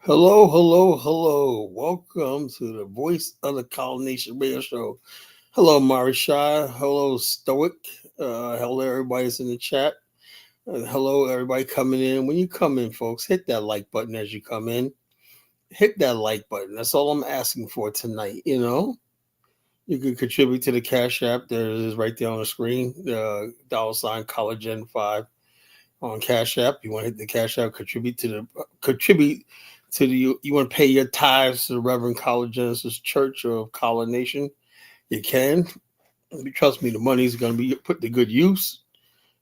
Hello, hello, hello. Welcome to the Voice of the Colonation Radio Show. Hello, Marisha. Hello, Stoic. Hello, everybody that's in the chat. Hello, everybody coming in. When you come in, folks, hit that like button as you come in. Hit that like button. That's all I'm asking for tonight. You can contribute to the Cash App. There it is right there on the screen. $ CollaGen5 on Cash App. You want to hit the Cash App, contribute to the you want to pay your tithes to the Reverend College Genesis Church of Collar Nation. You can. Trust me, the money is going to be put to good use.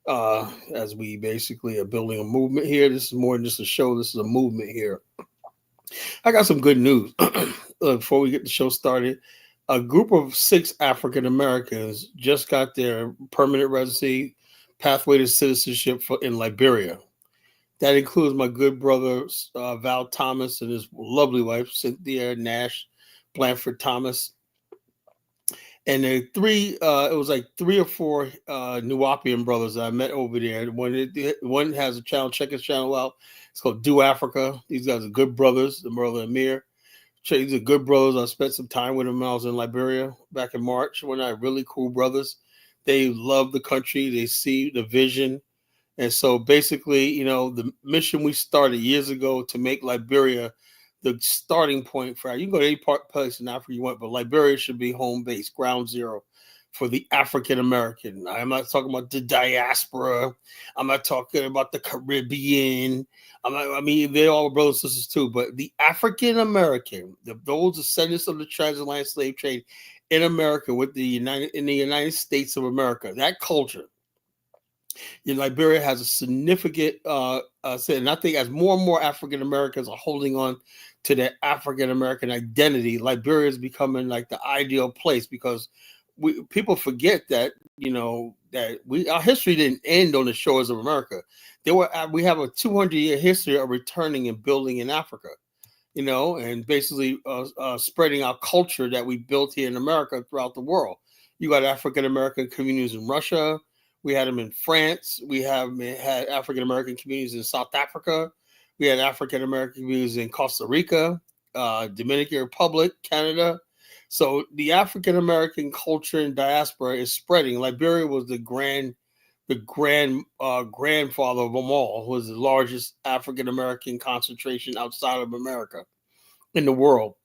As we basically are building a movement here. This is more than just a show. This is a movement here. I got some good news. Before we get the show started, a group of 6 African Americans just got their permanent residency pathway to citizenship in Liberia. That includes my good brother Val Thomas and his lovely wife Cynthia Nash Blanford Thomas. And it was like 3 or 4 Nuwapian brothers that I met over there. One has a channel, check his channel out. It's called Do Africa. These guys are good brothers, the brother Amir. These are good brothers. I spent some time with them when I was in Liberia back in March. We're not really cool brothers. They love the country. They see the vision. And so basically, the mission we started years ago to make Liberia the starting point for, you can go to any place in Africa you want, but Liberia should be home base, ground zero for the African American. I'm not talking about the diaspora. I'm not talking about the Caribbean. They're all brothers and sisters too, but the African American, those descendants of the transatlantic slave trade in America in the United States of America, that culture. Liberia has a significant and I think as more and more African Americans are holding on to their African American identity, Liberia is becoming like the ideal place because people forget that our history didn't end on the shores of America. We have a 200-year history of returning and building in Africa, and basically spreading our culture that we built here in America throughout the world. You got African American communities in Russia. We had them in France. We had African American communities in South Africa. We had African American communities in Costa Rica, Dominican Republic, Canada. So the African American culture and diaspora is spreading. Liberia was the grandfather of them all. Was the largest African American concentration outside of America in the world.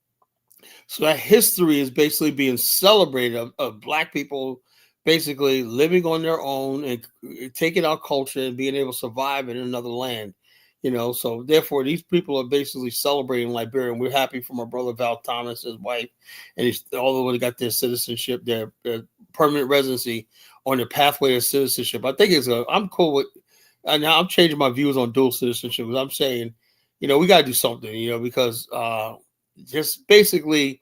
So that history is basically being celebrated of Black people basically living on their own and taking our culture and being able to survive in another land, So therefore, these people are basically celebrating Liberia, and we're happy for my brother Val Thomas, his wife, and although they got their citizenship, their permanent residency on the pathway to citizenship. I think I'm cool with. Now I'm changing my views on dual citizenship because I'm saying, we got to do something, because just basically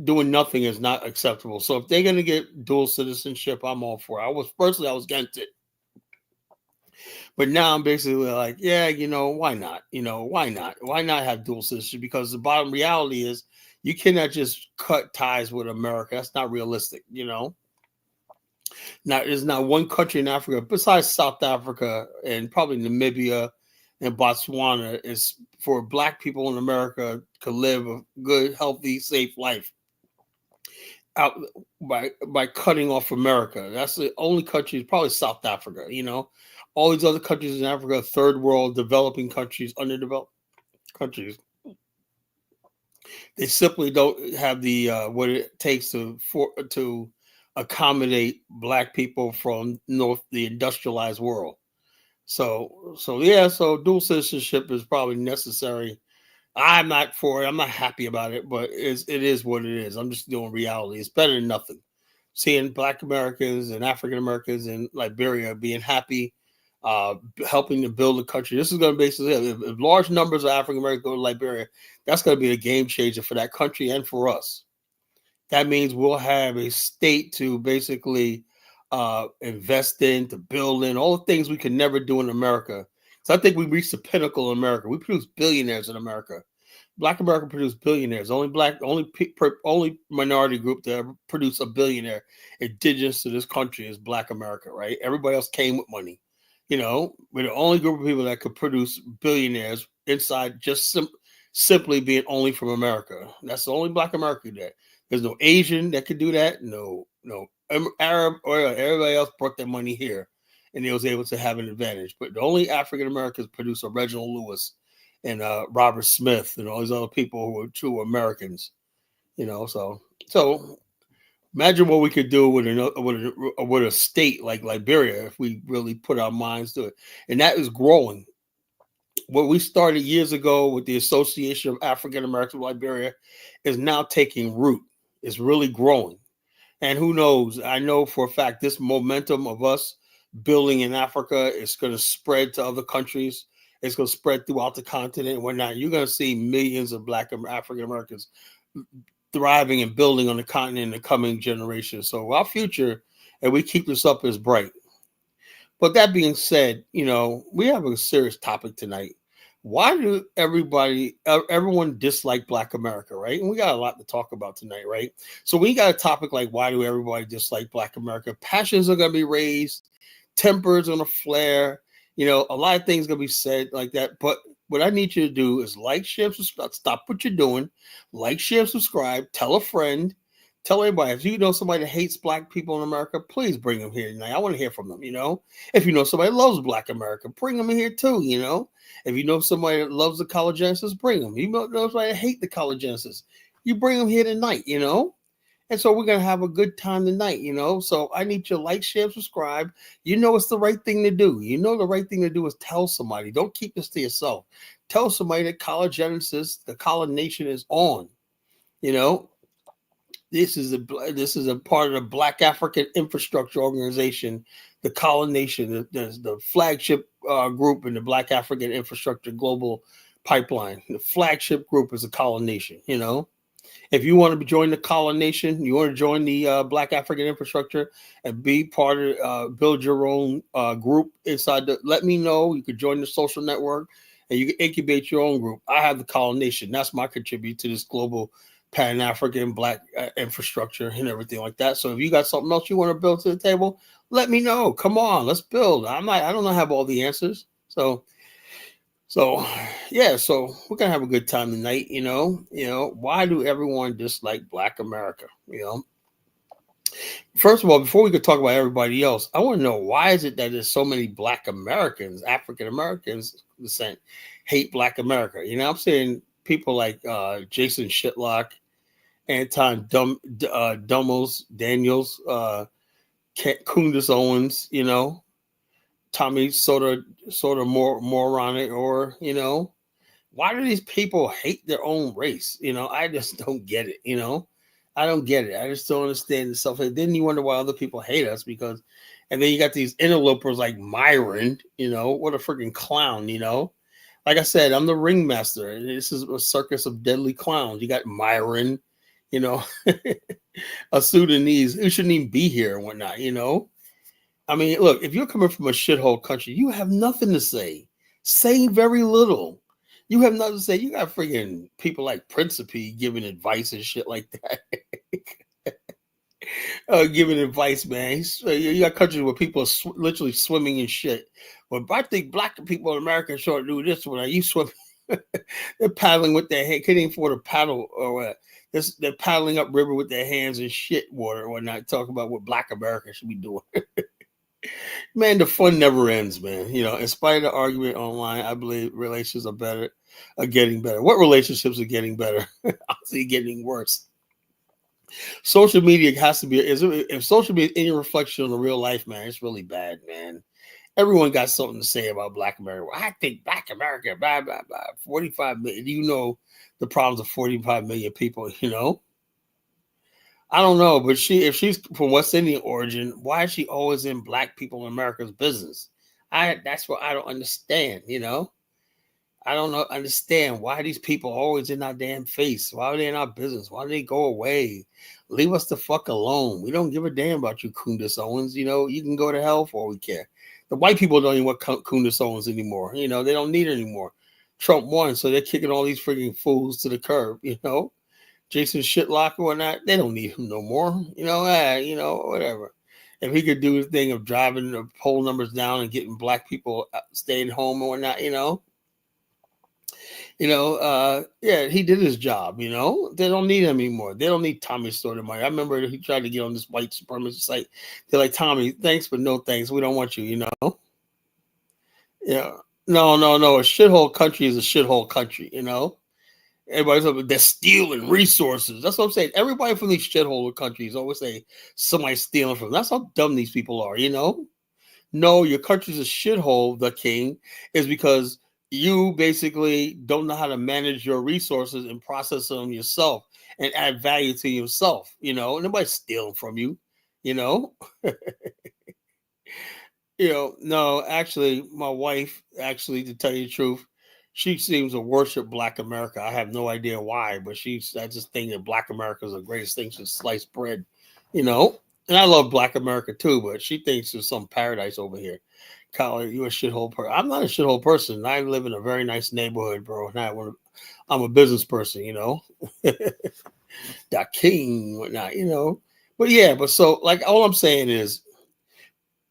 doing nothing is not acceptable. So if they're going to get dual citizenship, I'm all for it. I was against it. But now I'm basically like, yeah, why not? Why not? Why not have dual citizenship? Because the bottom reality is you cannot just cut ties with America. That's not realistic, Now, there's not one country in Africa besides South Africa and probably Namibia and Botswana is for Black people in America to live a good, healthy, safe life. Out by cutting off America. That's the only country, probably South Africa, All these other countries in Africa, third world, developing countries, underdeveloped countries, they simply don't have the what it takes to accommodate Black people from the industrialized world. So dual citizenship is probably necessary. I'm not for it. I'm not happy about it, but it is what it is. I'm just doing reality. It's better than nothing. Seeing Black Americans and African Americans in Liberia being happy, helping to build a country. This is going to basically, if large numbers of African Americans go to Liberia, that's going to be a game changer for that country and for us. That means we'll have a state to basically invest in, to build in, all the things we could never do in America. So I think we reached the pinnacle in America. We produce billionaires in America. Black America produce billionaires. Only minority group to ever produce a billionaire indigenous to this country is Black America, right? Everybody else came with money. We're the only group of people that could produce billionaires inside just simply being only from America. That's the only Black American that there's no Asian that could do that. No Arab or everybody else brought their money here, and they was able to have an advantage. But the only African Americans produced are Reginald Lewis and Robert Smith and all these other people who were true Americans. So imagine what we could do with a state like Liberia if we really put our minds to it, and that is growing. What we started years ago with the Association of African Americans of Liberia is now taking root. It's really growing. And who knows? I know for a fact this momentum of us building in Africa is going to spread to other countries. It's going to spread throughout the continent and whatnot. You're going to see millions of Black African Americans thriving and building on the continent in the coming generations. So our future, and we keep this up, is bright. But that being said, we have a serious topic tonight. Why do everyone dislike Black America, right? And we got a lot to talk about tonight, right? So we got a topic like, why do everybody dislike Black America? Passions are going to be raised. Tempers going to flare. A lot of things going to be said like that. But what I need you to do is like, share, subscribe. Stop what you're doing. Like, share, subscribe. Tell a friend. Tell everybody. If you know somebody that hates Black people in America, please bring them here tonight. I want to hear from them, If you know somebody that loves Black America, bring them in here too, If you know somebody that loves the Collegians, bring them. You know somebody that hates the Collegians, you bring them here tonight, And so we're going to have a good time tonight, So I need you to like, share, subscribe. It's the right thing to do. The right thing to do is tell somebody. Don't keep this to yourself. Tell somebody that Collegians, the College Nation is on, This is a part of the Black African Infrastructure Organization, the College Nation, the flagship group in the Black African Infrastructure Global Pipeline. The flagship group is the College Nation, If you want to join the College Nation, you want to join the Black African Infrastructure and be part of, build your own group inside let me know. You could join the social network and you can incubate your own group. I have the College Nation. That's my contribute to this global Pan-African Black infrastructure and everything like that. So if you got something else you want to build to the table, let me know. Come on, let's build. I don't have all the answers. So yeah, so we're gonna have a good time tonight, Why do everyone dislike Black America? First of all, before we could talk about everybody else, I want to know, why is it that there's so many Black Americans, African Americans descent, hate Black America? I'm saying people like Jason Shitlock, Anton Dummels, Daniels, Kundus Owens, Tommy sort of more moronic, or why do these people hate their own race? I just don't get it. I don't get it. I just don't understand the stuff. Then you wonder why other people hate us, and then you got these interlopers like Myron. What a freaking clown. Like I said, I'm the ringmaster. This is a circus of deadly clowns. You got Myron, a Sudanese who shouldn't even be here and whatnot. I mean, look, if you're coming from a shithole country, you have nothing to say. Say very little. You have nothing to say. You got freaking people like Principe giving advice and shit like that. Giving advice, man. You got countries where people are literally swimming in shit. But I think Black people in America sure do this when you swim. They're paddling with their hand. Can't even afford a paddle or what. They're paddling up river with their hands in shit water or not. Talk about what Black America should be doing. Man, the fun never ends, man. In spite of the argument online, I believe relations are getting better. What relationships are getting better? I'll see getting worse. Social media has to be, if social media is any reflection on the real life, man, it's really bad, man. Everyone got something to say about Black America. Well, I think Black America, blah, blah, blah. 45 million. The problems of 45 million people, I don't know, but if she's from West Indian origin, why is she always in Black people in America's business? That's what I don't understand, I don't understand why these people are always in our damn face. Why are they in our business? Why do they go away? Leave us the fuck alone. We don't give a damn about you, Kundus Owens. You can go to hell for all we care. The white people don't even want Kundus Owens anymore. They don't need it anymore. Trump won, so they're kicking all these freaking fools to the curb, Jason Shitlock or whatnot, they don't need him no more. Whatever. If he could do his thing of driving the poll numbers down and getting Black people staying home and whatnot, Yeah, he did his job. They don't need him anymore. They don't need Tommy Stoner money. I remember he tried to get on this white supremacist site. They're like, Tommy, thanks, but no thanks. We don't want you. Yeah. No, no, no. A shithole country is a shithole country. Everybody's like, they're stealing resources. That's what I'm saying. Everybody from these shithole countries always say somebody's stealing from them. That's how dumb these people are. No, your country's a shithole, the king, is because you basically don't know how to manage your resources and process them yourself and add value to yourself. Nobody's stealing from you, you know. No, actually, my wife, actually, to tell you the truth, she seems to worship Black America. I have no idea why, but I just think that Black America is the greatest thing since sliced bread, you know. And I love Black America too, but she thinks there's some paradise over here. Kyle, you a shithole person. I'm not a shithole person. I live in a very nice neighborhood, bro. I'm a business person. The king, whatnot. But yeah, so like all I'm saying is,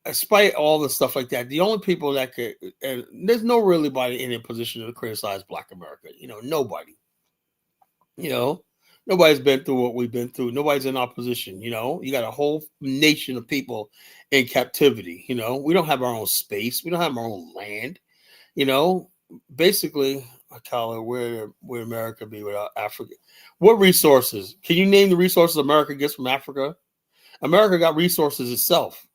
despite all the stuff like that, the only people that could, and there's no really body in a position to criticize Black America. Nobody. You know, Nobody's been through what we've been through. Nobody's in our position. You got a whole nation of people in captivity. We don't have our own space. We don't have our own land. You know, Basically, I call it where would America be without Africa? What resources? Can you name the resources America gets from Africa? America got resources itself.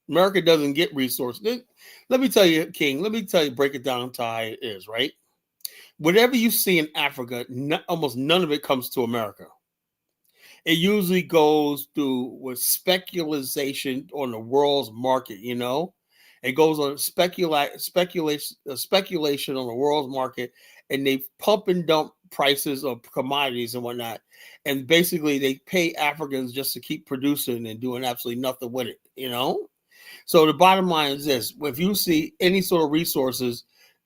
America doesn't get resources. Let me tell you, King, break it down to how it is, right? Whatever you see in Africa, almost none of it comes to America. It usually goes through with speculation on the world's market. It goes on speculation on the world's market, and they pump and dump prices of commodities and whatnot. And basically, they pay Africans just to keep producing and doing absolutely nothing with it. So the bottom line is this: if you see any sort of resources,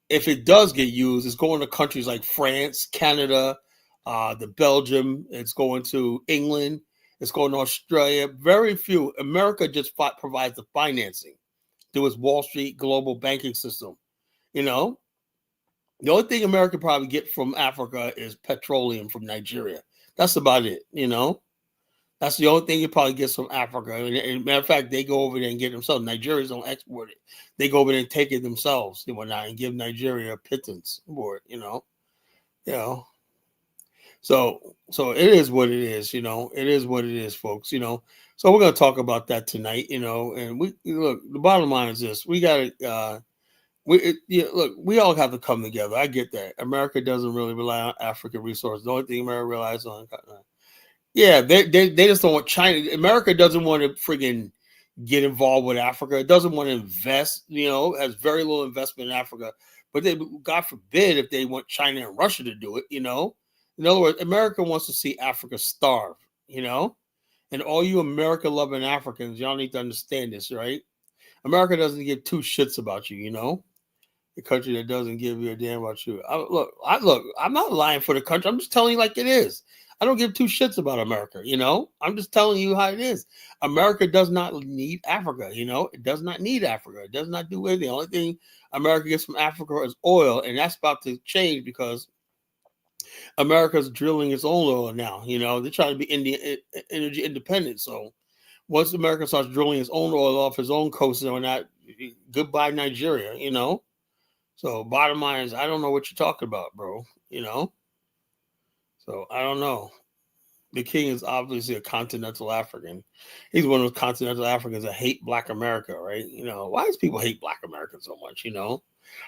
if it does get used, it's going to countries like France, Canada, the Belgium. It's going to England. It's going to Australia. Very few. America just provides the financing through its Wall Street global banking system. You know, the only thing America probably get from Africa is petroleum from Nigeria. That's about it. That's the only thing you probably get from Africa. And matter of fact, they go over there and get it themselves. Nigerians don't export it. They go over there and take it themselves and whatnot and give Nigeria a pittance for it. So it is what it is. It is what it is, folks. So we're gonna talk about that tonight. And we look. The bottom line is this: we got to. Look, we all have to come together. I get that. America doesn't really rely on African resources. The only thing America relies on. Yeah, they just don't want China. America doesn't want to friggin' get involved with Africa. It doesn't want to invest. Has very little investment in Africa. But God forbid, if they want China and Russia to do it. In other words, America wants to see Africa starve. And all you America-loving Africans, y'all need to understand this, right? America doesn't give two shits about you. The country that doesn't give you a damn about you. I'm not lying for the country. I'm just telling you like it is. I don't give two shits about America. I'm just telling you how it is. America does not need Africa. It does not need Africa. It does not do anything. The only thing America gets from Africa is oil, and that's about to change because America's drilling its own oil now. They're trying to be energy independent. So once America starts drilling its own oil off its own coast and not, goodbye Nigeria. So bottom line is, I don't know what you're talking about, bro. So I don't know. The king is obviously a continental African. He's one of those continental Africans that hate Black America, right? Why does people hate Black America so much?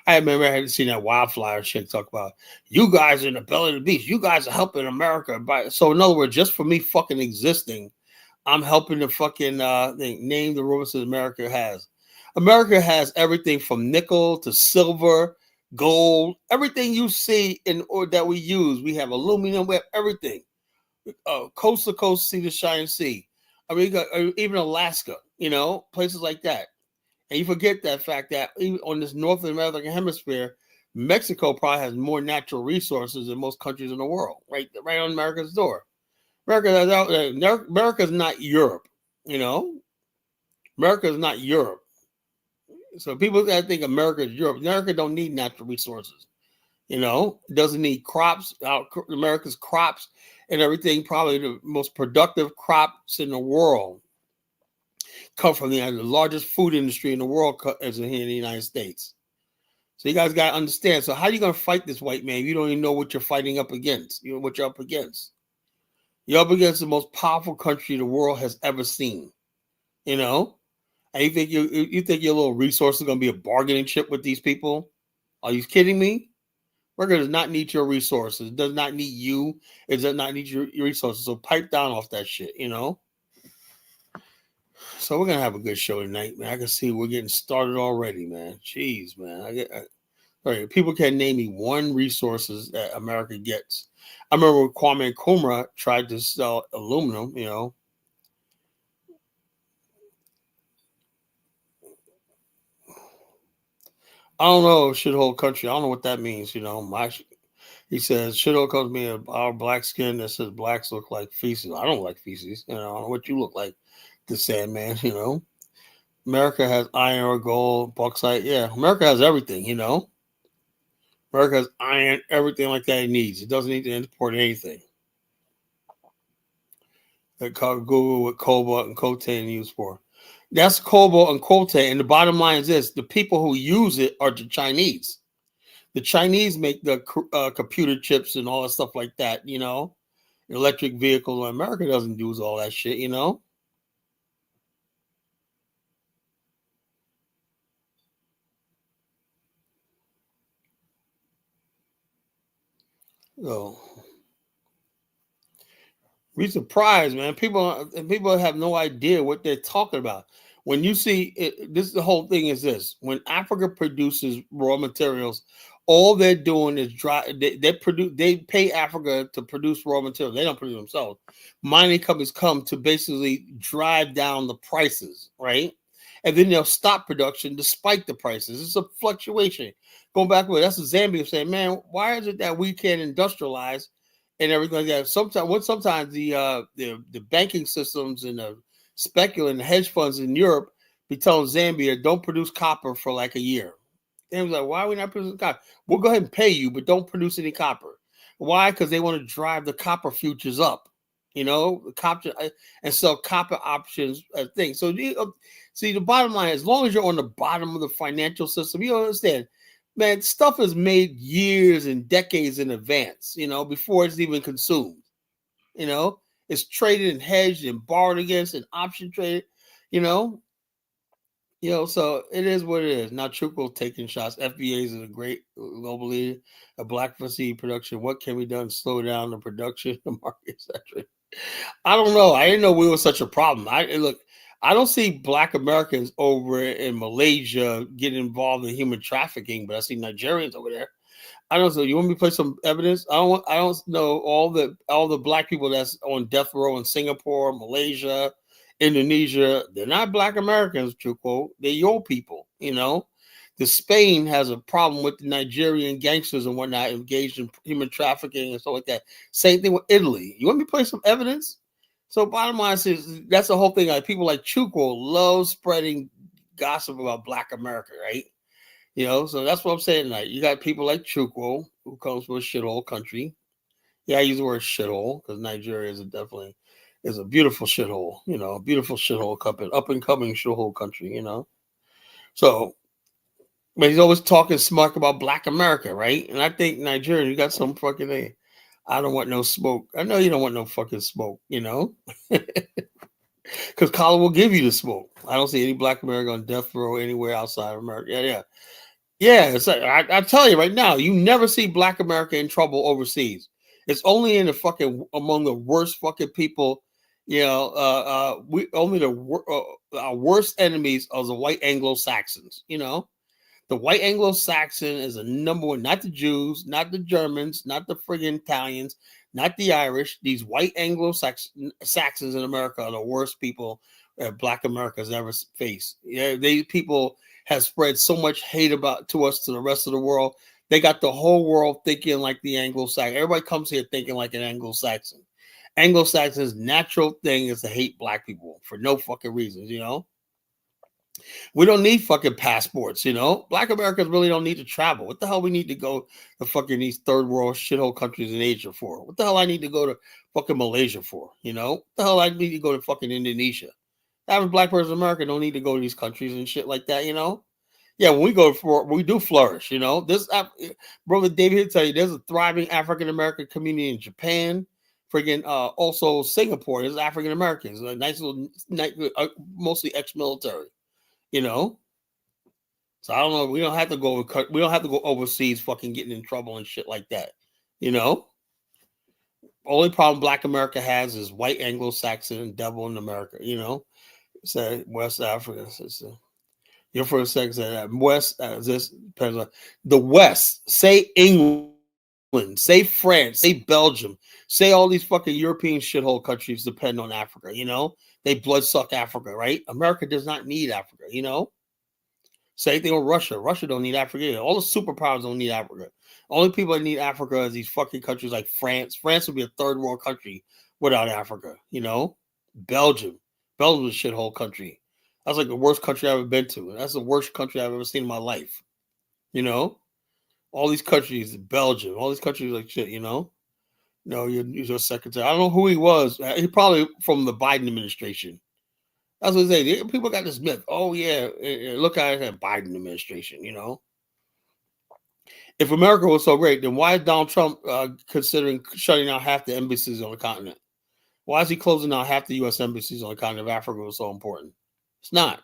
I remember I had seen that Wildflower chick talk about, you guys are in the belly of the beast. You guys are helping America. So in other words, just for me fucking existing, I'm helping the fucking name the resources America has. America has everything from nickel to silver, gold, everything you see or that we use. We have aluminum, we have everything. Coast to coast, sea to shining sea. I mean, you got, even Alaska, places like that. And you forget that fact that even on this North American hemisphere, Mexico probably has more natural resources than most countries in the world, right on America's door. America's not Europe, America is not Europe. So people that think America is Europe, America don't need natural resources. It doesn't need crops. America's crops and everything, probably the most productive crops in the world, come from the largest food industry in the world is here in the United States. So you guys got to understand. So how are you going to fight this white man if you don't even know what you're fighting up against? You know what you're up against. You're up against the most powerful country the world has ever seen. You know, and you think your little resource is going to be a bargaining chip with these people? Are you kidding me? America does not need your resources. It does not need you. It does not need your resources. So pipe down off that shit. So we're gonna have a good show tonight, man. I can see we're getting started already, man. Jeez, man. All right, people can't name me one resources that America gets. I remember when Kwame Nkrumah tried to sell aluminum. I don't know, shithole country. I don't know what that means. He says shithole comes me our black skin that says blacks look like feces. I don't like feces. I don't know what you look like, the Sandman. America has iron or gold, bauxite. Yeah, America has everything. America has iron, everything like that it needs. It doesn't need to import anything. They call Google what cobalt and coltan used for. That's cobalt and coltan. And the bottom line is this: the people who use it are the Chinese. The Chinese make the computer chips and all that stuff like that. Electric vehicles. America doesn't do all that shit. So be surprised, man. People have no idea what they're talking about. When you see it, the whole thing is this: when Africa produces raw materials, all they're doing is they pay Africa to produce raw materials. They don't produce themselves. Mining companies come to basically drive down the prices, right? And then they'll stop production despite the prices. It's a fluctuation. Going back with that's Zambia saying, man, why is it that we can't industrialize and everything like that? Sometimes the banking systems and the speculant hedge funds in Europe be telling Zambia don't produce copper for like a year. And it was like, why are we not producing copper? We'll go ahead and pay you, but don't produce any copper. Why? Because they want to drive the copper futures up. The copper and sell copper options things. So see, the bottom line, as long as you're on the bottom of the financial system, you understand, man, stuff is made years and decades in advance, before it's even consumed. It's traded and hedged and borrowed against and option traded, you know. So it is what it is. Now Truco taking shots. FBAs is a great global leader, a black seed production. What can be done to slow down the production, the market, etc. I don't know. I didn't know we were such a problem. I don't see black Americans over in Malaysia getting involved in human trafficking, but I see Nigerians over there. I don't know. You want me to play some evidence? I don't know all the black people that's on death row in Singapore, Malaysia, Indonesia. They're not black Americans, Truco. They're your people. The Spain has a problem with the Nigerian gangsters and whatnot engaged in human trafficking and stuff like that. Same thing with Italy. You want me to play some evidence? So bottom line is that's the whole thing. Like people like Chuco love spreading gossip about black America, right? So that's what I'm saying tonight. You got people like Chukwu, who comes from a shithole country. Yeah, I use the word shithole because Nigeria is definitely a beautiful shithole. A beautiful shithole country, up and coming shithole country. So, but he's always talking smart about Black America, right? And I think Nigeria, you got some fucking thing. I don't want no smoke. I know you don't want no fucking smoke. Because Colin will give you the smoke. I don't see any Black America on death row anywhere outside of America. Yeah. Yeah, it's like, I tell you right now, you never see Black America in trouble overseas. It's only in the fucking among the worst fucking people. We only our worst enemies are the white Anglo Saxons. The white Anglo Saxon is a number one, not the Jews, not the Germans, not the friggin' Italians, not the Irish. These white Anglo Saxons in America are the worst people that Black America has ever faced. Yeah, these people have spread so much hate to us to the rest of the world. They got the whole world thinking like the Anglo-Saxon. Everybody comes here thinking like an Anglo-Saxon. Anglo-Saxon's natural thing is to hate Black people for no fucking reasons. We don't need fucking passports, Black Americans really don't need to travel. What the hell we need to go to fucking these third world shithole countries in Asia for? What the hell I need to go to fucking Malaysia for? What the hell I need to go to fucking Indonesia? The average black person in America don't need to go to these countries and shit like that. Yeah, when we do flourish, This brother David will tell you there's a thriving African American community in Japan, friggin' also Singapore. There's African Americans, a nice little, mostly ex-military, you know. So I don't know. We don't have to go. We don't have to go overseas, fucking getting in trouble and shit like that. You know. Only problem Black America has is white Anglo Saxon and devil in America. Say West Africa. Your first second said that West. This depends on the West. Say England. Say France. Say Belgium. Say all these fucking European shithole countries depend on Africa. They blood suck Africa, right? America does not need Africa. Same thing with Russia. Russia don't need Africa either. All the superpowers don't need Africa. Only people that need Africa is these fucking countries like France. France would be a third world country without Africa. Belgium. Belgium is a shithole country. That's like the worst country I've ever been to. That's the worst country I've ever seen in my life. All these countries, Belgium, all these countries like shit. No, your secretary. I don't know who he was. He probably from the Biden administration. That's what they say. People got this myth. Oh, yeah, look at the Biden administration, If America was so great, then why is Donald Trump considering shutting down half the embassies on the continent? Why is he closing down half the U.S. embassies on the continent if Africa was so important? It's not.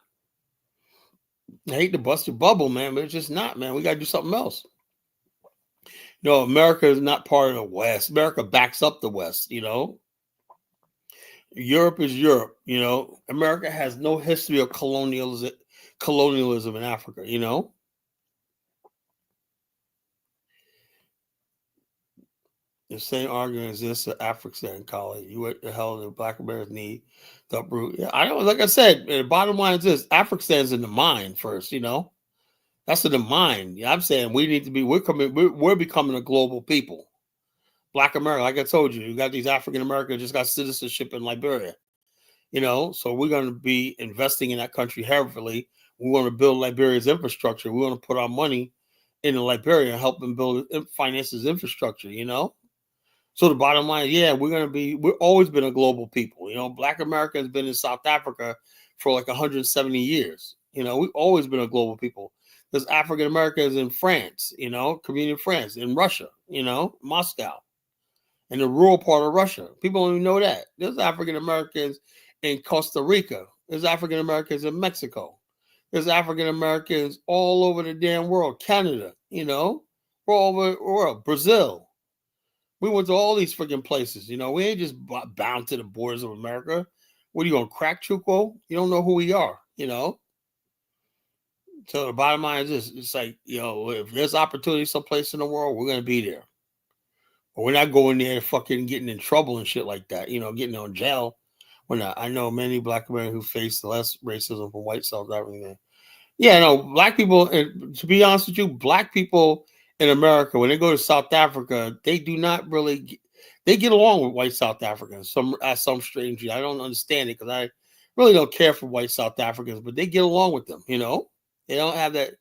I hate to bust your bubble, man, but it's just not, man. We got to do something else. America is not part of the West. America backs up the West, Europe is Europe, America has no history of colonialism in Africa, The same argument exists at African college. What the hell do Black Americans need to uproot? Yeah, I don't. Like I said, the bottom line is this: African's in the mind first. That's in the mind. I'm saying we need to be. We're becoming a global people. Black America, like I told you, you got these African Americans just got citizenship in Liberia. So we're going to be investing in that country heavily. We want to build Liberia's infrastructure. We want to put our money into Liberia and help them build finances infrastructure. So the bottom line, yeah, we've always been a global people. Black America has been in South Africa for like 170 years. We've always been a global people. There's African Americans in France, community in France, in Russia, Moscow, in the rural part of Russia. People don't even know that. There's African Americans in Costa Rica. There's African Americans in Mexico. There's African Americans all over the damn world. Canada, all over the world. Brazil. We went to all these freaking places. We ain't just bound to the borders of America. What are you going to crack, Chuco? You don't know who we are, So the bottom line is this. It's like, if there's opportunity someplace in the world, we're going to be there. But we're not going there fucking getting in trouble and shit like that, getting on jail. We're not. I know many Black Americans who face less racism from white South Africans. Yeah, no, Black people, and to be honest with you, Black people in America, when they go to South Africa, they do not really, they get along with white South Africans, some strange. I don't understand it because I really don't care for white South Africans, but they get along with them, They don't have that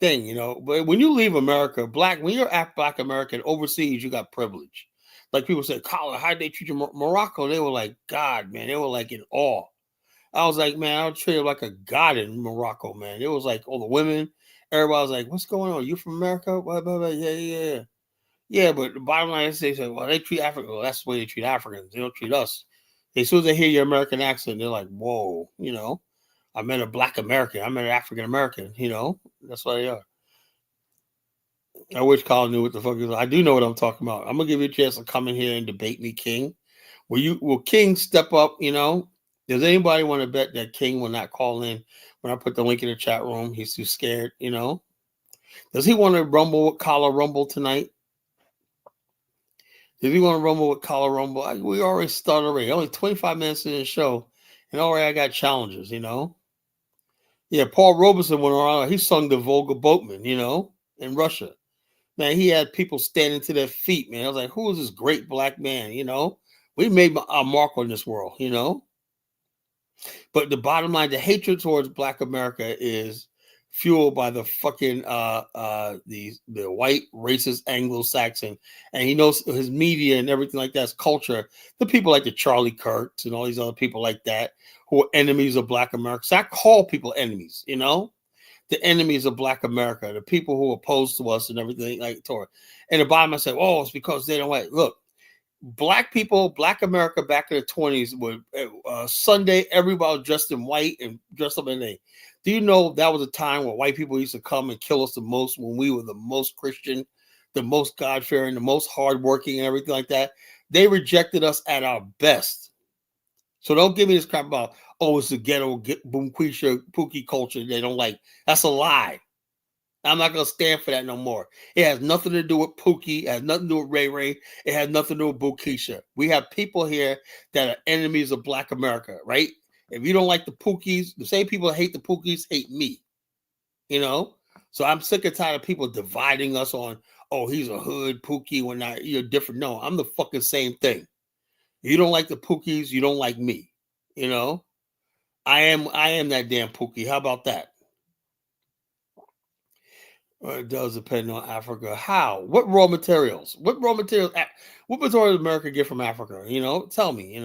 thing, But when you leave America, when you're Black American overseas, you got privilege. Like people say, Colin, how did they treat you? Morocco, they were like, God, man, they were like in awe. I was like, man, I was treated like a god in Morocco, man. It was like all the women, everybody was like, what's going on? You from America? Blah, blah, blah. Yeah. Yeah, but the bottom line is they say, well, they treat Africa. Well, that's the way they treat Africans. They don't treat us. As soon as they hear your American accent, they're like, whoa, I met a Black American. I met an African American, That's what they are. I wish Colin knew what the fuck is. I do know what I'm talking about. I'm gonna give you a chance to come in here and debate me, King. Will King step up? Does anybody want to bet that King will not call in when I put the link in the chat room? He's too scared. Does he want to rumble with Kala Rumble tonight? If you want to rumble with Kala Rumble, we already started already. Only 25 minutes in the show, and already I got challenges. Yeah, Paul Robeson went around. He sung the Volga Boatman. In Russia. Man, he had people standing to their feet, man. I was like, who is this great Black man, We made a mark on this world, But the bottom line, the hatred towards Black America is fueled by the fucking the white racist Anglo Saxon, and he knows his media and everything like that's culture. The people like the Charlie Kirks and all these other people like that who are enemies of Black America. So I call people enemies, the enemies of Black America, the people who are opposed to us and everything like Tor. And the bottom I say, oh, it's because they don't like. Look, Black people, Black America back in the 20s would Sunday, everybody was dressed in white and dressed up in a. Do you know that was a time where white people used to come and kill us the most when we were the most Christian, the most God-fearing, the most hardworking and everything like that? They rejected us at our best. So don't give me this crap about, oh, it's the ghetto boomquisha pookie culture they don't like. That's a lie. I'm not going to stand for that no more. It has nothing to do with Pookie. It has nothing to do with Ray Ray. It has nothing to do with Bookisha. We have people here that are enemies of Black America, right? If you don't like the Pookies, the same people that hate the Pookies hate me, So I'm sick and tired of people dividing us on, oh, he's a hood Pookie when you're different. No, I'm the fucking same thing. If you don't like the Pookies, you don't like me, I am that damn Pookie. How about that? It does depend on Africa. How? What raw materials? What materials America get from Africa? Tell me.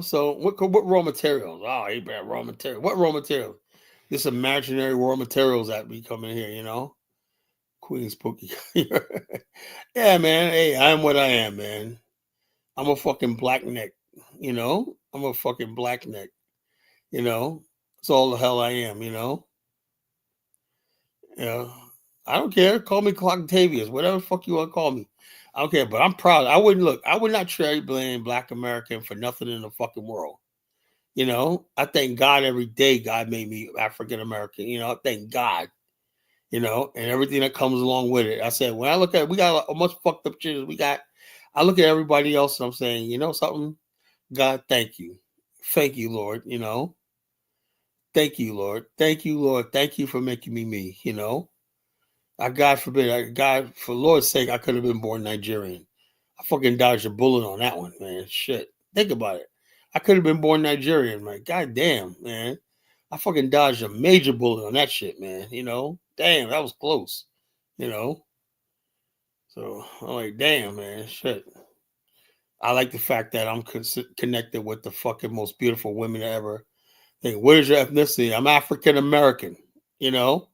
So what raw materials? Oh, you bad raw material. What raw materials? This imaginary raw materials that be coming here. Queen's Pookie. Yeah, man. Hey, I'm what I am, man. I'm a fucking black neck. I'm a fucking black neck. That's all the hell I am. Yeah, I don't care. Call me Octavius, whatever the fuck you want to call me. I don't care, but I'm proud. I would not trade blame Black American for nothing in the fucking world. I thank God every day God made me African American. I thank God, and everything that comes along with it. I said, when I look at we got a much fucked up shit as we got, I look at everybody else and I'm saying, something? God, thank you. Thank you, Lord, Thank you, Lord. Thank you, Lord. Thank you for making me. God forbid, God, for Lord's sake, I could have been born Nigerian. I fucking dodged a bullet on that one, man. Shit. Think about it. I could have been born Nigerian, man. God damn, man. I fucking dodged a major bullet on that shit, man. Damn, that was close. So I'm like, damn, man. Shit. I like the fact that I'm connected with the fucking most beautiful women ever. Hey, what is your ethnicity? I'm African American. Do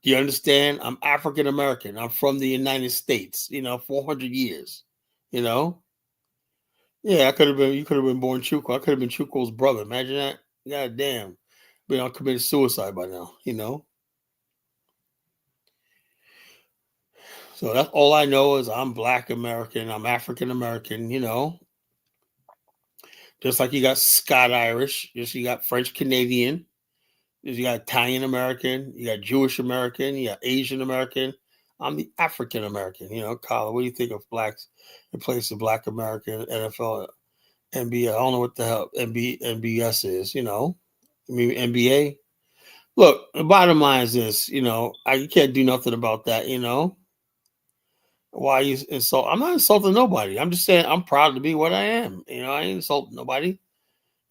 you understand? I'm African American. I'm from the United States. 400 years. Yeah, I could have been. You could have been born Chuko. I could have been Chuko's brother. Imagine that. God damn. Been on committed suicide by now. So that's all I know is I'm Black American. I'm African American. Just like you got Scott Irish. Just you got French Canadian. You got Italian American, you got Jewish American, you got Asian American. I'm the African American. Colin, what do you think of blacks in place of Black American NFL, NBA? I don't know what the hell NBS is. I mean NBA. Look, the bottom line is this. You can't do nothing about that. Why you insult? I'm not insulting nobody. I'm just saying I'm proud to be what I am. I ain't insulting nobody.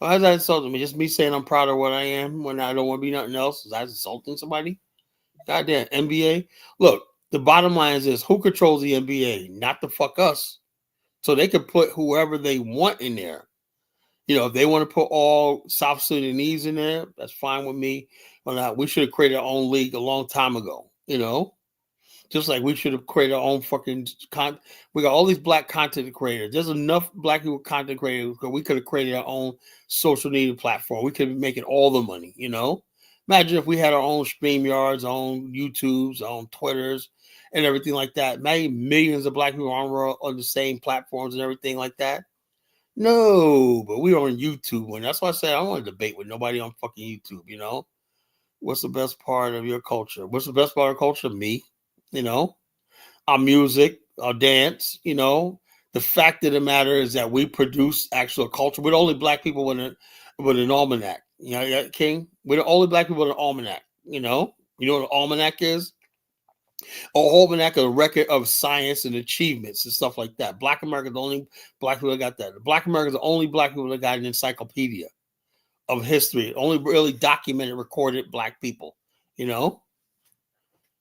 Why is that insulting me? Just me saying I'm proud of what I am when I don't want to be nothing else. Is that insulting somebody? Goddamn, NBA. Look, the bottom line is this: who controls the NBA? Not the fuck us. So they can put whoever they want in there. If they want to put all South Sudanese in there, that's fine with me. Or not, we should have created our own league a long time ago. Just like we should have created our own fucking we got all these black content creators. There's enough black people content creators because we could have created our own social media platform. We could be making all the money, Imagine if we had our own StreamYards, our own YouTubes, our own Twitters, and everything like that. Maybe millions of black people on the same platforms and everything like that. No, but we are on YouTube. And that's why I said I don't want to debate with nobody on fucking YouTube, What's the best part of your culture? What's the best part of culture? Me. Our music, our dance, the fact of the matter is that we produce actual culture. We're the only black people with an almanac. King? We're the only black people with an almanac, You know what an almanac is? A almanac, a record of science and achievements and stuff like that. Black America, the only black people that got that. Black America, the only black people that got an encyclopedia of history. Only really documented, recorded black people. You know,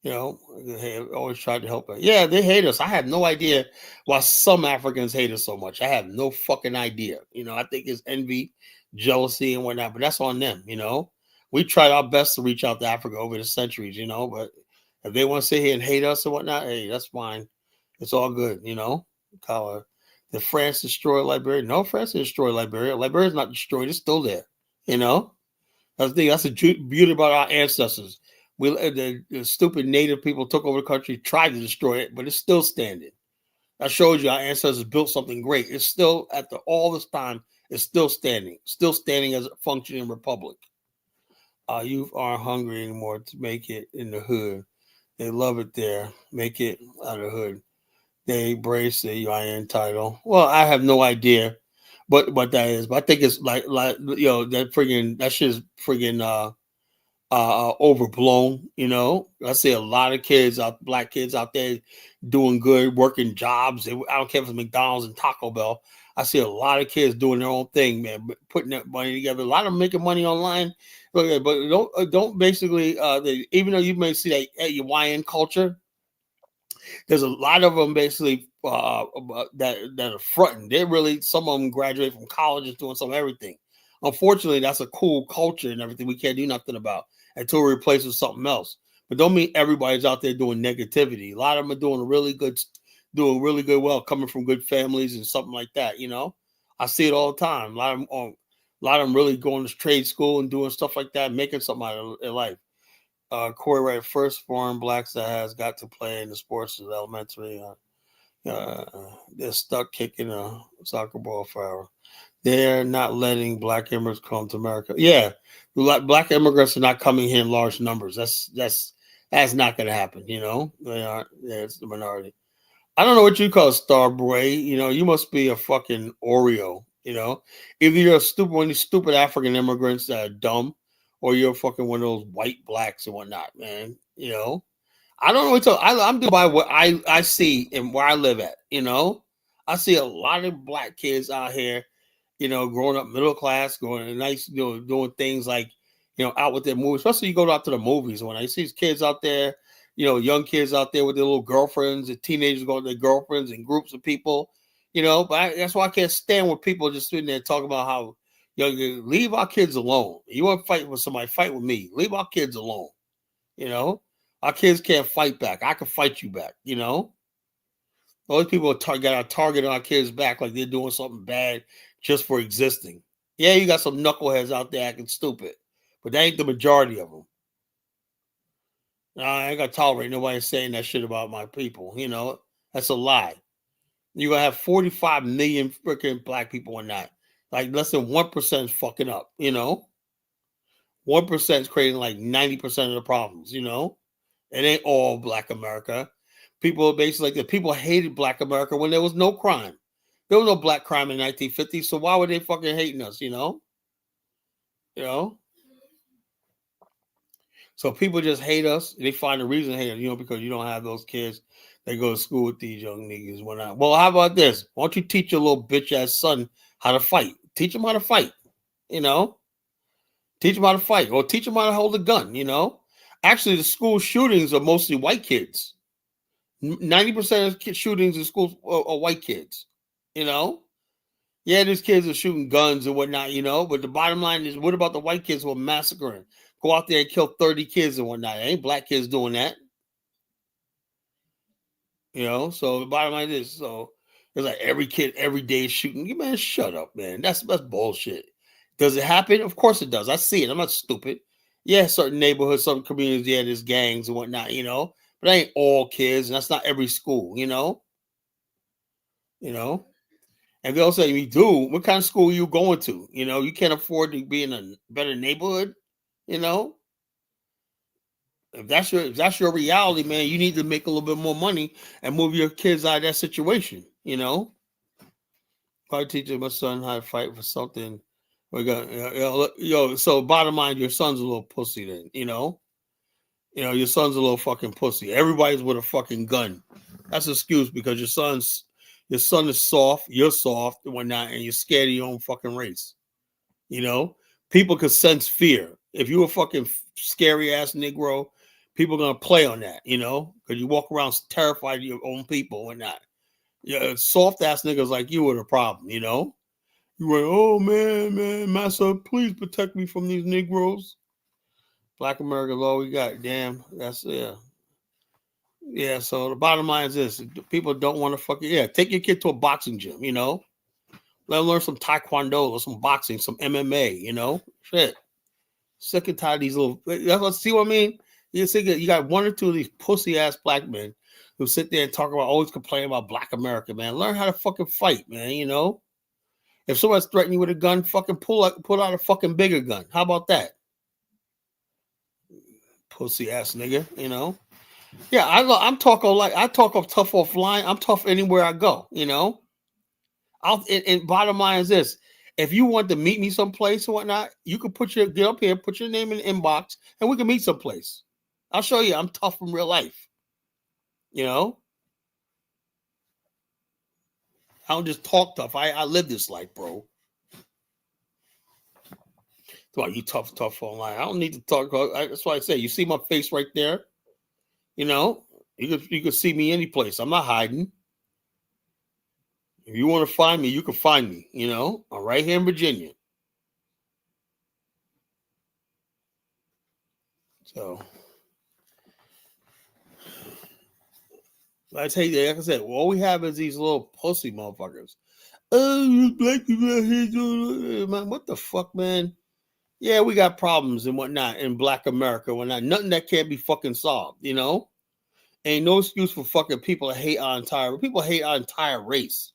hey, always tried to help us. Yeah, they hate us. I have no idea why some Africans hate us so much. I have no fucking idea. I think it's envy, jealousy, and whatnot. But that's on them. We tried our best to reach out to Africa over the centuries. But if they want to sit here and hate us and whatnot, hey, that's fine. It's all good. Did France destroy Liberia? No, France didn't destroy Liberia. Liberia's not destroyed. It's still there. That's the thing. That's the beauty about our ancestors. The stupid native people took over the country, tried to destroy it, but it's still standing. That shows you our ancestors built something great. It's still, after all this time, it's still standing as a functioning republic. Youth aren't hungry anymore to make it in the hood. They love it there. Make it out of the hood. They embrace the UIN title. Well, I have no idea what that is, but I think it's like that shit is friggin' overblown. I see a lot of black kids out there doing good, working jobs. I don't care if it's McDonald's and Taco Bell. I see a lot of kids doing their own thing, man, putting that money together. A lot of them making money online, but don't basically. Even though you may see that at your YN culture, there's a lot of them basically that are fronting. They're really, some of them graduate from colleges doing some everything. Unfortunately, that's a cool culture and everything we can't do nothing about until we replace it with something else. But don't mean everybody's out there doing negativity. A lot of them are doing really good well, coming from good families and something like that. I see it all the time. A lot of them really going to trade school and doing stuff like that, making something out of their life. Corey Wright, first foreign blacks that has got to play in the sports is elementary. They're stuck kicking a soccer ball forever. They're not letting black immigrants come to America. Yeah, black immigrants are not coming here in large numbers. That's not going to happen. They are. Yeah, it's the minority. I don't know what you call Starboy. You must be a fucking Oreo. Either you're one of these stupid African immigrants that are dumb, or you're fucking one of those white blacks and whatnot, man. I don't know what to. I'm doing by what I see and where I live at. I see a lot of black kids out here, growing up middle class, going nice, doing things like, out with their movies. Especially you go out to the movies when I see these kids out there, young kids out there with their little girlfriends, and teenagers going with their girlfriends and groups of people, But that's why I can't stand when people just sitting there talking about how, leave our kids alone. You want to fight with somebody, fight with me. Leave our kids alone. Our kids can't fight back. I can fight you back. All these people got a target on our kids' back like they're doing something bad just for existing. Yeah, you got some knuckleheads out there acting stupid, but that ain't the majority of them. I ain't gonna tolerate nobody saying that shit about my people. That's a lie. You're gonna have 45 million freaking black people in that. Like less than 1% is fucking up. 1% is creating like 90% of the problems. It ain't all black America. People basically, the people hated black America when there was no crime. There was no black crime in 1950, so why were they fucking hating us? So people just hate us. They find a reason to hate us, because you don't have those kids that go to school with these young niggas. Well, how about this? Why don't you teach your little bitch ass son how to fight? Teach him how to fight. Teach him how to fight, or teach him how to hold a gun. Actually, the school shootings are mostly white kids. 90% of shootings in schools are white kids. Yeah, these kids are shooting guns and whatnot, but the bottom line is, what about the white kids who are massacring? Go out there and kill 30 kids and whatnot. Ain't black kids doing that. So the bottom line is, so it's like every kid every day is shooting. You man, shut up, man. That's bullshit. Does it happen? Of course it does. I see it. I'm not stupid. Yeah, certain neighborhoods, some communities, yeah, there's gangs and whatnot, but that ain't all kids, and that's not every school, And they'll say, "We do. What kind of school are you going to? You can't afford to be in a better neighborhood. If that's your reality, man, you need to make a little bit more money and move your kids out of that situation. Probably teaching my son how to fight for something. We got so bottom line, your son's a little pussy then. Your son's a little fucking pussy. Everybody's with a fucking gun. That's an excuse because your son is soft, you're soft and whatnot, and you're scared of your own fucking race. People could sense fear. If you a fucking scary ass Negro, people are gonna play on that, because you walk around terrified of your own people and not. Soft ass niggas like you are the problem, You went, oh man, massa, please protect me from these Negroes. Black America's all we got. Damn, that's yeah. So the bottom line is this: people don't want to fucking take your kid to a boxing gym, Let them learn some taekwondo or some boxing, some MMA, Shit. Sick and tired of these little. See what I mean? You got one or two of these pussy ass black men who sit there and talk about always complain about Black America, man. Learn how to fucking fight, man. If someone's threatening you with a gun, fucking pull out a fucking bigger gun. How about that? Pussy ass nigga, Yeah, I'm talking I talk tough offline. I'm tough anywhere I go, and bottom line is this: if you want to meet me someplace or whatnot, you can get up here, put your name in the inbox, and we can meet someplace. I'll show you I'm tough in real life. I don't just talk tough. I live this life, bro. That's why you tough online. I don't need to talk. That's why I say you see my face right there. You can see me any place. I'm not hiding. If you want to find me, you can find me. I'm right here in Virginia. So I tell you, like I said, all we have is these little pussy motherfuckers. Oh, you black people out here, man. What the fuck, man? Yeah, we got problems and whatnot in Black America, whatnot. Nothing that can't be fucking solved, Ain't no excuse for fucking people to hate our entire race.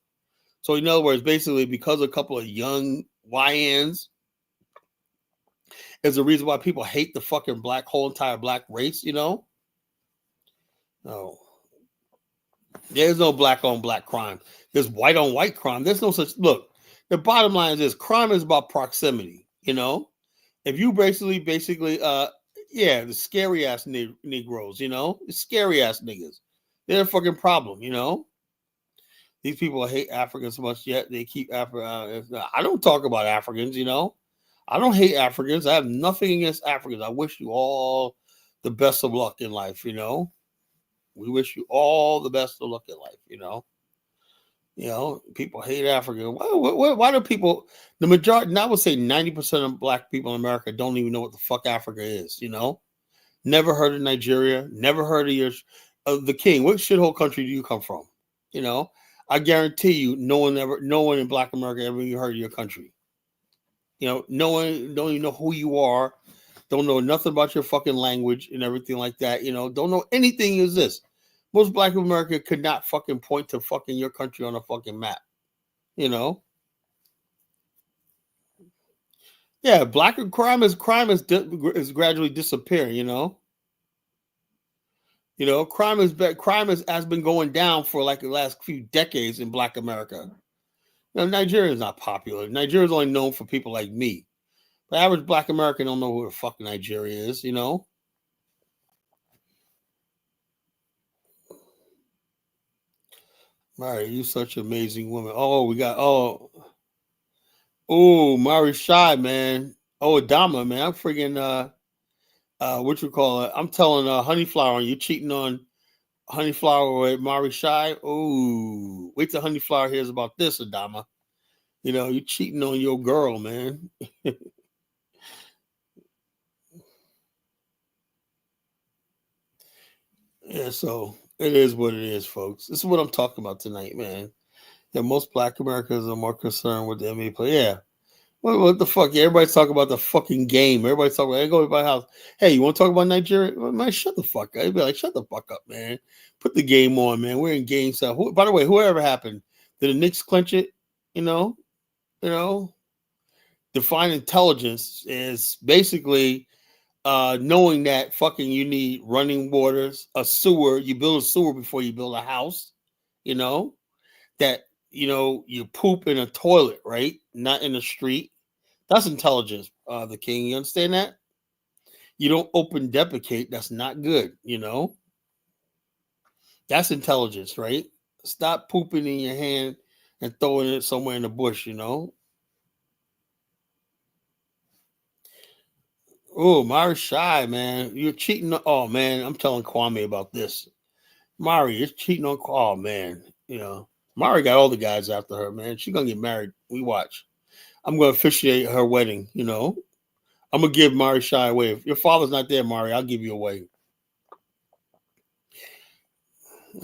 So in other words, basically because a couple of young YNs is the reason why people hate the fucking whole entire black race, No. There's no black on black crime. There's white on white crime. There's no such look. The bottom line is this: crime is about proximity. If you basically, the scary ass Negroes, the scary ass niggas, they're a fucking problem. These people hate Africans so much yet they keep Africa. I don't talk about Africans. I don't hate Africans. I have nothing against Africans. I wish you all the best of luck in life. We wish you all the best of luck in life, people hate Africa. Why do people, the majority, I would say 90% of black people in America don't even know what the fuck Africa is, Never heard of Nigeria, never heard of the king. What shithole country do you come from? I guarantee you no one in Black America ever even heard of your country. No one don't even know who you are. Don't know nothing about your fucking language and everything like that. Don't know anything is this. Most Black America could not fucking point to fucking your country on a fucking map. Yeah, black crime is gradually disappearing. Crime has been going down for like the last few decades in Black America. Nigeria is not popular. Nigeria is only known for people like me. The average Black American don't know who the fuck Nigeria is. Mary, you such an amazing woman. Oh, we got Mari Shy, man. Oh, Adama, man. I'm freaking what you call it? I'm telling Honeyflower, you cheating on Honeyflower with Mari Shy. Oh, wait till Honeyflower hears about this, Adama. You cheating on your girl, man. Yeah, so it is what it is, folks. This is what I'm talking about tonight, man. Yeah, most Black Americans are more concerned with the NBA play. Yeah. What the fuck? Yeah, everybody's talking about the fucking game. Everybody's talking about, hey, go to my house. Hey, you want to talk about Nigeria? Well, man, shut the fuck up. I'd be like, shut the fuck up, man. Put the game on, man. We're in game stuff. By the way, whoever happened, did the Knicks clinch it? Define intelligence is basically knowing that fucking you need running waters, a sewer. You build a sewer before you build a house. That you poop in a toilet, right? Not in the street. That's intelligence, the king. You understand that? You don't open defecate. That's not good, you know? That's intelligence, right? Stop pooping in your hand and throwing it somewhere in the bush, you know? Oh, Mari shy, man. You're cheating. Oh, man. I'm telling Kwame about this. Mari, you're cheating on. Oh, man. You know, Mari got all the guys after her, man. She's going to get married. We watch. I'm going to officiate her wedding, you know? I'm going to give Mari shy away. If your father's not there, Mari, I'll give you away.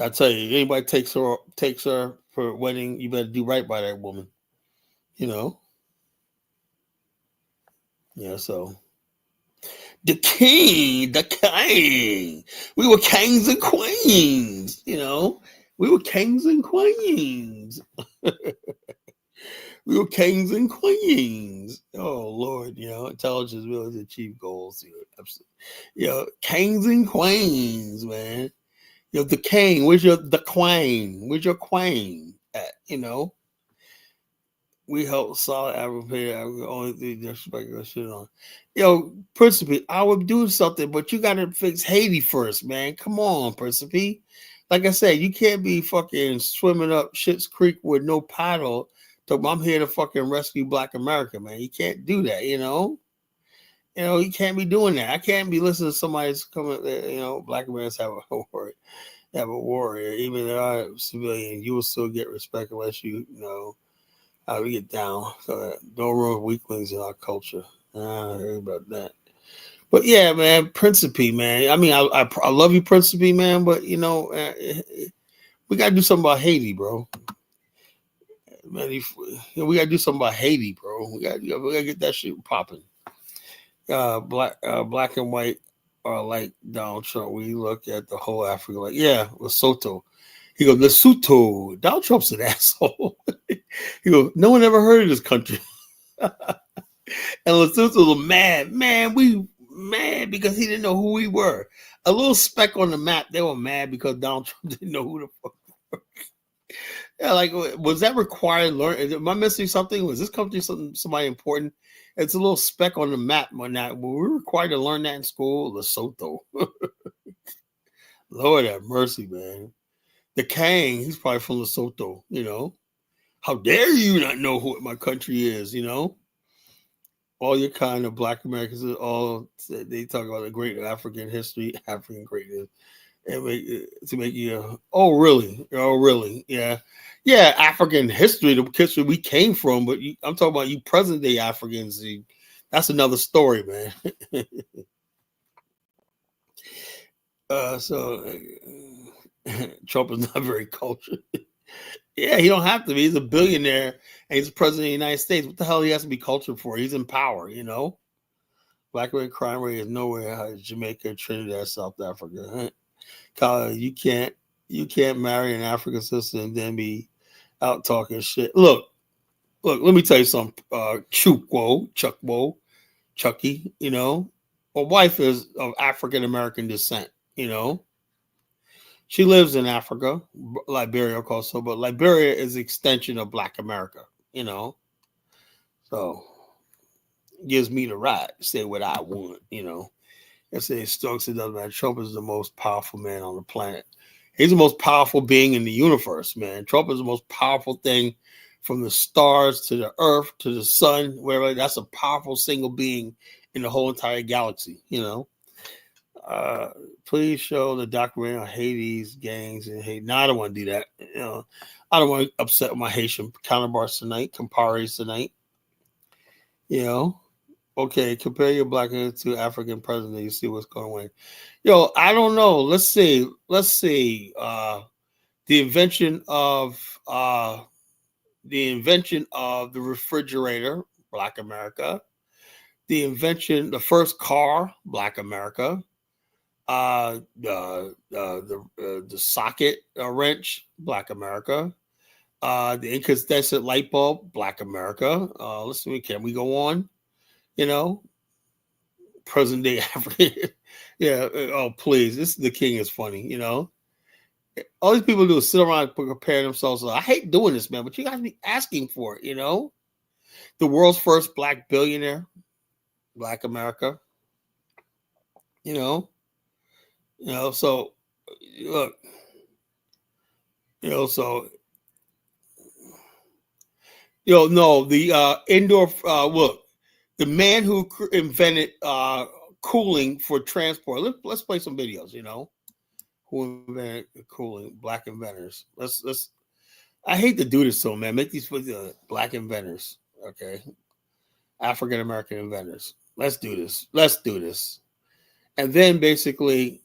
I tell you, anybody takes her for a wedding, you better do right by that woman. You know? Yeah, so the king. We were kings and queens, you know. We were kings and queens. We were kings and queens. Oh Lord, you know, intelligence really to achieve goals. You know, kings and queens, man. You know, the king. Where's the queen? Where's your queen at? You know, we help solid advocate. Only thing disrespect shit on. Yo, Principe, I would do something, but you gotta fix Haiti first, man. Come on, Principe. Like I said, you can't be fucking swimming up Shit's Creek with no paddle. I'm here to fucking rescue Black America, man. You can't do that, you know. You know, you can't be doing that. I can't be listening to somebody's coming. You know, Black Americans have a war. Have a warrior, even if they are civilian, you will still get respect unless you know how to get down. So don't ruin weaklings in our culture. I heard about that. But yeah, man, Principe, man. I mean, I love you, Principe, man. But you know, we gotta do something about Haiti, bro. Man, we gotta do something about Haiti, bro. We gotta get that shit popping. Black and white are like Donald Trump. We look at the whole Africa like, yeah, Lesotho. He goes, Lesotho. Donald Trump's an asshole. He goes, no one ever heard of this country. And Lesotho was mad. Man, we mad because he didn't know who we were. A little speck on the map, they were mad because Donald Trump didn't know who the fuck we were. Yeah, like, was that required learn? Am I missing something? Was this country somebody important? It's a little speck on the map on that. Were we required to learn that in school? Lesotho. Lord have mercy, man. The Kang, he's probably from Lesotho, you know. How dare you not know what my country is, you know? All your kind of Black Americans, all they talk about the great African history, African greatness, and to make you, oh really, yeah, African history, the history we came from, but I'm talking about you present day Africans. That's another story, man. So Trump is not very cultured. Yeah, he don't have to be. He's a billionaire and he's the president of the United States. What the hell he has to be cultured for? He's in power, you know. Black rate crime rate is nowhere. Jamaica, Trinidad, South Africa. You can't marry an African sister and then be out talking shit. Look. Let me tell you something. Chucky. You know, my wife is of African American descent. You know. She lives in Africa, Liberia also, but Liberia is an extension of Black America, you know. So gives me the right to say what I want, you know. I say Stokes, it doesn't matter. Trump is the most powerful man on the planet. He's the most powerful being in the universe, man. Trump is the most powerful thing from the stars to the earth to the sun, wherever. That's a powerful single being in the whole entire galaxy, you know. Please show the documentary on Haiti's gangs in Haiti. No, I don't want to do that. You know, I don't want to upset my Haitian counterparts tonight, compares tonight. You know, okay, compare your Black to African president. You see what's going on. Yo, I don't know. Let's see. The invention of the refrigerator, Black America. The first car, Black America. The socket wrench, Black America. The incandescent light bulb, Black America. Let's see, can we go on? You know, present day African. Yeah. Oh, please, the king is funny. You know, all these people do is sit around and compare themselves. I hate doing this, man, but you guys be asking for it. You know, the world's first Black billionaire, Black America. You know, So look, so no, the indoor look, the man who invented cooling for transport. Let's play some videos. Who invented cooling? Black inventors. Let's. I hate to do this, so man, make these black inventors. Okay, African American inventors. Let's do this. And then basically,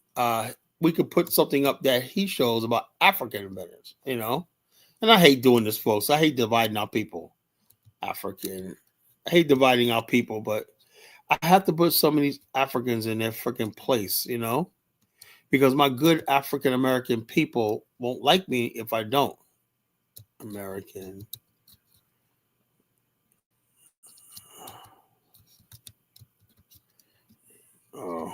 we could put something up that he shows about African inventors. And I hate doing this, folks. I hate dividing our people. I hate dividing our people, but I have to put some of these Africans in their freaking place, because my good African American people won't like me if I don't. American. Oh.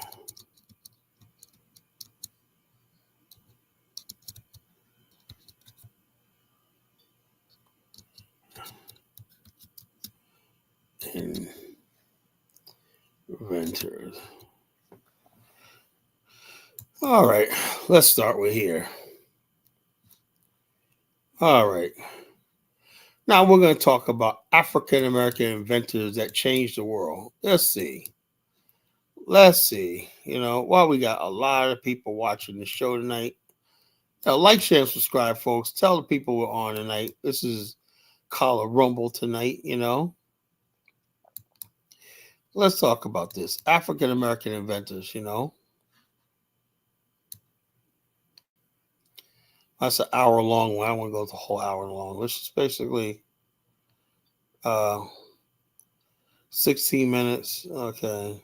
Inventors. All right, let's start with here. All right. Now we're going to talk about African American inventors that changed the world. Let's see. While we got a lot of people watching the show tonight, like, share, and subscribe, folks. Tell the people we're on tonight. This is Call a Rumble tonight, Let's talk about this. African American inventors, That's an hour long one. I don't want to go the whole hour long. This is basically 16 minutes. Okay.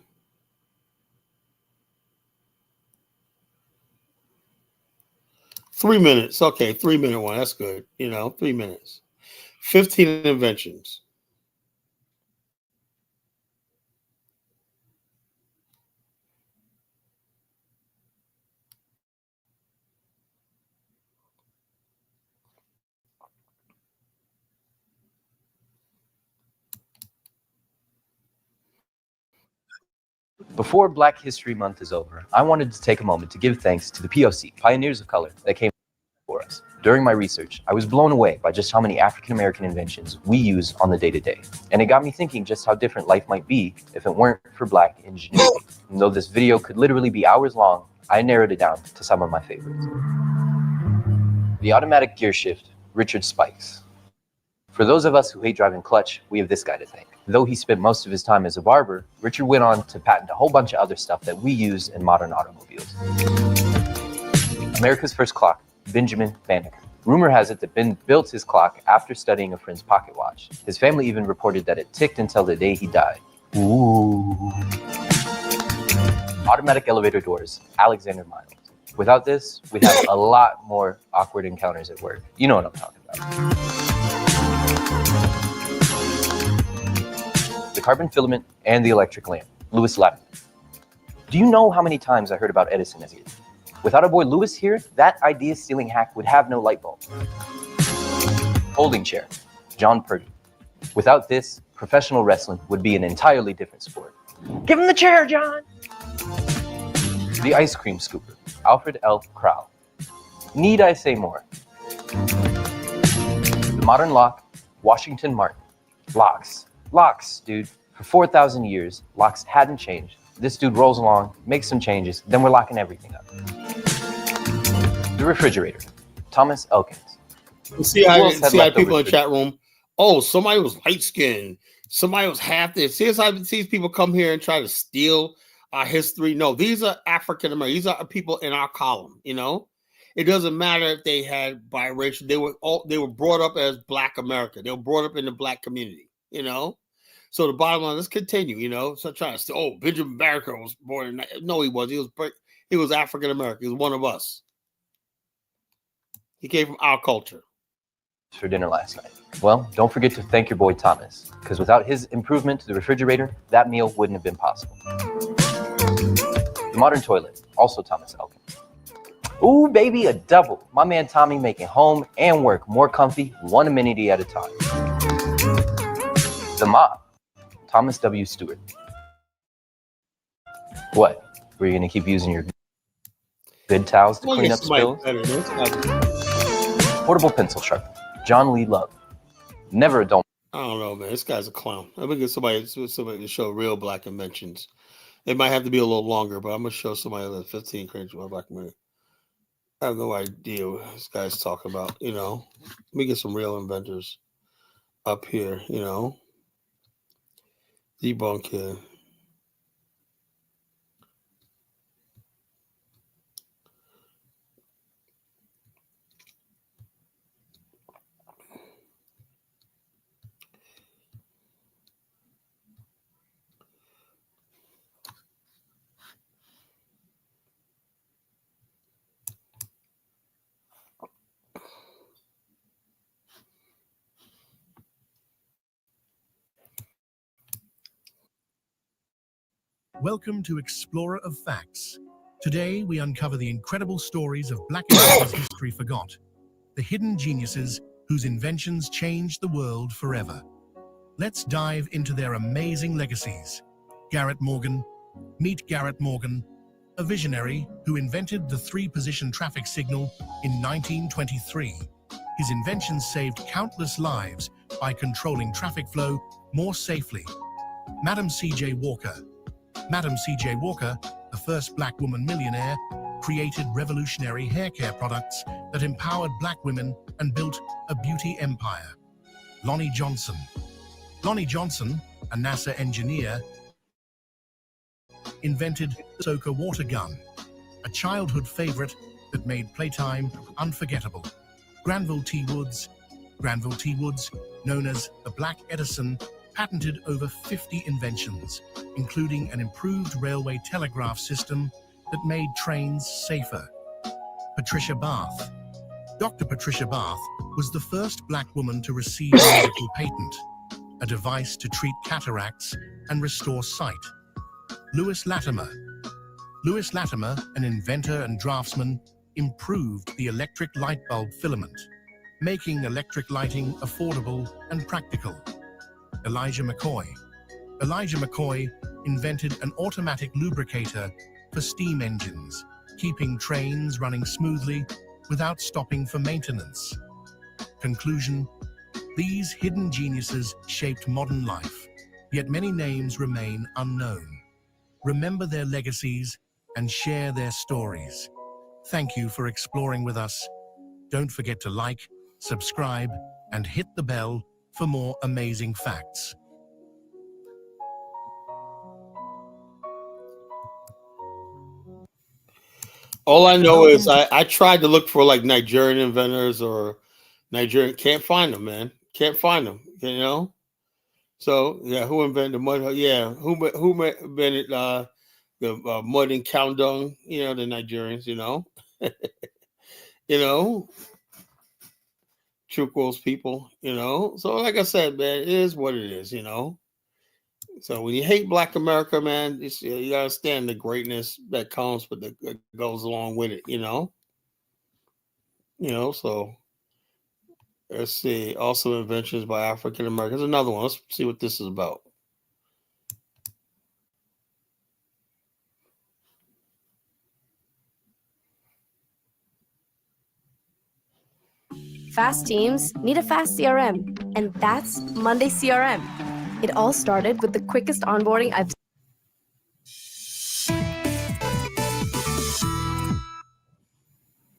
$3 minutes. Okay, 3 minute one. That's good. 3 minutes. 15 inventions. Before Black History Month is over, I wanted to take a moment to give thanks to the POC, Pioneers of Color, that came before us. During my research, I was blown away by just how many African American inventions we use on the day-to-day. And it got me thinking just how different life might be if it weren't for Black ingenuity. And though this video could literally be hours long, I narrowed it down to some of my favorites. The automatic gear shift, Richard Spikes. For those of us who hate driving clutch, we have this guy to thank. Though he spent most of his time as a barber, Richard went on to patent a whole bunch of other stuff that we use in modern automobiles. America's first clock, Benjamin Banneker. Rumor has it that Ben built his clock after studying a friend's pocket watch. His family even reported that it ticked until the day he died. Ooh. Automatic elevator doors, Alexander Miles. Without this, we'd have a lot more awkward encounters at work. You know what I'm talking about. The carbon filament and the electric lamp, Lewis Latimer. Do you know how many times I heard about Edison as a kid? Without our boy Lewis here, that idea-stealing hack would have no light bulb. Folding chair, John Purdy. Without this, professional wrestling would be an entirely different sport. Give him the chair, John! The ice cream scooper, Alfred L. Crowell. Need I say more? The modern lock, Washington Martin. Locks, dude. For 4,000 years, locks hadn't changed. This dude rolls along, makes some changes, then we're locking everything up. The refrigerator, Thomas Elkins. You see how people in the chat room, somebody was light-skinned. Somebody was half this. See how these people come here and try to steal our history? No, these are African American. These are people in our column, It doesn't matter if they had biracial. They were brought up as Black America. They were brought up in the Black community, So the bottom line, let's continue, So trying to say, Benjamin Banneker was born in. No, he was. He was African American. He was one of us. He came from our culture. For dinner last night. Well, don't forget to thank your boy Thomas, because without his improvement to the refrigerator, that meal wouldn't have been possible. The modern toilet, also Thomas Elkins. Ooh, baby, a double. My man Tommy making home and work more comfy, one amenity at a time. The mop, Thomas W. Stewart. What? Were you going to keep using your good towels to clean up spills? Portable pencil sharpener. John Lee Love. Never a dull. I don't know, man. This guy's a clown. I'm gonna get somebody to show real black inventions. It might have to be a little longer, but I'm gonna show somebody the 15 crazy black men. I have no idea what this guy's talking about. Let me get some real inventors up here. Debunk here. Welcome to Explorer of Facts. Today, we uncover the incredible stories of Black America's history forgot, the hidden geniuses whose inventions changed the world forever. Let's dive into their amazing legacies. Garrett Morgan. Meet Garrett Morgan, a visionary who invented the three-position traffic signal in 1923. His inventions saved countless lives by controlling traffic flow more safely. Madam C.J. Walker. Madam C.J. Walker, the first black woman millionaire, created revolutionary hair care products that empowered black women and built a beauty empire. Lonnie Johnson. Lonnie Johnson, a NASA engineer, invented the Soaker water gun, a childhood favorite that made playtime unforgettable. Granville T. Woods. Granville T. Woods, known as the Black Edison, patented over 50 inventions, including an improved railway telegraph system that made trains safer. Patricia Bath. Dr. Patricia Bath was the first black woman to receive a medical patent, a device to treat cataracts and restore sight. Lewis Latimer. Lewis Latimer, an inventor and draftsman, improved the electric light bulb filament, making electric lighting affordable and practical. Elijah McCoy. Elijah McCoy invented an automatic lubricator for steam engines, keeping trains running smoothly without stopping for maintenance. Conclusion: these hidden geniuses shaped modern life, yet many names remain unknown. Remember their legacies and share their stories. Thank you for exploring with us. Don't forget to like, subscribe, and hit the bell for more amazing facts. All I know is I tried to look for like Nigerian inventors or Nigerian. Can't find them, man. Can't find them. So yeah, who invented the mud? Yeah, who invented the mud and cow dung? The Nigerians. Chukwu's people. So like I said, man, it is what it is. So when you hate Black America, man, you gotta understand the greatness that comes, but that goes along with it. So let's see. Also, inventions by African Americans. Another one. Let's see what this is about. Fast teams need a fast CRM, and that's Monday CRM. It all started with the quickest onboarding I've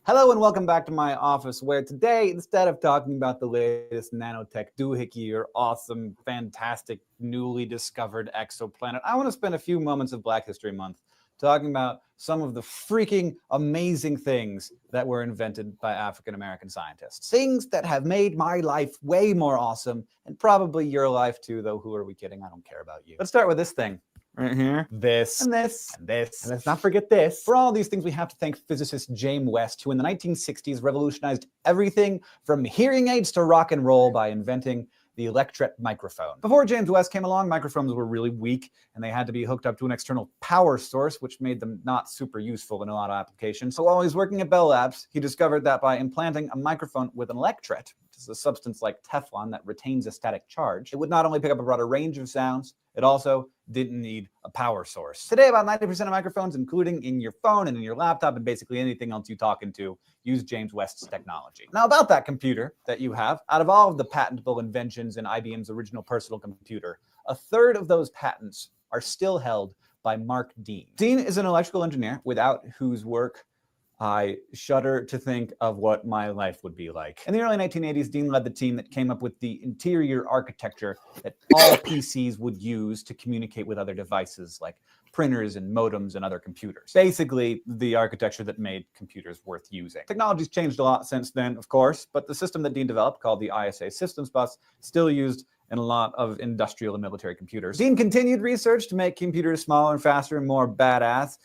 Hello and welcome back to my office, where today, instead of talking about the latest nanotech doohickey or awesome, fantastic, newly discovered exoplanet, I want to spend a few moments of Black History Month talking about some of the freaking amazing things that were invented by African-American scientists. Things that have made my life way more awesome, and probably your life too, though who are we kidding? I don't care about you. Let's start with this thing. Right here. This. And this. And this. And let's not forget this. For all these things, we have to thank physicist James West, who in the 1960s revolutionized everything from hearing aids to rock and roll by inventing the electret microphone. Before James West came along, microphones were really weak, and they had to be hooked up to an external power source, which made them not super useful in a lot of applications. So while he was working at Bell Labs, he discovered that by implanting a microphone with an electret, which is a substance like Teflon that retains a static charge, it would not only pick up a broader range of sounds, It also didn't need a power source. Today, about 90% of microphones, including in your phone and in your laptop and basically anything else you talk into, use James West's technology. Now, about that computer that you have, out of all of the patentable inventions in IBM's original personal computer, a third of those patents are still held by Mark Dean. Dean is an electrical engineer without whose work I shudder to think of what my life would be like. In the early 1980s, Dean led the team that came up with the interior architecture that all PCs would use to communicate with other devices like printers and modems and other computers. Basically, the architecture that made computers worth using. Technology's changed a lot since then, of course, but the system that Dean developed, called the ISA Systems Bus, still used in a lot of industrial and military computers. Dean continued research to make computers smaller, faster, and more badass.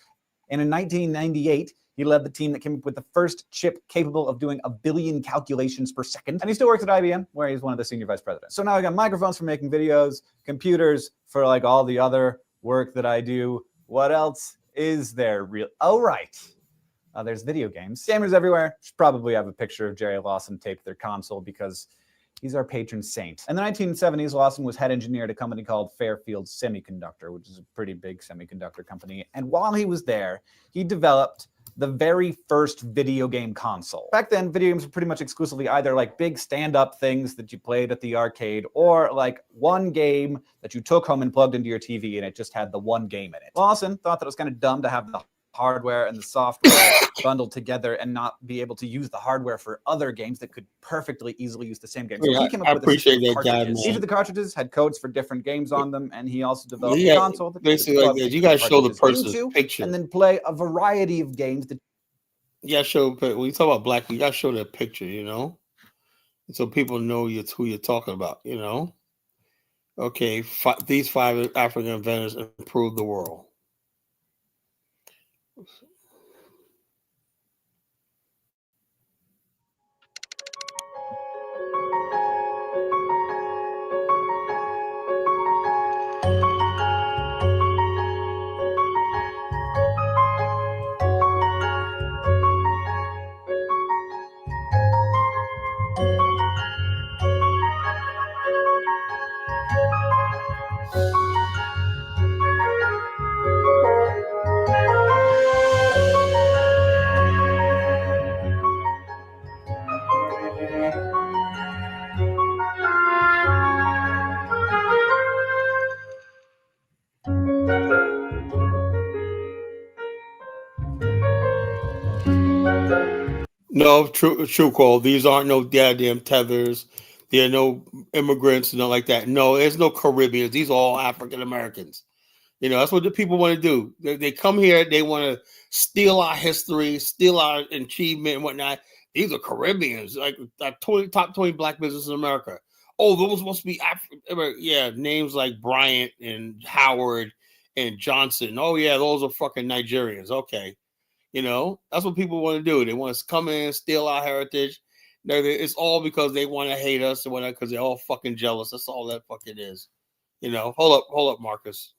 And in 1998, he led the team that came up with the first chip capable of doing 1 billion calculations per second. And he still works at IBM, where he's one of the senior vice presidents. So now I got microphones for making videos, computers for like all the other work that I do. What else is there real? Oh, right. There's video games. Gamers everywhere should probably have a picture of Jerry Lawson taped to their console because he's our patron saint. In the 1970s, Lawson was head engineer at a company called Fairfield Semiconductor, which is a pretty big semiconductor company. And while he was there, he developed the very first video game console. Back then, video games were pretty much exclusively either like big stand-up things that you played at the arcade or like one game that you took home and plugged into your TV and it just had the one game in it. Lawson thought that it was kind of dumb to have the hardware and the software bundled together and not be able to use the hardware for other games that could perfectly easily use the same game. So he came up with a system of cartridges. Each of the cartridges had codes for different games on them, and he also developed a console that basically like that. You guys show the person's picture and then play a variety of games. Yeah, show when you talk about black, you gotta show their picture, you know, so people know who you're talking about, you know. Okay, these 5 African inventors improved the world. No, true call. These aren't no goddamn tethers. There are no immigrants, nothing like that. No, there's no Caribbeans. These are all African Americans. You know, that's what the people want to do. They come here, they want to steal our history, steal our achievement and whatnot. These are Caribbeans, like top 20 black businesses in America. Oh, those must be African. Yeah, names like Bryant and Howard and Johnson. Oh, yeah, those are fucking Nigerians. Okay. You know, that's what people want to do. They want to come in, steal our heritage. It's all because they want to hate us and whatnot because they're all fucking jealous. That's all that fucking is. You know, hold up, Marcus.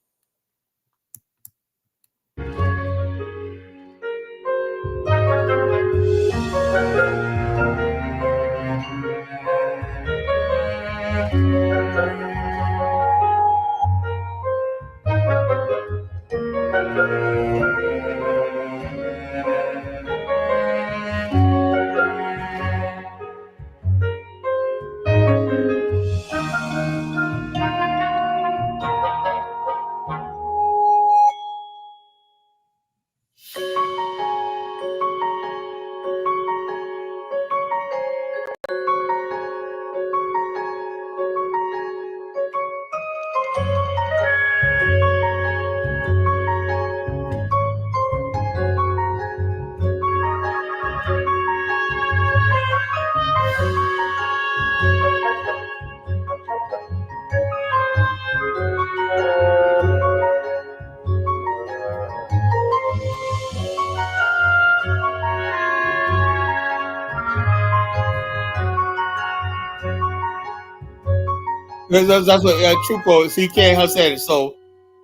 That's what true quote. So he can't have said it. So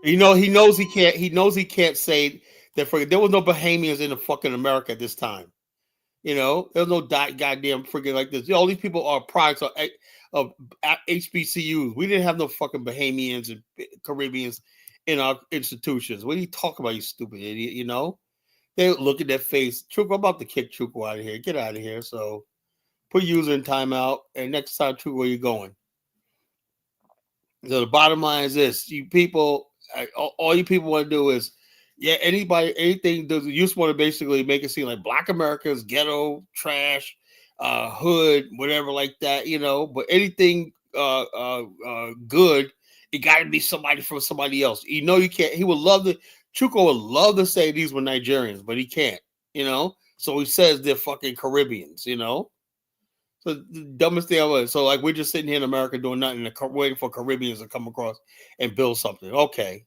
he knows he can't. He knows he can't say that. There was no Bahamians in the fucking America at this time. You know, there's no goddamn freaking like this. All these people are products of HBCUs. We didn't have no fucking Bahamians and Caribbeans in our institutions. What are you talking about, you stupid idiot? You know, they look at their face. Chuko, I'm about to kick Chuko out of here. Get out of here. So put user in timeout, and next time, Chuko, where you going? So the bottom line is this: you people, all you people want to do is, yeah, anything. You just want to basically make it seem like Black America's ghetto, trash, hood, whatever like that, you know. But anything good, it got to be somebody from somebody else. You know, you can't. He would love to. Chuko would love to say these were Nigerians, but he can't. You know, so he says they're fucking Caribbeans. You know. So the dumbest thing ever. So like we're just sitting here in America doing nothing, waiting for Caribbeans to come across and build something. Okay,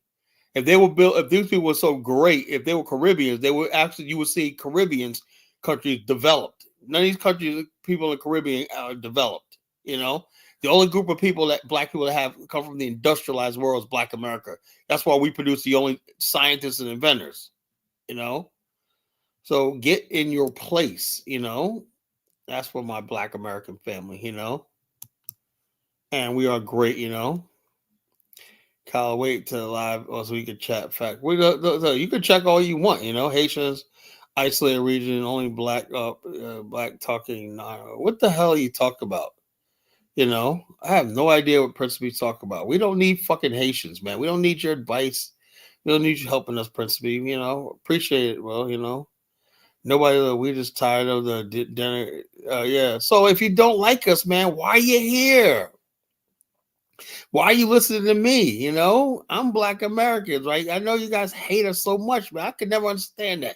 if they were built, if these people were so great, if they were Caribbeans, they would actually you would see Caribbeans countries developed. None of these countries, people in the Caribbean are developed. You know, the only group of people that Black people that have come from the industrialized world is Black America. That's why we produce the only scientists and inventors. You know, so get in your place. You know. That's for my Black American family, you know. And we are great, you know. Kyle, wait till live so we can chat. Fact, you can check all you want, you know. Haitians, isolated region, only black talking. What the hell are you talking about? You know, I have no idea what Principe talk about. We don't need fucking Haitians, man. We don't need your advice. We don't need you helping us, Principe. You know, appreciate it. Well, you know. Nobody, we just tired of the dinner. Yeah. So if you don't like us, man, why are you here? Why are you listening to me? You know, I'm Black Americans, right? I know you guys hate us so much, but I could never understand that.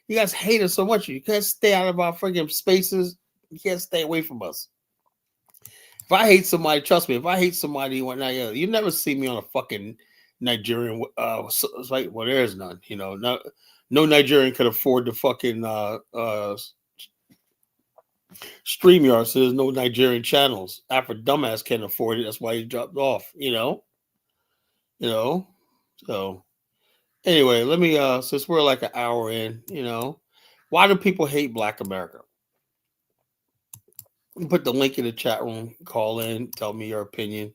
You guys hate us so much. You can't stay out of our freaking spaces. You can't stay away from us. If I hate somebody, trust me, if I hate somebody, whatnot, you never see me on a fucking Nigerian site. Well, there is none, you know, no Nigerian could afford the fucking StreamYard, so there's no Nigerian channels. After dumbass can't afford it, that's why he dropped off. You know. So anyway, let me since we're like an hour in, you know, why do people hate Black America? Put the link in the chat room. Call in. Tell me your opinion.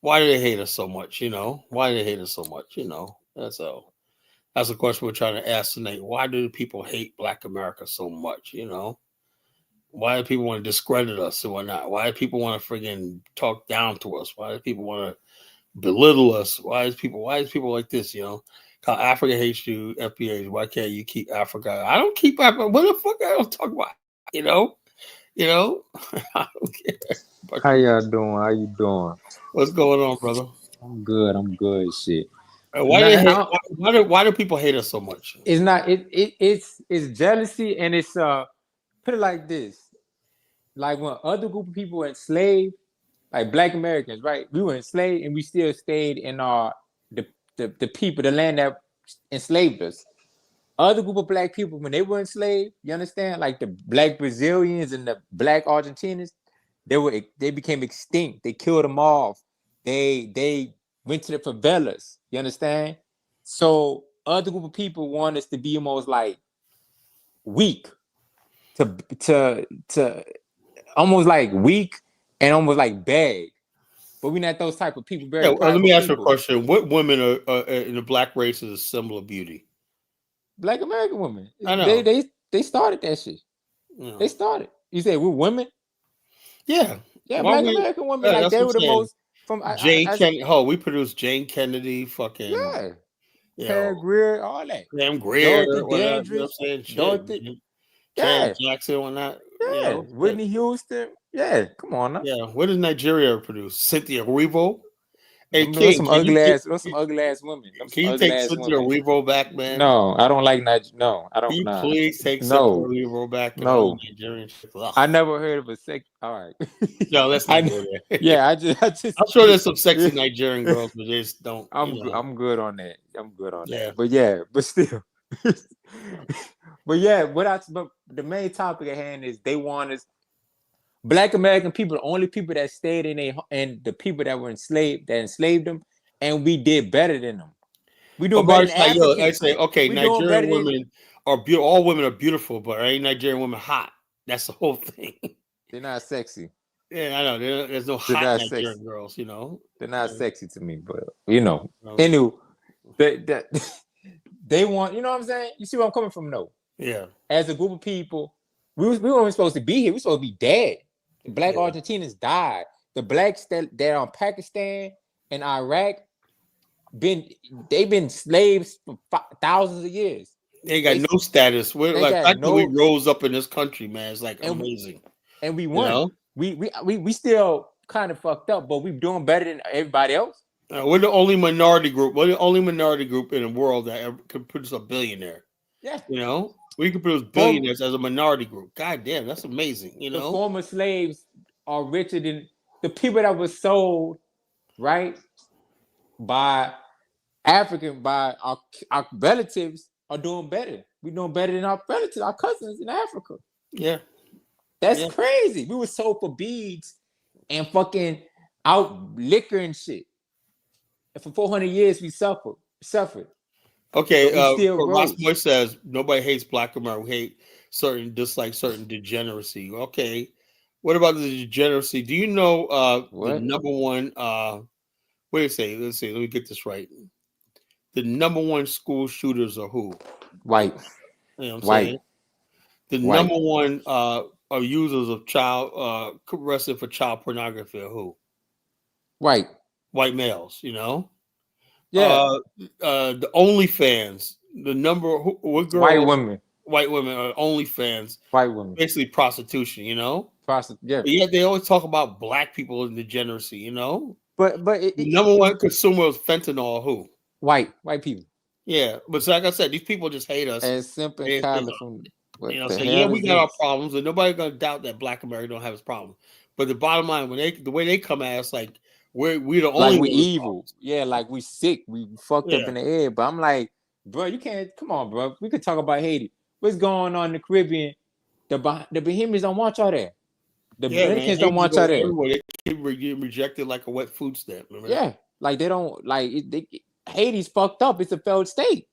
Why do they hate us so much? You know, why do they hate us so much? You know, that's all. That's a question we're trying to ask tonight. Why do people hate Black America so much? You know, why do people want to discredit us and whatnot? Why do people want to friggin' talk down to us? Why do people want to belittle us? Why is people like this? You know, how Africa hates you, FBA. Why can't you keep Africa? I don't keep Africa. What the fuck I don't talk about? You know, I don't care. How y'all doing? How you doing? What's going on, brother? I'm good. I'm good. Shit. Why do people hate us so much? It's not. It's jealousy, and it's put it like this: like when other group of people were enslaved, like Black Americans, right? We were enslaved, and we still stayed in the people, the land that enslaved us. Other group of Black people, when they were enslaved, you understand, like the Black Brazilians and the Black Argentinians, they became extinct. They killed them off. They went to the favelas. You understand? So other group of people want us to be almost like weak, to almost like weak and almost like bad. But we're not those type of people. Yeah, let me ask you a question. What women are in the Black race is a symbol of beauty? Black American women. I know. They started that shit. Yeah. They started. You say we're women? Yeah. Yeah, Black American women, like they were the most from we produced Jane Kennedy, fucking Pam Grier, all that. Pam Grier, Dorothy Dandridge, Dorothy, Jackson, whatnot. Yeah, you know, Whitney Houston. Yeah, come on now. Yeah, what does Nigeria produce? Cynthia Erivo. Hey, Those some ugly ass women. Can you take Cynthia Erivo back, man? No, I don't like Nigeria. No, I don't. Can you please take Cynthia Erivo back? No, Nigerian. I never heard of a sex. All right. No, let's not go there. Yeah, I just. I'm sure there's some sexy Nigerian girls, but they just don't. I'm good on that. I'm good on that. But still. But the main topic at hand is they want us. Black American people, the only people that stayed and the people that were enslaved, that enslaved them, and we did better than them. We doing better than Africans. I say, okay, Nigerian women are beautiful. All women are beautiful, but ain't Nigerian women hot? That's the whole thing. They're not sexy. Yeah, I know. There's no They're hot not Nigerian sexy. girls, you know. They're not sexy to me, but you know. Um, Anyway, they they want, you know what I'm saying? You see where I'm coming from, though. yeah, As a group of people, we weren't supposed to be here. We supposed to be dead. The black yeah. Argentinians died. The blacks that are in Pakistan and Iraq they've been slaves for thousands of years. They got They no status. We're they like got fact that we no, rose up in this country, man. It's like and amazing. we You won. know, We still kind of fucked up, but we doing better than everybody else. we're the only minority group. We're the only minority group in the world that ever could produce a billionaire. Yeah. You know, we could produce Form- billionaires as a minority group. God damn, that's amazing. You the know, former slaves are richer than the people that was sold, right, by by our relatives are doing better. We're doing better than our relatives, our cousins in Africa. yeah, That's Yeah. crazy. We were sold for beads and fucking out liquor and shit. And for 400 years, we suffered. Okay, But we still Ross rose. Moy says nobody hates black America. We hate dislike certain degeneracy. Okay, what about the degeneracy? Do you know the What? number one? What do you say? Let's see. Let me get this right. The number one school shooters are who? White. You know what I'm White. saying? The White. number one are users of child arrested for child pornography are who? White. White males. You know. Yeah. The OnlyFans. The number what girl? White women. White women are OnlyFans. White women. Basically prostitution, you know. Yeah. But yet they always talk about black people in degeneracy, you know. But Number one consumer of fentanyl, who? white people. Yeah, but so like I said, these people just hate us. And simple They- Kyler from what You know, the so hell yeah, we is got our this? problems, and nobody's gonna doubt that Black America don't have its problem. But the bottom line, the way they come at us, like we the only Like we one with evil. problems. Yeah, like we sick. We fucked up Yeah. in the head. But I'm like, bro, you can't come on, bro. We could talk about Haiti. What's going on in the Caribbean? The Bahamians don't want y'all there. The Dominicans don't want y'all there. Everywhere. They keep getting rejected like a wet food stamp. Remember that? Yeah, like they don't like Haiti's fucked up. It's a failed state.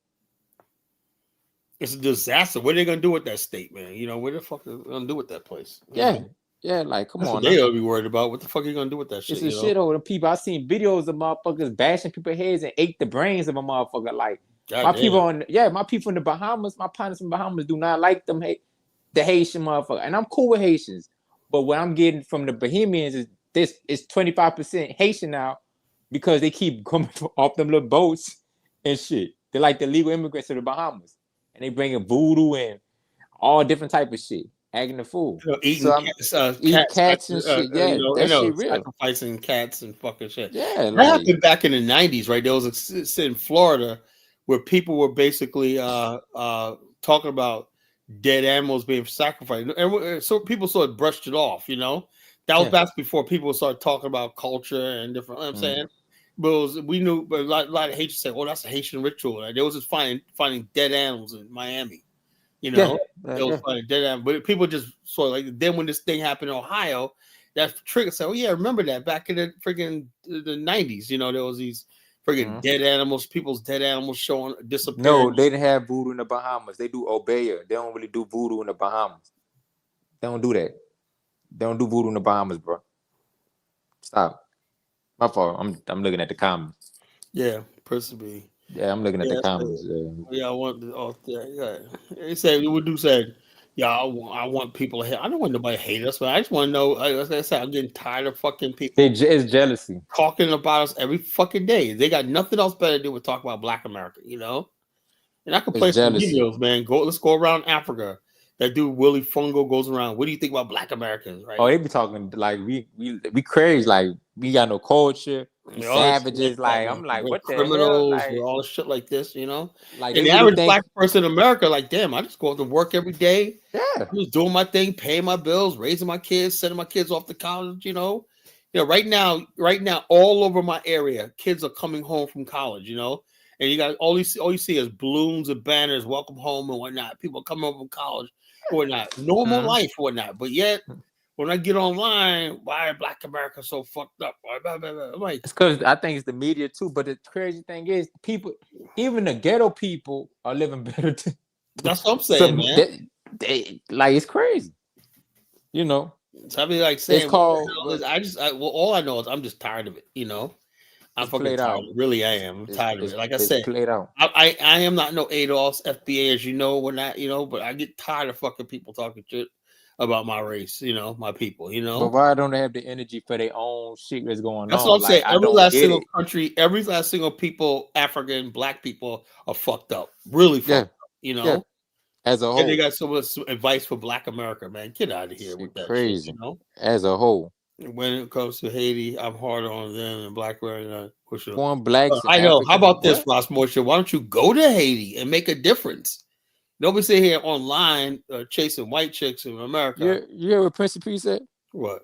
It's a disaster. What are they gonna do with that state, man? You know, what the fuck are they gonna do with that place? You Yeah, know? yeah. Like, come That's on. what they ought to be worried about. What the fuck are you gonna do with that shit? It's a shithole. The people I seen videos of motherfuckers bashing people's heads and ate the brains of a motherfucker. Like my people my people in the Bahamas, my partners in Bahamas do not like them the Haitian motherfucker. And I'm cool with Haitians, but what I'm getting from the Bahamians is this is 25% Haitian now because they keep coming off them little boats and shit. They're like the legal immigrants to the Bahamas, and they bringing voodoo and all different type of shit, acting the fool. Eating cats and shit. Yeah, that shit real. Sacrificing cats and fucking shit. Yeah, that happened back in the 90s, right? There was a sit in Florida where people were basically talking about dead animals being sacrificed, and so people sort of brushed it off. You know, that was back before people started talking about culture and different. You know what I'm saying. But we knew, but a lot of Haitians said, "Oh, that's a Haitian ritual." Like, they was just finding dead animals in Miami. You know, it was finding dead animals. But people just sort of like then when this thing happened in Ohio, that trigger said, "Oh yeah, remember that back in the freaking the 90s." You know, there was these freaking dead animals, people's dead animals showing disappearing. No, they didn't have voodoo in the Bahamas. They do Obeya. They don't really do voodoo in the Bahamas. They don't do that. They don't do voodoo in the Bahamas, bro. Stop. My fault. I'm looking at the comments. Yeah, person. Yeah, I'm looking at the comments. Yeah, I want yeah. They said Would said, "Yeah, I want people to hate. I don't want nobody to hate us, but I just want to know." Like I said, I'm getting tired of fucking people. It's jealousy talking about us every fucking day. They got nothing else better to do with talk about Black America, you know. And I can play some videos, man. Let's go around Africa. That dude Willie Fungo goes around. What do you think about Black Americans? Right? Oh, they be talking like we crazy, like we got no culture, we savages. Like I'm like, what the hell? Like, all shit like this, you know. Like and the average Black person in America, like, damn, I just go to work every day. Yeah, I'm just doing my thing, paying my bills, raising my kids, sending my kids off to college. You know, right now, all over my area, kids are coming home from college. You know. And you got all you see is balloons and banners, welcome home and whatnot. People coming home from college or whatnot, normal life or whatnot. But yet, when I get online, why Black America so fucked up? I'm like, it's because I think it's the media too. But the crazy thing is, people, even the ghetto people, are living better. That's what I'm saying, man. They like it's crazy, you know. So I be like saying, It's called. well, all I know is I'm just tired of it. You know, I'm It's fucking played tired. out. Of it. Really, I am. I'm tired of it. Like I It's said, played out. I am not no ADOS FBA, as you know. We're not, you know, but I get tired of fucking people talking shit about my race. You know, my people. You know, But why don't they have the energy for their own shit that's going that's on? what I'm Like saying. I Every don't last get single it. country, every last single people, African, black people are fucked up. Really Yeah, fucked up. You know. yeah. As a And they whole, got so much advice for Black America, man. Get out of here with shit that shit, crazy. you know. As a whole, When it comes to Haiti, I'm harder on them and Black America. foreign blacks and I know. How African. about this, What? Ross Moisture? Why don't you go to Haiti and make a difference? Don't be sitting here online chasing white chicks in America. You hear what Prince P said? What?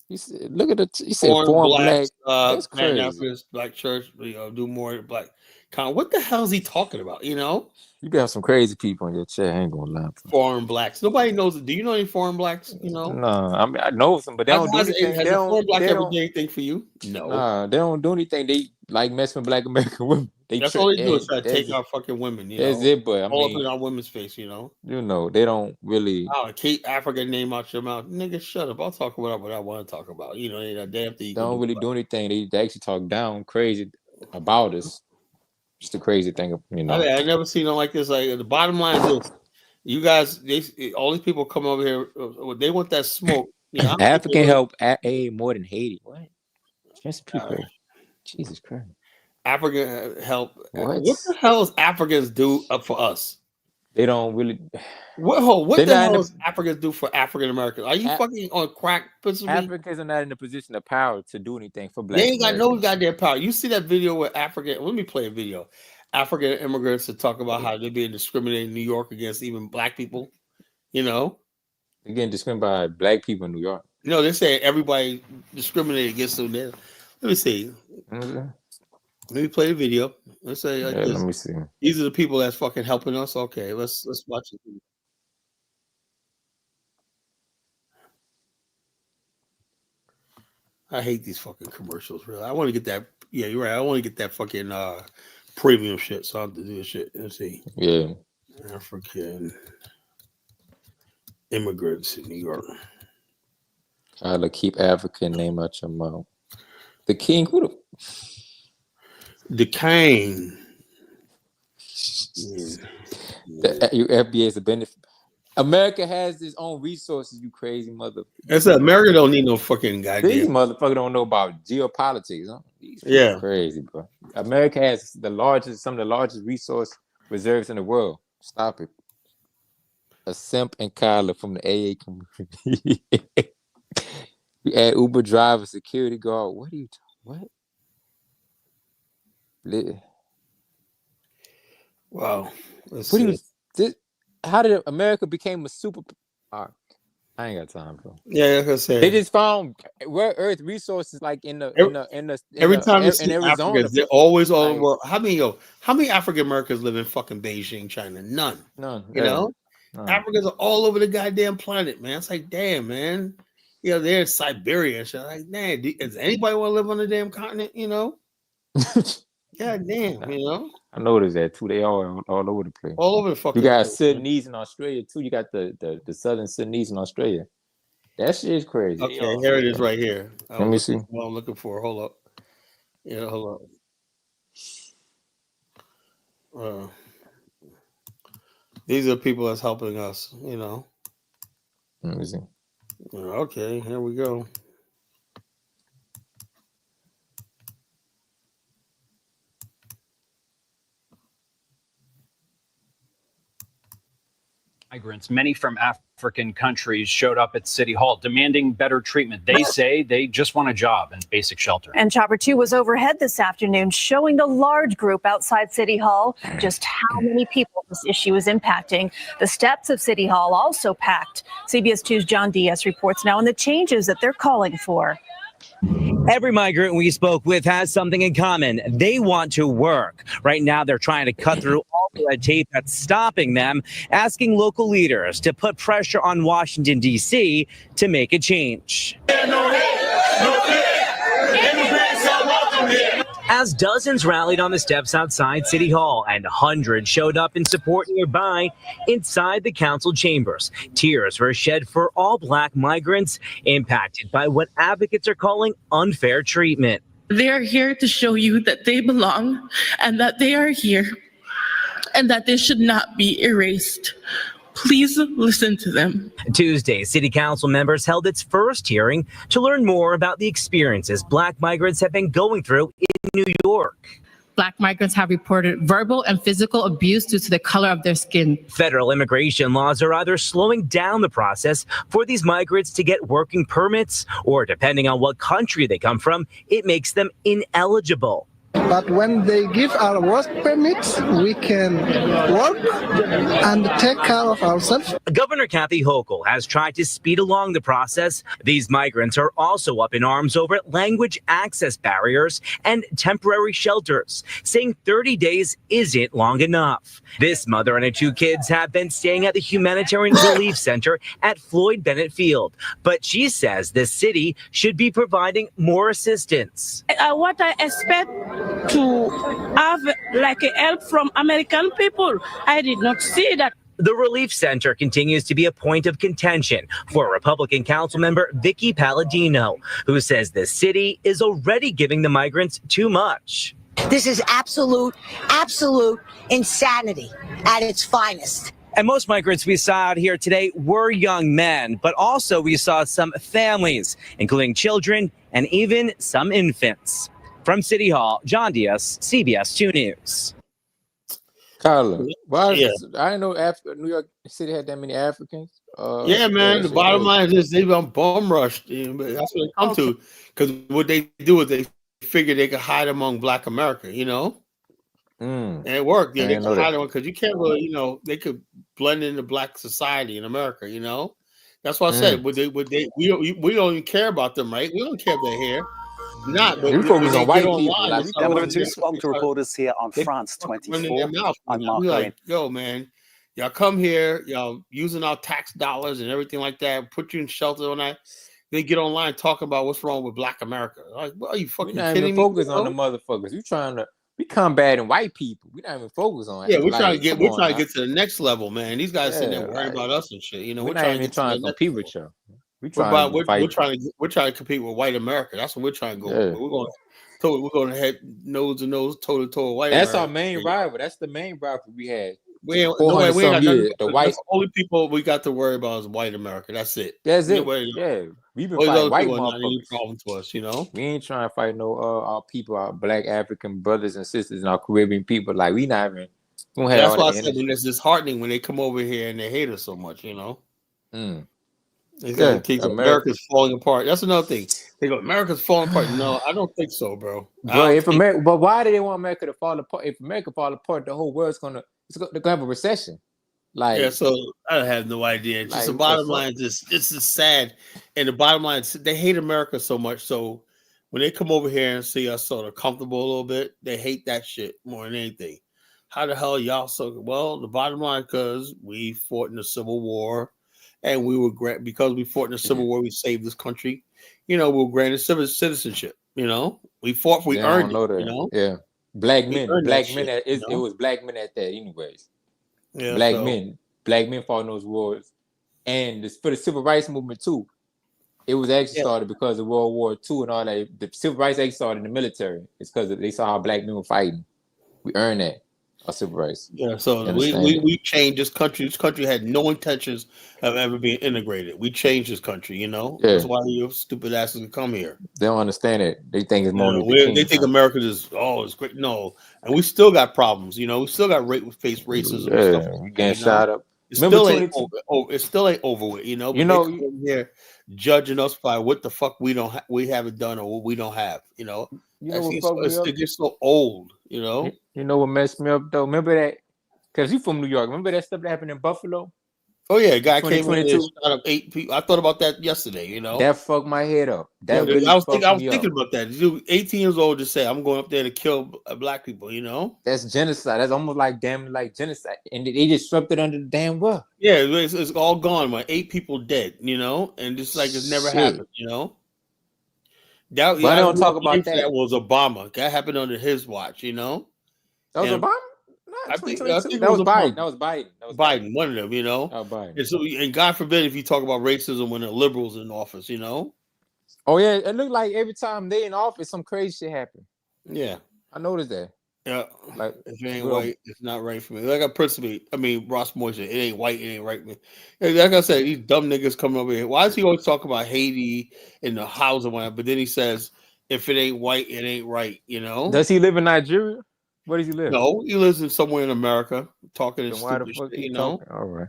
He said, "Look at the." He said, "Foreign black." Blacks, That's Pan crazy. Africans, Black church, do more Black. What the hell is he talking about? You know, You got some crazy people in your chat. I ain't gonna lie. foreign Blacks. Nobody knows. Do you know any foreign Blacks? You know. No, I mean I know some, but they don't do anything. Has They a foreign black They ever don't. done anything for you? No. Nah, they don't do anything. They like messing with Black American women. That's all they do is try to take our fucking women, you That's know. it. But I All up mean, in our women's face, you know. they don't really. Oh, keep African name out your mouth. Nigga, shut up. I'll talk about what I want to talk about. You know, ain't a damn thing you They can don't do really about do anything. They actually talk down crazy about us. Just the crazy thing, you know. I never seen them like this. Like the bottom line is this: you guys, all these people come over here. They want that smoke. You know, African help more than Haiti. What? Jesus Christ. African help. What? What the hell does Africans do for us? They don't really. What the hell does Africans do for African Americans? Are you fucking on crack? Africans are not in a position of power to do anything for Black. They ain't got no goddamn power. You see that video with African? Let me play a video. African immigrants to talk about how they're being discriminated in New York against even Black people. You know, they're getting discriminated by Black people in New York. You know, they say everybody discriminated against them. Let me see. Mm-hmm. Let me play the video. Let's say let me see. These are the people that's fucking helping us. Okay, let's watch it. I hate these fucking commercials. Really, I want to get that. Yeah, you're right. I want to get that fucking premium shit. So I have to do this shit. Let's see. Yeah, African immigrants in New York. Try to keep African name out your mouth. The king, who the king. Your FBA is a benefit. America has its own resources, you crazy mother. That's America don't need no fucking goddamn. These motherfuckers don't know about geopolitics. Huh? Yeah, crazy, bro. America has some of the largest resource reserves in the world. Stop it. A simp and Kyler from the AA community. We add Uber driver, security guard. What are you talking? What? Wow. How did America became a super? I ain't got time, bro. Yeah, like I said, they just found rare earth resources like in every time you see Arizona. Africans, they're always all over. How many African Americans live in fucking Beijing, China? None. You know, Africans are all over the goddamn planet, man. It's like, damn, man. You know, they're in Siberia. So like, man, does anybody want to live on the damn continent? You know. God damn, you know. I noticed that too. They all over the place. All over the fucking. You got Sudanese in Australia too. You got the southern Sudanese in Australia. That shit is crazy. Okay, here it is right here. Let me see. What I'm looking for. Hold up. Yeah, hold up. These are people that's helping us. You know. Let me see. Okay, here we go. Migrants, many from African countries, showed up at City Hall demanding better treatment. They say they just want a job and basic shelter. And Chopper 2 was overhead this afternoon, showing the large group outside City Hall just how many people this issue is impacting. The steps of City Hall also packed. CBS 2's John Diaz reports now on the changes that they're calling for. Every migrant we spoke with has something in common. They want to work. Right now, they're trying to cut through all the red tape that's stopping them, asking local leaders to put pressure on Washington, D.C. to make a change. as dozens rallied on the steps outside City Hall and hundreds showed up in support nearby inside the council chambers. Tears were shed for all Black migrants impacted by what advocates are calling unfair treatment. They are here to show you that they belong and that they are here and that they should not be erased. Please listen to them. Tuesday, City Council members held its first hearing to learn more about the experiences Black migrants have been going through in New York. Black migrants have reported verbal and physical abuse due to the color of their skin. Federal immigration laws are either slowing down the process for these migrants to get working permits, or depending on what country they come from, it makes them ineligible. But when they give our work permits, we can work and take care of ourselves. Governor Kathy Hochul has tried to speed along the process. These migrants are also up in arms over language access barriers and temporary shelters, saying 30 days isn't long enough. This mother and her 2 kids have been staying at the Humanitarian Relief Center at Floyd Bennett Field, but she says the city should be providing more assistance. What I expect to have like a help from American people, I did not see that. The Relief Center continues to be a point of contention for Republican council member Vicky Palladino, who says the city is already giving the migrants too much. This is absolute insanity at its finest. And most migrants we saw out here today were young men, but also we saw some families, including children and even some infants. From City Hall, John Diaz, CBS 2 News. Carla, I didn't know New York City had that many Africans. Yeah, man. The bottom line is they've been bum rushed. That's what they come to. Because what they do is they figure they can hide among Black America, you know? And it worked. Yeah, they can hide them because you can't really, you know, they could blend into Black society in America, you know? That's what I said. We don't even care about them, right? We don't care if they're here. Not, but you focus on white people. W2 spoke to reporters here on France 24. I'm Mark like, yo, man, y'all come here, y'all using our tax dollars and everything like that, put you in shelter on that. They get online talking about what's wrong with Black America. Like, well, are you fucking kidding me? Focus on the motherfuckers. You trying to combating white people. We not even focus on. Yeah, we're trying to get to the next level, man. These guys sitting there worried about us and shit. You know, we're trying to compete with you. We're trying to compete with white America. That's what we're trying to go. Yeah. We're going to head nose to nose, toe to toe white. That's America. our main rival. That's the main rival we had. We ain't got the only people we got to worry about is white America. That's it. That's it. Yeah, we've been fighting white motherfuckers. Problem to us, you know. We ain't trying to fight our people, our Black African brothers and sisters, and our Caribbean people. Like we not even. That's why I said it's disheartening when they come over here and they hate us so much, you know. America's falling apart. That's another thing. They go, America's falling apart. No, I don't think so, bro. But why do they want America to fall apart? If America fall apart, the whole world's gonna have a recession. Like, yeah, so I have no idea. Just the bottom line is it's just sad. And the bottom line is they hate America so much. So when they come over here and see us sort of comfortable a little bit, they hate that shit more than anything. How the hell y'all so well? The bottom line, because we fought in the Civil War. And we were because we fought in the Civil War, we saved this country. You know, we were granted citizenship. You know, we fought, we earned it. You know, yeah, black men. It was black men at that, anyways. Yeah, black men fought in those wars, and for the civil rights movement too. It was actually started because of World War II and all that. The civil rights actually started in the military. It's because they saw how black men were fighting. We earned that. Our civil rights. Yeah, so we changed this country. This country had no intentions of ever being integrated. We changed this country, you know. Yeah. That's why you stupid asses can come here. They don't understand it. They think it's more. They think America is it's great. No, and we still got problems. You know, we still got face racism. Yeah, and stuff we getting shot up. It still ain't over with. You know. Here judging us by what the fuck we haven't done or what we don't have. You know. It gets so old. You know. You know what messed me up though? Remember that? Because you from New York. Remember that stuff that happened in Buffalo? Oh yeah, a guy came in and shot up 8 people. I thought about that yesterday. You know, that fucked my head up. I was thinking about that. Dude, 18 years old, just say I'm going up there to kill Black people. You know, that's genocide. That's almost like genocide, and they just swept it under the damn rug. Yeah, it's all gone. 8 people dead. You know, and just like it's never happened. You know. That, But I I don't know talk about that was Obama. That happened under his watch, you know. That was And Obama? I Not think 2022. it That was was Biden. Obama. That was Biden. Biden, one of them, you know. Oh, Biden. And so, and God forbid if you talk about racism when the liberals in office, you know. Oh yeah, it looked like every time they in office, some crazy shit happened. Yeah, I noticed that. Yeah, like if it ain't white, it's not right for me. Like I personally, I mean, Ross Moisture, it ain't white, it ain't right for me. And like I said, these dumb niggas coming over here. Why does he always talk about Haiti and the house and whatnot? But then he says, if it ain't white, it ain't right. You know? Does he live in Nigeria? Where does he live? No, he lives in somewhere in America, talking this Then why the stupid fuck shit. he You know? talking? All right,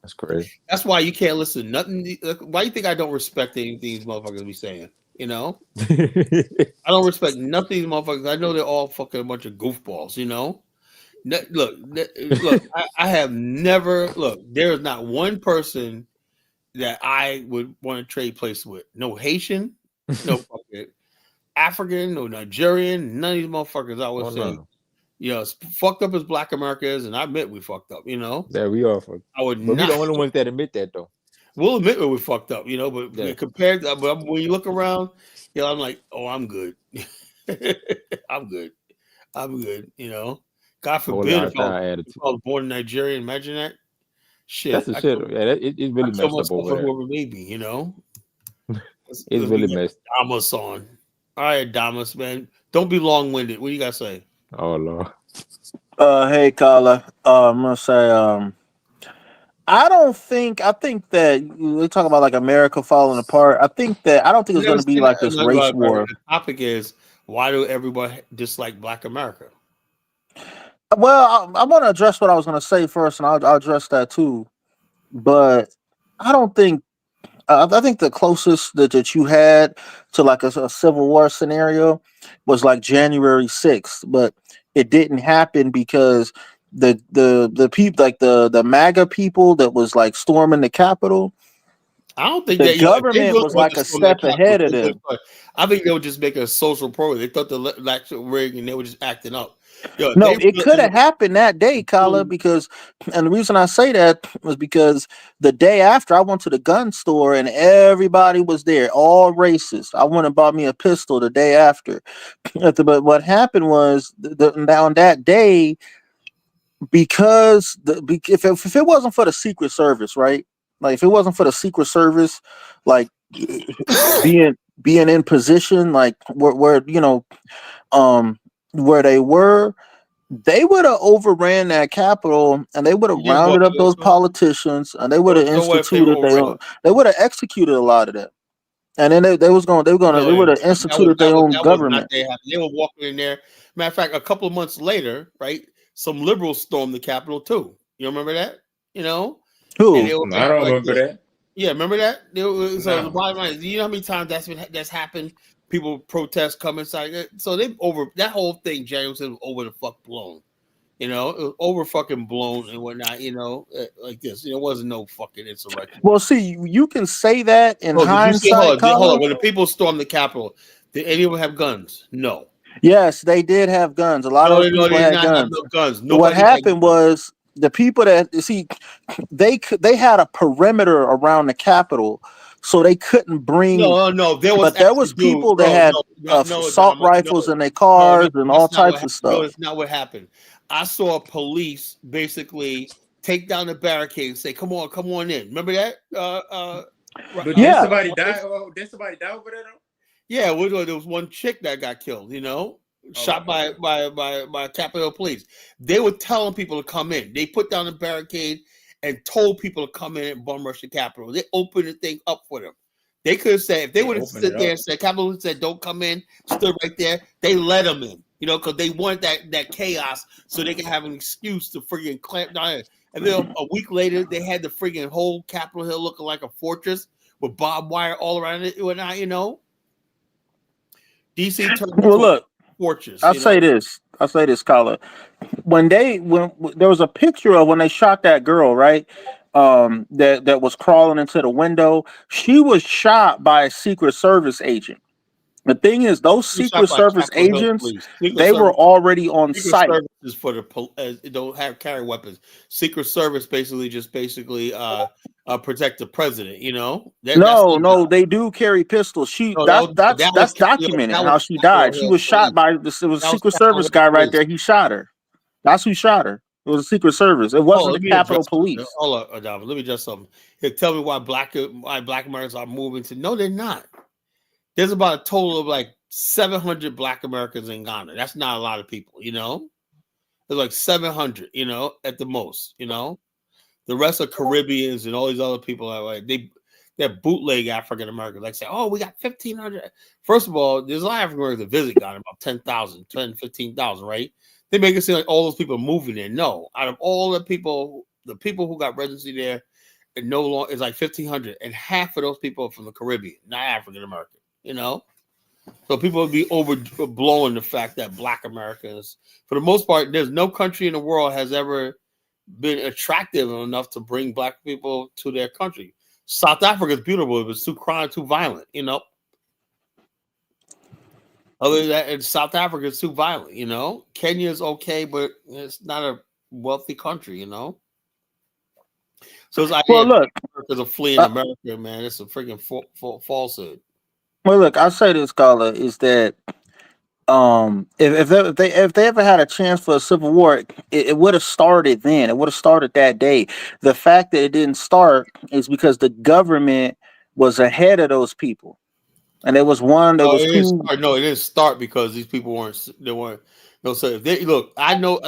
that's crazy. That's why you can't listen to nothing. Why you think I don't respect anything these motherfuckers be saying? You know? I don't respect nothing these motherfuckers. I know they're all fucking a bunch of goofballs. You know? Look! I have never look. There is not one person that I would want to trade places with. No Haitian, no fucking African, no Nigerian. None of these motherfuckers. I would say, no. you know, as fucked up as Black America is, and I admit we fucked up. You know, Yeah, we are fucked. I would But not. we the only ones that admit that though. We'll admit when we fucked up. You know, but Yeah. compared to but when you look around, you know, I'm like, oh, I'm good. I'm good. I'm good. You know. God forbid if I was born in Nigeria. Imagine that. Shit. That's the shit. Yeah, it really messed up over there. Whoever made me, you know. It's really messed. Damas on. All right, Damas, man. Don't be long winded. What do you gotta say? Oh Lord. Hey, Carla. I'm gonna say, I think that we talk about like America falling apart. I don't think it's going to be like this race war. The topic is why do everybody dislike Black America? Well, I'm going to address what I was going to say first, and I'll address that too. But I don't think. I think the closest that you had to like a civil war scenario was like January 6th, but it didn't happen because the people like the MAGA people that was like storming the Capitol. I don't think the government was like a step ahead of them. I think they were just making a social program. They thought the election rigged and they were just acting up. Yo, no, it could have happened that day, Kala, because, and the reason I say that was because the day after I went to the gun store and everybody was there, all races. I went and bought me a pistol the day after. But what happened was on that day, because if it wasn't for the Secret Service, right? Like if it wasn't for the Secret Service, like being in position, like where you know, where they were, they would have overran that Capitol and they would have rounded up those politicians and they would have instituted they would have executed a lot of that. And then they would have instituted their own government. They were walking in there. Matter of fact, a couple of months later, right? Some liberals stormed the Capitol too. You remember that? You know? Who? I don't remember that. Yeah, remember that? So the bottom line is, you know how many times that's happened? People protest, come inside. So they over that whole thing. January was over the fuck blown. You know, it was over fucking blown and whatnot. You know, like this. It wasn't no fucking insurrection. Well, see, you can say that in hindsight. Hold on. When the people stormed the Capitol, did anyone have guns? No. Yes, they did have guns. A lot of people had guns. No guns. What happened was the people that they had a perimeter around the Capitol, so they couldn't bring. No. There was people that had assault rifles in their cars and all types of stuff. No, that's not what happened. I saw police basically take down the barricade and say, "Come on in." Remember that? But did somebody die? Oh, did somebody die over there though? Yeah, there was one chick that got killed. You know, shot by Capitol Police. They were telling people to come in. They put down the barricade and told people to come in and bum rush the Capitol. They opened the thing up for them. They could have said, if they would have stood there and said, Capitol said, "Don't come in," stood right there, they let them in. You know, because they want that chaos so they can have an excuse to friggin' clamp down. And then a week later, they had the friggin' whole Capitol Hill looking like a fortress with barbed wire all around it. You know, DC turned into a fortress. I'll say this, Kyla. When there was a picture of when they shot that girl, right? That was crawling into the window. She was shot by a Secret Service agent. The thing is, those He was Secret shot by Service Capitol Hill agents, police. Secret they were Service. already on Secret site. Service is for the don't have carry weapons. Secret Service basically protect the president. You know that's No, they do carry pistols. no, that was That's documented that how was she Capitol died. She Hill was shot police. by this. It was a That was Secret Capitol Service Hill guy right police. there. He shot her. That's who shot her. It was a Secret Service. It Oh, wasn't let the me Capitol address something. Police. Hold on, Adama. Let me address something. Here, tell me why black Americans are moving to. No, they're not. There's about a total of like 700 black Americans in Ghana. That's not a lot of people, you know. There's like 700, you know, at the most, you know. The rest are Caribbeans and all these other people are like they're bootleg African Americans. Like say, oh, we got 1,500. First of all, there's a lot of African Americans that visit Ghana, about 10,000, 15,000, right? They make it seem like all those people are moving there. No, out of all the people who got residency there, it no longer is like 1,500, and half of those people are from the Caribbean, not African American. You know, so people would be overblowing the fact that black Americans, for the most part, there's no country in the world has ever been attractive enough to bring black people to their country. South Africa is beautiful, but it's too crime, too violent, you know. Other than that, South Africa is too violent, you know. Kenya is okay, but it's not a wealthy country, you know. So it's Well, look, Americans are fleeing America, man. It's a freaking falsehood. Well, look, I'll say this, Carla, is that if they ever had a chance for a civil war, it would have started then. It would have started that day. The fact that it didn't start is because the government was ahead of those people, and there was one. There was two. No, it didn't start because these people weren't. They weren't. No, so if they look, I know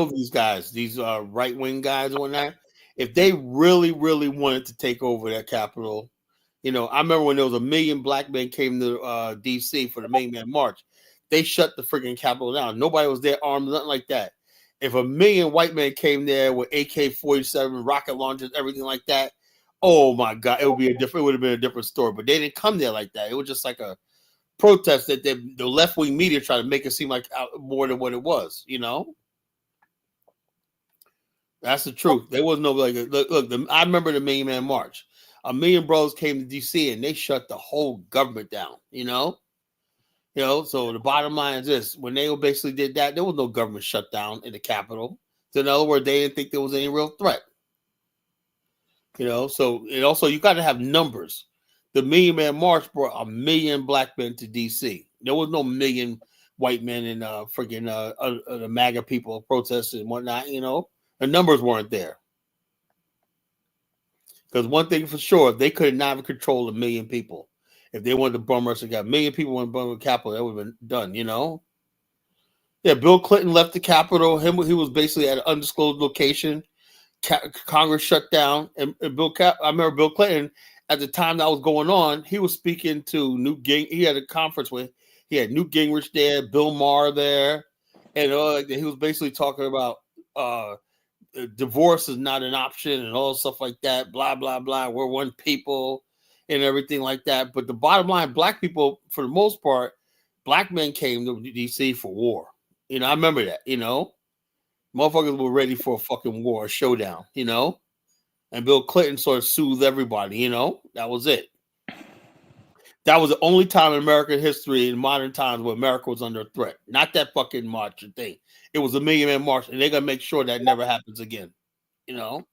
these guys, these right wing guys and whatnot. If they really, really wanted to take over that capital, you know, I remember when there was 1 million black men came to D.C. for the Million Man March. They shut the freaking Capitol down. Nobody was there armed, nothing like that. If 1 million white men came there with AK-47, rocket launchers, everything like that, oh my God, it would have been a different story. But they didn't come there like that. It was just like a protest that the left wing media tried to make it seem like more than what it was. You know, that's the truth. There was no like look. I remember the Million Man March. 1 million brothers came to D.C. and they shut the whole government down. You know. So the bottom line is this: when they basically did that, there was no government shutdown in the Capitol. So in other words, they didn't think there was any real threat. You know, so and also you got to have numbers. The Million Man March brought 1 million black men to D.C. There was no million white men and the MAGA people protesting and whatnot. You know, the numbers weren't there. Because one thing for sure, they could not have controlled 1 million people. If they wanted to bum rush, got 1 million people want to bum the Capitol, that would have been done, you know? Yeah, Bill Clinton left the Capitol. He was basically at an undisclosed location. Congress shut down. And I remember Bill Clinton, at the time that was going on, he was speaking to Newt Gingrich. He had a conference he had Newt Gingrich there, Bill Maher there. And he was basically talking about divorce is not an option and all stuff like that, blah, blah, blah. We're one people and everything like that. But the bottom line, black people, for the most part, black men came to D.C. for war. You know, I remember that, you know. Motherfuckers were ready for a fucking war, a showdown, you know. And Bill Clinton sort of soothed everybody, you know. That was it. That was the only time in American history, in modern times, where America was under threat. Not that fucking march thing. It was a Million Man March, and they're gonna make sure that never happens again. You know.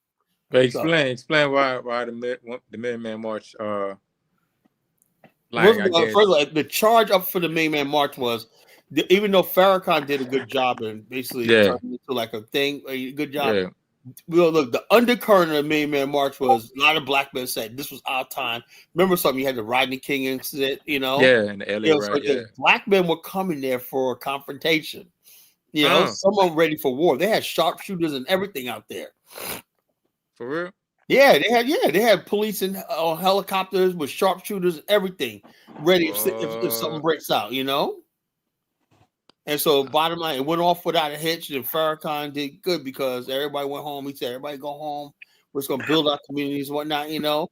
But explain why the Million Man March. First of all, the charge up for the Million Man March was, even though Farrakhan did a good job and basically turned it into like a thing, a good job. Yeah. Well, look, the undercurrent of the Million Man March was a lot of black men said this was our time. Remember something? You had the Rodney King incident, you know? Yeah, in the LA, right? So black men were coming there for a confrontation. You know, someone ready for war. They had sharpshooters and everything out there. For real? Yeah, they had police and helicopters with sharpshooters and everything ready if something breaks out, you know? And so, bottom line, it went off without a hitch. And Farrakhan did good because everybody went home. He said, "Everybody go home. We're just gonna build our communities, and whatnot." You know.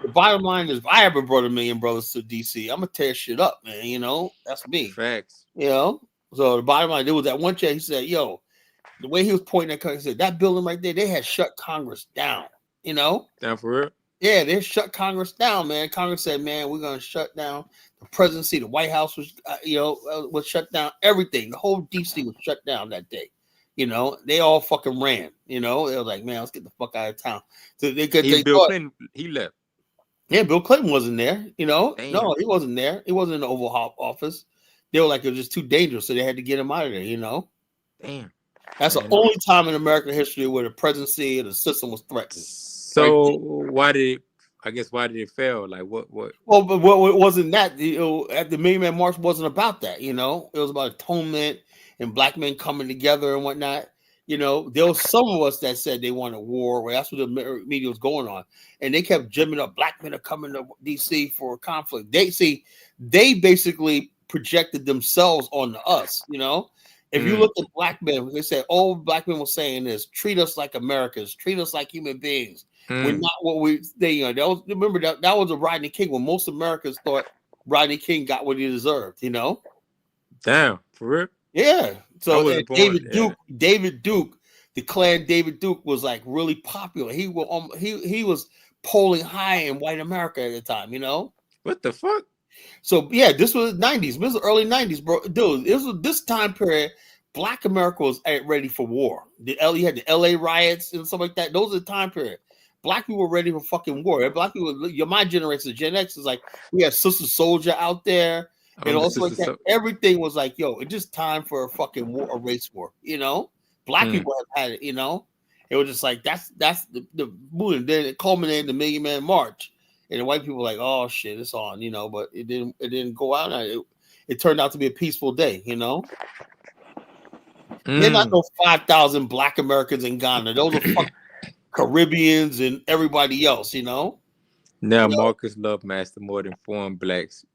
The bottom line is, if I ever brought 1 million brothers to DC, I'm gonna tear shit up, man. You know, that's me. Facts. You know. So the bottom line, there was that one check. He said, "Yo," the way he was pointing at Congress, he said, "That building right there, they had shut Congress down." You know. Down for real. Yeah, they shut Congress down, man. Congress said, man, we're going to shut down the presidency. The White House was, was shut down. Everything. The whole DC was shut down that day. They all fucking ran. They were like, man, let's get the fuck out of town. So Bill Clinton, he left. Yeah, Bill Clinton wasn't there. No, Damn. he wasn't there. He wasn't in the Oval Office. They were like, it was just too dangerous, so they had to get him out of there. Damn. That's the only time in American history where the presidency and the system was threatened. So why did it fail? Like what? Well, but what wasn't that? At the Million Man March wasn't about that. It was about atonement and black men coming together and whatnot. There was some of us that said they wanted war. Well, that's what the media was going on, and they kept jimming up. Black men are coming to DC for a conflict. They basically projected themselves onto us. If you look at black men, they said, "Oh, black men were saying this: treat us like Americans, treat us like human beings. We're not what we." Remember that was a Rodney King when most Americans thought Rodney King got what he deserved. Damn, for real. Yeah. So David Duke, the Klan David Duke was like really popular. He was polling high in white America at the time. What the fuck? So yeah, this was the 90s. This was the early 90s, bro. Dude, this time period. Black America was ready for war. You had the LA riots and stuff like that. Those are the time period. Black people were ready for fucking war. Black people, my generation, Gen X, is like we had Sister Soldier out there. And also like that, everything was like, yo, it's just time for a fucking war, a race war, Black people have had it, It was just like that's the movement. Then it culminated in the Million Man March, and the white people were like, oh shit, it's on, But it didn't go out. It turned out to be a peaceful day, They're not no 5,000 Black Americans in Ghana. Those are fucking Caribbeans and everybody else, Now Marcus Love Master more than foreign blacks.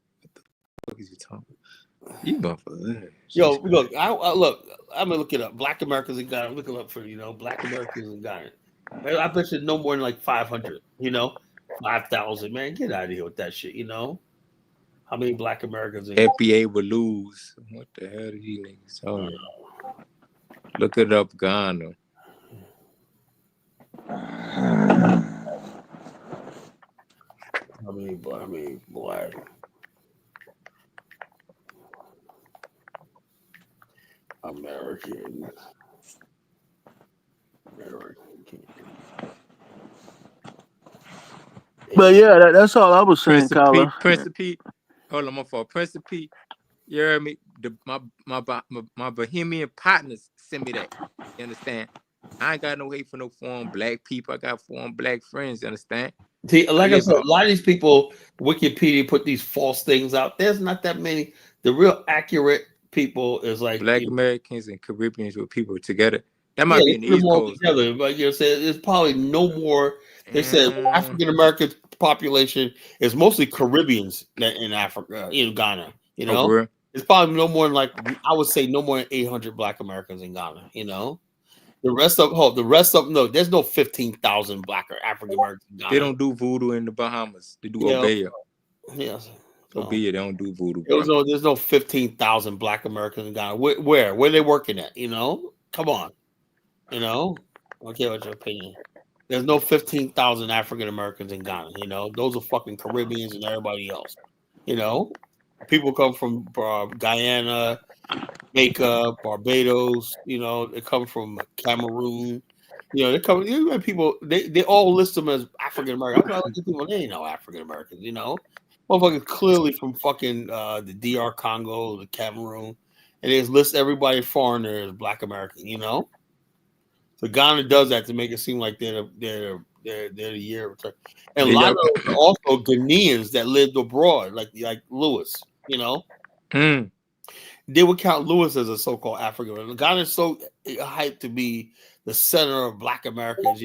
What is you talking about? You motherfucker. Yo, look, I'm gonna look it up. Black Americans in Ghana. Look it up for Black Americans in Ghana. I bet you no more than like 500. 5,000. Man, get out of here with that shit. How many Black Americans in Ghana? FBA will lose. What the hell are you niggas talking about? Look it up, Ghana. How many Black? American. But yeah, that's all I was saying, Kyla. Prince of Pete. Hold on, my fault. Prince of Pete. You heard me? My Bohemian partners send me that. You understand? I ain't got no hate for no foreign black people. I got foreign black friends. You understand? See, like I said, a lot of these people, Wikipedia put these false things out. There's not that many. The real accurate people is like Black Americans and Caribbeans with people together. That might be in the East Coast. Together, but there's probably no more. They said African American population is mostly Caribbeans in Africa, in Ghana. It's probably no more than I would say no more than 800 Black Americans in Ghana. The rest of no, there's no 15,000 Black or African Americans in Ghana. They don't do voodoo in the Bahamas. They do Obeah. Yes. Obeah, they don't do voodoo. There's no 15,000 Black Americans in Ghana. Where are they working at? Come on. Okay, what's your opinion? There's no 15,000 African Americans in Ghana. Those are fucking Caribbeans and everybody else. People come from Guyana, Jamaica, Barbados. They come from Cameroon. They come. People. They all list them as African American. I'm like, people. They ain't no African Americans. Motherfuckers clearly from fucking the DR Congo, the Cameroon, and they just list everybody foreigner as Black American. So Ghana does that to make it seem like they're the year of return. And a lot of them are also Ghanaians that lived abroad, like Lewis. They would count Lewis as a so-called African. Ghana is so hyped to be the center of Black Americans.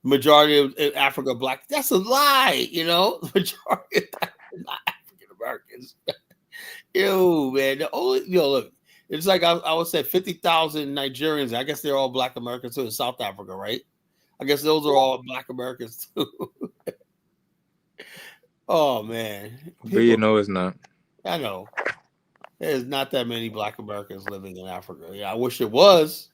Majority of Africa Black. That's a lie. Majority of not African Americans. Man. The only look. It's like I would say 50,000 Nigerians. I guess they're all Black Americans too in South Africa, right? I guess those are all Black Americans too. Oh man. But it's not. I know. There's not that many Black Americans living in Africa. Yeah, I wish it was,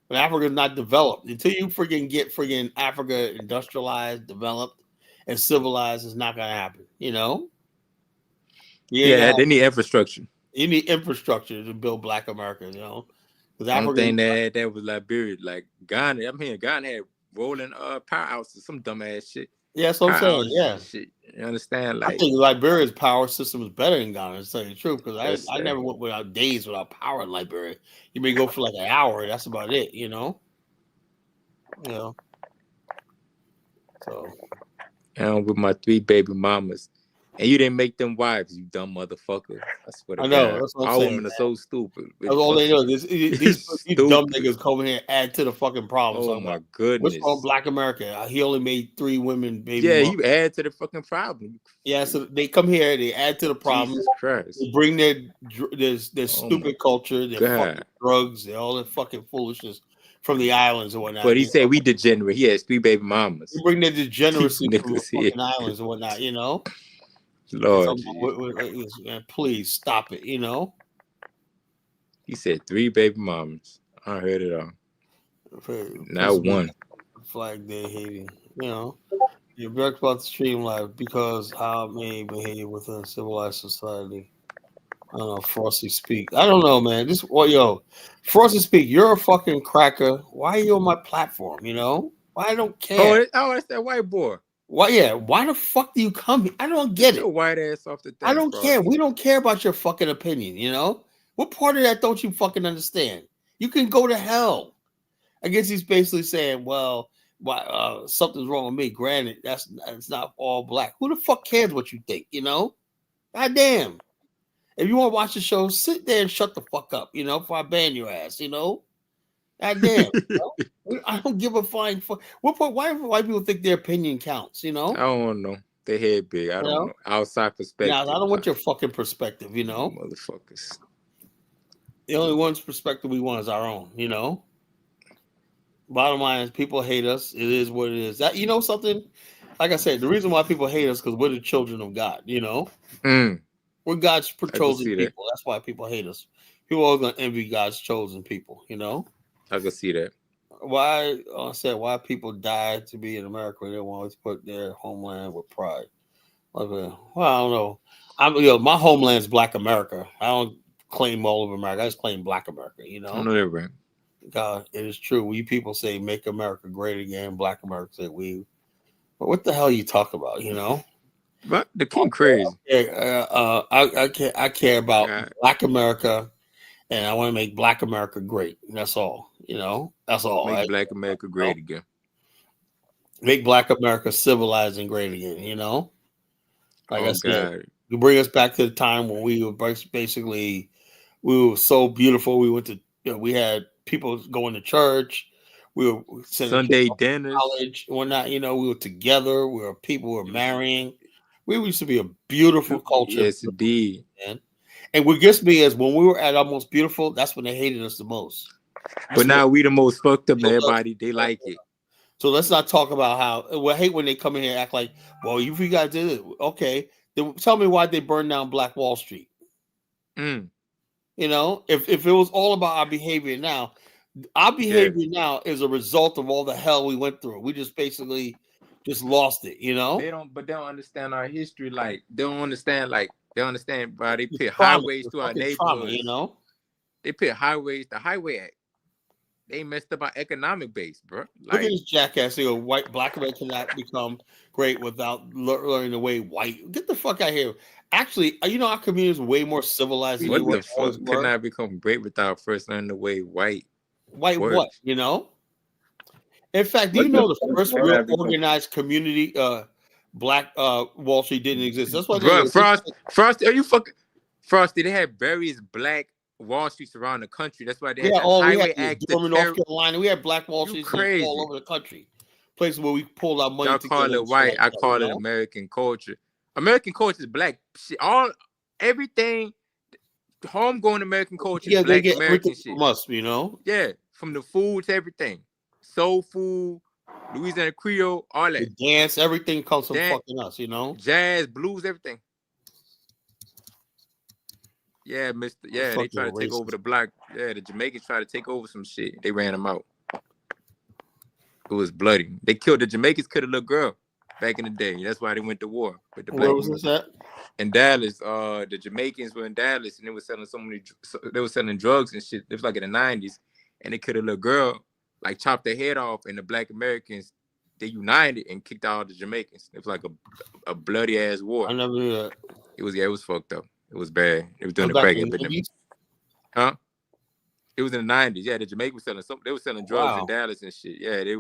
But Africa's not developed. Until you get Africa industrialized, developed, and civilized, it's not gonna happen. You know? Yeah, they need infrastructure. You need infrastructure to build Black America, you know. One thing that was Liberia, like Ghana. I'm hearing Ghana had rolling powerhouses, some dumbass shit. Yeah, that's what I'm saying. Yeah, shit. You understand? I Like, think Liberia's power system is better than Ghana. To tell you the truth, because Yes, I sir. never went without days without power in Liberia. You may go for like an hour. That's about it. You know. You know. So. and with my 3 baby mamas, and you didn't make them wives, you dumb motherfucker. I swear to I know. God, That's what I'm our saying. women are so stupid. That's all they know. These dumb niggas come in here and add to the fucking problem. Oh So my what's goodness. wrong with Black America? He only made 3 women baby. Yeah, moms. you add to the fucking problem. Yeah, so they come here, they add to the problem. Jesus Christ. They bring their stupid culture, their fucking God. drugs, all that fucking foolishness from the islands and whatnot. But he said we degenerate. He has 3 baby mamas. They bring their degeneracy from the Niggas here. fucking islands and whatnot, you know? Lord, Man, please stop it, you know? he said 3 baby mamas. I heard it all. Not one. Flag Day hating, you know? You're back about the stream live because how it may behave within civilized society. I don't know, Frosty speak. I don't know, man. Frosty speak. You're a fucking cracker. Why are you on my platform? You know? Why I don't care. Oh, that's that white boy. Why? Yeah. Why the fuck do you come here? I don't get it. Your white ass off the thing. I don't care. We don't care about your fucking opinion. You know? What part of that don't you fucking understand? You can go to hell. I guess he's basically saying, well, why something's wrong with me. Granted, it's not all black. Who the fuck cares what you think? You know? God damn. If you want to watch the show, sit there and shut the fuck up, you know, before I ban your ass, you know? God damn. You know? I don't give a flying fuck. Why people think their opinion counts, you know? I don't know. They head big. I don't know. Outside perspective. Yeah, I don't want your fucking perspective, you know? Motherfuckers. The only one's perspective we want is our own, you know? Bottom line is people hate us. It is what it is. That, you know something? Like I said, the reason why people hate us because we're the children of God, you know? We're God's chosen people. That's why people hate us. People are going to envy God's chosen people, you know? I can see that. Why people die to be in America? They want to put their homeland with pride. Well, I don't know. My homeland's Black America. I don't claim all of America. I just claim Black America, you know? I know that, right? God, it is true. We people say make America great again. Black America say we. But what the hell you talk about, you know? But the king crazy. I care about Black America, and I want to make Black America great. That's all. You know, that's all. Make Black America great again. Make Black America civilized and great again. You know, like I said, God. You bring us back to the time when we were basically we were so beautiful. We went to we had people going to church. We were Sunday dinners, college, whatnot. You know, we were together. People were marrying. We used to be a beautiful culture. Yes, indeed. Man. And what gets me is when we were at our most beautiful, that's when they hated us the most. But now we the most fucked up. Everybody, they like it. So let's not talk about how. I hate when they come in here and act like, well, you guys did it. Okay. Then tell me why they burned down Black Wall Street. You know, if it was all about our behavior now, our behavior now is a result of all the hell we went through. We just basically just lost it, you know. They don't understand our history. Like they don't understand. Bro. They put highways through our neighborhoods. You know, they put highways. The Highway Act. They messed up our economic base, bro. Look at this jackass. Black America cannot become great without learning the way white. Get the fuck out of here. Actually, you know, our community is way more civilized. What the fuck could not become great without first learning the way white works. What? You know? In fact, do you know the first real organized community, Black Wall Street didn't exist? That's why Frosty, are you fucking Frosty? They had various Black Wall Streets around the country. That's why they had Highway Act. North Carolina, we had Black Wall Streets all over the country. Places where we pulled our money. Y'all call it white. I call it American culture. American culture is Black shit. Everything. Homegrown American culture is Black American shit. Must, you know. Yeah, from the food to everything. Soul food, Louisiana Creole, all that. The dance, everything comes from fucking us, you know. Jazz, blues, everything. Yeah, they tried to take over the block. Yeah, the Jamaicans tried to take over some shit. They ran them out. It was bloody. They killed the Jamaicans, killed a little girl back in the day. That's why they went to war with the black Where was people. this at? In Dallas, the Jamaicans were in Dallas, and they were selling they were selling drugs and shit. It was like in the 90s, and they killed a little girl, like chopped their head off, and the black Americans, they united and kicked out the Jamaicans. It was like a bloody ass war. I never knew that. It was fucked up. It was bad. It was doing the Back crack in the epidemic. 90s? Huh? It was in the 90s. Yeah, the Jamaicans were selling something. They were selling drugs in Dallas and shit. Yeah, they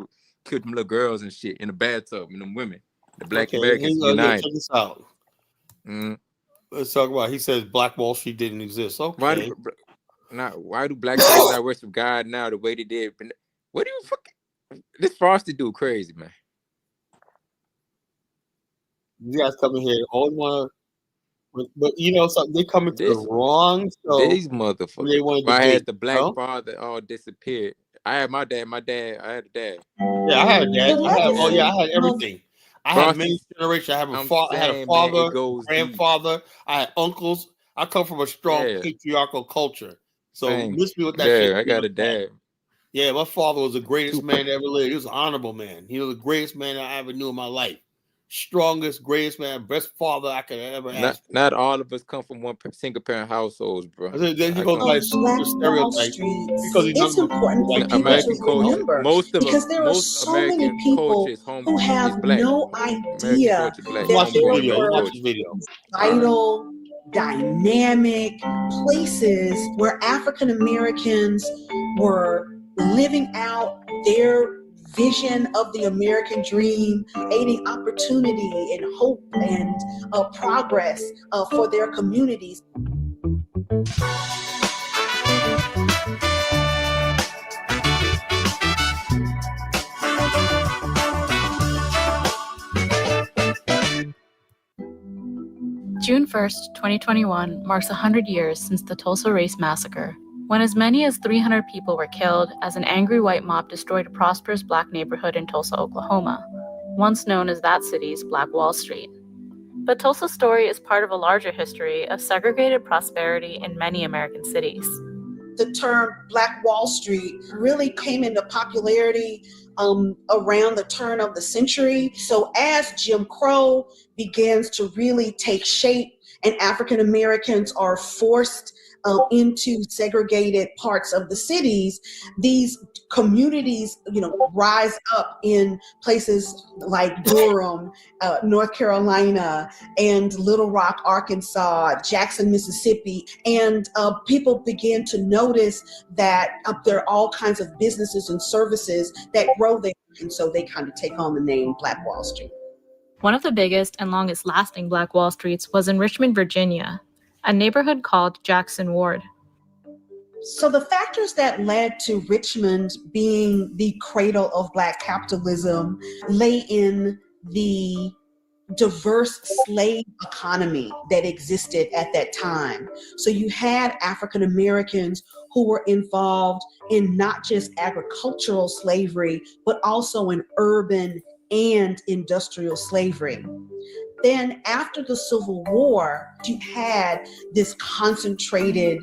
killed them little girls and shit in the bathtub and them women. The black Americans united. Check this out. Let's talk about. He says Black Wall Street didn't exist. Okay. Why do black people not worship God now the way they did? What do you fucking? This Frosty dude crazy, man. You guys come in here, all want but you know something. They come into the wrong. These motherfuckers. They wanted I to had the black father all disappeared. I had my dad. I had a dad. Yeah, I had a dad. I had everything. I had many generations. I had a father, grandfather. I had uncles. I come from a strong patriarchal culture. So miss me with that shit. I got a dad. Yeah, my father was the greatest man that ever lived. He was an honorable man. He was the greatest man I ever knew in my life. Strongest, greatest man, best father I could ever ask. Not all of us come from one single parent households, bro. Then he goes like stereotype because it's important for people American to remember because there are so many people who have no idea that there were vital, dynamic places where African Americans were living out their vision of the American dream, aiding opportunity and hope and progress for their communities. June 1st, 2021 marks 100 years since the Tulsa Race Massacre, when as many as 300 people were killed as an angry white mob destroyed a prosperous black neighborhood in Tulsa, Oklahoma, once known as that city's Black Wall Street. But Tulsa's story is part of a larger history of segregated prosperity in many American cities. The term Black Wall Street really came into popularity around the turn of the century. So as Jim Crow begins to really take shape and African Americans are forced into segregated parts of the cities, these communities, rise up in places like Durham, North Carolina, and Little Rock, Arkansas, Jackson, Mississippi, and people begin to notice that there are all kinds of businesses and services that grow there, and so they kind of take on the name Black Wall Street. One of the biggest and longest lasting Black Wall Streets was in Richmond, Virginia, a neighborhood called Jackson Ward. So the factors that led to Richmond being the cradle of Black capitalism lay in the diverse slave economy that existed at that time. So you had African Americans who were involved in not just agricultural slavery, but also in urban and industrial slavery. Then after the Civil War, you had this concentrated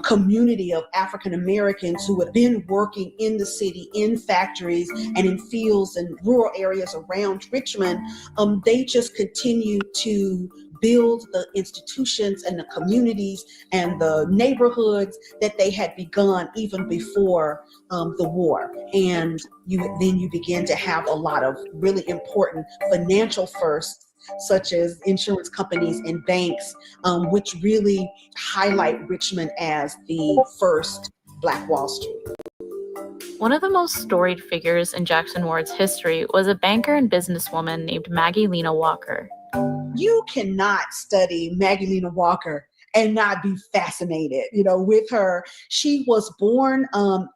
community of African Americans who had been working in the city, in factories and in fields and rural areas around Richmond. They just continued to build the institutions and the communities and the neighborhoods that they had begun even before the war. And then you begin to have a lot of really important financial firsts, such as insurance companies and banks, which really highlight Richmond as the first Black Wall Street. One of the most storied figures in Jackson Ward's history was a banker and businesswoman named Maggie Lena Walker. You cannot study Maggie Lena Walker and not be fascinated, with her. She was born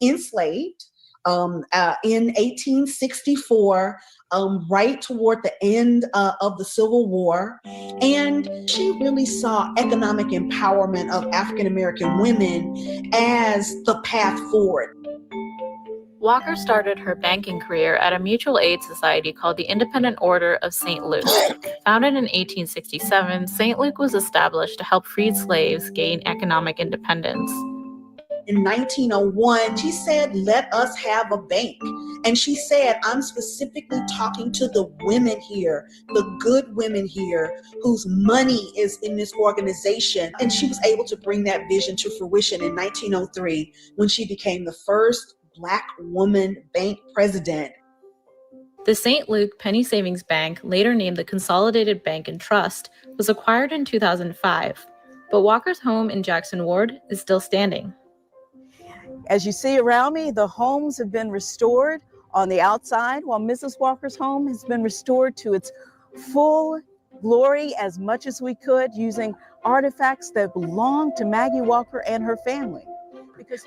enslaved in 1864, right toward the end of the Civil War. And she really saw economic empowerment of African American women as the path forward. Walker started her banking career at a mutual aid society called the Independent Order of St. Luke. Founded in 1867, St. Luke was established to help freed slaves gain economic independence. in 1901, she said, let us have a bank. And she said, I'm specifically talking to the women here, the good women here whose money is in this organization. And she was able to bring that vision to fruition in 1903 when she became the first Black woman bank president. The St. Luke Penny Savings Bank, later named the Consolidated Bank and Trust, was acquired in 2005, but Walker's home in Jackson Ward is still standing. As you see around me, the homes have been restored on the outside, while Mrs. Walker's home has been restored to its full glory as much as we could, using artifacts that belong to Maggie Walker and her family.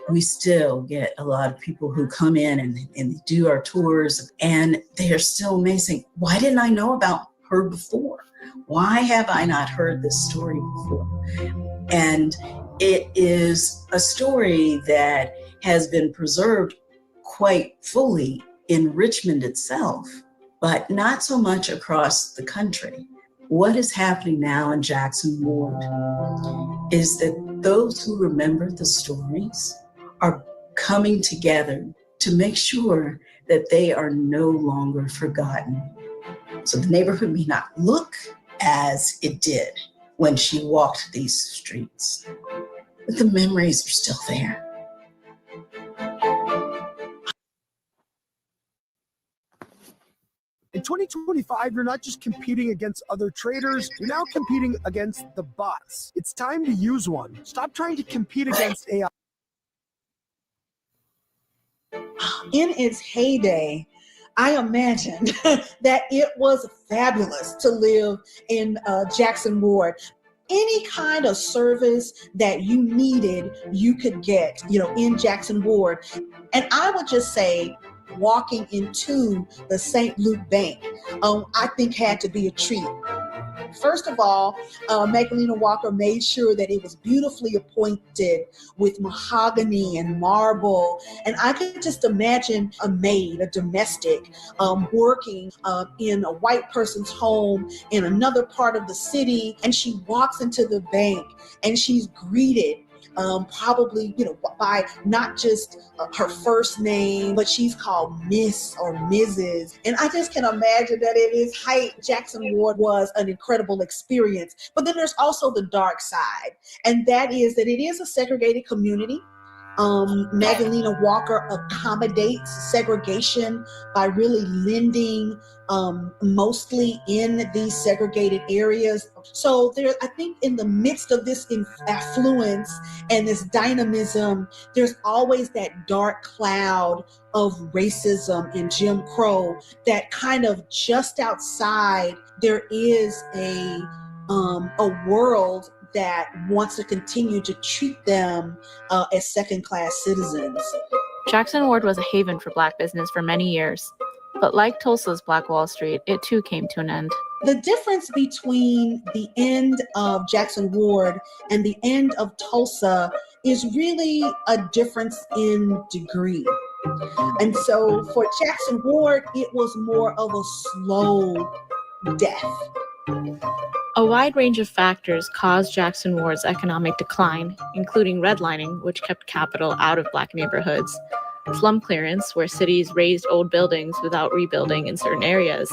We still get a lot of people who come in and do our tours, and they are still amazing. Why didn't I know about her before? Why have I not heard this story before? And it is a story that has been preserved quite fully in Richmond itself, but not so much across the country. What is happening now in Jackson Ward is that those who remember the stories are coming together to make sure that they are no longer forgotten. So the neighborhood may not look as it did when she walked these streets, but the memories are still there. In 2025, you're not just competing against other traders, you're now competing against the bots. It's time to use one. Stop trying to compete against AI. In its heyday, I imagined that it was fabulous to live in Jackson Ward. Any kind of service that you needed, you could get, in Jackson Ward. And I would just say, walking into the St. Luke Bank, I think had to be a treat. First of all, Magdalena Walker made sure that it was beautifully appointed with mahogany and marble. And I could just imagine a maid, a domestic, working in a white person's home in another part of the city. And she walks into the bank and she's greeted probably, by not just her first name, but she's called Miss or Mrs. And I just can imagine that at its height, Jackson Ward was an incredible experience. But then there's also the dark side, and that is that it is a segregated community. Magdalena Walker accommodates segregation by really lending mostly in these segregated areas. So there, I think in the midst of this affluence and this dynamism, there's always that dark cloud of racism and Jim Crow that kind of just outside, there is a world that wants to continue to treat them as second-class citizens. Jackson Ward was a haven for Black business for many years, but like Tulsa's Black Wall Street, it too came to an end. The difference between the end of Jackson Ward and the end of Tulsa is really a difference in degree. And so for Jackson Ward, it was more of a slow death. A wide range of factors caused Jackson Ward's economic decline, including redlining, which kept capital out of Black neighborhoods, slum clearance, where cities razed old buildings without rebuilding in certain areas,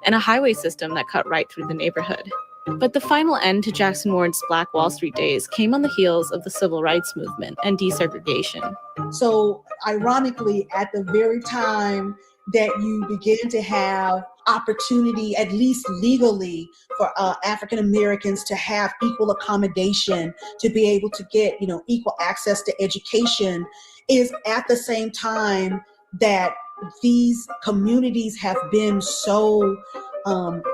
and a highway system that cut right through the neighborhood. But the final end to Jackson Ward's Black Wall Street days came on the heels of the Civil Rights Movement and desegregation. So ironically, at the very time that you begin to have opportunity, at least legally, for African Americans to have equal accommodation, to be able to get, equal access to education, is at the same time that these communities have been so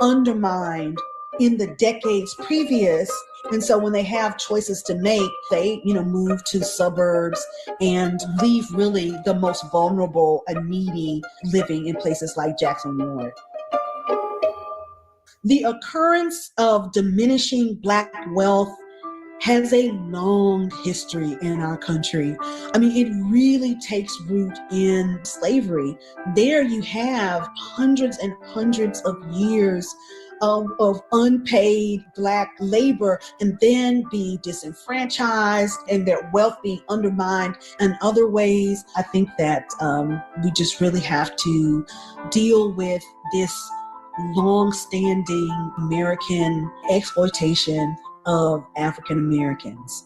undermined in the decades previous. And so when they have choices to make, they, move to suburbs and leave really the most vulnerable and needy living in places like Jackson Ward. The occurrence of diminishing Black wealth has a long history in our country. I mean, it really takes root in slavery. There you have hundreds and hundreds of years of unpaid Black labor and then be disenfranchised and their wealth being undermined in other ways. I think that we just really have to deal with this long-standing American exploitation of African Americans.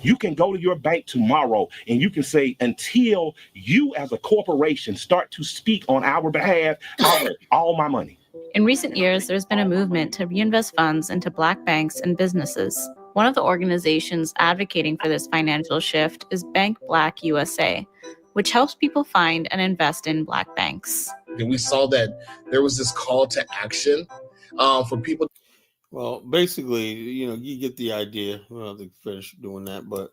You can go to your bank tomorrow and you can say, until you as a corporation start to speak on our behalf, I want all my money. In recent years, there's been a movement to reinvest funds into Black banks and businesses. One of the organizations advocating for this financial shift is Bank Black USA, which helps people find and invest in Black banks. And we saw that there was this call to action for people. Well, basically, you get the idea. I don't have to finish doing that, but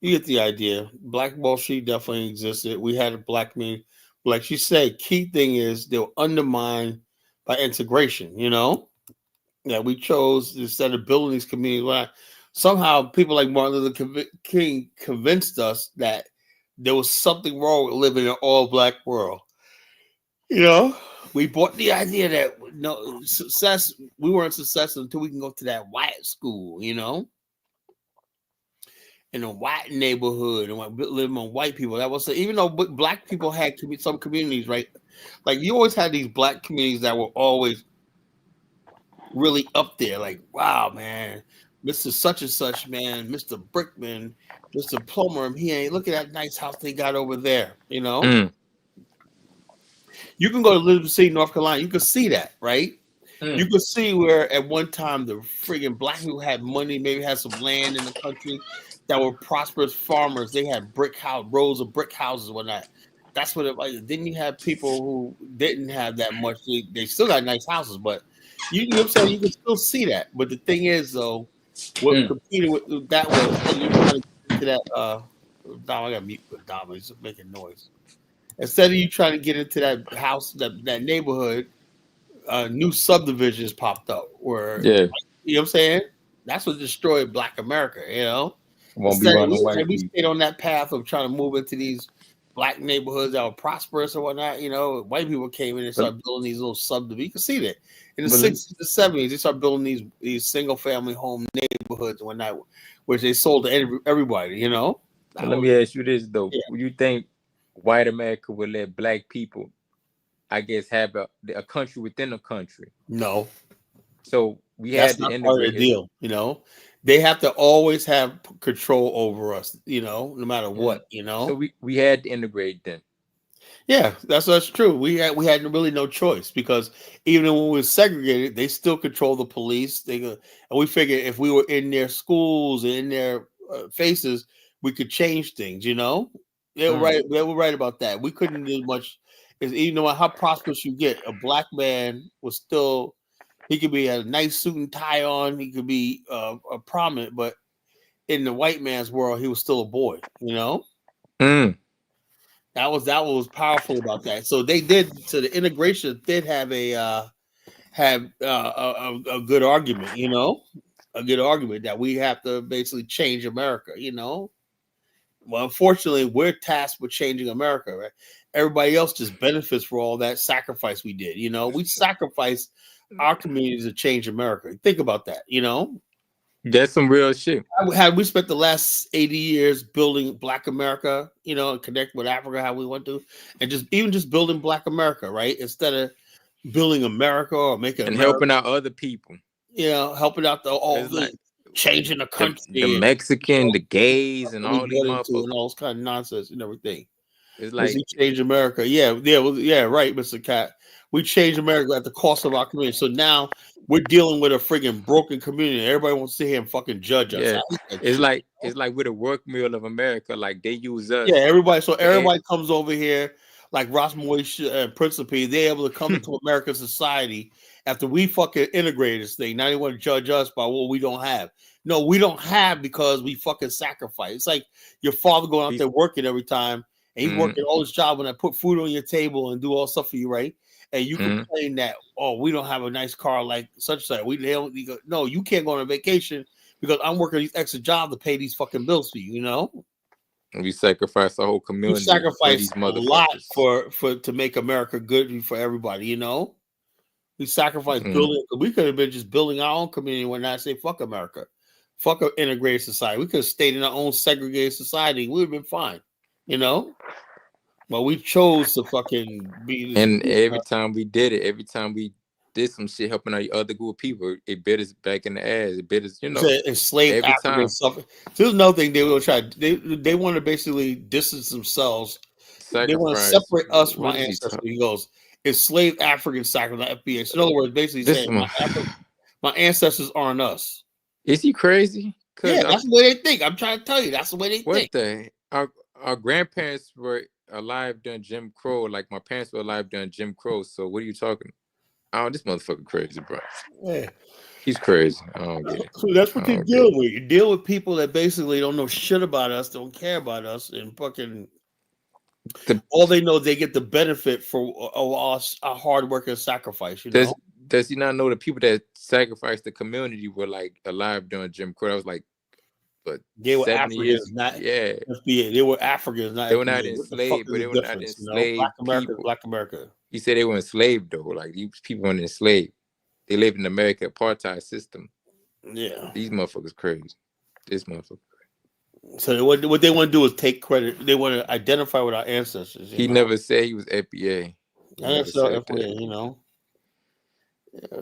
you get the idea. Black Wall Street definitely existed. We had a black community. Like she said, key thing is they'll undermine by integration, Yeah, we chose, instead of building these communities, somehow people like Martin Luther King convinced us that there was something wrong with living in an all-black world. We bought the idea that success, we weren't successful until we can go to that white school, in a white neighborhood and live among white people. That was, even though Black people had some communities, right? Like you always had these Black communities that were always really up there. Like, wow, man, Mr. Such and Such, man, Mr. Brickman, Mr. Plumber, look at that nice house they got over there, You can go to Elizabeth City, North Carolina. You can see that, right? You can see where at one time the friggin' Black people had money, maybe had some land in the country that were prosperous farmers. They had rows of brick houses and whatnot. That's what it like. Then you have people who didn't have that much. They still got nice houses, but you know what I'm saying? You can still see that. But the thing is, though, what competing with that was, you're trying to get into that. Dom, I got mute with Dom. He's making noise. Instead of you trying to get into that house, that neighborhood, new subdivisions popped up where, you know what I'm saying? That's what destroyed Black America, Instead, we stayed on that path of trying to move into these Black neighborhoods that were prosperous or whatnot, white people came in and started building these little subdivisions. You can see that. In the 60s and 70s, they started building these single-family home neighborhoods and whatnot, which they sold to everybody, Let me ask you this, though. Yeah. You think white America would let Black people, I guess, have a country within a country? No. So that's not part of the deal, They have to always have control over us, no matter what, So we had to integrate them. Yeah, that's true. We had really no choice, because even when we were segregated, they still control the police. And we figured if we were in their schools and in their faces, we could change things. They were right. They were right about that. We couldn't do much. Even no matter how prosperous you get, a Black man was still. He could be a nice suit and tie on. He could be a prominent, but in the white man's world, he was still a boy. That was powerful about that. So they did. So the integration did have a good argument. A good argument that we have to basically change America. Well, unfortunately, we're tasked with changing America. Right? Everybody else just benefits for all that sacrifice we did. We sacrificed our communities to change America. Think about that. That's some real shit. Had we spent the last 80 years building Black America, and connect with Africa how we want to, and just building Black America, right? Instead of building America or making and America, helping out other people. Helping out changing the country, the Mexican, the gays, and all these motherfuckers, and all this kind of nonsense and everything. It's like change America. Yeah, right, Mr. Cat. We changed America at the cost of our community. So now we're dealing with a friggin' broken community. Everybody wants to sit here and fucking judge us. Yeah. It's like we're the work meal of America. Like they use us. Yeah, everybody comes over here like Ross Moish and Principe. They're able to come into American society after we fucking integrated this thing. Now they want to judge us by what we don't have. No, we don't have because we fucking sacrifice. It's like your father going out there working every time, and he's working all his job when I put food on your table and do all stuff for you, right? And you complain that, we don't have a nice car like such and such. No, you can't go on a vacation because I'm working these extra jobs to pay these fucking bills for you, We sacrifice the whole community. We sacrifice a lot to make America good for everybody, We sacrificed building. We could have been just building our own community when I say fuck America, fuck an integrated society. We could have stayed in our own segregated society. We would have been fine, you know. But we chose to fucking be this. And every time we did it, every time we did some shit helping our other group of people, it bit us back in the ass. It bit us, Enslaved every Africans. time. So there's another thing they will try. They want to basically distance themselves. They want to separate us from our ancestors. He goes, enslaved Africans sacrifice FBA. So in other words, basically saying my ancestors aren't us. Is he crazy? Yeah, that's the way they think. I'm trying to tell you, that's the way they think. Our grandparents were alive during Jim Crow, like my parents were alive during Jim Crow. So what are you talking? Oh, this motherfucker crazy, bro. Yeah. He's crazy. I don't get it. So that's what you deal with. You deal with people that basically don't know shit about us, don't care about us, and fucking all they know, they get the benefit for our hard work and sacrifice. Does he not know the people that sacrificed the community were like alive during Jim Crow? That was like, but they were 70 Africans, years. not FBA. They were Africans, not they FBA. were not enslaved, but they were not enslaved. Black America, Black America. He said they were enslaved though. Like these people weren't enslaved. They lived in the American apartheid system. Yeah, these motherfuckers crazy. This motherfucker. So what they want to do is take credit. They want to identify with our ancestors. He never said he was FBA. I never said FBA.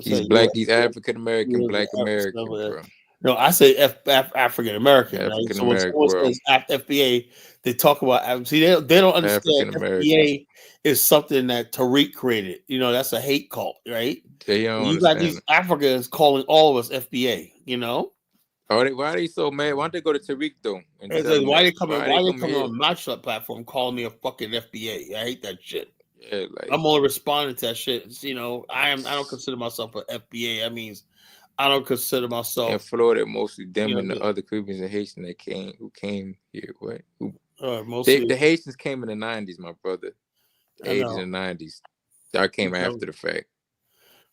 He's black. He's African American, Black American, bro. No, I say African American. African So when American, someone says FBA, they talk about. See, they don't understand FBA is something that Tariq created. That's a hate cult, right? You got these Africans calling all of us FBA. Why are they so mad? Why don't they go to Tariq though? Why they coming on my platform calling me a fucking FBA? I hate that shit. Yeah, like, I'm only responding to that shit. I don't consider myself an FBA. That means I don't consider myself in Florida. Mostly them and the other Caribbeans and Haitians who came here. What? The Haitians came in the 90s, my brother. The 80s and 90s. That came after the fact.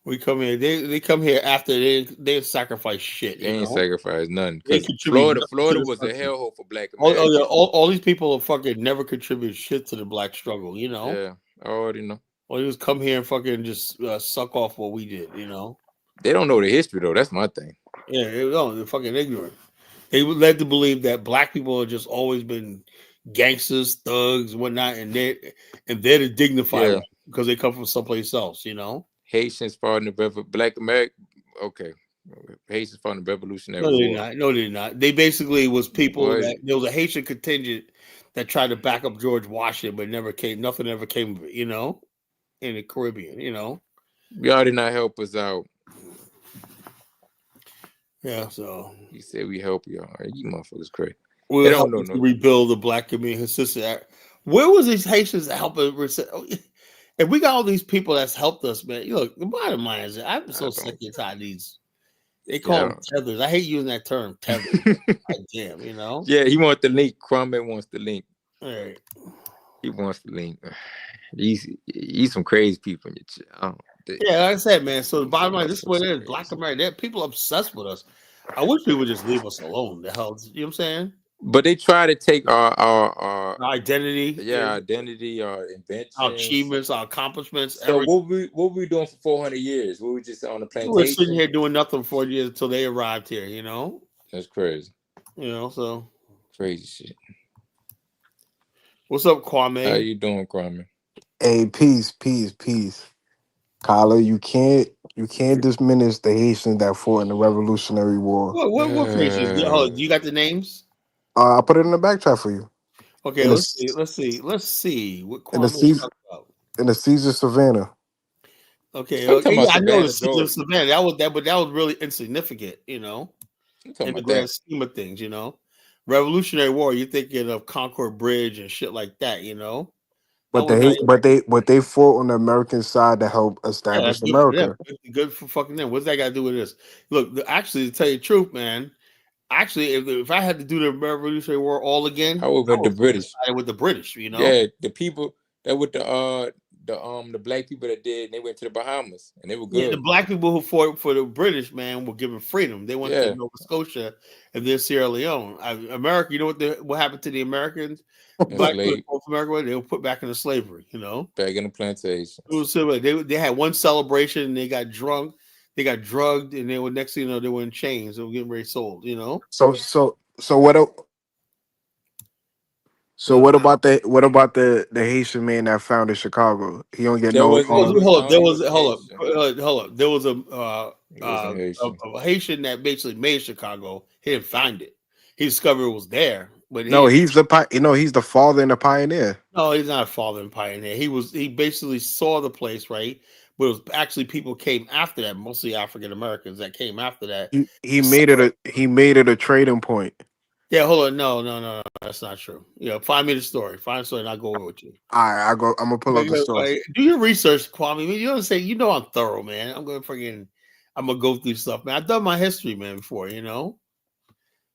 We come here. They come here after they sacrifice shit. They ain't sacrifice nothing. Florida was a hellhole for Black Americans. Oh yeah, all these people fucking never contribute shit to the Black struggle. Yeah, I already know. All they just come here and fucking just suck off what we did. They don't know the history though. That's my thing. Yeah, they're fucking ignorant. They were led to believe that Black people have just always been gangsters, thugs, whatnot, and they're the dignified ones because they come from someplace else. Haitians fought in the Black America. Okay. Haitians fought in the Revolutionary War. No, they're not. They basically was people that there was a Haitian contingent that tried to back up George Washington, but nothing ever came of it, in the Caribbean, Y'all did not help us out. Yeah, so you said we help y'all. You motherfuckers crazy. We don't know. Rebuild the Black community. Where was these Haitians helping? If we got all these people that's helped us, man, look, the bottom line is I'm so sick and tired of these. They call them tethers. I hate using that term, tethers. Damn, Yeah, he wants the link. Kwame wants the link. All right. He wants the link. He's some crazy people in your Yeah, like I said, man. So the bottom line, this is what it is. Black America, people obsessed with us. I wish people would just leave us alone. The hell, you know what I'm saying? But they try to take our identity, identity, our inventions, our achievements, our accomplishments. So what were we doing for 400 years? We were just on the plantation. We were sitting here doing nothing for 4 years until they arrived here. That's crazy. So crazy shit. What's up, Kwame? How you doing, Kwame? Hey, peace. Kyla, you can't diminish the Haitians that fought in the Revolutionary War. What Haitians? You got the names? I put it in the back chat for you. Okay, let's see. What Kwame talking about? In the Siege of Savannah. Okay, I know the Siege of Savannah. That was really insignificant, in the grand scheme of things, Revolutionary War, you're thinking of Concord Bridge and shit like that, But they fought on the American side to help establish America. Good for fucking them. What's that got to do with this? Look, actually, to tell you the truth, man. Actually, if I had to do the Revolutionary War all again, I would with the British. With the British, Yeah, the people that with the the black people that did. And they went to the Bahamas and they were Yeah, the good. black people who fought for the British, man, were given freedom. They went to Yeah. Nova Scotia and then Sierra Leone. America, you know what happened to the Americans? Black people Enslaved. fought for America, they were put back into slavery. Back in the plantations. It was similar. They had one celebration and they got drunk, they got drugged, and they were next thing you know they were in chains. They were getting ready sold. So what about the Haitian man that founded Chicago? He don't get That no. wasn't he was Hold up, there he was wasn't Haitian. hold up. There was He wasn't Haitian. a Haitian that basically made Chicago. He didn't find it. He discovered it was there, but No, he's the father and the pioneer. no, he's not a father and pioneer. He basically saw the place, right? But it was actually people came after that, mostly African Americans that came after that. He made it a trading point. Yeah, hold on. No, that's not true. Find me the story. Find the story and I'll go over with you. All right, I'm gonna pull up the source. Do your research, Kwame. You don't say, I'm thorough, man. I'm gonna go through stuff, man. I've done my history, man, before, Like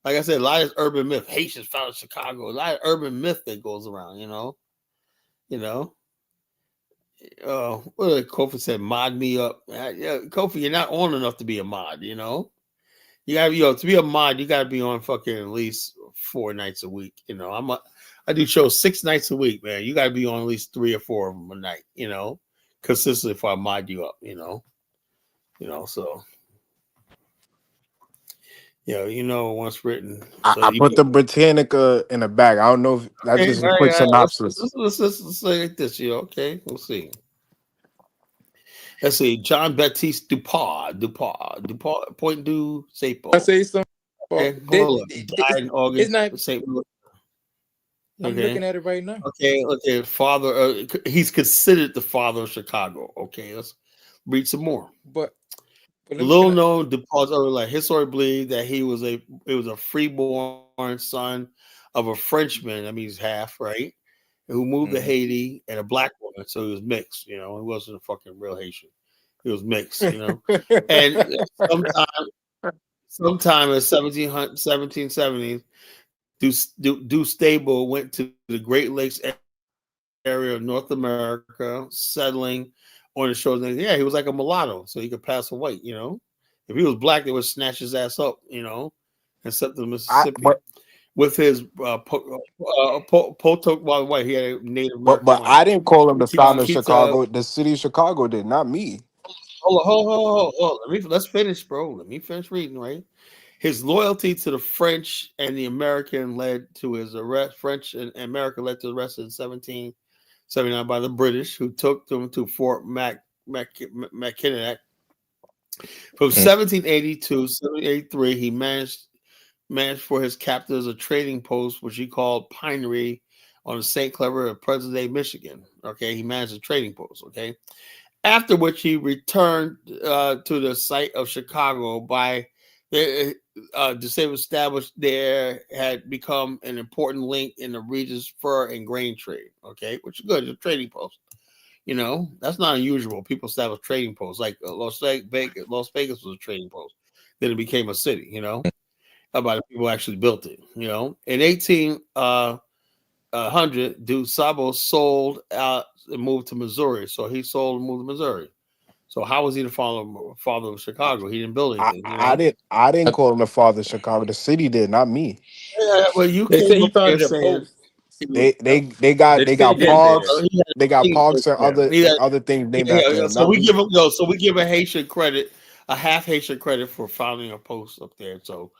I said, a lot of urban myth. Haitians founded Chicago. A lot of urban myth that goes around, Kofi said, mod me up. Yeah, Kofi, you're not on enough to be a mod, You gotta, to be a mod, you gotta be on fucking at least 4 nights a week. I do shows 6 nights a week, man. You gotta be on at least 3 or 4 of them a night, consistently if I mod you up, so once written. So I put the Britannica in the bag. I don't know if that's just a quick synopsis. Let's say like this, okay. We'll see. Let's see. John Baptiste Dupont, Point du Sapo. I say something. Okay, died in August. It's not. St. Louis. I'm looking at it right now. Okay. Father, he's considered the father of Chicago. Okay, let's read some more. But little known DuPont, history believed that he was a freeborn son of a Frenchman. That means half, right? Who moved to Haiti and a black woman, so he was mixed. He wasn't a fucking real Haitian. He was mixed. And sometime in 1770s, Du Stable went to the Great Lakes area of North America, settling on the shores. Yeah, he was like a mulatto, so he could pass for white. If he was black, they would snatch his ass up, and sent to Mississippi. With his Potomac white, he had a Native American. But I didn't call him the founder of Chicago. The city of Chicago did, not me. Hold on. Let's finish, bro. Let me finish reading, right? His loyalty to the French and the American led to his arrest. French and America led to the arrest in 1779 by the British, who took him to Fort Mackinac. From 1780 to 1783, he managed for his captors a trading post, which he called Pinery, on the St. Clair of present-day Michigan. Okay, he managed a trading post. Okay, after which he returned to the site of Chicago by the established there had become an important link in the region's fur and grain trade. Okay, which is good. It's a trading post. That's not unusual. People establish trading posts. Like Las Vegas was a trading post. Then it became a city. About the people who actually built it. In 1800, DuSable sold out and moved to Missouri. So he sold and moved to Missouri. So how was he the father of Chicago? He didn't build anything. I didn't call him the father of Chicago. The city did, not me. Yeah, well, you They say came he up there founded a saying post. They got parks. They got parks and other things named after him. So we give him so we give a Haitian credit, a half Haitian credit for founding a post up there. So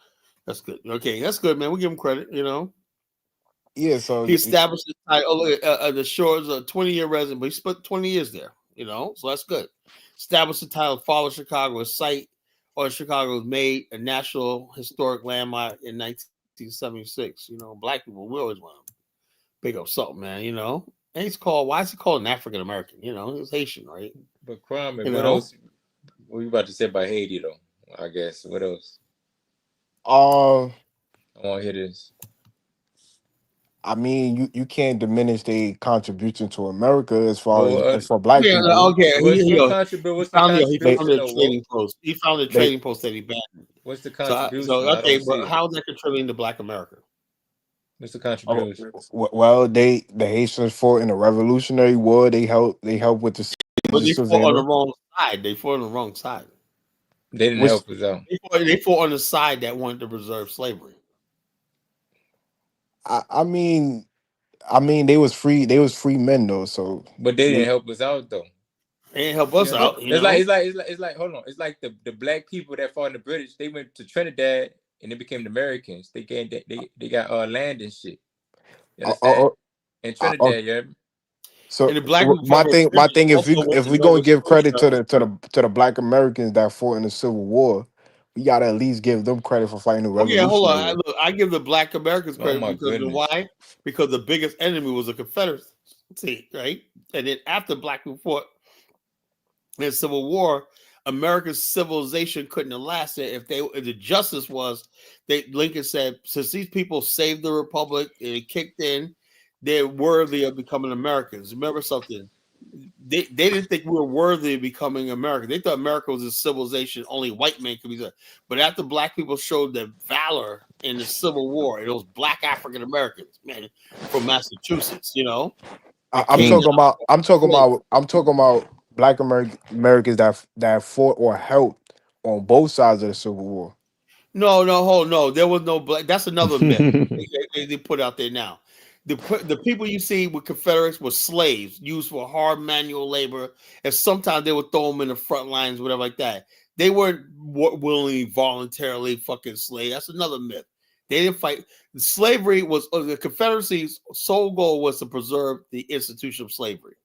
that's good. Okay, that's good, man. We give him credit. Yeah. So he established the shores a 20-year resident, but he spent 20 years there. So that's good. Established the title Father of Chicago, a site on Chicago was made a National Historic Landmark in 1976. Black people, we always want to big up something, man. And he's called. Why is he called an African American? He's Haitian, right? But Kwame, what else? What you about to say about Haiti, though? I guess. What else? I want to hear this. I mean, you can't diminish the contribution to America as far as for black people. Okay. What's the contribution? He found a trading post that he banned. What's the contribution? But how is that contributing to Black America? What's the controversy? Well, the Haitians fought in the Revolutionary War. They helped with the But they citizens of fought on the Savannah. wrong side. They fought on the wrong side. They didn't Which help us out. They fought on the side that wanted to preserve slavery. I mean they was free. They was free men though. So But they didn't help us out though. They didn't help us out. You It's know, like hold on. It's like the black people that fought in the British. They went to Trinidad and they became the Americans. They got land and shit. You understand? In Trinidad, yeah. So and the black people my fought for thing, British if also went if to we Nova gonna give credit Scotia. to the Black Americans that fought in the Civil War, we gotta at least give them credit for fighting the Oh yeah, hold Revolutionary on. War. Look, I give the black Americans Oh credit my because of goodness. why? Because the biggest enemy was the Confederacy, right? And then after black people fought in the Civil War, America's civilization couldn't have lasted if the justice was Lincoln said, since these people saved the republic and it kicked in, they're worthy of becoming Americans. Remember something. They didn't think we were worthy of becoming American. They thought America was a civilization only white men could be there. But after black people showed their valor in the Civil War, it was black African Americans, man, from Massachusetts, you know. I'm talking about Black Americans that fought or helped on both sides of the Civil War. No. There was no black. That's another myth they put out there now. The people you see with Confederates were slaves used for hard manual labor, and sometimes they would throw them in the front lines, whatever like that. They weren't willingly, voluntarily fucking slaves. That's another myth. They didn't fight. Slavery was the Confederacy's sole goal was to preserve the institution of slavery.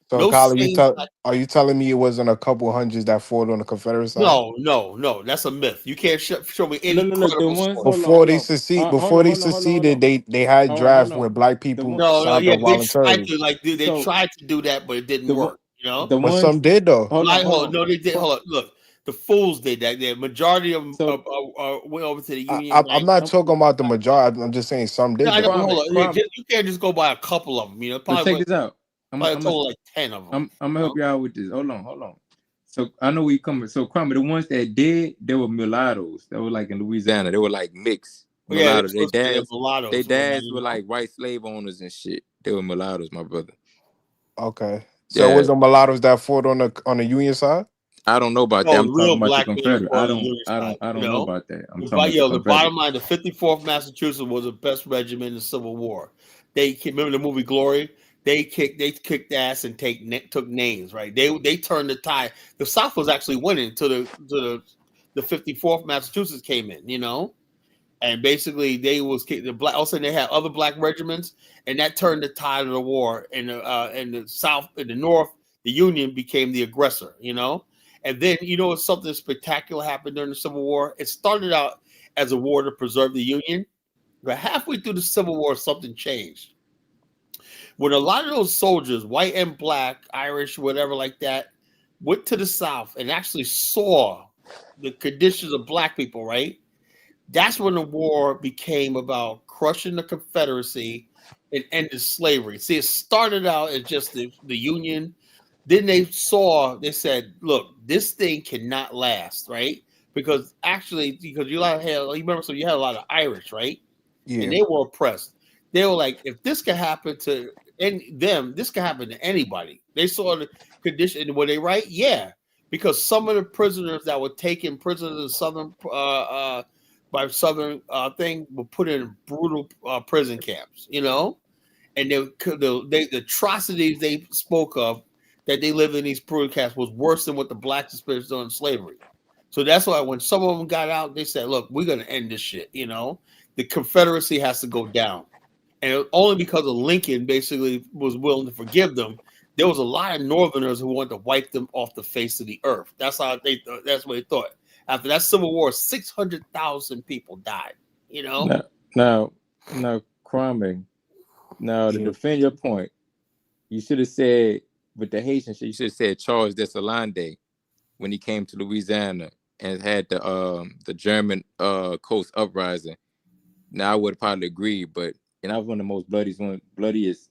So, No Kyle, slaves. are you telling me it wasn't a couple hundreds that fought on the Confederate side? No. That's a myth. You can't show me any Look, the credible ones source. Before they hold succeeded, on. they had Hold drafts on. where black people No, signed yeah, up they tried voluntarily. to they tried to do that, but it didn't work. You know, The But ones some did though. hold on. No, they did. Hold on, look, the fools did that. The majority of them So went over to the Union I'm Bank. not talking about the majority. I'm just saying some No, did I know, though. but hold on. Kwame. You can't just go by a couple of them. You know, But check probably this out. I'm a total like 10 of them. gonna help you out with this. Hold on. So I know where you coming. So Kwame, the ones that did, they were mulattoes. They were like in Louisiana. They were like mixed Yeah, mulattoes. they're mulattoes. They dads were like white slave owners and shit. They were mulattoes, my brother. Okay. So it was the mulattoes that fought on the Union side? I don't know about that. No, I'm talking real about the black men Confederate. on the Union side. I You don't know know, about that. I'm talking about the the Confederate. bottom line, the 54th Massachusetts was the best regiment in the Civil War. They remember the movie Glory. They kicked ass and took names. Right. They turned the tide. The South was actually winning to the 54th Massachusetts came in. You know, and basically they was the black. Also, they had other black regiments, and that turned the tide of the war. In the South, in the North, the Union became the aggressor. You know. And then, something spectacular happened during the Civil War. It started out as a war to preserve the Union, but halfway through the Civil War, something changed. When a lot of those soldiers, white and black, Irish, whatever like that, went to the South and actually saw the conditions of black people, right? That's when the war became about crushing the Confederacy and ending slavery. See, it started out as just the Union. Then they said, look, this thing cannot last, right? Because you had a lot of Irish, right? Yeah. And they were oppressed. They were like, if this can happen to them, this can happen to anybody. They saw the condition. Were they right? Yeah. Because some of the prisoners that were taken prisoners in Southern by Southern thing were put in brutal prison camps, and the atrocities they spoke of that they lived in these brutal camps was worse than what the blacks experienced during slavery. So that's why when some of them got out, they said, look, we're going to end this shit. The Confederacy has to go down. And only because of Lincoln basically was willing to forgive them. There was a lot of Northerners who wanted to wipe them off the face of the earth. That's how that's what they thought. After that Civil War, 600,000 people died. Now, Kwame. Now to defend your point, you should have said with the Haitian shit. You should have said Charles Dessalines when he came to Louisiana and had the German coast uprising. Now I would probably agree, but that was one of the most bloodiest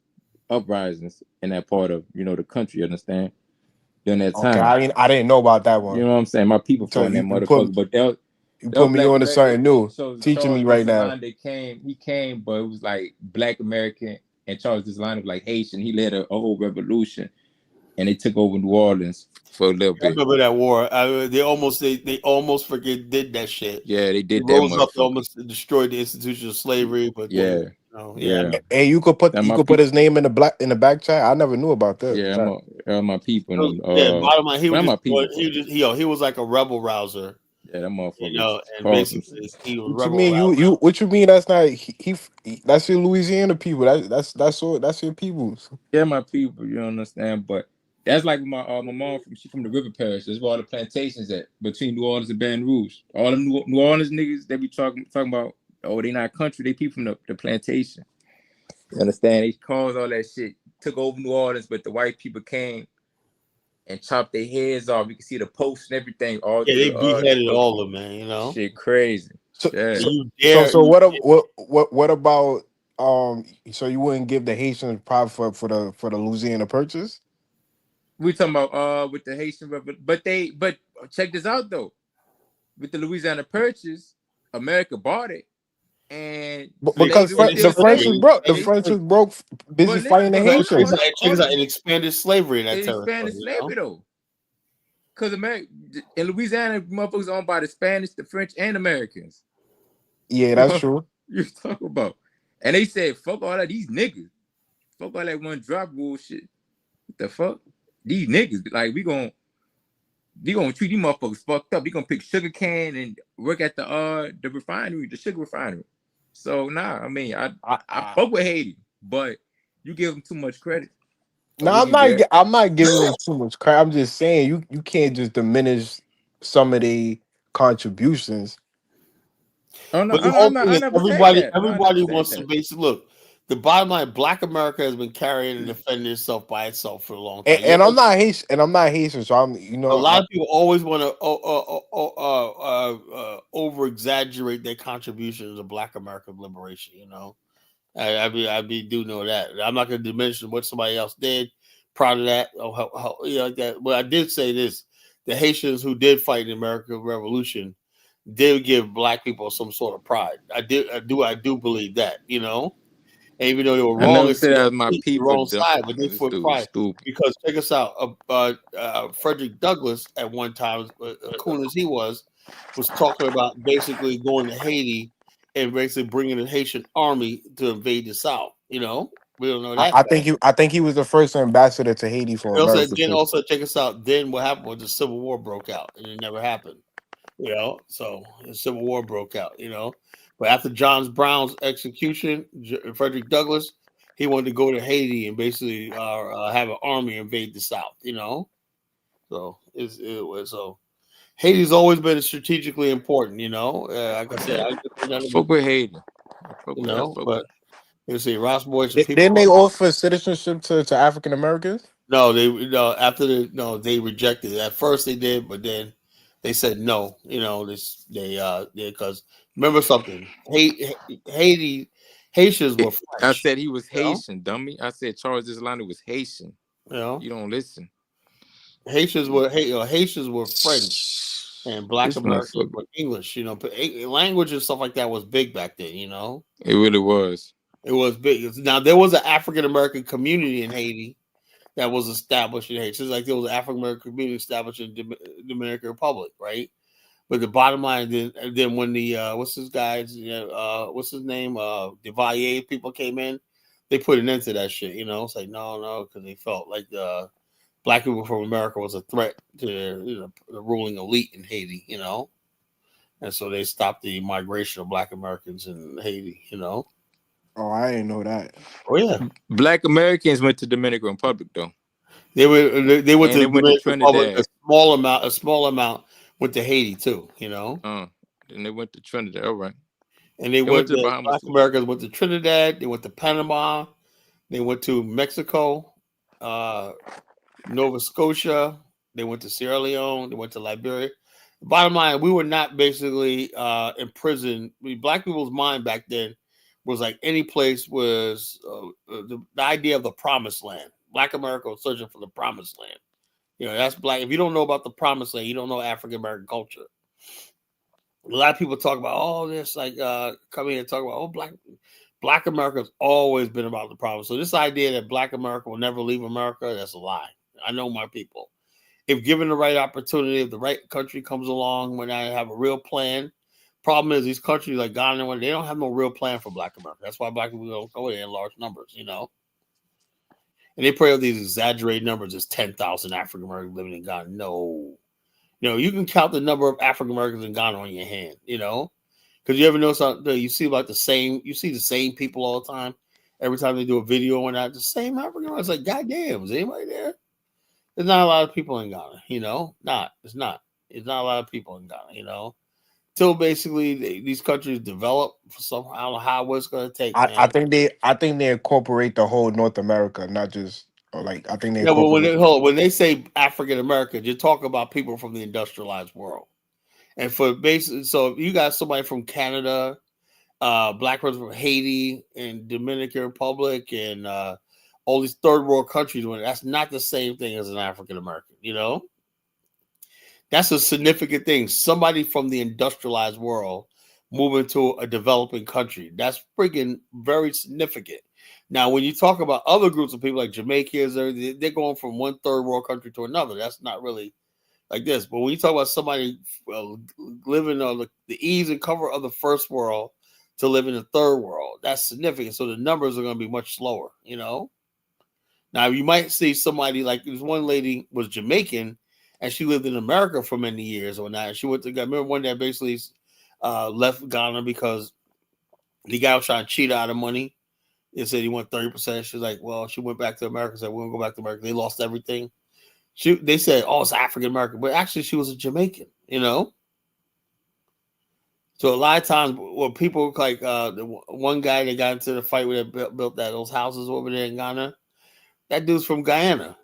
uprisings in that part of the country. You understand? During that time. Okay, I didn't know about that one. You know what I'm saying? My people fought in that motherfucker, but You That was put me Black on to something American. new. So Teaching me Charles right now. Dessalines he came, but it was like Black American, and Charles Dessalines was like Haitian. He led a whole revolution, and they took over New Orleans for a little I bit. remember that war. They almost forget did that shit. Yeah, they They did that rose up, they motherfucker. almost destroyed the institution of slavery, but Yeah, then yeah. And you could That my put his name in the back chat. I never knew about that. Yeah, my people. bottom line, he was Not just my people, he was like a rebel rouser, yeah, that motherfucker. and Far from basically he was What you rebel mean? rouser. What you mean? That's not that's your Louisiana people. That's your peoples. Yeah, my people. You understand? But that's like my mom from the River Parish. That's where all the plantations at between New Orleans and Baton Rouge. All them New Orleans niggas they be talking about. Oh, they not country. They people from the plantation. You understand? They caused all that shit. Took over New Orleans, but the white people came and chopped their heads off. You can see the posts and everything all Yeah, through they the beheaded all of them, man. shit crazy. So Yeah. so what about so you wouldn't give the Haitians prop for the Louisiana Purchase? We talking about with the Haitian but check this out though. With the Louisiana Purchase, America bought it. And Because slavery was the still French was slave. broke. The French was broke, busy fighting the Haitians. It expanded slavery in that It territory. expanded slavery though. Because America in Louisiana, motherfuckers owned by the Spanish, the French, and Americans. Yeah, that's true. You talk about. And they said, fuck all that, these niggas. Fuck all that one drop bullshit. What the fuck? These niggas, like we gonna treat these motherfuckers fucked up. We gonna pick sugar cane and work at the refinery, the sugar refinery. So nah, I mean I fuck with Haiti, but you give them too much credit. No, I'm not giving them too much credit. I'm just saying you can't just diminish some of the contributions. Oh no, But the whole thing I is never said that. everybody wants to basically look. The bottom line, Black America has been carrying and defending itself by itself for a long time. And I'm not Haitian, so I'm a lot of people always want to over exaggerate their contributions to Black American liberation. I do know that. I'm not going to diminish what somebody else did. Proud of that. That. But I did say this: the Haitians who did fight in the American Revolution did give Black people some sort of pride. I do believe that. And even though they were I wrong, never it's said that was the my people. wrong side, but they fought pride. Stupid. Because check us out, Frederick Douglass at one time, cool as he was talking about basically going to Haiti and basically bringing the Haitian army to invade the South. We don't know that. I think he was the first ambassador to Haiti for America. Also check us out. Then what happened was the Civil War broke out, and it never happened. So the Civil War broke out. But after John Brown's execution, Frederick Douglass, he wanted to go to Haiti and basically have an army invade the South. So so Haiti's always been strategically important. Like I said, fuck with Haiti. But you see, Ross Boyce. Didn't they offer citizenship to African Americans? No, they they rejected it. At first they did, but then they said no. Because remember something, Haitians were French. I said he was Haitian, dummy. I said Charles Dessalines was Haitian. You don't listen. Haitians were French, and Black Americans were English. Language and stuff like that was big back then. It really was. It was big. Now there was an African American community in Haiti that was established in Haiti. It's like there was an African American community established in the Dominican Republic, right? But the bottom line, then when the what's his name? Duvalier people came in, they put an end to that shit. It's like no, because they felt like the Black people from America was a threat to the ruling elite in Haiti. And so they stopped the migration of Black Americans in Haiti. Oh, I didn't know that. Oh yeah, Black Americans went to Dominican Republic though. They went to the Dominican Republic. Trinidad. A small amount went to Haiti too. Then they went to Trinidad. All right. And they went to Bahamas. Black Americans went to Trinidad. They went to Panama. They went to Mexico, Nova Scotia. They went to Sierra Leone. They went to Liberia. Bottom line, we were not basically in prison. Black people's mind back then was like any place was the idea of the promised land. Black America was searching for the promised land. That's Black. If you don't know about the promised land, you don't know African American culture. A lot of people talk about all this, like come here and talk about Black America's always been about the problem. So this idea that Black America will never leave America, that's a lie. I know my people. If given the right opportunity, if the right country comes along, when I have a real plan. Problem is these countries like Ghana, they don't have no real plan for Black America. That's why Black people don't go there in large numbers, you know. And they put out these exaggerated numbers as 10,000 African Americans living in Ghana. No. You know, you can count the number of African Americans in Ghana on your hand, you know. Because you ever notice you see like the same people all the time. Every time they do a video on that, the same African Americans. Like, goddamn, is anybody there? There's not a lot of people in Ghana, you know. It's not. It's not a lot of people in Ghana, you know. Till basically these countries develop for some. I don't know how it's going to take. I think they incorporate the whole North America, not just like I think they Yeah, but incorporate. when they say African Americans, you're talking about people from the industrialized world. And for basically, so if you got somebody from Canada, Black person from Haiti and Dominican Republic and all these third world countries, that's not the same thing as an African American, you know? That's a significant thing. Somebody from the industrialized world moving to a developing country. That's freaking very significant. Now, when you talk about other groups of people like Jamaicans, they're going from one third world country to another. That's not really like this. But when you talk about somebody living on the ease and cover of the first world to live in the third world, that's significant. So the numbers are going to be much slower, you know? Now, you might see somebody like this one lady was Jamaican and she lived in America for many years or not. She went to, I remember one that basically left Ghana because the guy was trying to cheat out of money. They said he won 30%. She's like, well, she went back to America. Said, we won't go back to America. They lost everything. They said, oh, it's African American, but actually she was a Jamaican, you know? So a lot of times when people like the one guy that got into the fight with built those houses over there in Ghana, that dude's from Guyana.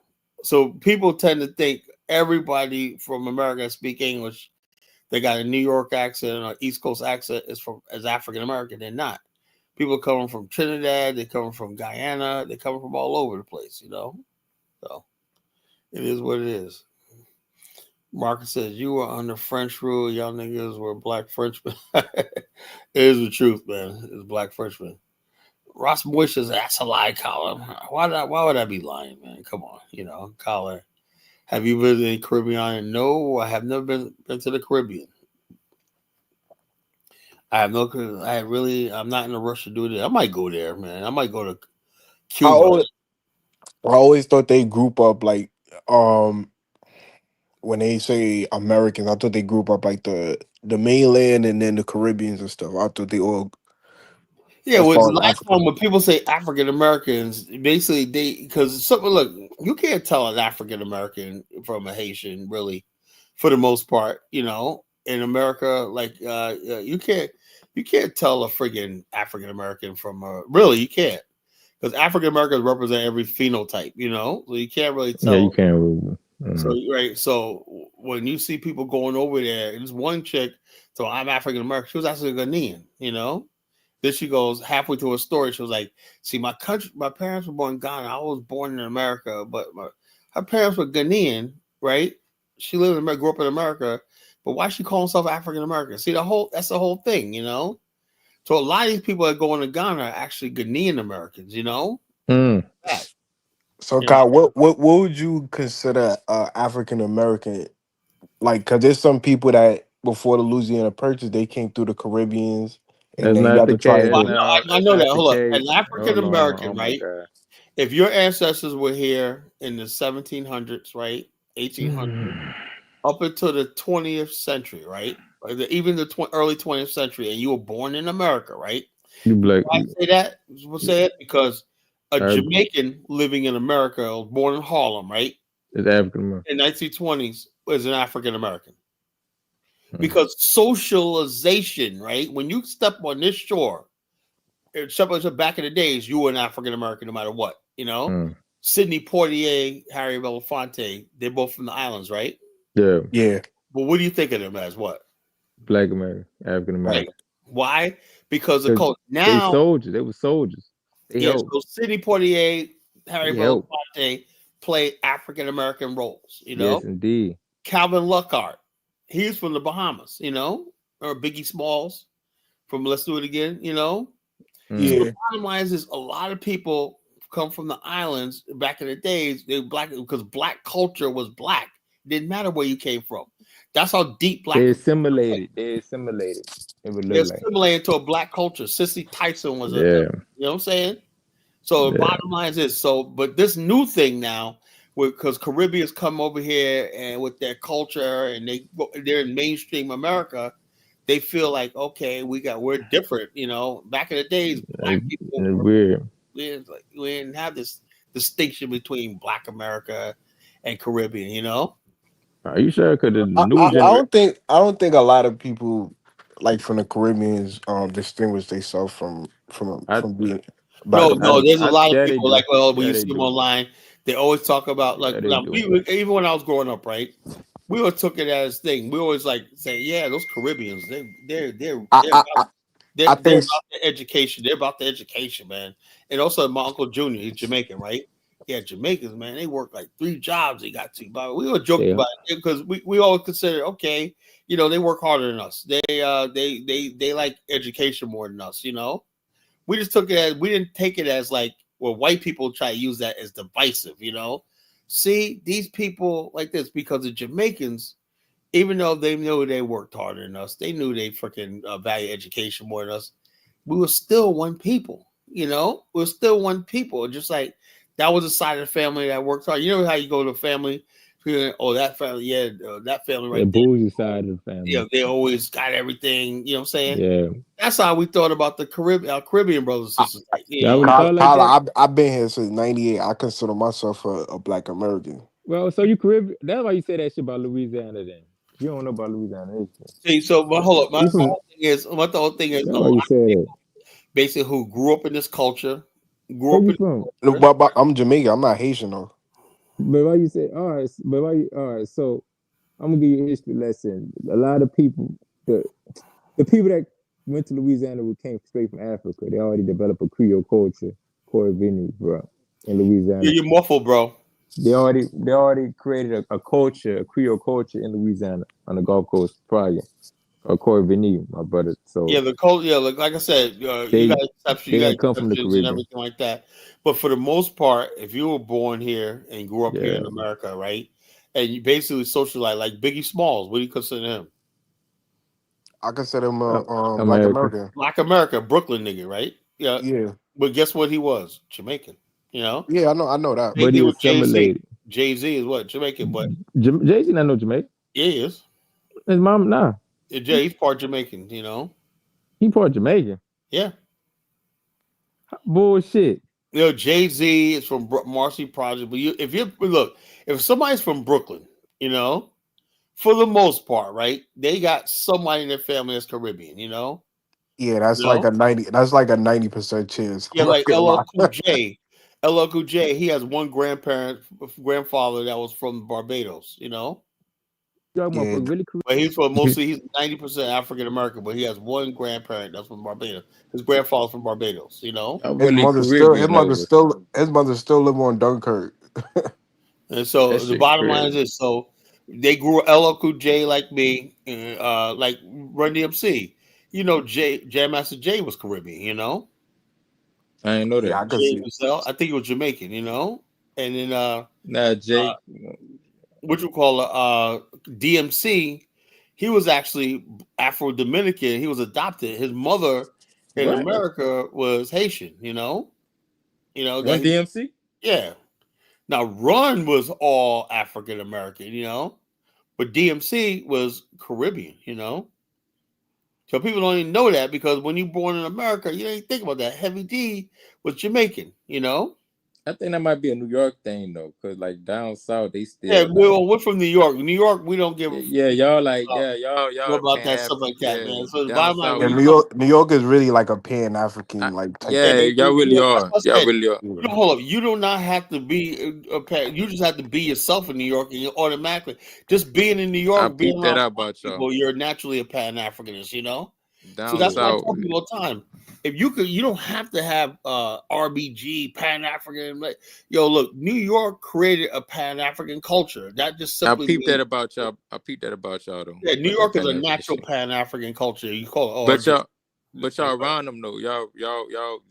So people tend to think everybody from America speak English. They got a New York accent or East Coast accent as African American. They're not. People coming from Trinidad, they're coming from Guyana, they're coming from all over the place, you know. So it is what it is. Marcus says, you were under French rule, y'all niggas were Black Frenchmen. It is the truth, man. It's Black Frenchmen. Ross Boy says, that's a lie, Colin. Why would I be lying, man? Come on, you know, Colin. Have you visited the Caribbean? No, I have never been to the Caribbean. I'm not in a rush to do it. I might go there, man. I might go to Cuba. I always thought they group up like when they say Americans, I thought they group up like the mainland and then the Caribbeans and stuff. I thought they all Yeah, as well, far the as last Africa. time when people say African Americans, basically because something look, you can't tell an African American from a Haitian really, for the most part, you know, in America, like you can't tell a friggin' African American from really you can't because African Americans represent every phenotype, you know, so you can't really tell. Yeah, you can't really. So right, so when you see people going over there, there's one chick, so I'm African American. She was actually Ghanaian, you know. Then she goes halfway through her story. She was like, "See, my parents were born in Ghana. I was born in America, but her parents were Ghanaian, right? She lived in America, grew up in America, but why she call herself African American? See, that's the whole thing, you know. So a lot of these people that go into Ghana are actually Ghanaian Americans, you know. That. So, Yeah. Kyle, what would you consider African American? Like, cause there's some people that before the Louisiana Purchase, they came through the Caribbeans, and That's then you not got the the case. Well, triangle. I know that. The Hold up, case. an African Hold on. American, Oh my right? God. If your ancestors were here in the 1700s, right, 1800s, up until the 20th century, right, or even the early 20th century, and you were born in America, right? You black. Why I say that? We'll say it because a It's Jamaican living in America was born in Harlem, right? African American. In 1920s was an African American. Because socialization, right? When you step on this shore, back in the days, you were an African American no matter what, you know? Sidney Poitier, Harry Belafonte, they're both from the islands, right? Yeah. But what do you think of them as what? Black American, African American. Right. Why? Because the culture. They Now, soldiers. They were soldiers. They yeah, helped. so Sidney Poitier, Harry They helped. Belafonte played African American roles, you know? Yes, indeed. Calvin Lockhart, he's from the Bahamas, you know? or Biggie Smalls from Let's Do It Again, you know? Yeah. So the bottom line is a lot of people come from the islands back in the days. They were black because black culture was black. It didn't matter where you came from. That's how deep black. They assimilated. It would They look like. assimilated into a black culture. Sissy Tyson was Yeah. you know what I'm saying? So the Yeah. bottom line is this. So, but this new thing now, because Caribbeans come over here and with their culture and they're in mainstream America, they feel like, okay, we're different. You know, back in the days, black people It's weird. we didn't have this distinction between Black America and Caribbean. You know, Are you sure? Because the I, new I generation. don't think a lot of people like from the Caribbeans distinguish themselves from being Black no, there's a Americans. lot of Yeah, they people do. like, well, when Yeah, you they see them do. online, they always talk about like Yeah, they do. even when I was growing up, right? We always took it as thing. We always like say, yeah, those Caribbeans, they're I think about the education. They're about the education, man. And also my Uncle Junior, he's Jamaican, right? Yeah, Jamaicans, man, they work like 3 jobs they got to. But we were joking Yeah. about it because we always consider, okay, you know, they work harder than us. They like education more than us, you know. We just took it as we didn't take it as like well, white people try to use that as divisive, you know. See, these people like this because the Jamaicans, even though they knew they worked harder than us, they knew they freaking value education more than us. We were still one people, you know. We were still one people. Just like that was a side of the family that worked hard. You know how you go to a family, oh that family, yeah, that family right The there. bougie side of the family. Yeah, they always got everything. You know what I'm saying? Yeah. That's how we thought about the Caribbean brothers and sisters. Like, you Y'all know, would have thought like that. I've been here since '98. I consider myself a Black American. Well, so you Caribbean. That's why you say that shit about Louisiana. Then you don't know about Louisiana. see, so but hold up. My You from- whole thing is, what the whole thing is, That's a why lot you of say that. people basically who grew up in this culture, grew Where up you in from? No, but I'm Jamaican. I'm not Haitian though. But why you say all right? But why? All right. So I'm gonna give you a history lesson. A lot of people, the people that went to Louisiana who came straight from Africa, they already developed a Creole culture, Corvini, bro, in Louisiana. Yeah, you're muffled, bro. They already created a culture, a Creole culture in Louisiana on the Gulf Coast prior. Corvini, my brother. So Yeah, the culture. Yeah, like I said, they you got exceptions, they didn't come from the and Caribbean. everything like that. But for the most part, if you were born here and grew up here in Yeah. America, right, and you basically socialize like Biggie Smalls, what do you consider him? I consider him a Black American. American. Black America, Brooklyn nigga, right? Yeah. Yeah. But guess what he was? Jamaican. You know? Yeah, I know that. Same But thing he with Jay-Z. assimilated. Jay-Z is what? Jamaican, but Jay-Z not no Jamaican. yeah, he is. His mom, nah. He's part Jamaican, you know? He part Jamaican. Yeah. Bullshit. You know, Jay-Z is from Marcy Project, but if somebody's from Brooklyn, you know, for the most part, right? They got somebody in their family that's Caribbean, you know? Yeah, that's You like know? a 90. That's like a 90% chance. Yeah, I'm not like gonna lie. LL Cool J. LL Cool J, he has one grandfather that was from Barbados, you know? Y'all Yeah. motherfuckers really But he's 90% African American, but he has one grandparent that's from Barbados. His grandfather's from Barbados, you know? His mother still live on Dunkirk. And so That the shit bottom line is crazy. this. So they grew LL Cool J like me, like Run DMC. You know, Jam Master Jay was Caribbean, you know? I ain't know that. Yeah, I can Jay see it. himself, I think he was Jamaican, you know? And then Nah, Jay. what you call DMC, he was actually Afro-Dominican. He was adopted. His mother in What? America was Haitian, you know? Run that DMC? yeah. Now Run was all African American, you know, but DMC was Caribbean, you know. So people don't even know that because when you're born in America, you ain't think about that. Heavy D was Jamaican, you know. I think that might be a New York thing though, cause like down south they still Yeah, like, we're from New York. New York, we don't give yeah, y'all like know y'all about that pan stuff like that, man. So the down bottom line, south. Yeah, we New York is really like a Pan African like type. Yeah, y'all really that's are. what I Y'all said. really are. You know, hold up. You do not have to be you just have to be yourself in New York, and you automatically just being in New I York, being peeped that around out about y'all. people, you're naturally a Pan Africanist, you know. Down So that's why I south. tell people all the time. if you could, you don't have to have RBG Pan African. Like, yo, look, New York created a Pan African culture. That just I simply peeped means that about y'all. I peeped that about y'all though. yeah, New About that York is a Pan African natural shit. Pan African culture. You call it But RBG. y'all around them though. Y'all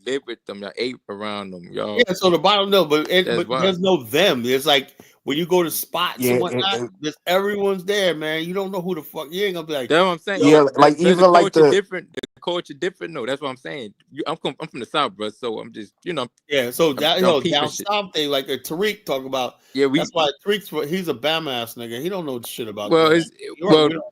live with them. Y'all ate around them. Y'all. Yeah, so the bottom no, but That's why. there's no them. It's like when you go to spots and Yeah, whatnot, there's everyone's there, man. You don't know who the fuck. You ain't gonna be like, That's what I'm saying. yo, like But the even like culture the different. The culture different. No, that's what I'm saying. I'm from the South, bro. So I'm just yeah. So that I'm down peeping shit. south thing, like Tariq talk about. Yeah, That's why he's a Bama ass nigga. He don't know shit about well, that. it's New York, well, we don't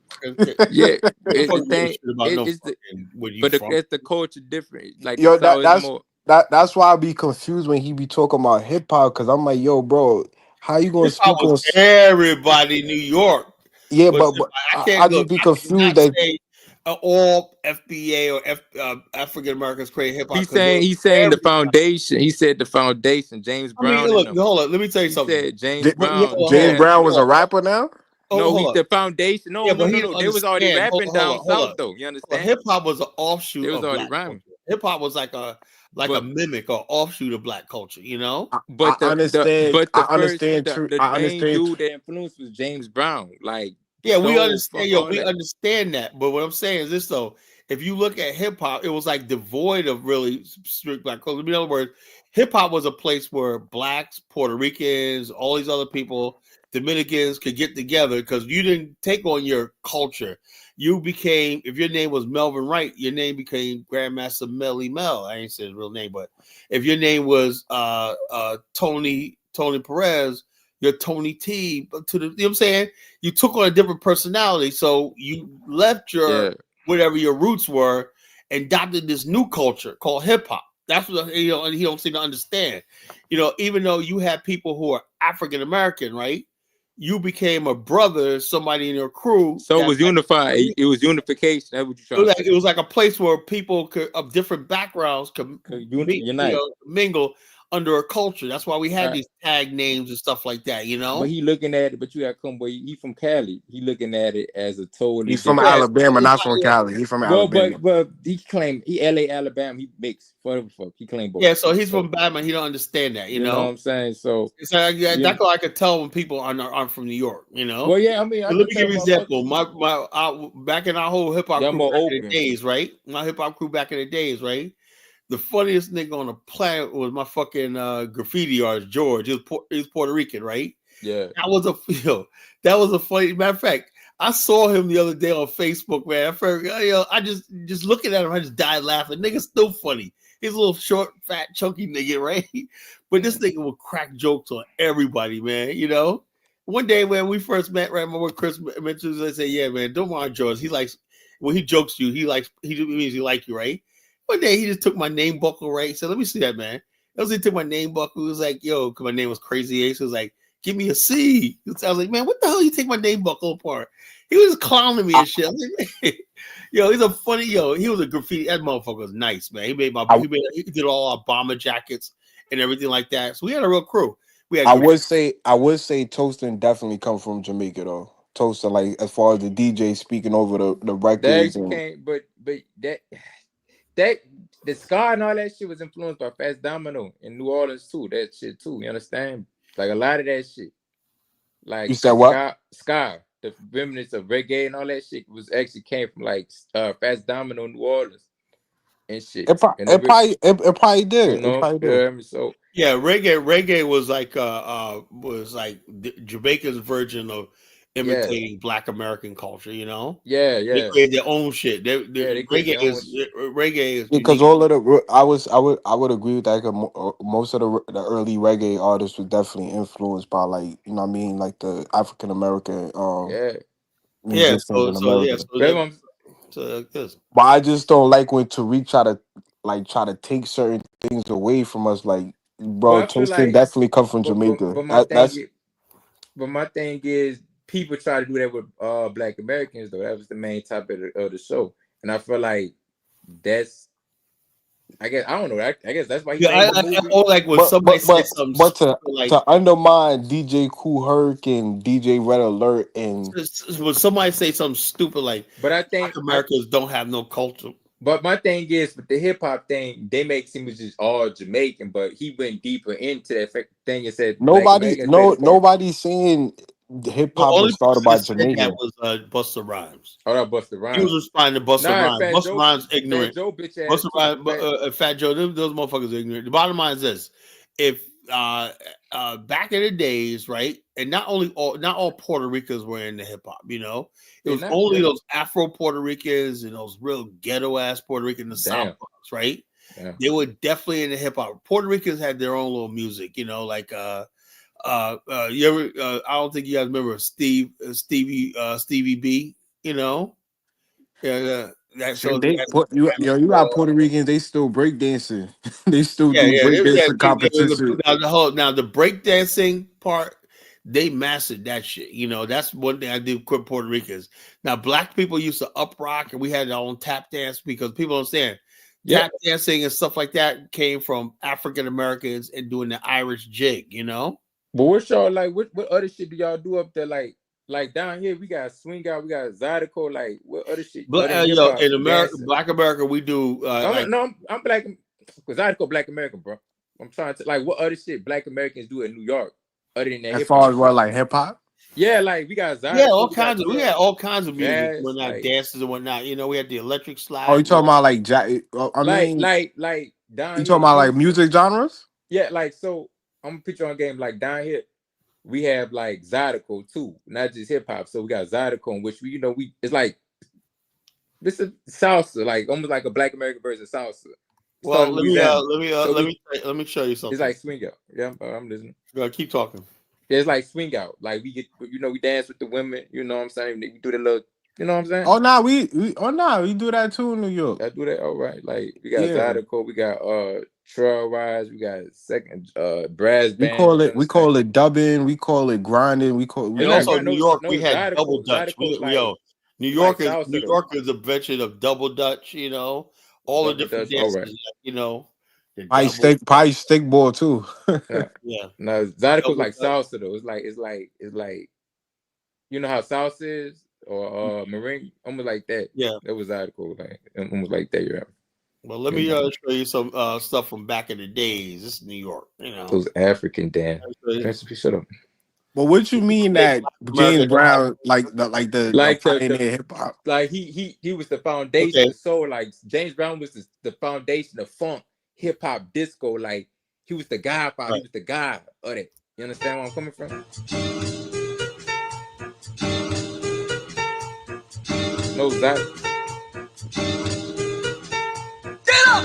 yeah. we don't The fucking know thing, shit about no it's the fucking where you but from. that's the culture different. Like the yo South is more. that's why I be confused when he be talking about hip hop because I'm like, yo, bro, how you gonna Hip hop speak was on? everybody in New York. Yeah, But but I I can't just look. be I cannot confused that say all FBA or African Americans create hip hop because He's saying the foundation. He said the foundation. James I mean, Brown and look, them. hold on. Let me tell you He something. said James Yeah, Brown, James jazz. Brown was a rapper now. No, Hold he's on. the foundation. Yeah, No. but he didn't They was already understand. rapping down Hold south on. though. You Well, understand? hip hop was an offshoot They was of already black rhyming. culture. Hip hop was like a But mimic or offshoot of black culture. You know. but I understand. I first understand. the I main understand. dude that influenced was James Brown. Like Yeah, we soul, understand. funk, Yo, all we that. understand that. But what I'm saying is this though: if you look at hip hop, it was like devoid of really strict black culture. In other words, hip hop was a place where blacks, Puerto Ricans, all these other people, Dominicans could get together because you didn't take on your culture. You became, if your name was Melvin Wright, your name became Grandmaster Melly Mel. I ain't say his real name, but if your name was Tony Perez, you're Tony T. To the, you know what I'm saying? You took on a different personality, so you left your whatever your roots were and adopted this new culture called hip hop. That's what and he don't seem to understand. Even though you had people who are African American, right? You became a brother, somebody in your crew. So it was unified. It was unification. That's what you're trying to say. It was like a place where people of different backgrounds could unite, mingle under a culture. That's why we had these tag names and stuff like that. But he looking at it, but you got to come, boy. He from Cali. He looking at it as a totally He's from different. Alabama, not from Cali. He's from Alabama. But he claimed he LA, Alabama. He mixed. Whatever the fuck. He claimed both. Yeah, so he's from Bama. He don't understand that. You know what I'm saying? So it's like, that's what I could tell when people aren't from New York. Well, yeah, I mean, let me give you an example. Back in our whole hip hop crew back in the days, right? My hip hop crew back in the days, right? The funniest nigga on the planet was my fucking graffiti artist George. He was Puerto Rican, right? Yeah, that was a funny matter of fact. I saw him the other day on Facebook, man. I just looking at him, I just died laughing. Nigga's still funny. He's a little short, fat, chunky nigga, right? But this nigga will crack jokes on everybody, man. One day when we first met, right? When Chris mentions, I say, "Yeah, man, don't mind George. He likes when he jokes you. He means he like you, right?" One day he just took my name buckle, right? He said, "Let me see that, man." He took my name buckle. He was like, "Yo," because my name was Crazy Ace. He was like, "Give me a C." I was like, "Man, what the hell you take my name buckle apart?" He was clowning me and shit. I was like, he's a funny, he was a graffiti. That motherfucker was nice, man. He did all our bomber jackets and everything like that. So we had a real crew. I would say Toastin definitely come from Jamaica though. Toastin, like as far as the DJ speaking over the records but that the ska and all that shit was influenced by Fats Domino in New Orleans too. That shit too. You understand? Like a lot of that shit. Like you said what? Ska, the remnants of reggae and all that shit was actually came from like Fats Domino, New Orleans, and shit. It probably did. You know, it probably did. So yeah, reggae was like Jamaica's version of imitating Black American culture. They created their own shit. Reggae is Because unique. all of the I would agree with that. 'Cause most of the early reggae artists were definitely influenced by like like the African American musicians in America. So this. But I just don't like when Tariq try to take certain things away from us. Like, bro, I feel Toastin like, definitely come from Jamaica. but my thing is people try to do that with Black Americans though. That was the main topic of the show, and I feel like that's. I guess I don't know. I guess that's why he named the movie. Or like when somebody said something to undermine DJ Kool Herc and DJ Red Alert and when somebody say something stupid like, but I think Black Americans don't have no culture. But my thing is with the hip hop thing, they make it seem it's just all Jamaican, but he went deeper into that thing and said nobody's saying hip The hop only was started person by that said that Jamaican. was Busta Rhymes. Oh, that Busta He was Rhymes. responding to Busta Rhymes. Fat Busta Joe, Rhymes ignorant. Fat Joe bitch ass Busta too. Rhymes, Fat Joe, those motherfuckers are ignorant. The bottom line is this: if back in the days, right, and not all Puerto Ricans were into hip hop. You know, it was only those Afro Puerto Ricans and those real ghetto ass Puerto Ricans in the South Bronx, right? Yeah. They were definitely into hip hop. Puerto Ricans had their own little music, you know, like you ever I don't think you guys remember Stevie B, you know. You got Puerto Ricans, they still break dancing. They still do break dancing competition. Now the breakdancing part, they mastered that shit. You know, that's one thing I did with Puerto Ricans. Now, black people used to up rock, and we had our own tap dance because people understand tap dancing and stuff like that came from African Americans and doing the Irish jig, you know. But what's y'all like? What other shit do y'all do up there? Like down here, we got swing out, we got Zydeco. Like what other shit? In America, Black America, we do. I'm black. Because Zydeco Black American, bro. I'm trying to like what other shit Black Americans do in New York other than that. As far as what, like hip hop? Yeah, like we got Zydeco. Yeah, we had all kinds of music, jazz, whatnot, like, dances and whatnot. You know, we had the electric slide. Oh, you talking about like like down you talking about like music genres? Yeah, like so I'm gonna put you on game like down here. We have like Zydeco too, not just hip hop. So we got Zydeco, in which it's like this is salsa, like almost like a Black American version of salsa. Well, let me show you something. It's like swing out. Yeah, I'm listening. Keep talking. Yeah, it's like swing out. Like we get, we dance with the women. You know what I'm saying? We do the little, you know what I'm saying? Oh no, we do that too in New York. I do that. All right. Like we got Zydeco, we got trail rides, we got second brass band. We call it dubbing, we call it grinding, New York, we had double Dutch. New York is a version of double Dutch, you know, all the different dances, right. you know. Pie stick ball too. Yeah. No, Zydeco's like salsa though. It's like you know how salsa is or merengue, almost like that. Yeah, that was Zydeco, like almost like that. Yeah. Well, let me show you some stuff from back in the days. This is New York, you know. Those African dance. Shut up. But what you mean that James Brown like the hip hop? Like he was the foundation of soul. Like James Brown was the foundation of funk, hip hop, disco. Like he was the godfather. He was the god of it. You understand where I'm coming from? No, that. Get up!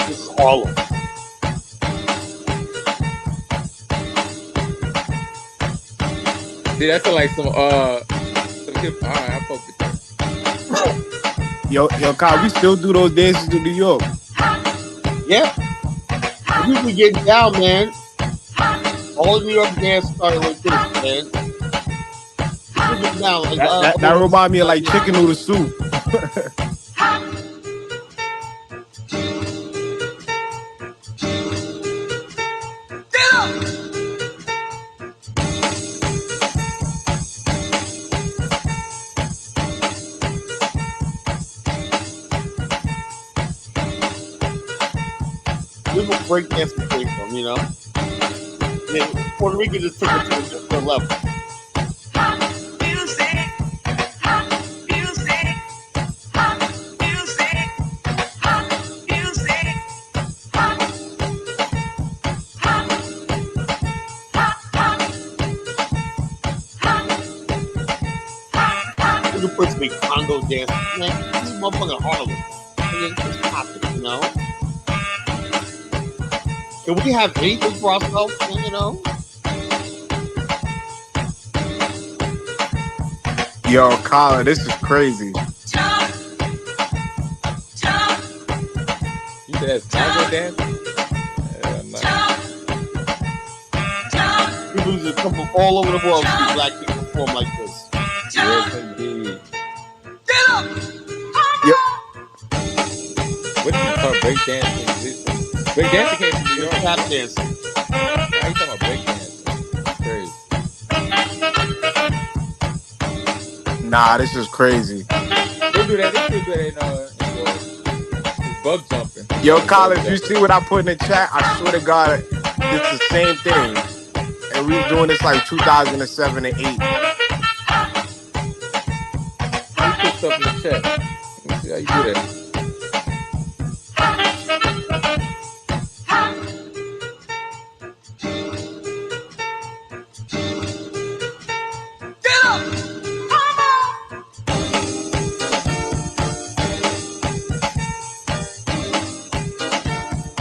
This is Harlem. See, that's like some hip. All right, I fuck with that. Yo, Kyle, we still do those dances in New York. Yeah. We be getting down, man. All New York dance started like this, man. Down, like, that remind me of like chicken noodle soup. This is what breakdancing came from, you know. And Puerto Rico just took it to a different level. You can put some Congo dance, man. This is motherfucking Harlem. It's popping, you know. Can we have anything for ourselves, you know? Yo, Colin, this is crazy. You said that's Congo dance? People just come from all over the world to see black people perform like this. Yes, indeed. Yep. What do you call breakdancing? Breakdancing came from New York. Tap dancing. How you talking about breakdancing? That's crazy. Nah, this is crazy. They do that. They still do that in Georgia. It's bug jumping. Yo, Bug Colin, if you jumping. see what I put in the chat, I swear to God, it's the same thing. And we was doing this like 2007 and 8. You put stuff in the chat. Let me see how you do that.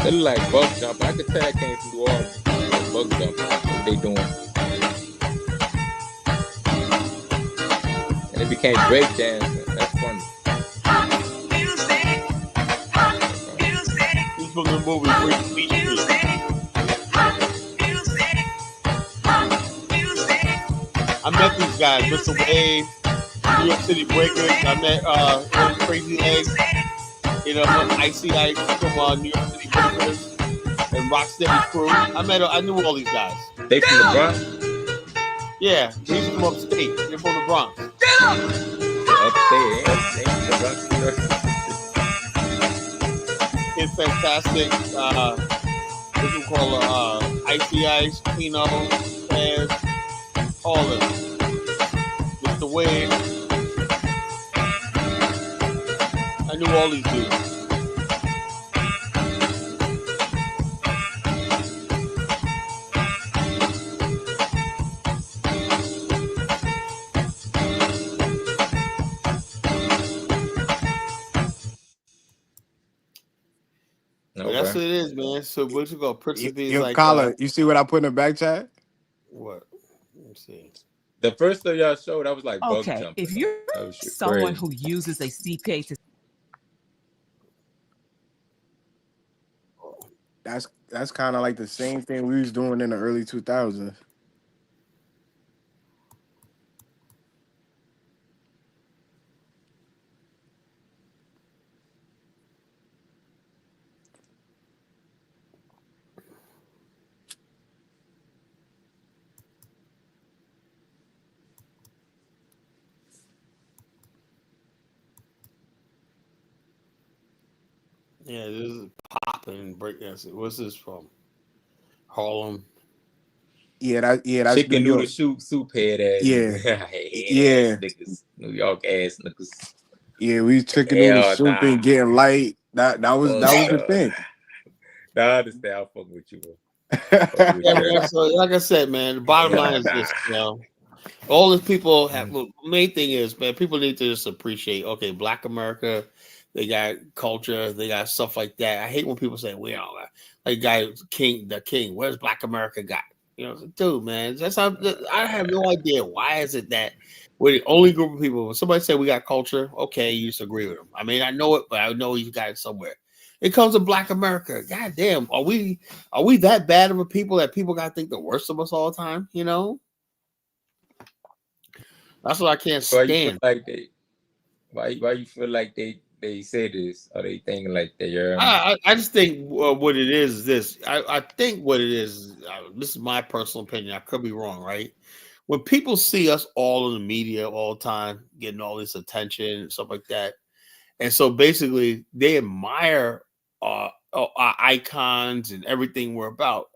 They look like bug jumping. I could tell that came from New Orleans. Like bug jumping. That's what they doing. And it became break dancing. That's funny. This is from the movie Free Beach Street. I met these guys, Mr. Wave, New York City Breakers. I met Crazy Legs, Icy Ice from New York City Breakers and Rocksteady Crew. I knew all these guys. They from the Bronx? Yeah, these from upstate. They're from the Bronx. Upstate, they from the Bronx. It's fantastic. What you call Icy Ice, Pino, Taz, all of them. Mr. Wave. I knew all these dudes. Okay. That's what it is, man. So what you go? Principal is Yo, like Colin, you see what I put in the back chat? what? Let me see. The first of y'all showed, I was like bug Okay, jumping. if you're someone who uses a CPA to That's kind of like the same thing we was doing in the early 2000s. Yeah, this is popping breakdancing. What's this from? Harlem. That's New Chicken noodle York. soup head ass niggas. Yeah. Head ass niggas. New York ass niggas. Yeah, we chicken noodle Hell soup nah. and getting light. That was the thing. Nah, I understand. I'll fuck with you, bro. Yeah, man. So like I said, man, the bottom line is this, all these people have. The main thing is, man, people need to just appreciate. Okay, Black America, they got culture, they got stuff like that. I hate when people say we all got like the king. Where's Black America got? Dude, man, that's how I have no idea. Why is it that we're the only group of people? When somebody say we got culture, okay, you just agree with them. I mean, I know it, but I know you got it somewhere. It comes to Black America. God damn, are we that bad of a people that people got to think the worst of us all the time? That's what I can't stand. Why you feel like why you feel like they say this? Are they thinking like that? I just think what it is this. I think what it is. This is my personal opinion. I could be wrong, right? When people see us all in the media all the time, getting all this attention and stuff like that, and so basically they admire our icons and everything we're about,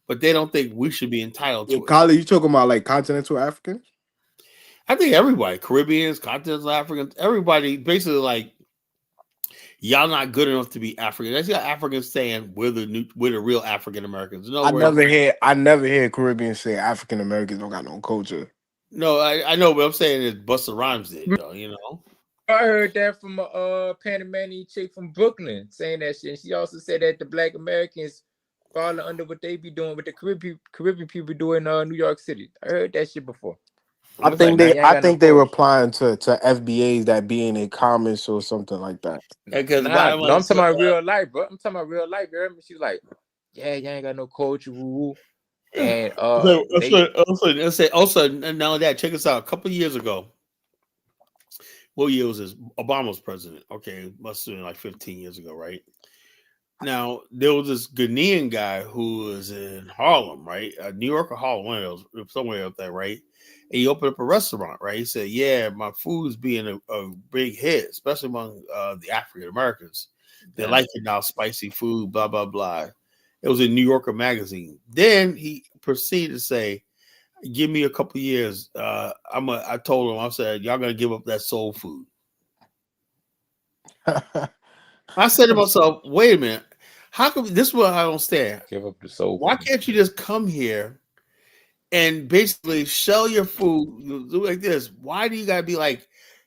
but they don't think we should be entitled to it. Colin, you talking about like continental Africans? I think everybody, Caribbeans, continental Africans, everybody, basically like, y'all not good enough to be African. That's got Africans saying we're the real African Americans. I never hear Caribbeans say African Americans don't got no culture. No, I know, but I'm saying it. Busta Rhymes did, though. I heard that from a Panamanian chick from Brooklyn saying that shit. And she also said that the Black Americans fall under what they be doing with the Caribbean people do in New York City. I heard that shit before. I think they were replying to FBAs that be in their comments or something like that. Because I'm talking about real life, bro. I'm talking about real life. You heard me? She was like, "Yeah, you ain't got no culture, woo." And also, now that check us out. A couple of years ago, what year was this? Obama was president. Okay, must have been like 15 years ago, right? Now there was this Ghanaian guy who was in Harlem, right? New York or Harlem, one of those, somewhere up there, right? and he opened up a restaurant, right? He said, "Yeah, my food's being a big hit, especially among the African Americans. They like it now, spicy food, blah blah blah." It was in New Yorker magazine. Then he proceeded to say, "Give me a couple years. I told him, I said, y'all gonna give up that soul food." I said to myself, "Wait a minute, how come this is what I don't understand? Give up the soul. Why can't you just come here and basically sell your food, do like this? Why do you gotta be like,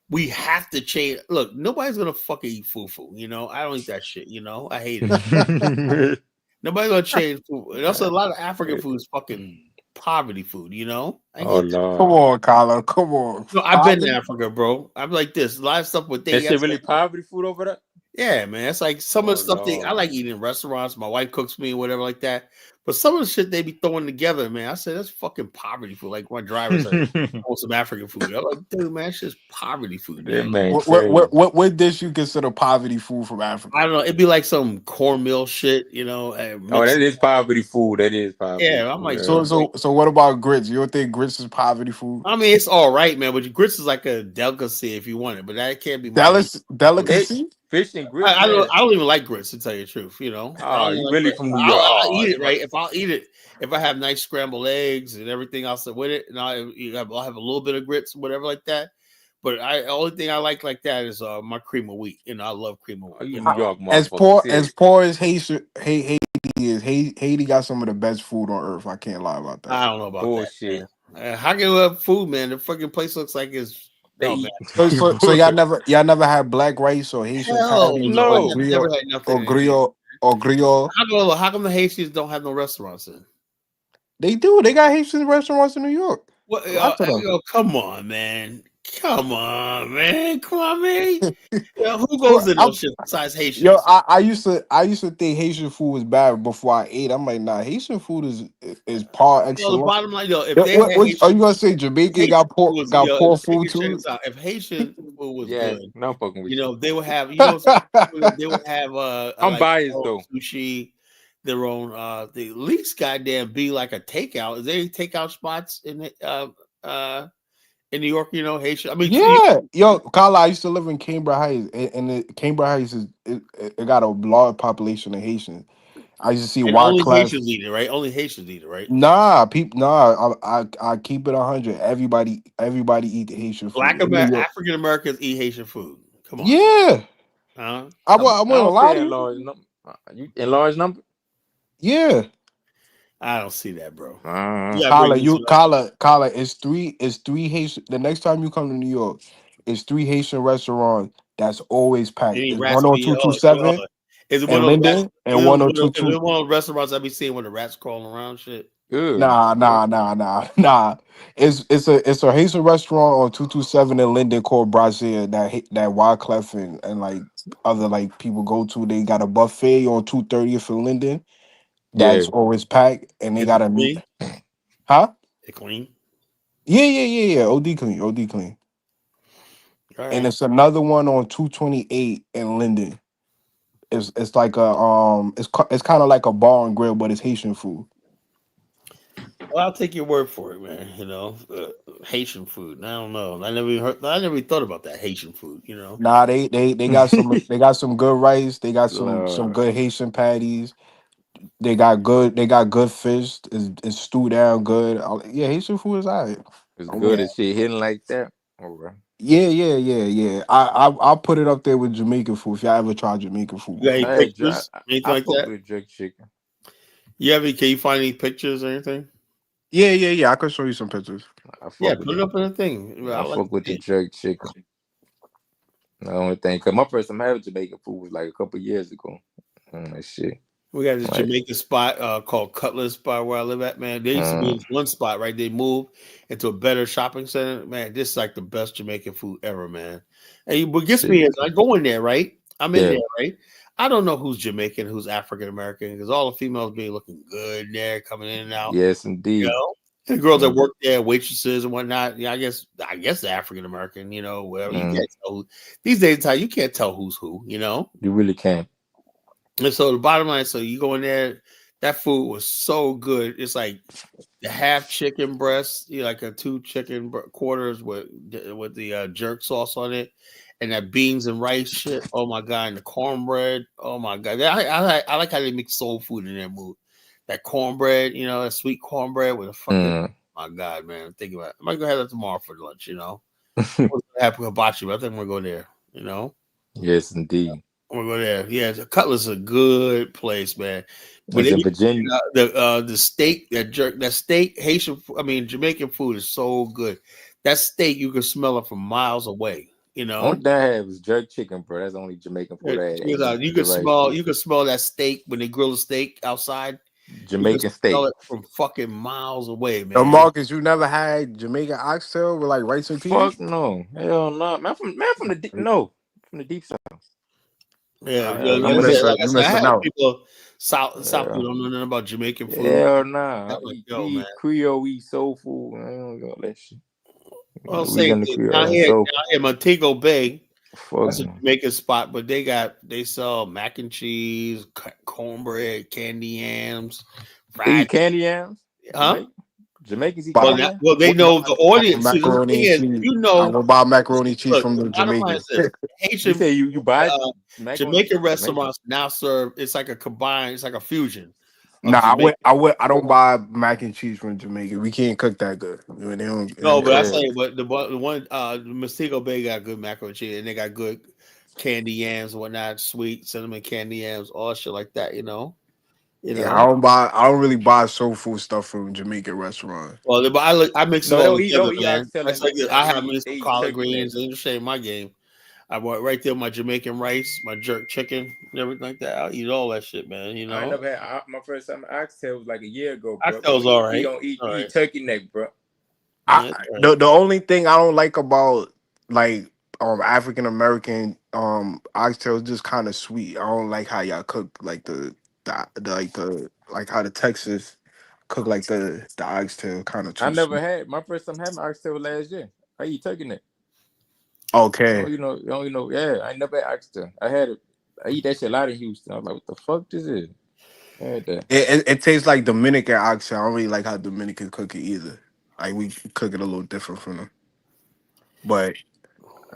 we have to change? Look, nobody's gonna fucking eat fufu. You know, I don't eat that shit. You know, I hate it. Nobody's gonna change food. And also, a lot of African food is fucking poverty food. You know, I get that. Come on, Kyla. Come on. No, I've been to Africa, bro. I'm like this. A lot of stuff with That shit really poverty food over there? Yeah, man. It's like some of the stuff I like eating in restaurants. My wife cooks me and whatever like that. But some of the shit they be throwing together, man. I said that's fucking poverty food. Like my driver said, "Oh, some African food." I'm like, dude, man, it's just poverty food, man. What dish you consider poverty food from Africa? I don't know. It'd be like some cornmeal shit, you know. Oh, that is poverty food. That is poverty. Yeah, I'm like, so what about grits? You don't think grits is poverty food? I mean, it's all right, man. But grits is like a delicacy if you want it, but that can't be delicacy. Fish and grits. I don't even like grits, to tell you the truth. You know, oh, you really grits. from New York? I'll eat it, right? If I'll eat it, if I have nice scrambled eggs and everything else with it, and I'll have a little bit of grits, whatever like that. But the only thing I like that is my cream of wheat. You know, I love cream of wheat. New York, as poor as Haiti is, Haiti got some of the best food on earth. I can't lie about that. I don't know about that. Man. How can you have food, man? The fucking place looks like it's. No, man. So y'all never had black rice or Haitian patties no, never had nothing. Or griot. How come the Haitians don't have no restaurants then? They do. They got Haitian restaurants in New York. What? Come on, man. Come on, man. Who goes to those shit besides Haitians? Yo, I used to think Haitian food was bad before I ate. I'm like, nah, Haitian food is par excellence. The bottom line, if are you gonna say Jamaican got poor food too? If Haitian food was good, no fucking with you know, they would have. You know, they would have. I'm biased though. Sushi, their own. The least goddamn be like a takeout. Is there any takeout spots in New York, you know, Haitian. I mean, yo, Carla, I used to live in Cambridge Heights, and Cambridge Heights it got a large population of Haitians. I used to see only Haitians eat it, right? Only Haitians eat it, right? Nah, I keep it 100. Everybody eat Haitian food. African Americans eat Haitian food. Come on. Yeah. I want to lie to you. In large number? Yeah. I don't see that, bro. Carla, it's three Haitian. The next time you come to New York, it's 3 Haitian restaurants that's always packed. It's one on 227 is it in Linden and one on 222. Is it one of the restaurants I be seeing when the rats crawling around shit? Nah. It's a Haitian restaurant on 227 in Linden called Brazil that Wyclef and like other like people go to. They got a buffet on 230th in Linden. That's always packed, and they got a meat. Huh? It clean? Yeah. OD clean. Right. And it's another one on 228 in Linden. It's like a it's kind of like a bar and grill, but it's Haitian food. Well, I'll take your word for it, man. You know, Haitian food. I don't know. I never even thought about that Haitian food. You know. Nah, they got some good rice. They got some good Haitian patties. They got good fish. It's stewed down good. Yeah, Haitian food is alright. It's good as shit hitting like that. Right. Yeah. I'll put it up there with Jamaican food if y'all ever tried Jamaican food. You got any pictures? Anything like that? With jerk chicken. Can you find any pictures or anything? Yeah. I can show you some pictures. Put it up in a thing. I fuck with the jerk chicken. The only thing, cause my first time having Jamaican food was like a couple years ago. That shit. We got this Jamaican spot called Cutlass Spot where I live at, man. There used to be this one spot, right? They moved into a better shopping center. Man, this is like the best Jamaican food ever, man. And what gets me is I go in there, right? I'm in there, right? I don't know who's Jamaican, who's African American, because all the females be looking good there, coming in and out. Yes, indeed. You know? The girls that work there, waitresses and whatnot. Yeah, I guess the African American, you know, whatever. You can't tell these days you can't tell who's who, you know. You really can't. And so the bottom line, so you go in there, That food was so good. It's like the half chicken breast, like a 2 chicken quarters with the jerk sauce on it, and that beans and rice shit. Oh my god, and the cornbread. Oh my god, I like how they mix soul food in their mood. That cornbread, that sweet cornbread with a fucking. My god, man, think about it. I might go have that tomorrow for lunch. I was gonna have hibachi, but I think I'm gonna go there. Yes, indeed. I'm gonna go there. Yeah, the Cutlass is a good place, man. But It's in Virginia. the steak, that steak, Jamaican food is so good. That steak, you can smell it from miles away. Only thing I had was jerk chicken, bro. That's the only Jamaican food I had. You can smell that steak when they grill a steak outside. Jamaican steak. Smell it from fucking miles away, man. Yo, Marcus, you never had Jamaican oxtail with like rice and peas? Fuck no, hell no, man. From the deep south. Yeah, I'm missing I have out. people South people don't know nothing about Jamaican food. Hell nah. We eat Creole, we eat soul food. I don't got that shit. Well, same thing. Down here, Montego Bay, that's a Jamaican spot, but they sell mac and cheese, cornbread, candy yams, fried candy yams. Huh? Jamaicans eat candy yams? Well, they know the audience. Macaroni and cheese. I will buy macaroni and cheese from the Jamaicans. Haitian, you buy Jamaican restaurants now serve. It's like a combined. It's like a fusion. Nah, I don't buy mac and cheese from Jamaica. We can't cook that good. They don't, no, but I say, but the one, Montego Bay got good macaroni and cheese, and they got good candy yams and whatnot, sweet cinnamon candy yams, all shit like that. Yeah, I don't really buy soul food stuff from Jamaican restaurants. Well, I mix it all together, man. I have me some collard greens. Ain't no shame in my game. I want right there my Jamaican rice, my jerk chicken, and everything like that. I'll eat all that shit, man. I never had my first time oxtail was like a year ago, bro. Oxtail's all right. He don't eat turkey neck, bro. The only thing I don't like about like African American oxtail is just kind of sweet. I don't like how y'all cook like how the Texas cook like the oxtail kind of. I never had my first time having oxtail last year. I eat turkey neck. Okay. Yeah, I never had oxtail. I eat that shit a lot in Houston. I was like, what the fuck this is? I had that. It tastes like Dominican oxtail. I don't really like how Dominicans cook it either. Like we cook it a little different from them. But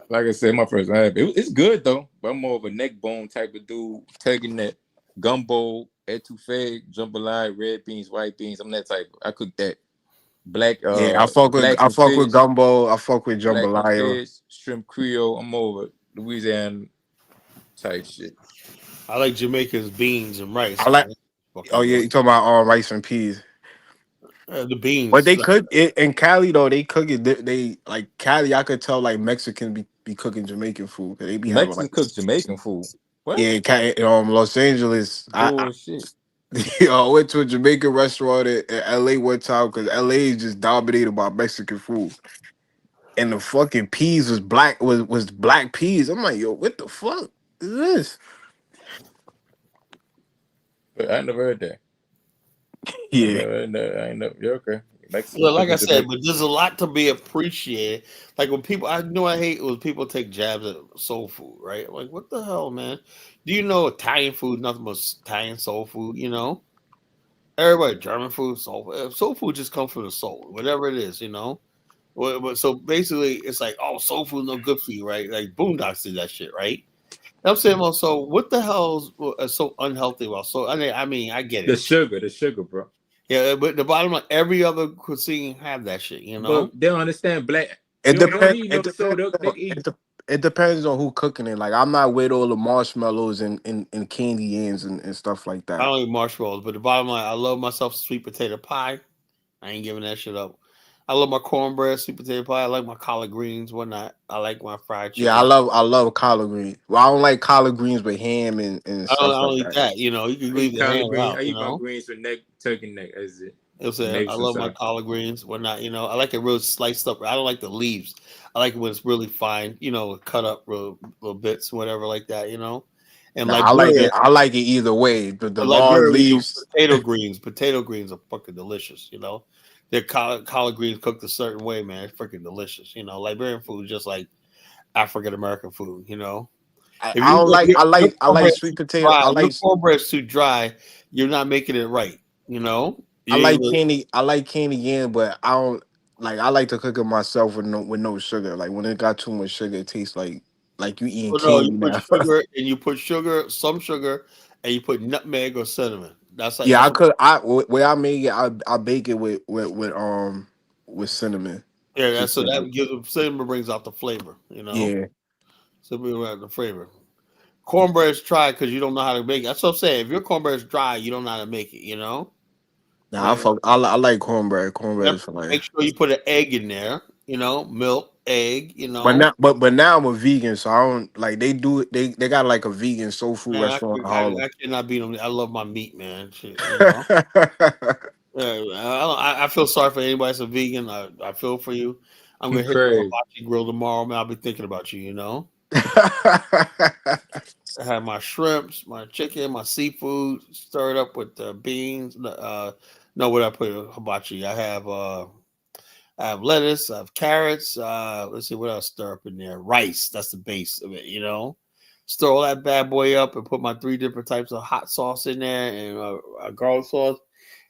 like I said, my first time it's good though. But I'm more of a neck bone type of dude. Turkey neck, gumbo, etouffee, jambalaya, red beans, white beans. I'm that type. I cook that. Black. I fuck with gumbo. I fuck with jambalaya. Fish, shrimp Creole. I'm over Louisiana type shit. I like Jamaica's beans and rice. I like. Oh yeah, you talking about rice and peas? The beans. But they cook it in Cali though. They cook it. They like Cali. I could tell like Mexicans be cooking Jamaican food. They be Mexicans having, cook Jamaican food. What? Yeah, Los Angeles. Bullshit. I went to a Jamaican restaurant in LA one time because LA is just dominated by Mexican food. And the fucking peas was black peas. I'm like, yo, what the fuck is this? But I never heard that. Yeah. I know. You're okay. Well, like I said, but there's a lot to be appreciated. Like when people, I hate when people take jabs at soul food, right? Like, what the hell, man? Do you know Italian food, nothing but Italian soul food, Everybody, German food, soul food just comes from the soul, whatever it is, So basically, it's like, oh, soul food no good for you, right? Like Boondocks did that shit, right? I'm saying, well, so what the hell is so unhealthy about soul? I mean, I get it. The sugar, bro. Yeah, but the bottom line, every other cuisine have that shit, But they don't understand black. It depends on who cooking it. Like I'm not with all the marshmallows and candy yams and stuff like that. I don't eat marshmallows, but the bottom line, I love myself sweet potato pie. I ain't giving that shit up. I love my cornbread, sweet potato pie. I like my collard greens, whatnot. I like my fried chicken. Yeah, I love collard greens. Well, I don't like collard greens with ham and stuff I don't eat that. You can leave the ham out. I eat my greens with turkey neck. That's it. I love my collard greens, whatnot. I like it real sliced up. I don't like the leaves. I like it when it's really fine. Cut up little bits, whatever like that. And I like it either way. But the large leaves, potato greens are fucking delicious. Their collard greens cooked a certain way, man. It's freaking delicious. Liberian food is just like African American food. I If don't like. I your like cornbread's sweet too potato. dry, your cornbread's too dry, you're not making it right. You know, I you like ain't. candy. I like candy yam, but I don't like. I like to cook it myself with no sugar. Like when it got too much sugar, it tastes like you eating Well, no, you candy put now. sugar and you put sugar, some sugar, and you put nutmeg or cinnamon. That's like Yeah, I that's what. could. Where I make it, I bake it with cinnamon. Yeah, Just that's so cinnamon. that gives cinnamon brings out the flavor. You know, Yeah. cinnamon brings out the flavor. Cornbread's dry because you don't know how to make it. That's what I'm saying. If your cornbread's dry, you don't know how to make it. You know. Nah, Yeah. I like cornbread. Cornbread Yep. is fine. Make sure you put an egg in there. You know, milk, egg. You But know. now, but now I'm a vegan, so I don't like they do it. They got like a vegan soul food Man, restaurant in Harlem. I cannot beat them. I love my meat, man. Shit, you know. Yeah, I feel sorry for anybody that's a vegan. I feel for you. I'm gonna hit the Crazy. hibachi grill tomorrow, man. I'll be thinking about you. You know. I have my shrimps, my chicken, my seafood stirred up with beans. No, what I put in hibachi? I have lettuce, I have carrots. Let's see what else stir up in there. Rice, that's the base of it, you know. Stir all that bad boy up and put my 3 different types of hot sauce in there and a garlic sauce.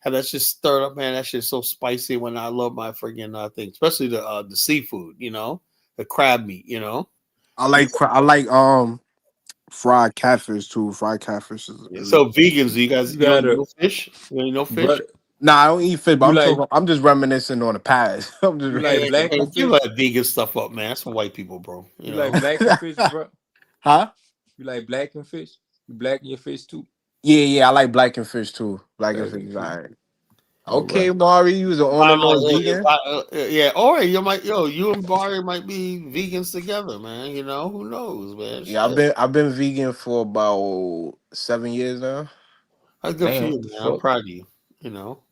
Have that shit stirred up, man. That shit's so spicy when I love my freaking thing, especially the seafood, you know, the crab meat, you know. I like fried catfish too. Fried catfish is So vegans, you guys, You you don't eat gotta, no fish? You don't eat no fish? brother. Nah, I don't eat fish, but You like I'm just reminiscing on the past. I'm just you like black Hey, and give fish. that vegan stuff up, man. That's for white people, bro. You You like know. black and fish, bro. huh? You like black and fish. You black in your fish too. Yeah, I like black and fish too. Black and Black fish and is fish. alright. All Okay, right. Mari, you was the on Bottom and line, on vegan. yeah. Or you and Barry might be vegans together, man. You know, who knows, man? Yeah, Shit. I've been vegan for about 7 years now. That's good for Damn, you, what the man. I'm fuck? proud of you. You know,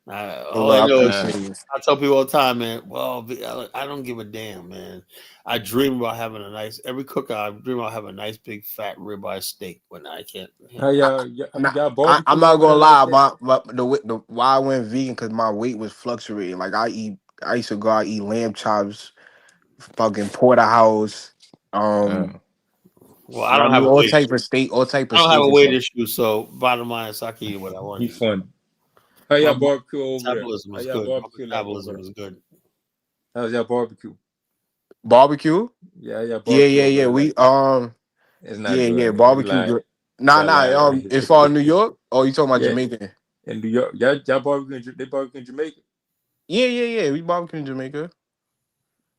Oh, all well, I I know is appreciate it. I tell people all the time, man. Well, I don't give a damn, man. I dream about having every cooker. I dream about having a nice big fat ribeye steak when I can't. How y'all y'all I'm barbecue not over gonna there like lie. that? The why I went vegan because my weight was fluctuating. Like I used to go out eat lamb chops, fucking porterhouse. Um, Well, I I don't have mean a all weight type issue. of steak, all type I of don't have steak a and weight stuff. issue, so bottom line is I can eat what I want to He eat. funny. How My y'all barbecue over there? metabolism How is y'all good. My barbecue like over metabolism there? is good. How's y'all barbecue? Barbecue? Yeah, y'all Yeah, barbecue over yeah. there like We that. It's not yeah, good. You barbecue lying. good. Nah, Y'all lying. it's all New York. Oh, you talking about Yeah, Jamaican? in New York. Y'all barbecue. They barbecue in Jamaica. Yeah. We barbecue in Jamaica.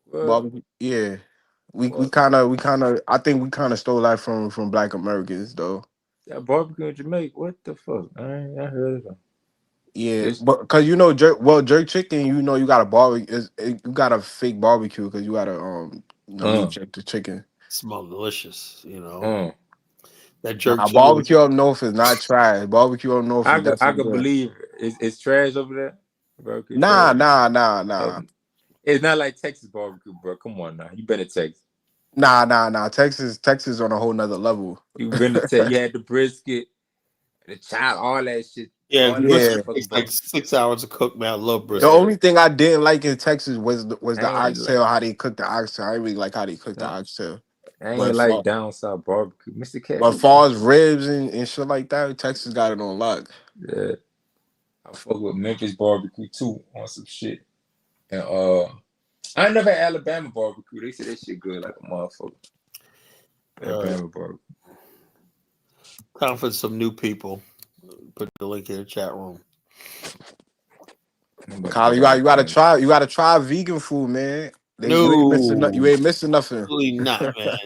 Well, Barbecue. Yeah. We well, kind of I think we kind of stole that from Black Americans though. y'all barbecue in Jamaica. What the fuck? I heard of them. Yeah, This but because jerk chicken, you got a you got a fake barbecue because you got to meat check the chicken. Smell delicious, you know. uh, That jerk Nah, chicken. barbecue up north is not trash. Barbecue up north is I definitely could good. believe it's trash over there. Barbecue Nah, trash. nah, nah, nah, It's not like Texas barbecue, bro. Come on now. You been to Texas. nah. Texas on a whole nother level. You been to Texas. You had the brisket, the child, all that shit. Yeah, All that Yeah. brisket motherfucking takes like barbecue. 6 hours to cook, man. I love The brisket. Yeah. only thing I didn't like in Texas was I the ain't like oxtail, how they cook the oxtail. I didn't really like how they cook the no, oxtail. I ain't But like far, down south barbecue. Mr. but Kevin. far as ribs and shit like that, Texas got it on lock. Yeah. I fuck with Memphis barbecue too on some shit. And I never had Alabama barbecue. They say that shit good like a motherfucker. Alabama barbecue. Time for some new people. Put the link in the chat room. Kyle, you gotta try vegan food, man. You ain't missing No, you ain't missing nothing. absolutely not, man.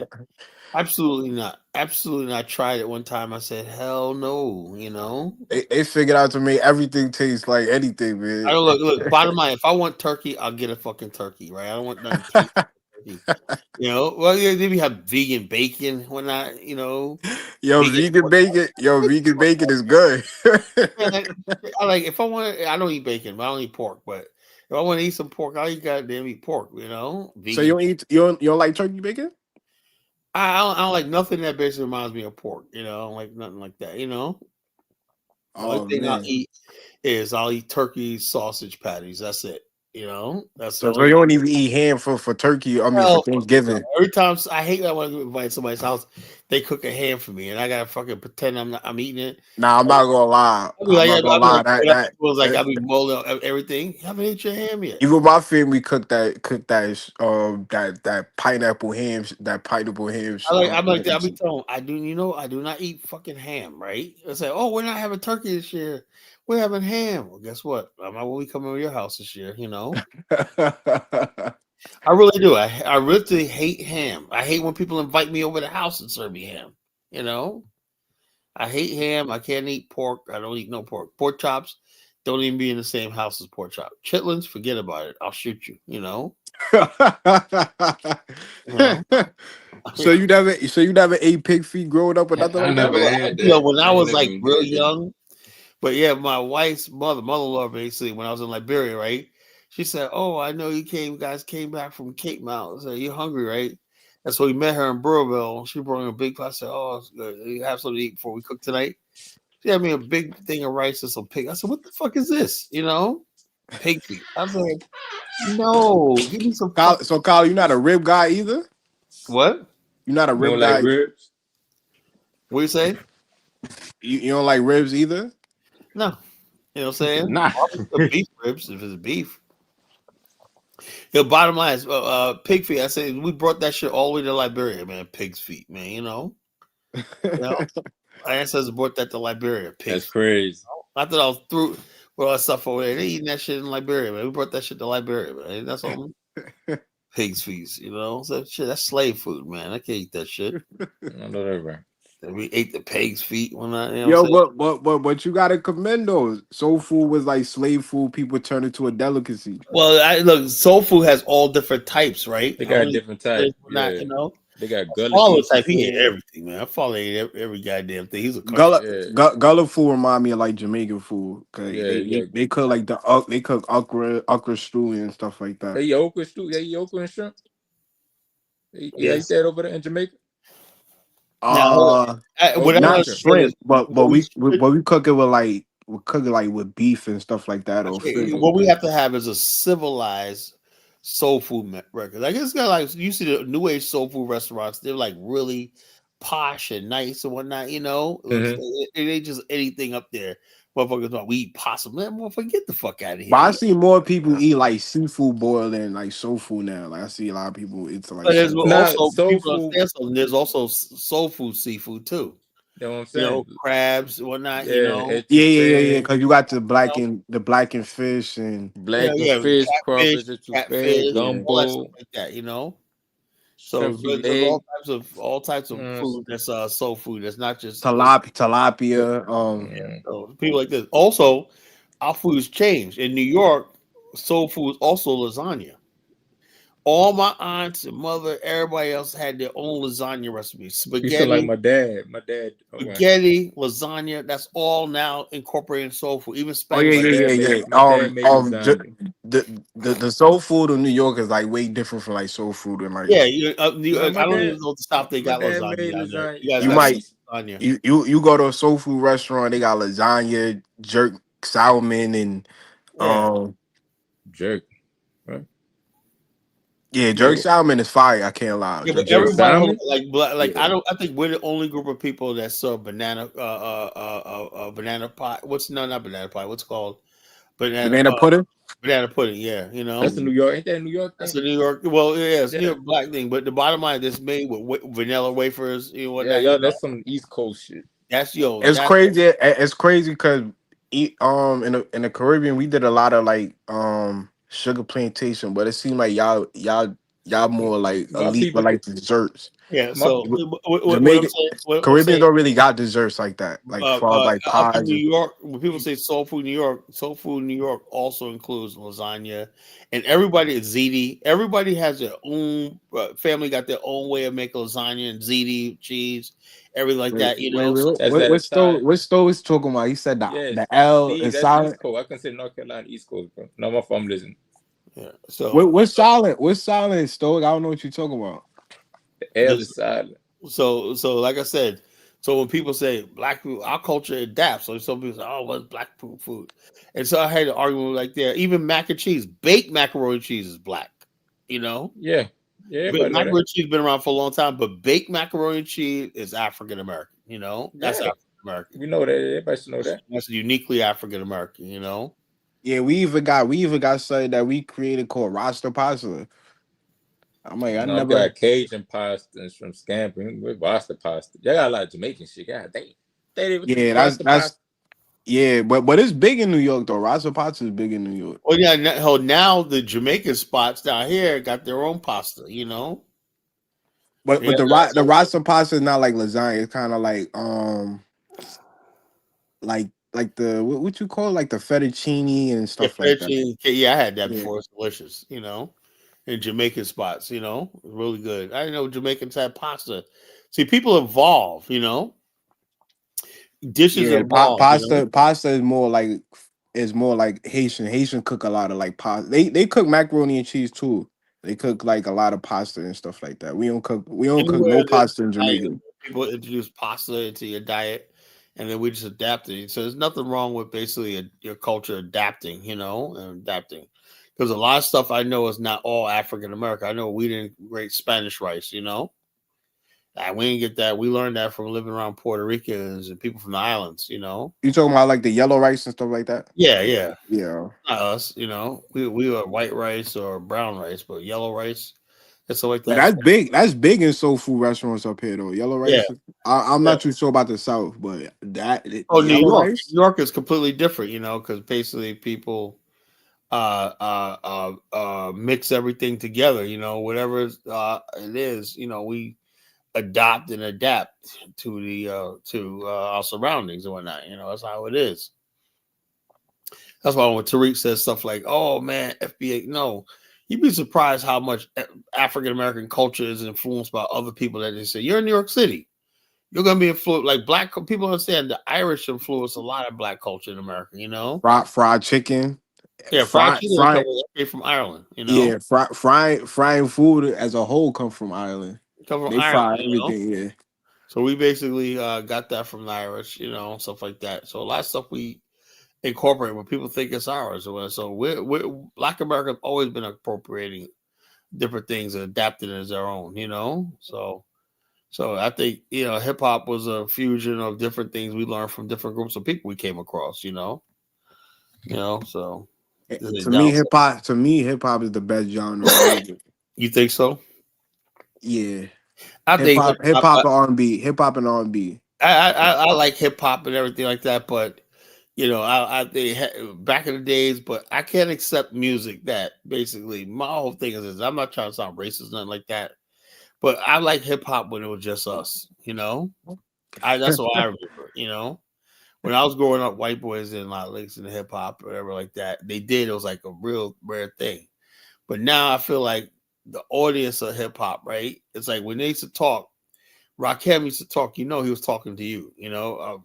Absolutely not. Absolutely not. I tried it one time. I said, hell no, you know. They figured out to make everything taste like anything, I man. don't look, bottom line, if I want turkey, I'll get a fucking turkey, right? I don't want nothing taste like turkey. You know, well, yeah, maybe have vegan bacon when I, you know, vegan. Vegan bacon is good. I like if I want. I don't eat bacon, but I don't eat pork. But if I want to eat some pork, I eat goddamn eat pork. You know, So vegan. you don't like turkey bacon? I don't like nothing that basically reminds me of pork. You know, I don't like nothing like that. You know, the only Oh thing I'll man. eat is I'll eat turkey sausage patties. That's it. You know, that's So all. you don't even eat ham for turkey. I mean, for Thanksgiving. Every time I hate that when I invite somebody's house, they cook a ham for me, and I gotta fucking pretend I'm eating it. Nah, I'm not gonna lie. I'm not gonna lie. That was like I be molding up everything. You haven't ate your ham yet. Even my family cooked that pineapple ham. I'm like that. I be telling them, I do not eat fucking ham, right? I say, oh, we're not having turkey this year. We're having ham. Well, guess what? I'm not will be coming to your house this year. You know. I really do. I really hate ham. I hate when people invite me over the house and serve me ham. You know, I hate ham. I can't eat pork. I don't eat no pork. Pork chops don't even be in the same house as pork chop. Chitlins, forget about it. I'll shoot you. You know. So you never ate pig feet growing up or nothing like that? You know, when I was like real young. But yeah, my wife's mother-in-law, basically, when I was in Liberia, right? She said, "Oh, I know you guys came back from Cape Mount. So you're hungry, right?" And so we met her in Burrillville. She brought me a big pot. I said, "Oh, you have something to eat before we cook tonight." She had me a big thing of rice and some pig. I said, "What the fuck is this? You know, pig feet." I was like, "No, give me some." So, Kyle, you're not a rib guy either. What? You're not a rib guy. Like ribs? What you say? You don't like ribs either? No. You know what I'm saying? Nah. Beef ribs if it's beef. The bottom line is pig feet. I said we brought that shit all the way to Liberia, man. Pig's feet, man. You know. Our ancestors brought that to Liberia. That's crazy. I thought I was through with all that stuff over there. They eating that shit in Liberia, man. We brought that shit to Liberia, man. That's all. Pig's feet, you know. So shit, that's slave food, man. I can't eat that shit. I know that, right? We ate the pig's feet when I, you know but you gotta commend those. Soul food was like slave food. People turned it to a delicacy. Well, look, soul food has all different types, right? They got different types. Not, you know, they got gullah Follow type. He ate everything, man. I follow every goddamn thing. He's a Gullah food remind me of like Jamaican food. They cook like they cook okra stew and stuff like that. They eat okra stew. They eat okra and shrimp. You eat that over there in Jamaica? Not shrimp, but we cook it with beef and stuff like that. What we have to have is a civilized soul food record. Like it's got like you see the new age soul food restaurants. They're like really posh and nice and whatnot. You know, it ain't just anything up there. Motherfuckers like we eat possum. Man, motherfucker, get the fuck out of here. But I see more people eat like seafood boiled than like soul food now. Like I see a lot of people eat like. There's also soul food seafood too. You know what I'm saying? You know, crabs and whatnot. Yeah, you know, yeah. Because you got the blackened fish and fish, crawfish, catfish, gumbo, all that stuff like that. You know. So there's all types of food that's soul food. That's not just tilapia. So people like this. Also, our food's changed in New York. Soul food is also lasagna. All my aunts and mother, everybody else had their own lasagna recipes. Spaghetti, you feel like my dad. Spaghetti, lasagna. That's all now incorporated in soul food. Even Spanish. The soul food in New York is like way different from like soul food in like New York. I don't even know the stop they got lasagna. You go to a soul food restaurant, they got lasagna, jerk salmon, and jerk. Right? Yeah, jerk salmon is fire. I can't lie. Yeah, but everybody I think we're the only group of people that serve banana banana pie. Not banana pie. What's it called? Banana pudding. Banana pudding. Yeah, you know. That's a New York. Ain't that a New York thing? That's a New York. Well, yeah, it's a New York black thing. But the bottom line, this made with vanilla wafers. You know what? That's some East Coast shit. It's crazy. It's crazy because in the Caribbean we did a lot of like sugar plantation, but it seemed like y'all more like elite for like desserts. Yeah, so Caribbean don't really got desserts like that. Like like pies. In New York, when people say soul food New York also includes lasagna, and everybody is ziti. Everybody has their own family got their own way of making lasagna and ziti cheese, everything like that. You know, what Stowe is talking about? He said that the L is silent. I consider North Carolina East Coast, bro. No, my phone listening. Yeah. So what's silent? What's silent, Stoic? I don't know what you're talking about. The L is silent. So like I said, So when people say black food, our culture adapts. So some people say, "Oh, what's black food?" And so I had an argument like that. Even mac and cheese, baked macaroni and cheese is black. You know, Yeah, but everybody know macaroni that. and cheese been around for a long time. But baked macaroni and cheese is African American. You know, that's Yeah, African American. we know that. Everybody should know that. That's uniquely African American. You know. Yeah, we even got something that we created called roster pasta. I'm like, I No, we never. got Cajun pasta and from Scamping with Rasta pasta. Y'all got a lot of Jamaican shit. God damn. They Yeah, Rasta that's pasta. yeah, but it's big in New York though. Roster pasta is big in New York. Well, yeah. Now the Jamaican spots down here got their own pasta. You know. But Yeah. the roster pasta is not like lasagna. It's kind of like the what you call it? Like the fettuccine and Yeah, stuff like that. fettuccine. Yeah, I had that Yeah. before. It's delicious. You know. In Jamaican spots, you know, really good. I didn't know Jamaicans had pasta. See, people evolve, you know. Dishes Yeah, evolve, you know. pasta is more like Haitian. Haitian cook a lot of like pasta. They cook macaroni and cheese too. They cook like a lot of pasta and stuff like that. We don't cook Anywhere no that pasta in diet, Jamaica. people introduce pasta into your diet, and then we just adapted it. So there's nothing wrong with basically your culture adapting, you know, and adapting. Because a lot of stuff I know is not all African American. I know we didn't great Spanish rice, you know. We didn't get that. We learned that from living around Puerto Ricans and people from the islands, you know. You talking about like the yellow rice and stuff like that? Yeah, yeah. Yeah. Not us, you know. We were white rice or brown rice, but yellow rice and stuff like But that. that's big. That's big in soul food restaurants up here though. Yellow Yeah, rice. I'm yeah. not too sure about the South, but Oh, New yellow York. rice. New York is completely different, you know, because basically people mix everything together, you know, whatever it is, you know, we adopt and adapt to our surroundings and whatnot. You know, that's how it is. That's why when Tariq says stuff like, "Oh man, FBA," no, you'd be surprised how much African American culture is influenced by other people that they say. You're in New York City, you're gonna be influenced. Like people understand the Irish influence a lot of black culture in America. You know, Fried chicken. yeah, fried Fried chicken fried came from Ireland. You know, Yeah, frying food as a whole come from Ireland. come from They Ireland. fry You know, everything. Yeah, so we basically got that from the Irish. You know, stuff like that. So a lot of stuff we incorporate when people think it's ours. So we're Black America have always been appropriating different things and adapting it as their own, you know. So I think, you know, hip hop was a fusion of different things we learned from different groups of people we came across, you know. You know, so to me, hip hop is the best genre of music. you think so? Yeah, I think hip hop and R&B, hip hop and R&B. I like hip hop and everything like that, but you know, I think back in the days, but I can't accept music that basically my whole thing is this, I'm not trying to sound racist, nothing like that. But I like hip hop when it was just us, you know. That's what I remember, you know. When I was growing up, white boys didn't like listen to hip hop or whatever like that. They did. It was like a real rare thing. But now I feel like the audience of hip hop, right? It's like when they used to talk, Rakim used to talk. You know, he was talking to you. You know,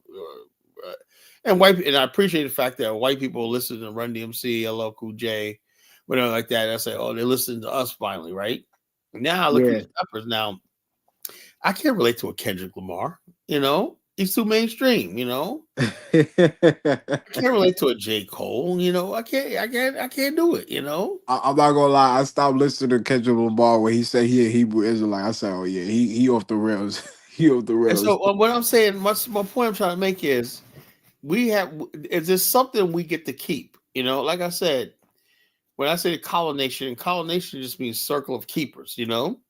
and I appreciate the fact that white people listen to Run DMC, LL Cool J, whatever like that. I say, oh, they listen to us finally, right? Now I look at Yeah. these rappers now. I can't relate to a Kendrick Lamar, you know. He's too mainstream, you know. I can't relate to a J. Cole, you know. I can't do it, you know. I'm not gonna lie. I stopped listening to Kendrick Lamar when he said he a Hebrew Israelite. I said, oh yeah, he off the rails. He off the And rails. so what I'm saying, my point I'm trying to make is is this something we get to keep? You know, like I said, when I say colonization just means circle of keepers, you know.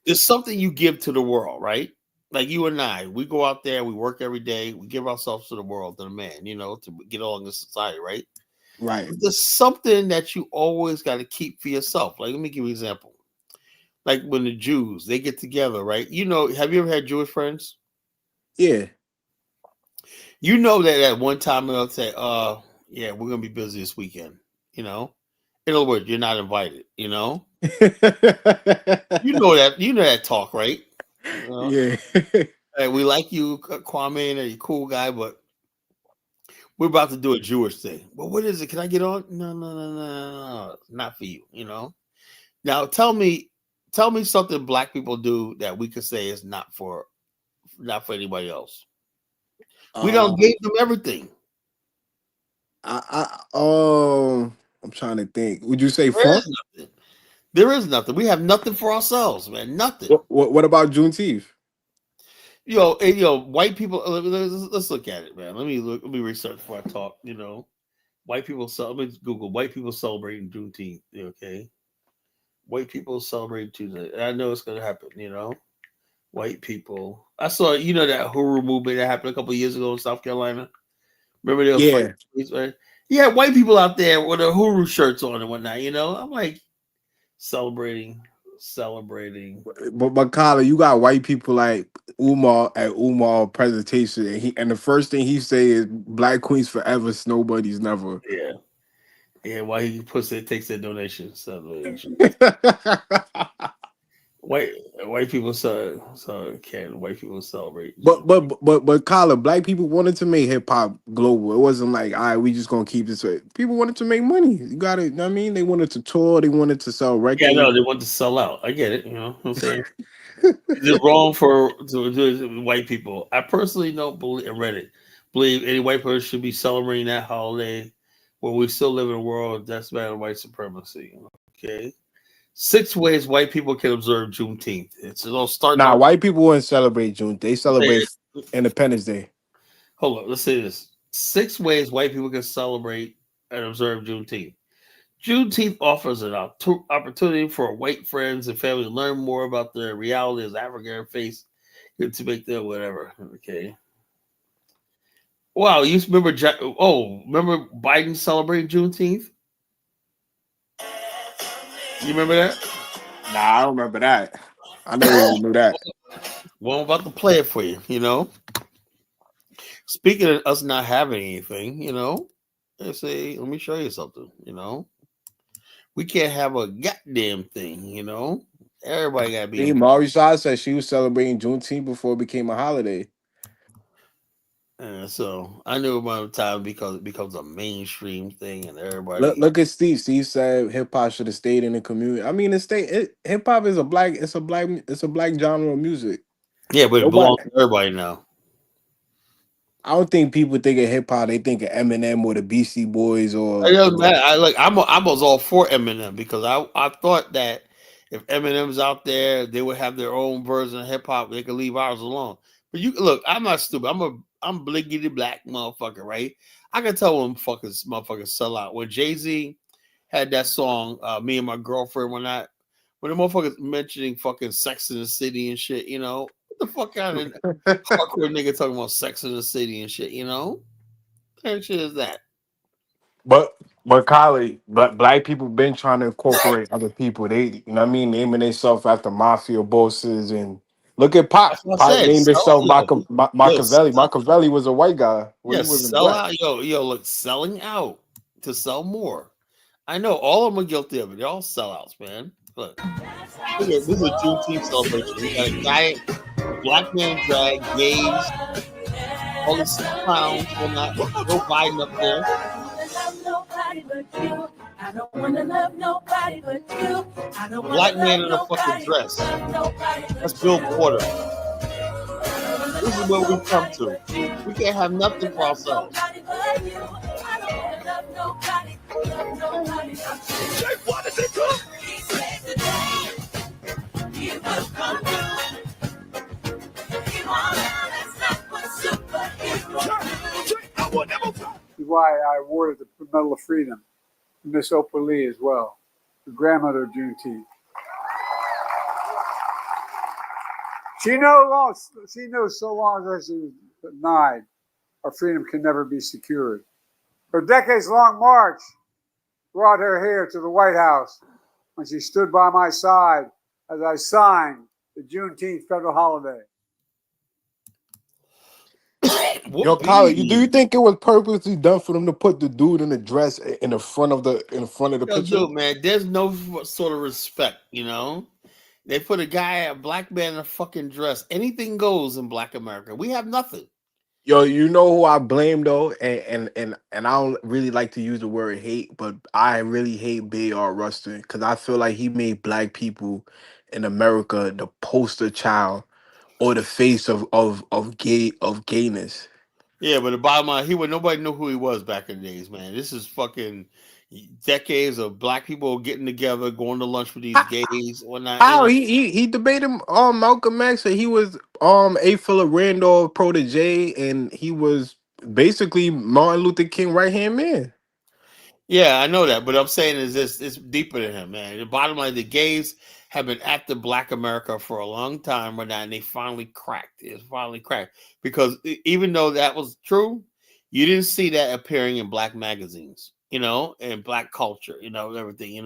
It's something you give to the world, right? Like you and I, we go out there, we work every day, we give ourselves to the world, to the man, you know, to get along in society, right? Right. But there's something that you always got to keep for yourself. Like, let me give you an example. Like when the Jews, they get together, right? You know, have you ever had Jewish friends? Yeah. You know that at one time they'll say, yeah, we're gonna be busy this weekend, you know? In other words, you're not invited, you know? You know that talk, right? Yeah. Hey, we like you, Kwame, and you're a cool guy, but we're about to do a Jewish thing. Well, what is it? Can I get on? No, not for you, you know? Now tell me something black people do that we could say is not for not for anybody else. We don't gave them everything. I'm trying to think. Would you say There funk? is nothing. There is nothing. We have nothing for ourselves, man. Nothing. What about Juneteenth? White people. Let's look at it, man. Let me research before I talk. White people. Let me Google white people celebrating Juneteenth. Okay, white people celebrate Tuesday. I know it's gonna happen. White people. I saw that Huru movement that happened a couple of years ago in South Carolina. Remember they was fighting police, right? Yeah, white people out there with their Huru shirts on and whatnot. I'm like celebrating. But Kyler, you got white people like Umar at Umar presentation, and the first thing he say is "Black Queens forever, nobody's never." Yeah. Yeah, why he takes their donations. White people can white people celebrate. But Kyler, black people wanted to make hip hop global. It wasn't like, all right, we just gonna keep this way. People wanted to make money. You got it. I mean, they wanted to tour, they wanted to sell records. Yeah, no, they want to sell out. I get it. You know what I'm saying? Is it wrong to do white people? I personally don't believe. I read it. Believe any white person should be celebrating that holiday, where we still live in a world that's bad on white supremacy. Okay. 6 ways white people can observe Juneteenth. It all starts. Nah, white people wouldn't celebrate June. They celebrate Independence Day. Hold on. Let's say this: 6 ways white people can celebrate and observe Juneteenth. Juneteenth offers an opportunity for white friends and family to learn more about the reality as African face to make them whatever. Okay. Wow, you remember? Remember Biden celebrating Juneteenth? You remember that? Nah, I don't remember that. I never even knew that. Well, I'm about to play it for you. Speaking of us not having anything, let me show you something. We can't have a goddamn thing. Everybody gotta be. Marisha said she was celebrating Juneteenth before it became a holiday. And so I knew about the time because it becomes a mainstream thing, and everybody. Look at Steve. Steve said hip hop should have stayed in the community. I mean, hip hop is a black genre of music. Yeah, but it belongs to everybody now. I don't think people think of hip hop. They think of Eminem or the Beastie Boys or. It doesn't matter. I was all for Eminem because I thought that if Eminem's out there, they would have their own version of hip hop. They could leave ours alone. But you look, I'm not stupid. I'm bliggity black motherfucker, right? I can tell when motherfuckers sell out. When Jay-Z had that song, Me and My Girlfriend, when the motherfuckers mentioning fucking Sex in the City and shit, what the fuck kind of hardcore nigga talking about Sex in the City and shit, What kind of shit is that? But Kylie, black people been trying to incorporate other people. They, you know what I mean, naming themselves after mafia bosses and look at Pop. Pop named himself Machiavelli. Machiavelli was a white guy. He wasn't sell black. out, look, selling out to sell more. I know all of them are guilty of it. They're all sellouts, man. Look this is a Juneteenth celebration. We got a giant black man drag, gays, all these clowns, and that Joe Biden up there. A black man in a fucking dress. That's Bill Porter. This is what we come to. We can't have nothing for ourselves. Why I awarded the Medal of Freedom to Miss Oprah Lee as well, the grandmother of Juneteenth. She knows so long as she's denied, our freedom can never be secured. Her decades-long march brought her here to the White House when she stood by my side as I signed the Juneteenth federal holiday. Yo, Kylie, do you think it was purposely done for them to put the dude in the dress in the front of the picture? Dude, man, there's no sort of respect, They put a black man in a fucking dress. Anything goes in Black America. We have nothing. Yo, you know who I blame though, and I don't really like to use the word hate, but I really hate Bayard Rustin because I feel like he made black people in America the poster child or the face of gayness. Yeah, but the bottom line, nobody knew who he was back in the days, man. This is fucking decades of black people getting together, going to lunch with these gays, whatnot. How he debated Malcolm X, and he was A. Philip Randolph protege, and he was basically Martin Luther King right hand man. Yeah, I know that, but I'm saying is this: it's deeper than him, man. The bottom line, the gays have been after Black America for a long time right now, and they finally cracked. It's finally cracked because even though that was true, you didn't see that appearing in black magazines, and black culture, everything,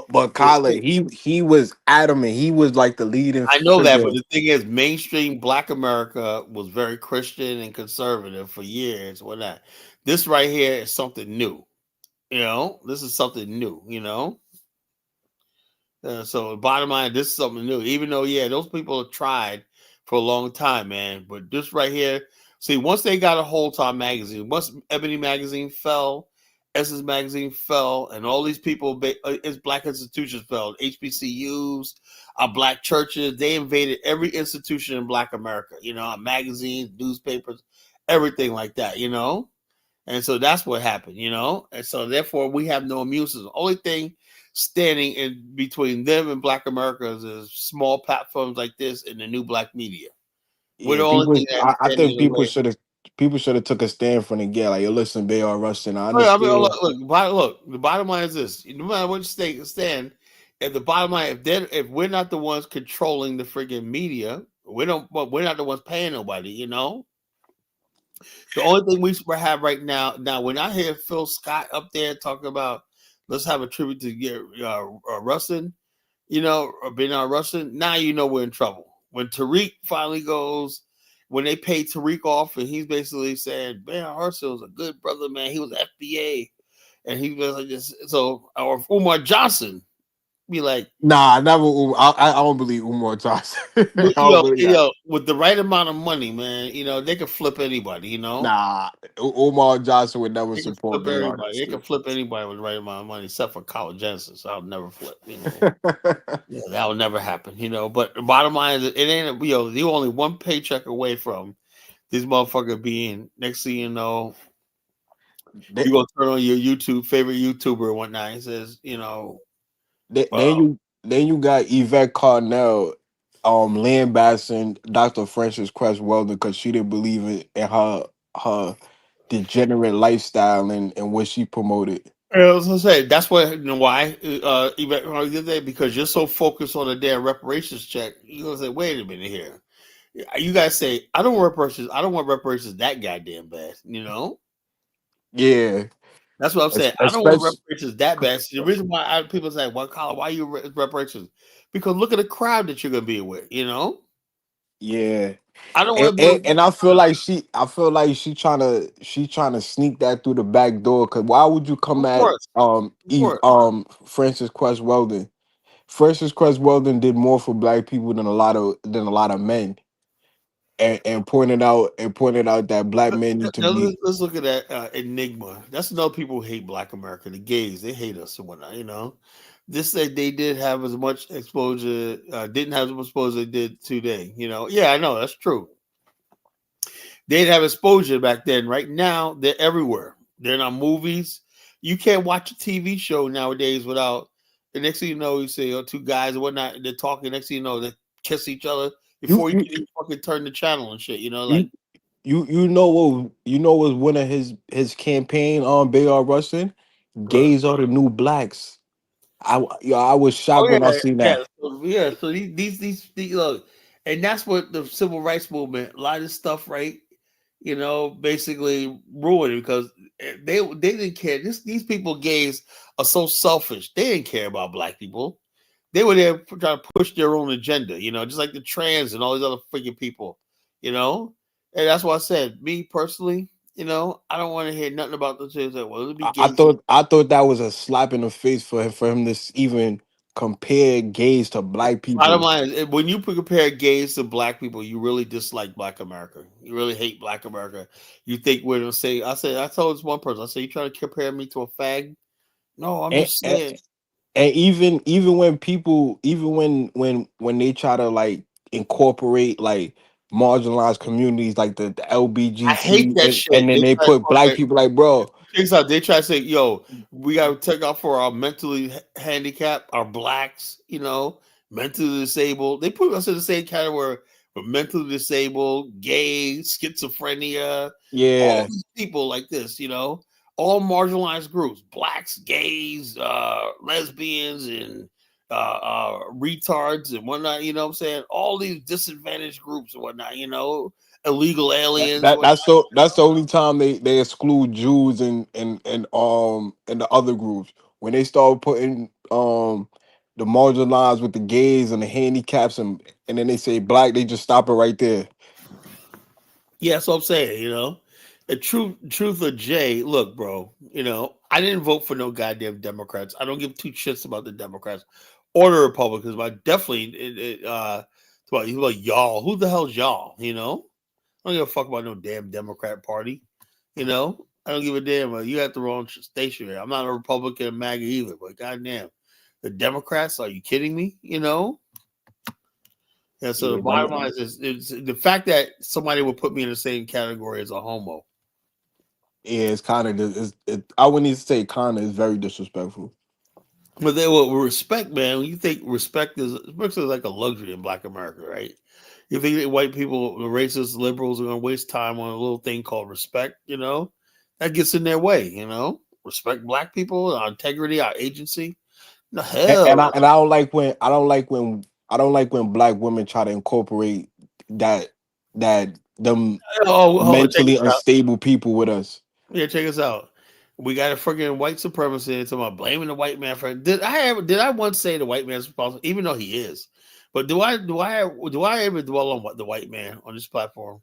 But Kyla, he was adamant. He was like the leading I know that, figure. but the thing is, mainstream Black America was very Christian and conservative for years. Whatnot. This right here is something new. This is something new. So bottom line, this is something new. Even though, yeah, those people have tried for a long time, man. But this right here, see, once they got a hold to our magazine, once Ebony magazine fell, Essence magazine fell, and all these people, black institutions fell, HBCUs, our black churches, they invaded every institution in Black America. Our magazines, newspapers, everything like that. And so that's what happened. And so therefore we have no amusements. The only thing standing in between them and Black Americans is small platforms like this and the new black media. We're Yeah, the only thing that's I standing think in the way. people should have took a stand from the get. Like, yo, listen, Bayard Rustin, I Oh, yeah, I mean, understand. look. The bottom line is this: no matter what stand, at the bottom line, if we're not the ones controlling the friggin' media, we're not the ones paying nobody. The only thing we have right now, when I hear Phil Scott up there talking about let's have a tribute to get Rustin, or Bernard Rustin, now we're in trouble. When Tariq finally goes, when they pay Tariq off, and he's basically saying Bernard Rustin was a good brother, man. He was FBA, and he was like this. So, or Umar Johnson, be like, Nah, I never. I don't believe Umar Johnson. I don't believe that. with the right amount of money, man, they could flip anybody, Nah, Umar Johnson would never They can support flip Bayard everybody. They Rustin. can flip anybody with the right amount of money, except for college Genesis. I'll never flip. Yeah, that will never happen. But the bottom line is, it ain't. You're only one paycheck away from this motherfucker being. Next thing you know, you gonna turn on your favorite YouTuber and whatnot. He says, Then you got Yvette Carnell, lambasting Dr. Frances Cress Weldon because she didn't believe in her degenerate lifestyle and what she promoted. I was gonna say that's why Yvette did that, because you're so focused on the damn reparations check. You gonna say, wait a minute here. You guys say I don't want reparations. I don't want reparations that goddamn bad. Yeah, That's what I'm saying. I don't want especially reparations that bad. See, the reason why people say, "Well, Colin, why you reparations?" Because look at the crowd that you're gonna be with. yeah. I don't want to be with. And I feel like she trying to sneak that through the back door. Cause why would you come Of at course, of course. Frances Cress Weldon? Frances Cress Weldon did more for black people than a lot of men. And pointed out that black men need to Now, be. let's look at that Enigma. That's another people who hate Black America. The gays, they hate us and whatnot. This said they did have as much exposure. Didn't have as much exposure they did today. Yeah, I know that's true. They didn't have exposure back then. Right now, they're everywhere. They're in our movies. You can't watch a TV show nowadays without. The next thing you know, you see two guys and whatnot. They're talking. Next thing you know, they kiss each other You before you you can even fucking turn the channel and shit. you you know what was one of his campaign on Bayard Rustin? Gays are the new blacks. I was Oh shocked when I yeah, seen yeah, that. yeah. So these look, and that's what the civil rights movement. A lot of this stuff, right? Basically ruined it because they didn't care. These people gays are so selfish. They didn't care about black people. They were there trying to push their own agenda. Just like the trans and all these other freaking people. And that's why I said, me personally, I don't want to hear nothing about the things that well, it'll be gays. I thought that was a slap in the face for him to even compare gays to black Bottom people. line is, when you compare gays to black people, you really dislike Black America. You really hate Black America. You think we're gonna say? I told this one person. I said, "You trying to compare me to a fag?" No, I'm And, just and, saying. and even when people, even when they try to like incorporate like marginalized communities like the I hate LBGT, that and shit. then They they try to put black people like, bro, things out. They try to say, "Yo, we got to take off for our mentally handicapped, our blacks, mentally disabled." They put us in the same category for mentally disabled, gay, schizophrenia, all yeah, these people like this. All marginalized groups: blacks, gays, lesbians, and retards and whatnot. You know what I'm saying? All these disadvantaged groups and whatnot. Illegal aliens. that's the only time they exclude Jews and the other groups. When they start putting the marginalized with the gays and the handicaps and then they say black, they just stop it right there. Yeah, that's what I'm saying. The truth of Jay, look, bro, I didn't vote for no goddamn Democrats. I don't give two shits about the Democrats or the Republicans, but I definitely about y'all. Who the hell's y'all? I don't give a fuck about no damn Democrat party. I don't give a damn. You at the wrong station here. I'm not a Republican MAGA either, but goddamn, the Democrats, are you kidding me? Yeah, so Yeah, the bottom line is the fact that somebody would put me in the same category as a homo. yeah, it's kind of I wouldn't even say kind of. It's very disrespectful. But they will respect, man. When you think respect is like a luxury in Black America, right? You think that white people, the racist liberals, are going to waste time on a little thing called respect? That gets in their way. Respect Black people, our integrity, our agency. The hell. And I don't like when Black women try to incorporate them Hold on, check mentally this out. unstable people with us. Yeah, check us out. We got a freaking white supremacy and talking about blaming the white man for. Did I once say the white man's responsible, even though he is? But do I ever dwell on the white man on this platform?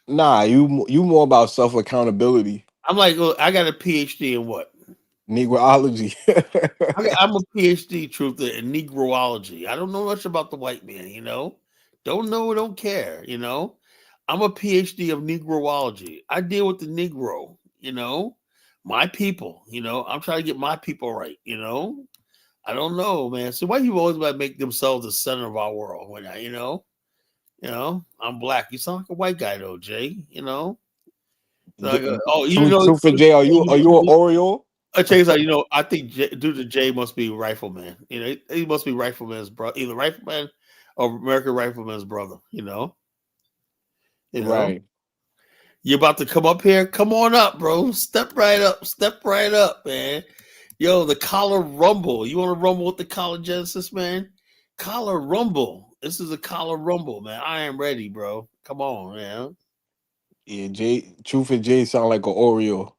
Nah, you more about self accountability. I'm like, look, I got a PhD in what? Negroology. I'm a PhD truther in Negroology. I don't know much about the white man, Don't know, don't care, I'm a PhD of Negroology. I deal with the Negro, my people, I'm trying to get my people right, I don't know, man. So why people always about to make themselves the center of our world when I'm Black. You sound like a white guy though, Jay, Like, Truth for Jay, are you an Oreo? I tell you something, I think dude Jay must be Rifleman. He must be Rifleman's brother, either Rifleman or American Rifleman's brother. Right. You about to come up here? Come on up, bro. Step right up, man. Yo, the collar rumble. You want to rumble with the collar Genesis, man? Collar rumble. This is a collar rumble, man. I am ready, bro. Come on, man. Yeah, Truth for Jay sound like an Oreo.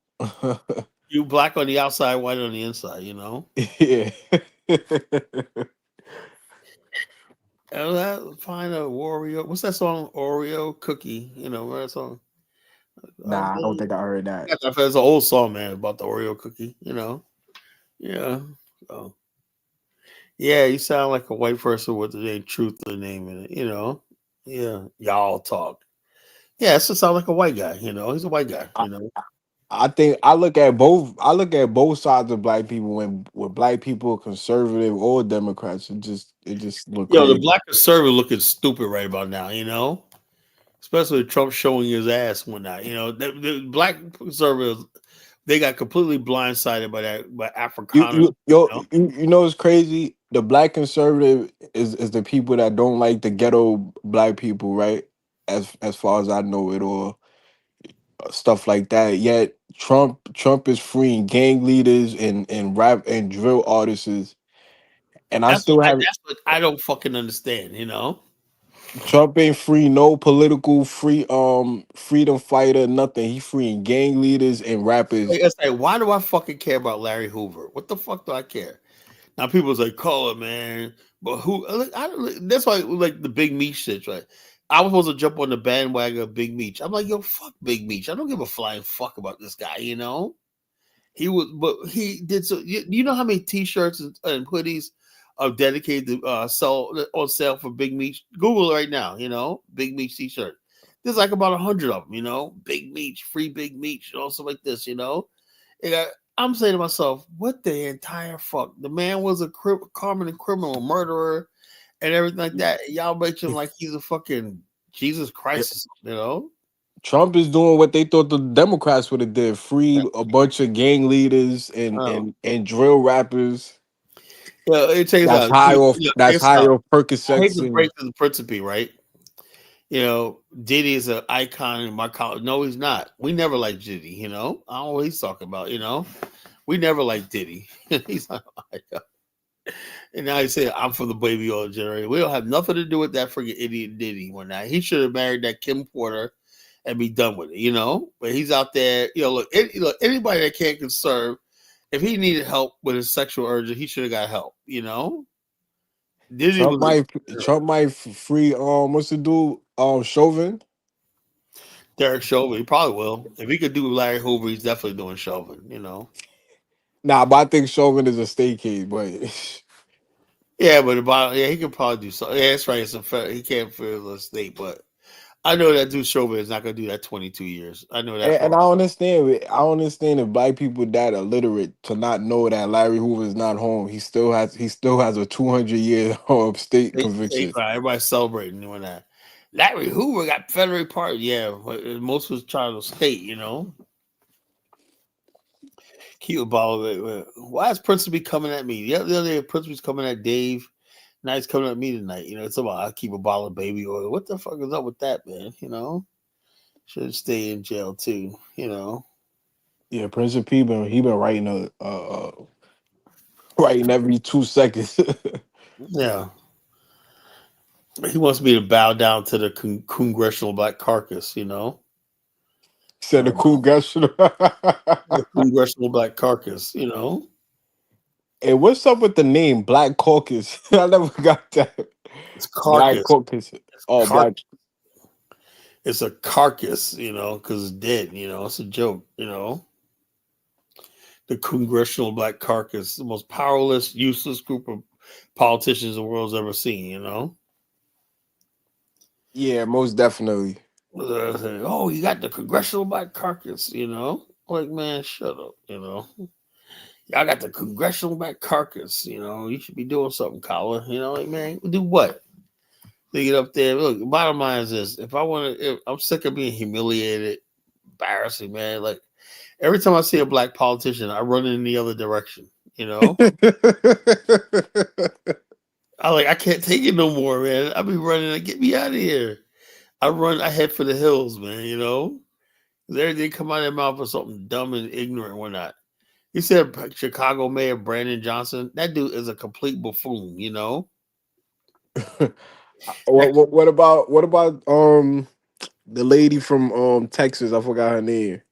You Black on the outside, white on the inside, Yeah. Find a Oreo. What's that song? Oreo cookie. What's that song? Nah, I don't think I heard that. That's an old song, man, about the Oreo cookie. Yeah. So, yeah, you sound like a white person with the name Truth the name in it. Yeah, y'all talk. Yeah, it sounds like a white guy. He's a white guy. I think I look at both sides of Black people when Black people are conservative or Democrats. It just look Yo, crazy. the Black conservative looking stupid right about now. Especially Trump showing his ass and whatnot. The Black conservatives, they got completely blindsided by Africana. You know it's crazy. The Black conservative is the people that don't like the ghetto Black people, right? As far as I know it, or stuff like that. Yet Trump is freeing gang leaders and rap and drill artists, and I That's still have what I don't fucking understand. Trump ain't free no political freedom fighter, nothing. He freeing gang leaders and rappers. It's like, why do I fucking care about Larry Hoover? What the fuck do I care? Now people say, call it, man. But who? That's why, like the Big Meech shit, right? I was supposed to jump on the bandwagon of Big Meech. I'm like, yo, fuck Big Meech. I don't give a flying fuck about this guy. He did so. You know how many T-shirts and hoodies are dedicated to sell on sale for Big Meech? Google it right now. Big Meech T-shirt. There's like about 100 of them. Big Meech, free Big Meech, also like this. I'm saying to myself, what the entire fuck? The man was a criminal murderer, and everything like that. Y'all make him like he's a fucking Jesus Christ, you know. Trump is doing what they thought the Democrats would have did: free a bunch of gang leaders and drill rappers. Yeah, it takes That's out. high off. That's high off I hate Percocets to and break to the principle, right? You know, Diddy is an icon in my college. No, he's not. We never liked Diddy. You know, I don't know what he's talking about. You know, we never liked Diddy. He's not. And now he said, "I'm for the baby oil generation." We don't have nothing to do with that freaking idiot Diddy. One night, he should have married that Kim Porter and be done with it. You know, but he's out there. You know, look, anybody that can't conserve. If he needed help with his sexual urges, he should have got help. You know, Diddy Trump was. might free what's the dude Chauvin. Derek Chauvin, he probably will. If he could do Larry Hoover, he's definitely doing Chauvin, you know. Nah, but I think Chauvin is a state case, but Yeah, but he could probably do so. Yeah, that's right. He can't fill the state, but I know that dude Chauvin is not going to do that 22 years. I know that and for. I understand. I understand if black people that are illiterate to not know that Larry Hoover is not home. He still has a 200-year state conviction. Everybody's celebrating doing that. Larry Hoover got federal pardon. Yeah, but most was trying to state, you know. Keep a ball of it. Why is Principal coming at me? The other day, Principal's coming at Dave. Now he's coming at me tonight. You know, it's about I keep a bottle of baby oil. What the fuck is up with that, man? You know, should stay in jail too. You know. Yeah, Prince of P he been writing writing every 2 seconds. Yeah. He wants me to bow down to the congressional black carcass. You know. Said the congressional. The congressional black carcass. You know. Hey, what's up with the name Black Caucus? I never got that. It's Black carcass. Caucus. Black. It's a carcass, you know, because it's dead. You know, it's a joke. You know. The congressional black carcass, the most powerless, useless group of politicians the world's ever seen. You know. Yeah, most definitely. Oh, you got the congressional black carcass. You know, like man, shut up. You know. Y'all got the congressional black carcass. You know, you should be doing something, Colin. You know, like man, do what? They get up there. Look, the bottom line is this: if I'm sick of being humiliated, embarrassing, man. Like every time I see a black politician, I run in the other direction. You know, I can't take it no more, man. I be running. Like, get me out of here. I head for the hills, man. You know, everything come out of their mouth for something dumb and ignorant or not. He said Chicago Mayor Brandon Johnson. That dude is a complete buffoon. You know. What about the lady from Texas? I forgot her name.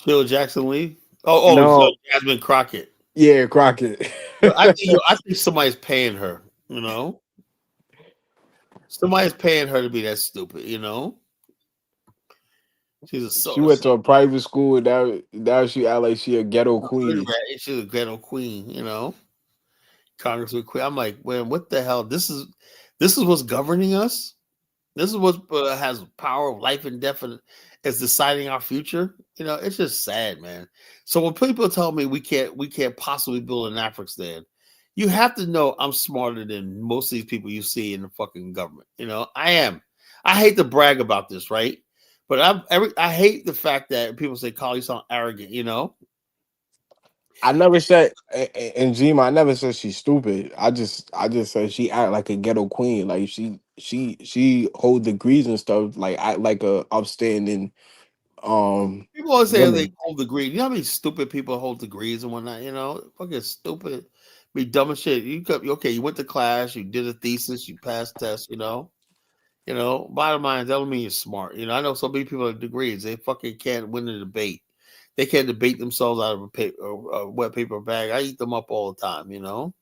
Phil Jackson Lee. Oh, No. Jasmine Crockett. Yeah, Crockett. I think somebody's paying her. You know, somebody's paying her to be that stupid. You know, She went to a private school. Now she act like she a ghetto queen. She's a ghetto queen. You know, Congressman queen. I'm like, man, what the hell? This is what's governing us. This is what has power of life and death and is deciding our future. You know, it's just sad, man. So when people tell me we can't possibly build an Afghanistan, you have to know I'm smarter than most of these people you see in the fucking government. You know, I am. I hate to brag about this, right? But I hate the fact that people say, "Carl, you sound arrogant." You know, I never said, and Gma, I never said she's stupid. I just said she act like a ghetto queen. Like she hold degrees and stuff. Like act like a upstanding people always say they woman. hold degrees. You know how many stupid people hold degrees and whatnot? You know, fucking stupid, be dumb as shit. You went to class, you did a thesis, you passed tests. You know. Bottom line, that don't mean you're smart. You know, I know so many people with degrees, they fucking can't win the debate. They can't debate themselves out of a wet paper bag. I eat them up all the time. You know,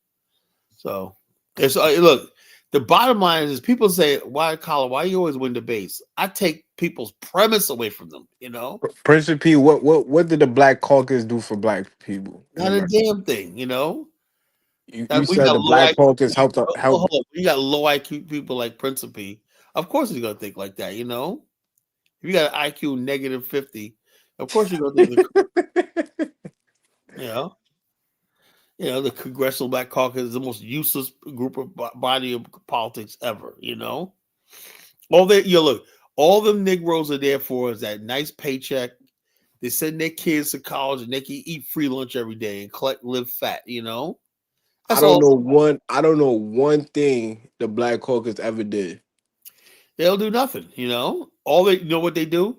so it's look. The bottom line is people say, "Why, Colin? Why you always win debates?" I take people's premise away from them. You know. Prince of P, what did the Black Caucus do for black people? Not a damn thing, you know. You We said got the low Black IQ. Caucus helped Hold on. You got low IQ people like Principe. Of course, he's gonna think like that, you know. If you got an IQ negative 50, of course you're gonna think. You know. You know, the Congressional Black Caucus is the most useless group of body of politics ever. You know, look, all them Negroes are there for is that nice paycheck. They send their kids to college and they can eat free lunch every day and live fat. You know, that's all. I don't know one thing the Black Caucus ever did. They'll do nothing. You know, you know what they do?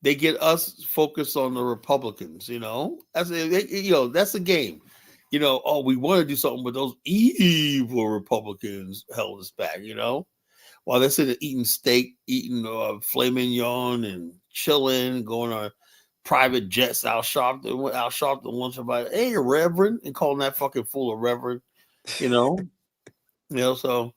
They get us focused on the Republicans. You know, that's that's a game. You know, oh, we want to do something, but those evil Republicans held us back. You know, while they're sitting eating steak, eating filet mignon, and chilling, going on private jets out Sharpton lunch about, hey, Reverend, and calling that fucking fool a Reverend. You know, So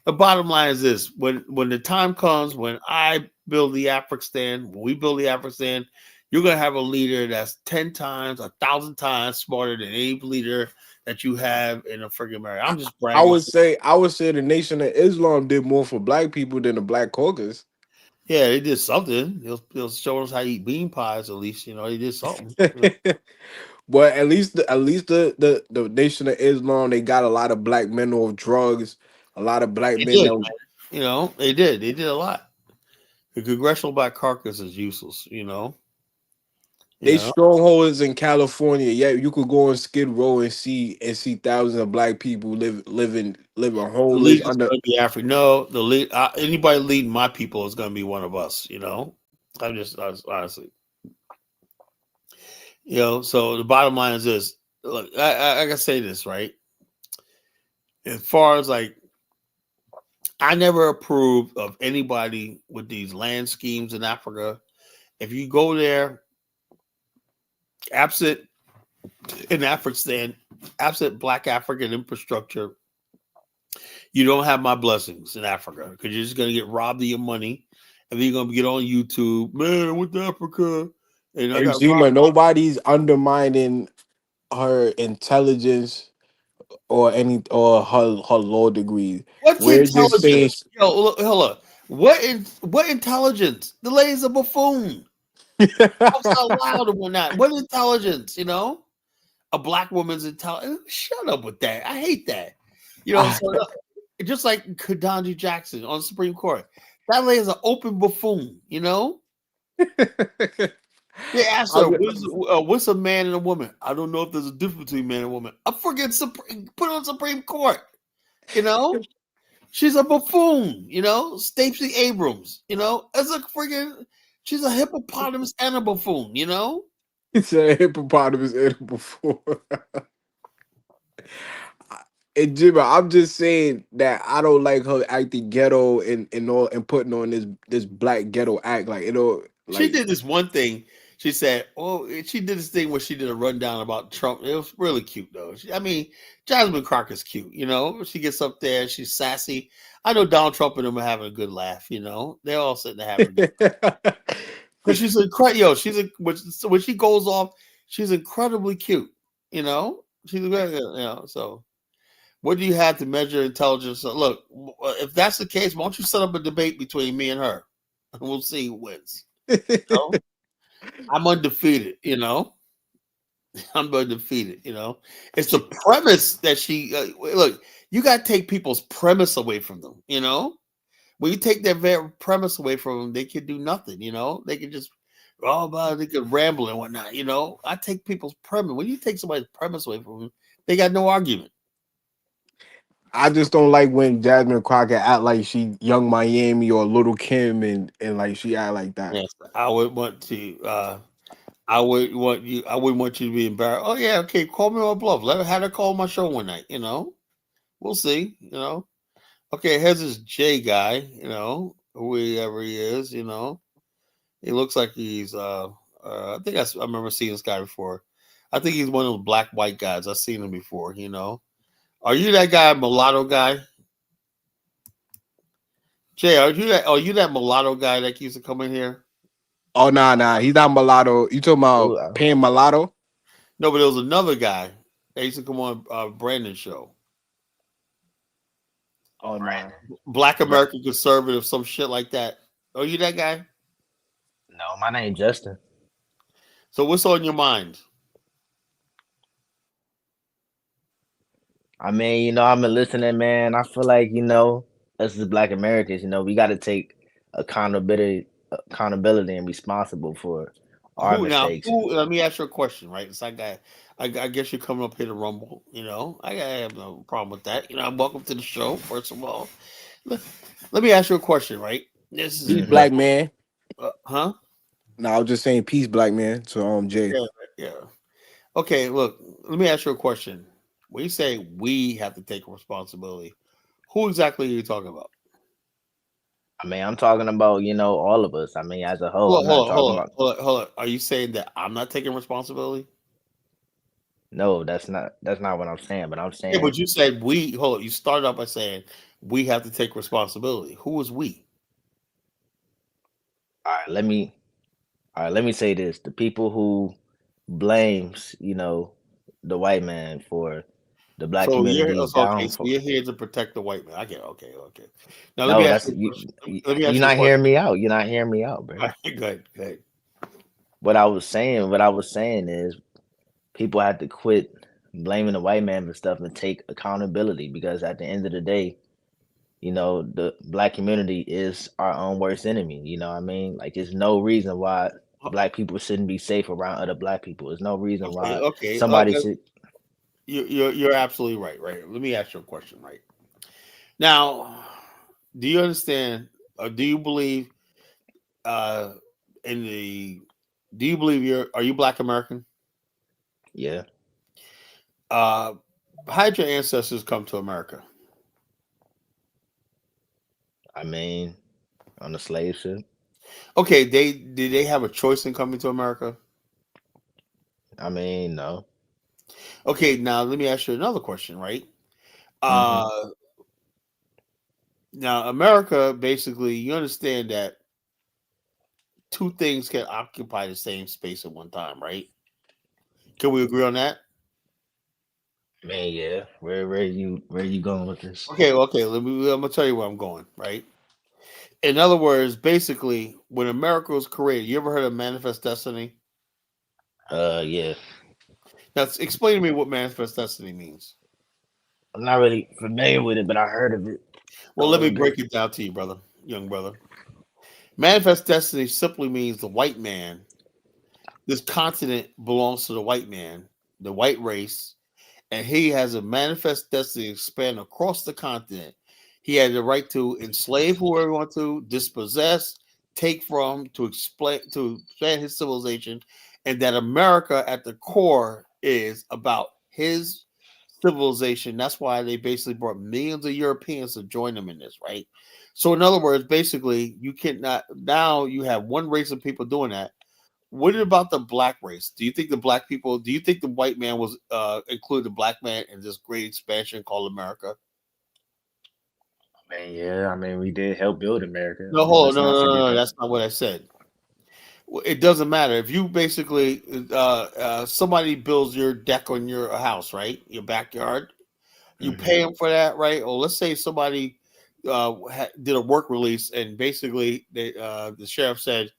the bottom line is this: when the time comes, when I build the Afghanistan, when we build the Afghanistan, you're gonna have a leader that's 10 times, 1,000 times smarter than any leader that you have in a freaking America. I'm just bragging. I would say the Nation of Islam did more for black people than the Black Caucus. Yeah, they did something. They'll show us how to eat bean pies. At least they did something. But at least the Nation of Islam, they got a lot of black men off drugs. A lot of black men. They did. They did a lot. The Congressional Black Caucus is useless. They strongholds in California. Yeah, you could go on Skid Row and see thousands of black people living homeless. The league is be African. No, the lead. Anybody leading my people is going to be one of us. I honestly. So the bottom line is this. Look, I can say this, right? As far as I never approved of anybody with these land schemes in Africa. If you go there, absent Black African infrastructure, you don't have my blessings in Africa because you're just going to get robbed of your money. And then you're going to get on YouTube, man, with Africa. And I got nobody's undermining her intelligence or her law degree. What's We're just saying, intelligence? Hold up. What intelligence? The lady's a buffoon. I'm so loud and whatnot. What intelligence? A black woman's intelligence. Shut up with that. I hate that. So just like Ketanji Jackson on the Supreme Court, that lady is an open buffoon. They asked her, "What's a man and a woman?" I don't know if there's a difference between man and woman. I forget put on Supreme Court. She's a buffoon. Stacey Abrams. As a friggin', she's a hippopotamus and a buffoon. It's a hippopotamus and a buffoon. And Jimmy, I'm just saying that I don't like her acting ghetto and putting on this black ghetto act. She did this one thing. She said, she did this thing where she did a rundown about Trump. It was really cute, though. Jasmine Crocker's cute. She gets up there, she's sassy. I know Donald Trump and them are having a good laugh. They're all sitting there having a good laugh. Because she's incredible. When she goes off, she's incredibly cute. She's very, so. What do you have to measure intelligence? Look, if that's the case, why don't you set up a debate between me and her? And we'll see who wins. I'm undefeated, I'm undefeated, It's the premise that she look. You got to take people's premise away from them, When you take their very premise away from them, they can do nothing, They can just they could ramble and whatnot, I take people's premise. When you take somebody's premise away from them, they got no argument. I just don't like when Jasmine Crockett act like she Young Miami or Little Kim and she act like that. Yes, I would want to. I wouldn't want you to be embarrassed. Oh yeah, okay. Call me on bluff. Let her have her call my show one night. We'll see. Okay. Here's this J guy. Whoever he is. He looks like he's. I think I remember seeing this guy before. I think he's one of those black white guys. I've seen him before. Are you that guy, mulatto guy? Jay, are you that mulatto guy that used to come in here? Oh nah, he's not mulatto. You talking about Pan Mulatto? No, but there was another guy that used to come on Brandon's show. Oh no, Black American Conservative, some shit like that. Are you that guy? No, my name's Justin. So what's on your mind? I mean, I'm a listening man. I feel like, us as Black Americans, we got to take accountability and responsible for our Who now? mistakes. Who? Let me ask you a question, right? So I guess you're coming up here to rumble. I have no problem with that. I'm welcome to the show. First of all, let, let me ask you a question, right? This is Peace, Hmm. black man. huh? No, I was just saying peace, black man. To Jay. Yeah, yeah. Okay, look. Let me ask you a question. When you say we have to take responsibility, who exactly are you talking about? I mean, I'm talking about, all of us. I mean, as a whole, I'm Hold not on, talking hold on, about, hold on, hold on. Are you saying that I'm not taking responsibility? no, that's not what I'm saying, but I'm Yeah, saying, but you said we. Hold on. You started off by saying we have to take responsibility. Who is we? all right, let me say this. The people who blames, the white man for the Black So community's so okay. So downfall. you're here to protect the white man. I get it. Okay, okay. Now let me No, ask that's you a you, question. you Let me ask you're you a not question. hearing me out. You're not hearing me out, bro. All right, good, good. What I was saying is people have to quit blaming the white man for stuff and take accountability, because at the end of the day, the Black community is our own worst enemy. You know what I mean? Like, there's no reason why Black people shouldn't be safe around other Black people. There's no reason Okay, why okay. somebody should. You're absolutely right. Right. Let me ask you a question. Right now, do you understand? Or do you believe? Uh, in the Do you believe are you Black American? Yeah, Uh, how did your ancestors come to America? I mean, on the slave ship. Okay, did they have a choice in coming to America? I mean, no. Okay, now let me ask you another question, right? Hmm. Uh, Now America, basically, you understand that two things can occupy the same space at one time, right? Can we agree on that? Man, yeah. Where you going with this? Okay, okay. I'm gonna tell you where I'm going, right? In other words, basically, when America was created, you ever heard of manifest destiny? Yeah. Now, explain to me what manifest destiny means. I'm not really familiar with it, but I heard of it a Well, let me little bit. break it down to you, brother, young brother. Manifest destiny simply means the white man. This continent belongs to the white man, the white race, and he has a manifest destiny to expand across the continent. He had the right to enslave whoever he wanted to, dispossess, take from, to expand his civilization, and that America at the core is about his civilization. That's why they basically brought millions of Europeans to join them in this, right? So, in other words, basically, you cannot now you have one race of people doing that. What about the black race? Do you think the black people? Do you think the white man was included the black man in this great expansion called America? Man, yeah. I mean, we did help build America. No, hold on, Let's no, not no, no, forget no. that. That's not what I said. It doesn't matter if you basically somebody builds your deck on your house, right? Your backyard. You Hmm. pay them for that, right? Or let's say somebody did a work release and basically the sheriff said,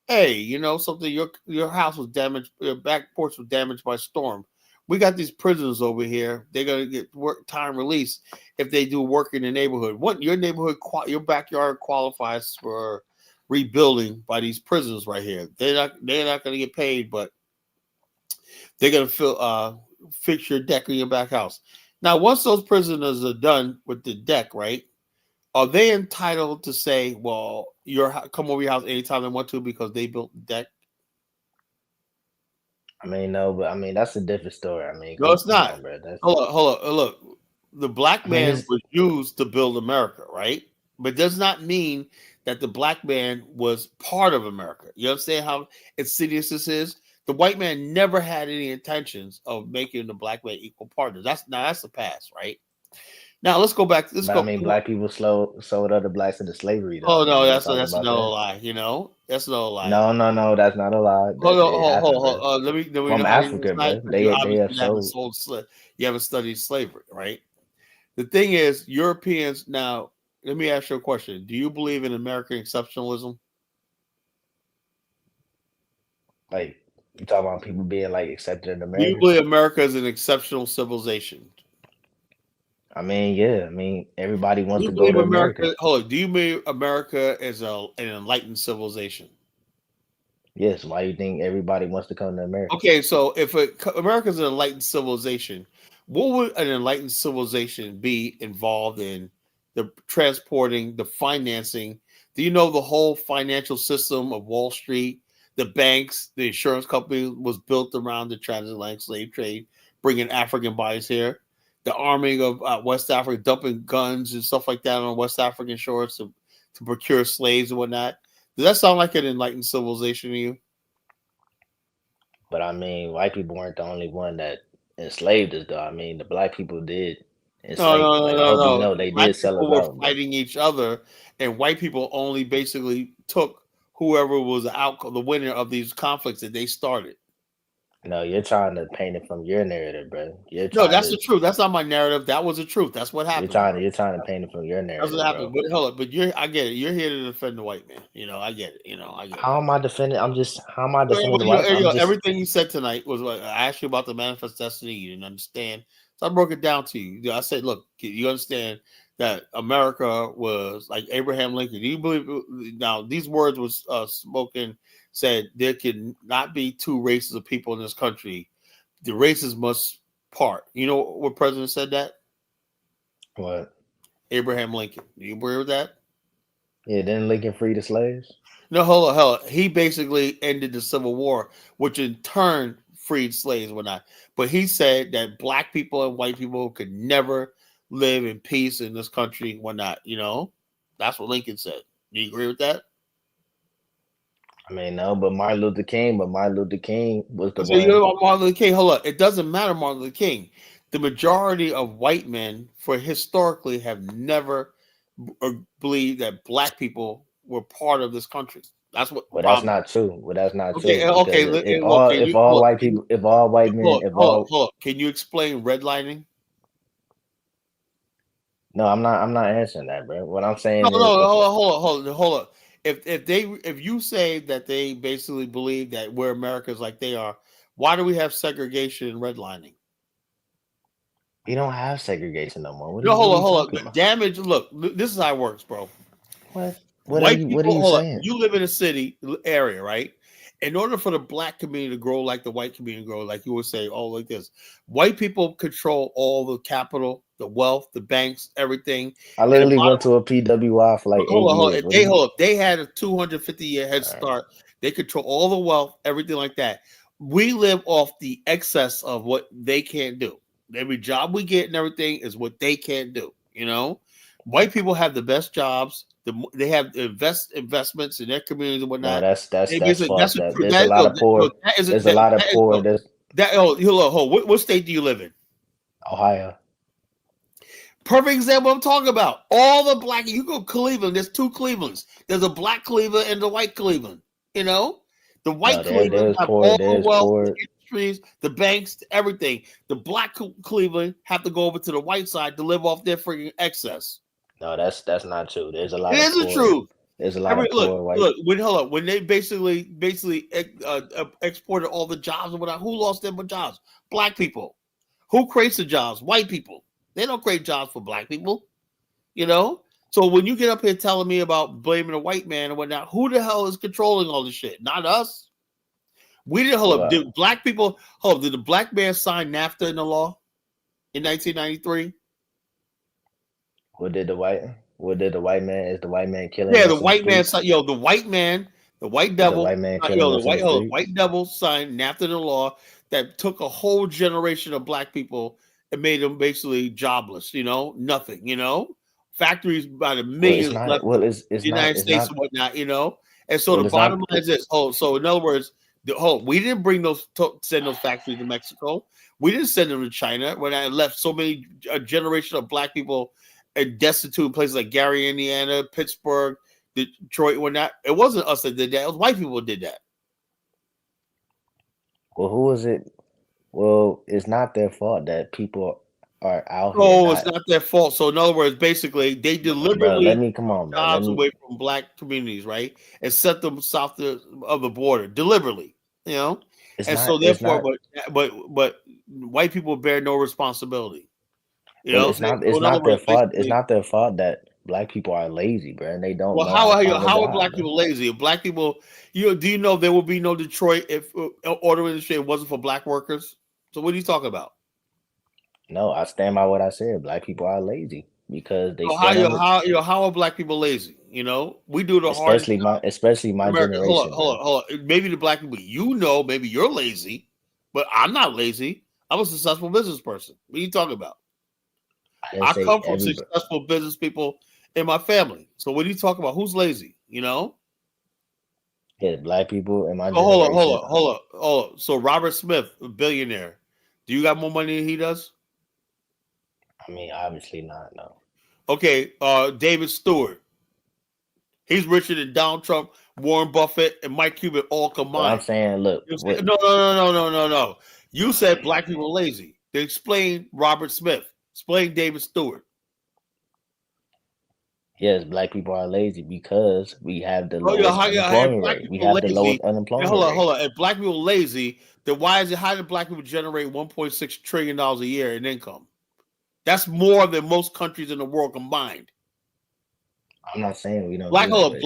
"Hey, you know something? Your house was damaged. Your back porch was damaged by storm. We got these prisoners over here. They're gonna get work time release if they do work in the neighborhood. What your neighborhood, your backyard qualifies for rebuilding by these prisoners right here. They're not gonna get paid, but they're gonna fix your deck in your back house. Now, once those prisoners are done with the deck, right? Are they entitled to say, "Well, come over your house anytime they want to because they built the deck"? I mean, no, but I mean that's a different story. I mean, No, it's come not. on, bro. That's. Hold on. Look, the black I mean, man it's. was used to build America, right? But does not mean that the black man was part of America. You understand how insidious this is? The white man never had any intentions of making the black man equal partners. That's the past, right? Now let's go back. Let's But I go. mean, black people sold other blacks into slavery, though. Oh Are no, we gonna talk that's about another that? lie. That's another lie. No, no, no. That's not a lie. Hold That on, it happened, hold bro. on. Let me know From how you Africa, decide bro. because you They have obviously haven't sold. you haven't studied slavery, right? The thing is, Europeans now. Let me ask you a question. Do you believe in American exceptionalism? Like, you talking about people being like accepted in Do you America? believe America is an exceptional civilization? I mean, yeah. I mean, everybody Do wants you to go believe to America. Hold on. Do you believe America is an enlightened civilization? Yes. Why do you think everybody wants to come to America? Okay, so if America is an enlightened civilization, what would an enlightened civilization be involved in? The transporting, the financing. Do you know the whole financial system of Wall Street, the banks, the insurance company was built around the transatlantic slave trade, bringing African bodies here. The arming of West Africa, dumping guns and stuff like that on West African shores to procure slaves and whatnot. Does that sound like an enlightened civilization to you? But I mean, white people weren't the only one that enslaved us, though. I mean, the black people did No, enslave no, us. no, Like, I no, hope you no. know, they Black did sell us people were out, bro. fighting each other, and white people only basically took whoever was the winner of these conflicts that they started. No, you're trying to paint it from your narrative, bro. You're No, trying that's to the truth. That's not my narrative. That was the truth. That's what happened. you're trying to paint it from your That's what narrative, happened. bro. But hold up. But I get it. You're here to defend the white man. I get it. I get it. How am I defending? How am I defending the white man? I'm just Everything you said tonight was what I asked you about the manifest destiny. You didn't understand, so I broke it down to you. I said, "Look, you understand that America was like Abraham Lincoln? Do you believe?" Now, these words was spoken. Said there can not be two races of people in this country. The races must part. You know what president said that? what? Abraham Lincoln. Do you agree with that? Yeah, didn't Lincoln free the slaves? No, hold on. He basically ended the Civil War, which in turn freed slaves and whatnot. But he said that black people and white people could never live in peace in this country and whatnot. That's what Lincoln said. Do you agree with that? I mean, no, but Martin Luther King was the So you one. know about Martin Luther King. Hold on. It doesn't matter Martin Luther King. The majority of white men for historically have never believed that black people were part of this country. That's what the Well, that's problem. not true. Well, that's not Okay, true because look, can you look? if all white men, if all Hold on. Can you explain redlining? no, I'm not answering that, bro. What I'm No, saying is, no, if hold on. If you say that they basically believe that we're Americans like they are, why do we have segregation and redlining? you don't have segregation no more. No, What are you hold talking on. about? Damage. Look, this is how it works, bro. What? White What are people, you hold up. saying? You live in a city area, right? In order for the black community to grow like the white community to grow, like you would say, like this, white people control all the capital, the wealth, the banks, everything. I And the literally bottom, went to a PWI for like 8 hold on. years. What do you? Hold up. They had a 250-year head start. They control all the wealth, everything like that. We live off the excess of what they can't do. Every job we get and everything is what they can't do. White people have the best jobs. They have investments in their communities and No, whatnot. that's false. That's That there's a lot of poor. that isn't There's a lot of poor. There's what state do you live in? Ohio. Perfect example I'm talking about. All the black, you go Cleveland, there's two Clevelands. There's a black Cleveland and the white Cleveland. The white No, Cleveland there's have poor. all the There's wealth, poor. the industries, the banks, everything. The black Cleveland have to go over to the white side to live off their freaking excess. No, that's not true. There's a It lot of isn't poor. true. There's a lot of poor white. When they basically exported all the jobs and whatnot, who lost their jobs? Black people. Who creates the jobs? White people. They don't create jobs for black people. So when you get up here telling me about blaming a white man and whatnot, who the hell is controlling all this shit? Not us. We didn't hold up. Did black people did the black man sign NAFTA in the law in 1993? What did the white man? Is the white man killing Yeah, us the in the white man, streets? the white Is the devil, white man killing us in the streets? white devil signed NAFTA in the law that took a whole generation of black people and made them basically jobless. Nothing. Factories by the Well, it's millions not. left Well, the United it's States not. and whatnot. And so Well, the it's bottom not. line is this. So in other words, we didn't bring send those factories to Mexico. We didn't send them to China. When I left so many generation of black people destitute in places like Gary, Indiana, Pittsburgh, Detroit, whatnot. It wasn't us that did that. It was white people that did that. Well, who is it? Well, it's not their fault that people are out here No, it's not. not their fault. So in other words, basically, they Bro, let deliberately me come on, bro. Let jobs me. away from black communities, right, and set them south of the border deliberately. It's And not. so It's therefore, not. but white people bear no responsibility. You know, it's not. so It's in other not their words, fault. It's basically, not their fault that black people are lazy, bro, and they don't well, know how to find a how are job, black bro. people lazy? If black people, do you know there would be no Detroit if auto industry wasn't for black workers? So what are you talking about? No, I stand by what I said. Black people are lazy because they So stand on the, how are black people lazy? We do the hardest especially in my America. generation, bro. Hold on. Maybe the black people, maybe you're lazy, but I'm not lazy. I'm a successful business person. What are you talking about? I didn't I say come from everybody. successful business people in my family. So what are you talking about? Who's lazy? Yeah, black people in my So generation. hold on. So Robert Smith, a billionaire. Do you got more money than he does? I mean, obviously not. No. Okay, David Stewart. He's richer than Donald Trump, Warren Buffett, and Mike Cuban all But I'm combined. saying, look, No. You said black people lazy. They explain Robert Smith. Explain David Stewart. yes, black people are lazy because we have the Oh yeah, lowest if unemployment black rate. We people have the lowest lazy. unemployment rate. Hold on. If black people lazy, then how did black people generate $1.6 trillion a year in income? That's more than most countries in the world combined. I'm not saying we don't do that, but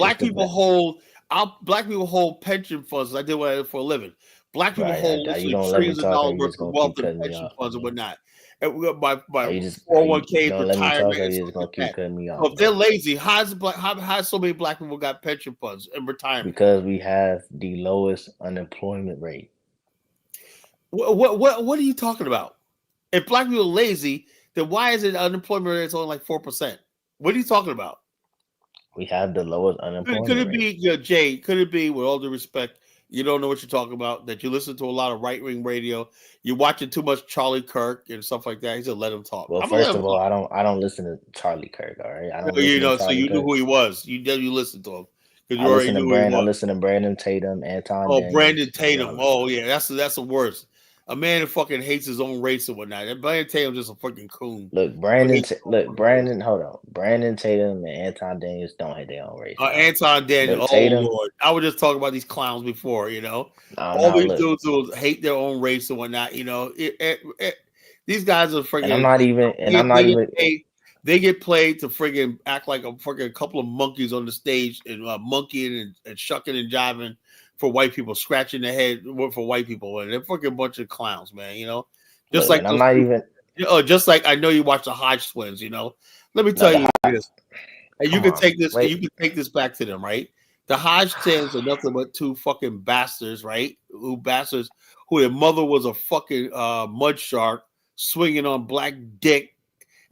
Black people hold pension funds. I did what I did for a living. Black people hold you literally don't let me trillions of talk, or dollars you worth just of gonna wealth keep in cutting me pension off. funds and whatnot. And we got my Are you 401ks, don't let me talk, retirement, or and you stuff just gonna like keep that. cutting me So off, if they're bro? lazy, how so many black people got pension funds and retirement? Because we have the lowest unemployment rate. What are you talking about? If black people are lazy, then why is it unemployment rate is only like 4%? What are you talking about? We have the lowest unemployment Could it rate. be, Jay? Could it be, with all due respect, you don't know what you're talking about? That you listen to a lot of right wing radio, you're watching too much Charlie Kirk and stuff like that. He said, "Let him talk." Well, I'm gonna let first him of all, talk. I don't listen to Charlie Kirk. All right, I don't listen to So Charlie you knew Kirk. who he was. You listened to him because I you already listen to knew who he I was. listen to Brandon Tatum, Anton Oh, Brandon Daniels. Tatum. Oh yeah, that's the worst. A man who fucking hates his own race and whatnot. And Brandon Tatum's just a fucking coon. Look, Brandon. Hold on, Brandon Tatum and Anton Daniels don't hate their own race. Anton Daniel. Look, Oh Tatum. Lord, I was just talking about these clowns before. All these Look, dudes who hate their own race and whatnot. These guys are freaking. and I'm not even. And I'm not even. They get played to friggin' act like a freaking couple of monkeys on the stage and monkeying and shucking and jiving for white people, scratching their head for white people, and they're fucking bunch of clowns, man. Just Look, like and I'm not even. just like I know you watch the Hodge twins. Let me tell you this, and you can take this. And you can take this back to them, right? The Hodge twins are nothing but two fucking bastards, right? Who their mother was a fucking mud shark swinging on black dick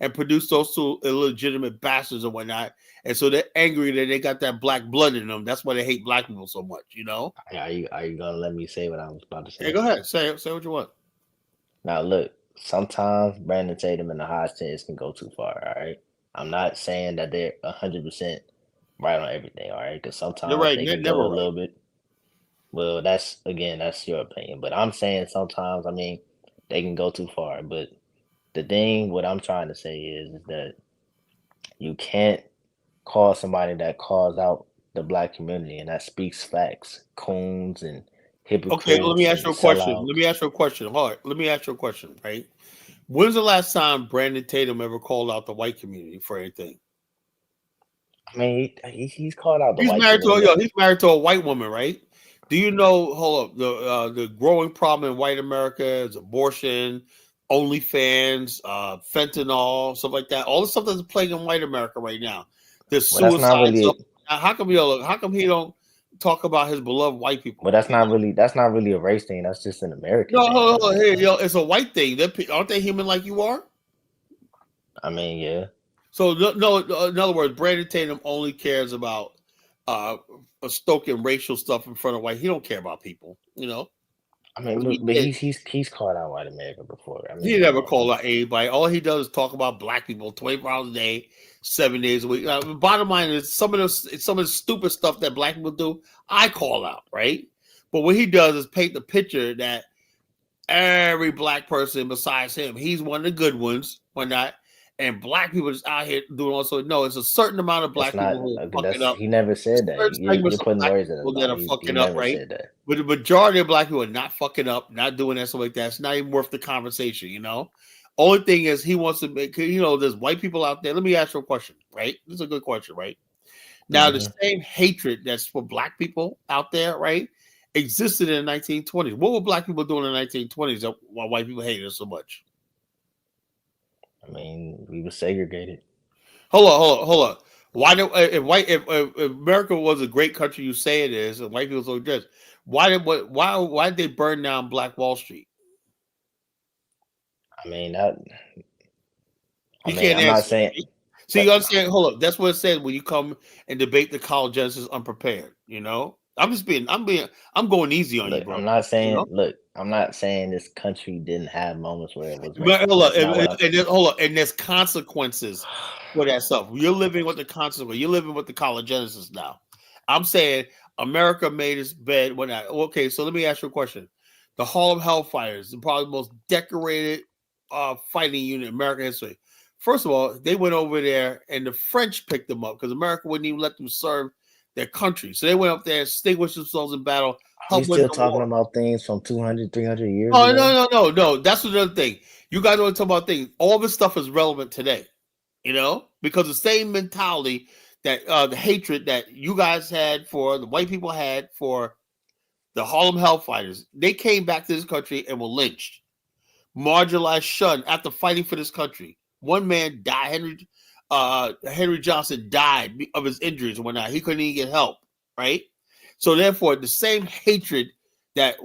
and produced those two illegitimate bastards and whatnot. And so they're angry that they got that black blood in them. That's why they hate black people so much, Are you gonna let me say what I was about to say? Yeah, go ahead. Say what you want. Now look, sometimes Brandon Tatum and the Hodge twins can go too far. All right, I'm not saying that they're 100% right on everything. All right, because sometimes they can go a little bit. Well, that's your opinion, but I'm saying sometimes, they can go too far. But what I'm trying to say is that you can't call somebody that calls out the black community and that speaks facts, coons and hypocrites. Okay, let me ask you a question. Sellouts. Let me ask you a question, right? When's the last time Brandon Tatum ever called out the white community for anything? He's called out the white community. He's married to a white woman, right? Do you know? Hold up. The growing problem in white America is abortion, OnlyFans, fentanyl, stuff like that. All the stuff that's plaguing white America right now. The suicide. How come he don't talk about his beloved white people? But that's not really a race thing. That's just an American thing. No, it's a white thing. Aren't they human like you are? Yeah. So no, in other words, Brandon Tatum only cares about stoking racial stuff in front of white. He don't care about people, look, but he's called out white America before. He never called out anybody. All he does is talk about black people 24 hours a day, 7 days a week. Bottom line is some of the stupid stuff that black people do, I call out, right? But what he does is paint the picture that every black person besides him, he's one of the good ones, whatnot. And black people just out here doing also. No, it's a certain amount of black people who are fucking up. He never said that. You're putting words in his mouth. He never said that. But the majority of black people are not fucking up, not doing that, stuff like that. It's not even worth the conversation, Only thing is, he wants to make, there's white people out there. Let me ask you a question, right? This is a good question, right? Now, the same hatred that's for black people out there, right, existed in the 1920s. What were black people doing in the 1920s while white people hated us so much? I mean, we were segregated. Hold on. Why do if America was a great country you say it is, and white people so just why did they burn down Black Wall Street? I mean, You can't I'm not answer. saying. See, you understand? Hold up. That's what it says when you come and debate the college Genesis unprepared. I'm going easy on you, Look, bro. I'm not saying. Look, I'm not saying this country didn't have moments where it was But racist. hold up, That's not what and there's consequences for that stuff. You're living with the consequences. You're living with the college Genesis now. I'm saying America made its bed when okay, so let me ask you a question. The Harlem Hellfighters, probably the most decorated fighting unit in American history. First of all, they went over there and the French picked them up because America wouldn't even let them serve their country. So they went up there, extinguished themselves in battle. we still talking about things from 200, 300 years Oh, ago. no. That's another thing. You guys want to talk about things. All this stuff is relevant today, because the same mentality that the hatred that you guys had for the white people had for the Harlem Hellfighters, they came back to this country and were lynched, marginalized, shunned after fighting for this country. One man died. Henry Johnson died of his injuries and whatnot. He couldn't even get help, right? So therefore, the same hatred that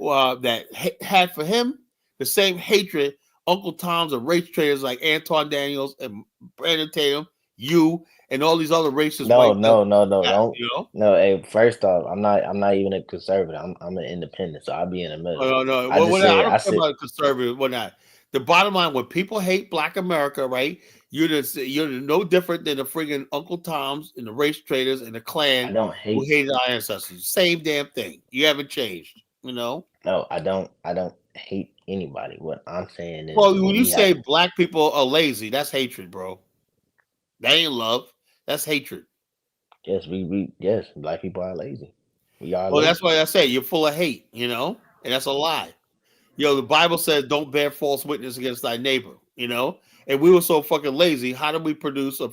had for him, the same hatred Uncle Tom's and race traders like Antoine Daniels and Brandon Tatum, you and all these other racist No. white Don't. No. Hey, first off, I'm not even a conservative. I'm an independent, so I'll be in the middle. No. I just I said. don't care about conservative, whatnot. The bottom line, when people hate Black America, right? You're no different than the friggin' Uncle Toms and the race traders and the Klan who hated our ancestors. Same damn thing. You haven't changed, No, I don't hate anybody. What I'm saying is, Well, when you say black people are lazy, that's hatred, bro. That ain't love. That's hatred. Yes, yes, black people are lazy. We are Well, lazy. that's why I say you're full of hate, and that's a lie. The Bible says don't bear false witness against thy neighbor, and we were so fucking lazy. How did we produce the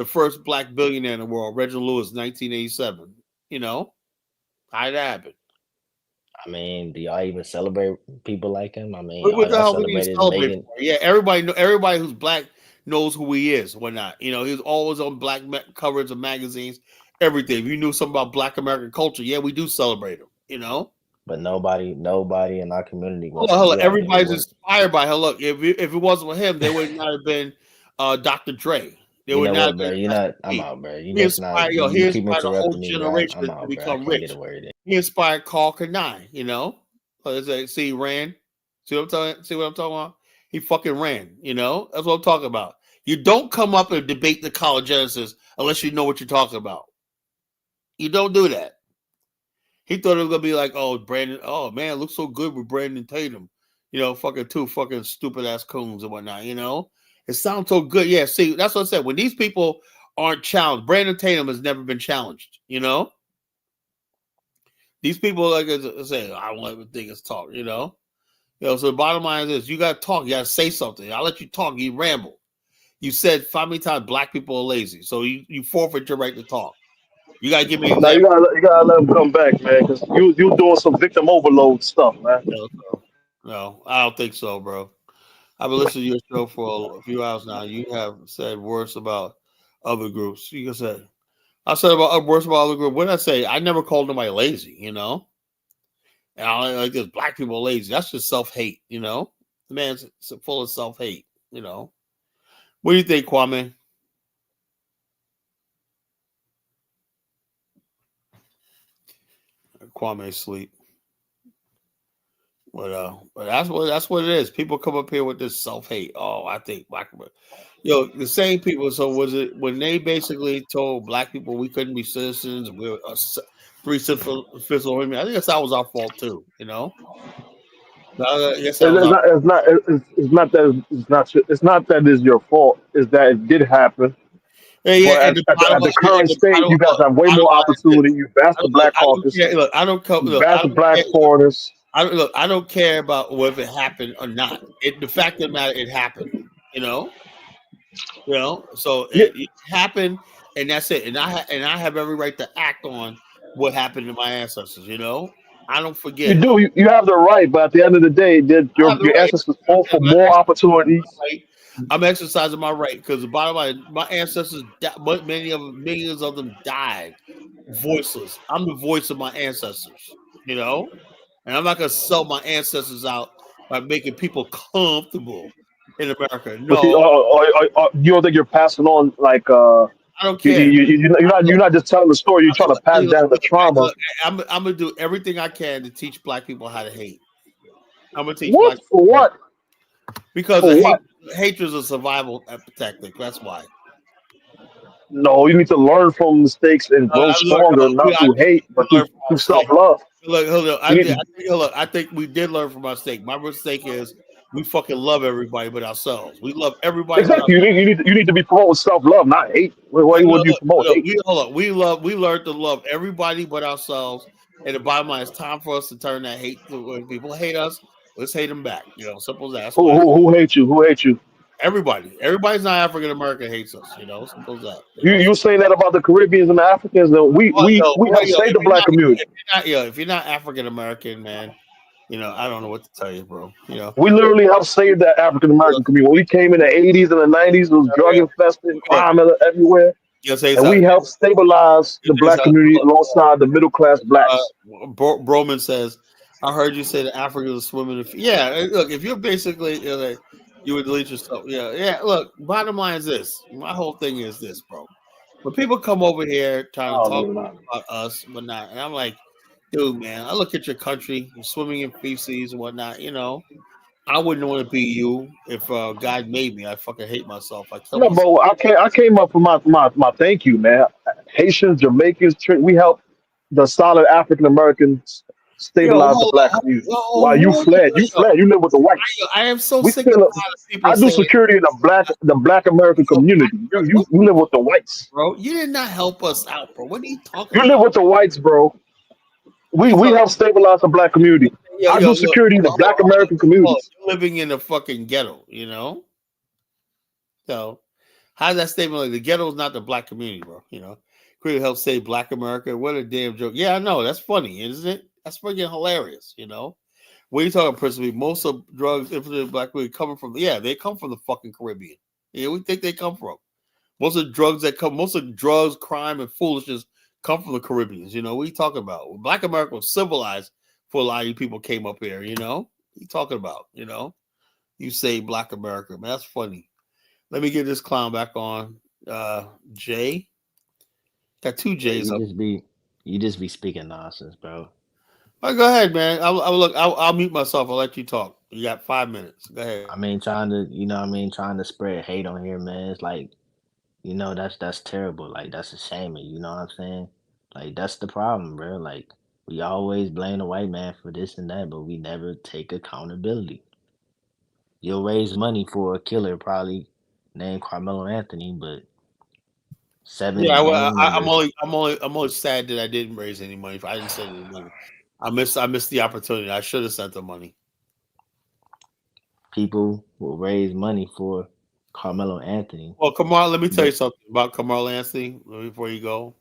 first black billionaire in the world, Reginald Lewis, 1987? How did that happen? I mean, do y'all even celebrate people like him? I mean, What the y'all hell we need to celebrated celebrate for? Yeah, everybody who's black knows who he is. Whatnot, he's always on black covers of magazines. Everything. If you knew something about Black American culture, yeah, we do celebrate him. But nobody in our community wants Hold on. to do Everybody's inspired by her. Look, if it wasn't for him, they would not have been Dr. Dre. They You would know not what, have bro? been. I'm out, bro. You He just not. inspired, he You keep inspired a whole interrupting me, bro. generation I'm out, to bro. I become can't get rich. a word in. He inspired Carl Kanai. See, he ran. See what I'm talking about? He fucking ran. That's what I'm talking about. You don't come up and debate the college Genesis unless you know what you're talking about. You don't do that. He thought it was gonna be like, oh, Brandon, oh man, it looks so good with Brandon Tatum. Fucking two fucking stupid ass coons and whatnot. It sounds so good. Yeah, see, that's what I said. When these people aren't challenged, Brandon Tatum has never been challenged. These people, like I say, I don't ever think it's talk. So the bottom line is, you gotta talk. You gotta say something. I let you talk. You ramble. You said 5 many times black people are lazy, so you forfeit your right to talk. You gotta give me an Now example. you gotta let him come back, man, because you doing some victim overload stuff, man. No, I don't think so, bro. I've been listening to your show for a few hours now. You have said worse about other groups. You said I said about worse about other groups. What did I say? I never called nobody lazy, And I like this black people are lazy. That's just self-hate, The man's full of self-hate, What do you think, Kwame? Kwame sleep. But that's what it is. People come up here with this self-hate. Oh, I think black people. The same people. So was it when they basically told black people we couldn't be citizens? We were three-fifths of women. I think that was our fault too. I guess that was our. It's not that it's your fault. It's that it did happen. Yeah, But and the at the current state, you guys have way more opportunity. You passed the Black Caucus. Look, I don't You passed the care. Black foreigners. I don't care about whether it happened or not. The fact of the matter, it happened. You know. So it happened, and that's it. And I have every right to act on what happened to my ancestors. I don't You forget. do. You have the right, but at the end of the day, did I have the your right. ancestors fought for more opportunities? I'm exercising my right because the bottom line, my ancestors, millions of them died voiceless. I'm the voice of my ancestors. And I'm not gonna sell my ancestors out by making people comfortable in America. But you, No, you don't think you're passing on like I don't care. you're not just telling the story. You're trying to pass down the trauma. I'm gonna do everything I can to teach black people how to hate. I'm gonna teach What black for? people What because for? What? hatred is a survival tactic. That's why. No, you need to learn from mistakes and grow stronger, not through hate, but Learn from our through self mistake. love. Look, hold on. You need, I think we did learn from our mistake. My mistake is we fucking love everybody but ourselves. We love everybody but exactly. ourselves. You need to be promoting self love, not hate. Why would you promote hate? We learned to love everybody but ourselves. And the bottom line, it's time for us to turn that hate. When people hate us, let's hate them back. Simple as that. That's what Who hates you? Who hates you? everybody. Everybody's not African American hates us. Simple as that. You saying that about the Caribbeans and the Africans? That we help save the black community. If you're not African American, man, I don't know what to tell you, bro. We literally helped save the African American community. When we came in the 80s and the 90s, it was drug infested, crime everywhere. And we helped stabilize the black community alongside the middle class blacks. Broman says, I heard you say that Africa is swimming. Yeah, look, if you're basically, like, you would delete yourself. Yeah. Look, bottom line is this. My whole thing is this, bro. When people come over here trying to talk about us, whatnot, and I'm like, dude, man, I look at your country, you're swimming in feces and whatnot. I wouldn't want to be you if God made me. I fucking hate myself. I kill No, myself. but I came up for my thank you, man. Haitians, Jamaicans, we helped the solid African Americans Yo, stabilize the hold black on. community. While Who you are you? fled, you live with the whites. I am so We sick and still, tired of people I do saying, security in the black American community. You live with the whites. bro, you did not help us out, bro. What are you talking You about? live with the whites, bro. What are you We talking help stabilize the black community. I do Look, security in the black American communities. you're living in a fucking ghetto, So, how's that statement like? The ghetto is not the black community, bro. Could help save Black America. What a damn joke. Yeah, I know. That's funny, isn't it? That's freaking hilarious, What are you talking, principally? Most of drugs infiltrated black community coming from, they come from the fucking Caribbean. We think they come from. Most of drugs, crime, and foolishness come from the Caribbeans. What are you talking about? Black America was civilized for a lot of you people came up here, What are you talking about? You say Black America, man. That's funny. Let me get this clown back on. Jay. Got two J's up. You just be speaking nonsense, bro. All right, go ahead, man. I'll mute myself. I'll let you talk. You got 5 minutes. Go ahead. I mean, trying to spread hate on here, man. It's like, that's terrible. Like, that's a shame. You know what I'm saying? Like, that's the problem, bro. Like, we always blame the white man for this and that, but we never take accountability. You'll raise money for a killer, probably named Carmelo Anthony, but Yeah, 7 gang members. I'm only sad that I didn't raise any money. I didn't send any money. I missed the opportunity. I should have sent the money. People will raise money for Carmelo Anthony. Well, Kamar, let me tell you something about Carmelo Anthony before you go.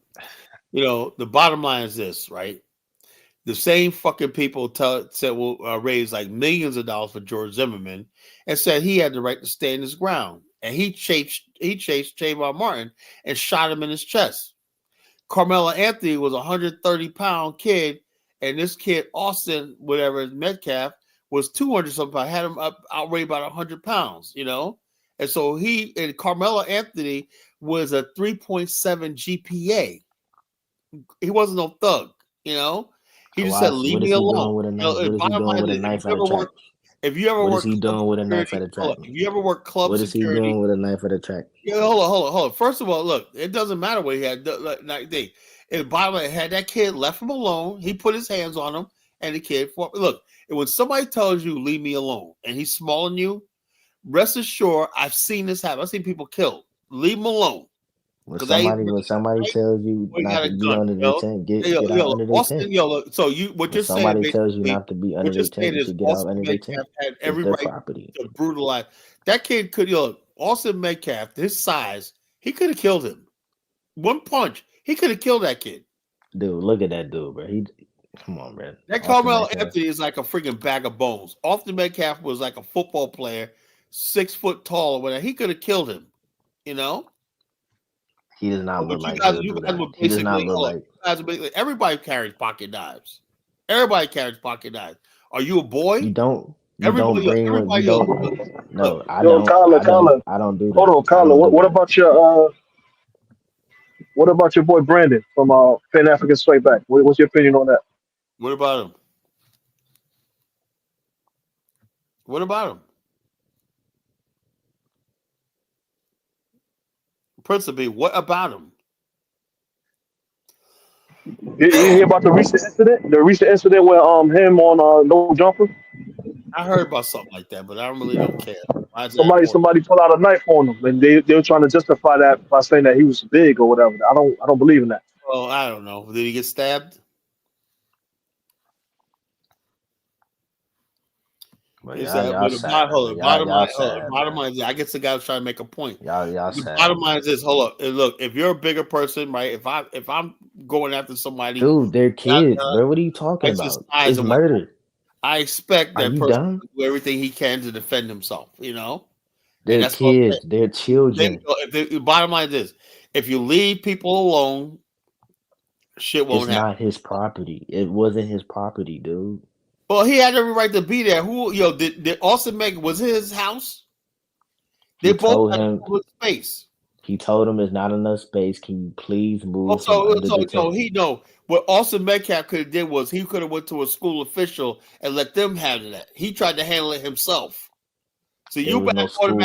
The bottom line is this, right? The same fucking people said will raise like millions of dollars for George Zimmerman, and said he had the right to stand his ground, and he chased Trayvon Martin and shot him in his chest. Carmelo Anthony was a 130-pound kid, and this kid Austin, whatever Metcalf, was 200 something. I had him outweighed about 100 pounds, and so Carmelo Anthony was a 3.7 GPA. He wasn't no thug, He just said, "Leave me alone." What is he doing with a knife at a track? If you ever What work, is he doing with a knife at a track? If you ever work club what is security, he doing with a knife at a track? Yeah, hold on. First of all, look, it doesn't matter what he had. In the bottom, had that kid left him alone. He put his hands on him, and the kid. Look, when somebody tells you leave me alone, and he's smaller than you, rest assured, I've seen this happen. I've seen people killed. Leave him alone. When somebody tells you not to be under the tent, get out under the tent. So what you're saying Somebody tells you basically, not to be under what you're the tent, saying you is should get out Austin under the tent. Metcalf had It's every their right property. to brutalize that kid. Austin Metcalf, his size, he could have killed him. One punch, he could have killed that kid. Dude, look at that dude, bro. Come on, man. That Carmelo Anthony is like a freaking bag of bones. Austin Metcalf was like a football player, 6 foot tall or whatever. He could have killed him. You know. He does not look like he'll do that. He does not look like. Everybody carries pocket knives. Everybody carries pocket knives. Are you a boy? You don't bring one. You don't. No, I don't. Kyler. I don't do that. Hold on, Kyler. What about your boy Brandon from Pan African Straight Back? What's your opinion on that? What about him? What about him? Principally, what about him? You hear about the recent incident? The recent incident where him on No Jumper? I heard about something like that, but I really don't care. Somebody pulled out a knife on him, and they were trying to justify that by saying that he was big or whatever. I don't believe in that. Oh, I don't know. Did he get stabbed? Well, bottom line is, I guess the guy was trying to make a point. Bottom line is this: hold up, look. If you're a bigger person, right? If I'm going after somebody, dude, they're kids, bro. What are you talking about? It's murder. I expect that person to do everything he can to defend himself. You know, they're kids, they're children. Bottom line is this: if you leave people alone, shit won't happen. It's not his property. It wasn't his property, dude. Well, he had every right to be there. Did Austin Megan, was it his house? They both had space. He told him it's not enough space. Can you please move? What Austin Metcalf could have did was he could have went to a school official and let them handle that. He tried to handle it himself. So there was no school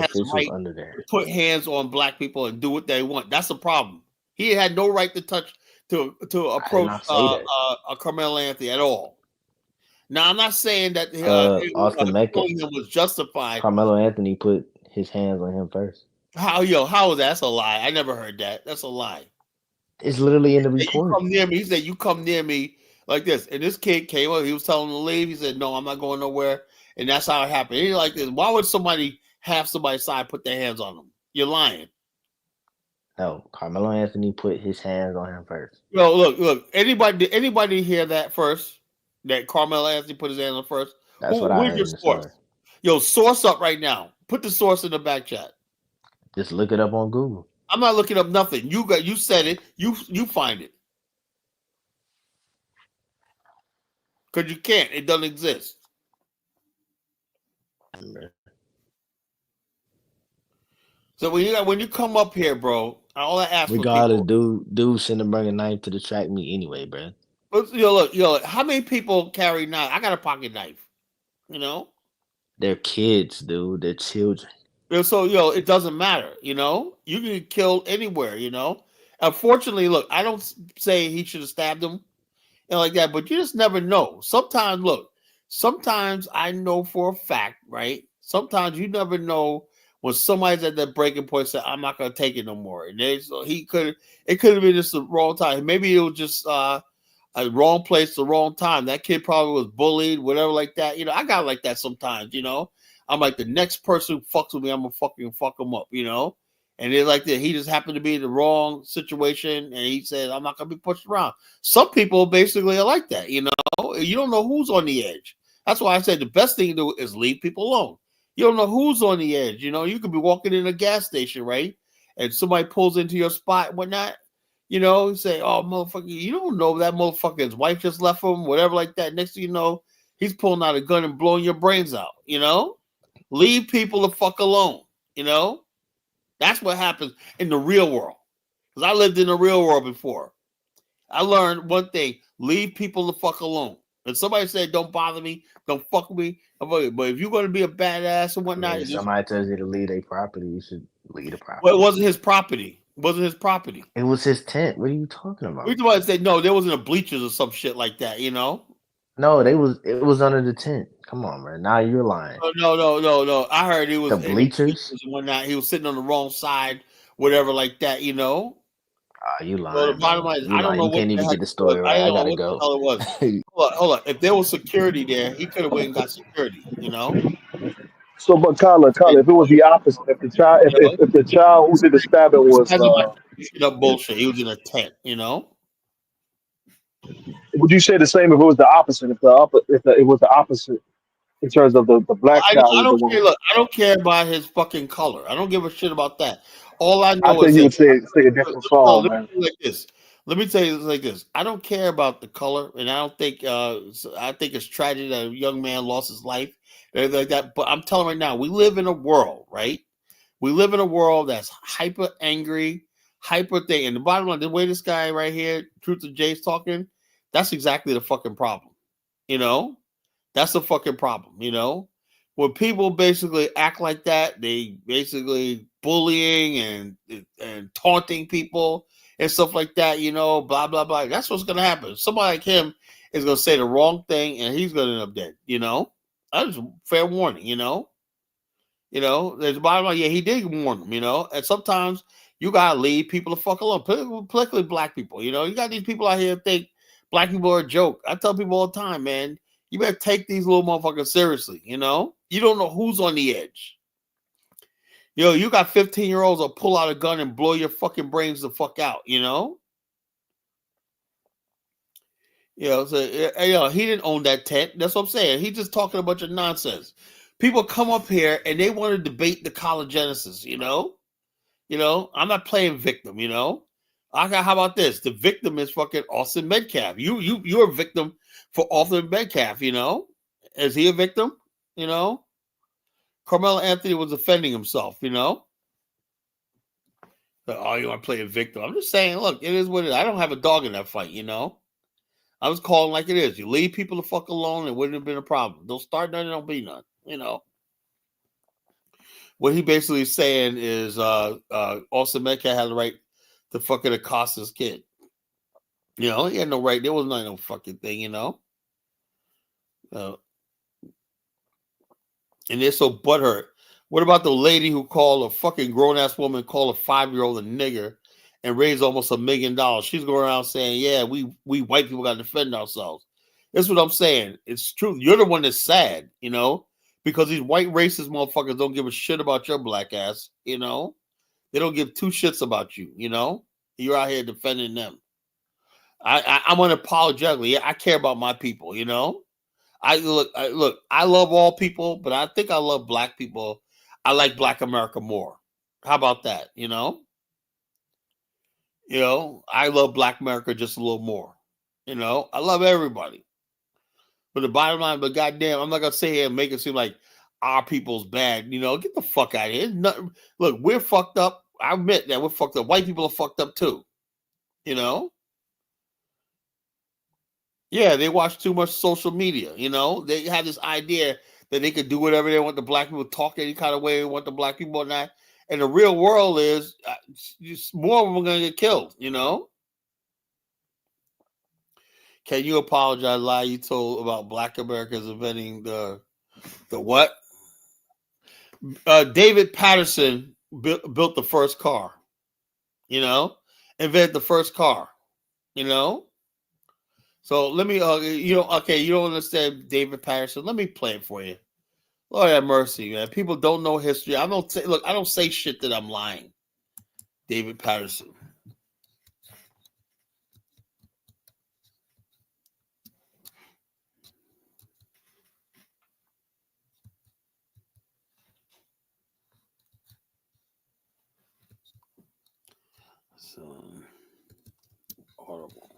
officials under there. Put hands on black people and do what they want. That's the problem. He had no right to approach Carmelo Anthony at all. Now, I'm not saying that Austin Metcalf was justified. Carmelo Anthony put his hands on him first. How is that? That's a lie. I never heard that. That's a lie. It's literally in the report. You come near me. He said, you come near me like this. And this kid came up. He was telling him to leave. He said, no, I'm not going nowhere. And that's how it happened. He's like this. Why would have somebody's side put their hands on him? You're lying. No, Carmelo Anthony put his hands on him first. No, look. Anybody hear that first? That Carmelo Anthony put his hands on first? That's what I heard. Your source? Yo, source up right now. Put the source in the back chat. Just look it up on Google. I'm not looking up nothing. You said it. You find it. Because you can't. It doesn't exist. So when you come up here, bro, all I ask regardless, dude shouldn't bring a knife to distract me anyway, bro. But look, how many people carry knives? I got a pocket knife. You know? They're kids, dude. They're children. So, it doesn't matter, you know? You can get killed anywhere, you know? Unfortunately, look, I don't say he should have stabbed him and like that, but you just never know. Sometimes I know for a fact, right? Sometimes you never know when somebody's at that breaking point, say, I'm not going to take it no more. And it could have been just the wrong time. Maybe it was just a wrong place, the wrong time. That kid probably was bullied, whatever like that. I got like that sometimes, I'm like, the next person who fucks with me, I'm going to fucking fuck him up, And it's like that. He just happened to be in the wrong situation, and he said, I'm not going to be pushed around. Some people basically are like that, You don't know who's on the edge. That's why I said the best thing to do is leave people alone. You don't know who's on the edge. You could be walking in a gas station, right? And somebody pulls into your spot and whatnot. Say, oh, motherfucker, you don't know that motherfucker, his wife just left him, whatever like that. Next thing you know, he's pulling out a gun and blowing your brains out, Leave people the fuck alone, That's what happens in the real world. Because I lived in the real world before. I learned one thing, leave people the fuck alone. If somebody said, don't bother me, don't fuck with me, but if you're going to be a badass and whatnot. If somebody tells you to leave their property, you should leave the property. Well, it wasn't his property. It was his tent. What are you talking about? We said no, there wasn't a bleachers or some shit like that, No, it was under the tent. Come on, man. Now you're lying. No. I heard it was the bleachers and whatnot. He was sitting on the wrong side whatever like that, you know. You So the lying, bottom bro. line is, You I don't lying. know You what can't the even heck get the it was. story I right. don't I know gotta what the go. hell it was. Hold on. If there was security there, he could have went and got security, you know. So, but Kyla, And, if it was the opposite, if the child, you know, if the child who did the stabbing this was, guy's about straight up bullshit. He was in a tent, you know. would you say the same if it was the opposite? If it was the opposite in terms of the black child I was the don't care. one. Look, I don't care about his fucking color. I don't give a shit about that. All I I know is think he that would sing a different no, song, let me man. tell you like this. Let me tell you like this. I don't care about the color, and I don't think. I think it's tragic that a young man lost his life, and everything like that. But I'm telling right now, we live in a world, right? We live in a world that's hyper angry, hyper thing. And the bottom line, the way this guy right here, Truth of Jay's talking, that's exactly the fucking problem. You know, that's the fucking problem. You know, when people basically act like that, they basically bullying and taunting people and stuff like that. You know, blah blah blah. That's what's gonna happen. Somebody like him is gonna say the wrong thing, and he's gonna end up dead. You know, that's a fair warning. You know. You know, there's the bottom line. Yeah, he did warn them, you know. And sometimes you gotta leave people the fuck alone, particularly black people. You know, you got these people out here that think black people are a joke. I tell people all the time, man, you better take these little motherfuckers seriously, you know? You don't know who's on the edge. Yo, you got 15-year-olds that pull out a gun and blow your fucking brains the fuck out, you know? You know, so you know, he didn't own that tent. That's what I'm saying. He's just talking a bunch of nonsense. People come up here and they want to debate the collagenesis, you know? You know, I'm not playing victim, you know. How about this? The victim is fucking Austin Metcalf. You're a victim for Austin Metcalf, you know. Is he a victim? You know? Carmelo Anthony was defending himself, you know. Oh, you want to play a victim? I'm just saying, look, it is what it is. I don't have a dog in that fight, you know. I was calling like it is. You leave people the fuck alone, it wouldn't have been a problem. Don't start none, don't be none, you know. What he basically is saying is Austin Metcalf had the right to fucking accost his kid. You know, he had no right. There was not no fucking thing, you know. And they're so butthurt. What about the lady who called a fucking grown ass woman, called a 5-year-old a nigger, and raised almost $1 million? She's going around saying, "Yeah, we white people got to defend ourselves." That's what I'm saying. It's true. You're the one that's sad, you know, because these white racist motherfuckers don't give a shit about your black ass. You know, they don't give two shits about you. You know, you're out here defending them. I'm unapologetically. Yeah, I care about my people. You know, I love all people, but I think I love black people. I like Black America more. How about that? You know, I love Black America just a little more. You know, I love everybody. But the bottom line, but goddamn, I'm not gonna sit here and make it seem like our people's bad. You know, get the fuck out of here. Look, we're fucked up. I admit that we're fucked up. White people are fucked up too. You know. Yeah, they watch too much social media. You know, they have this idea that they could do whatever they want. The black people talk any kind of way they want the black people or not. And the real world is more of them are going to get killed. You know. Can you apologize? Lie you told about Black Americans inventing the what? David Patterson built the first car. You know, invented the first car. You know. So let me, okay, you don't understand David Patterson. Let me play it for you. Lord have mercy, man. People don't know history. I don't say shit that I'm lying. David Patterson. So horrible.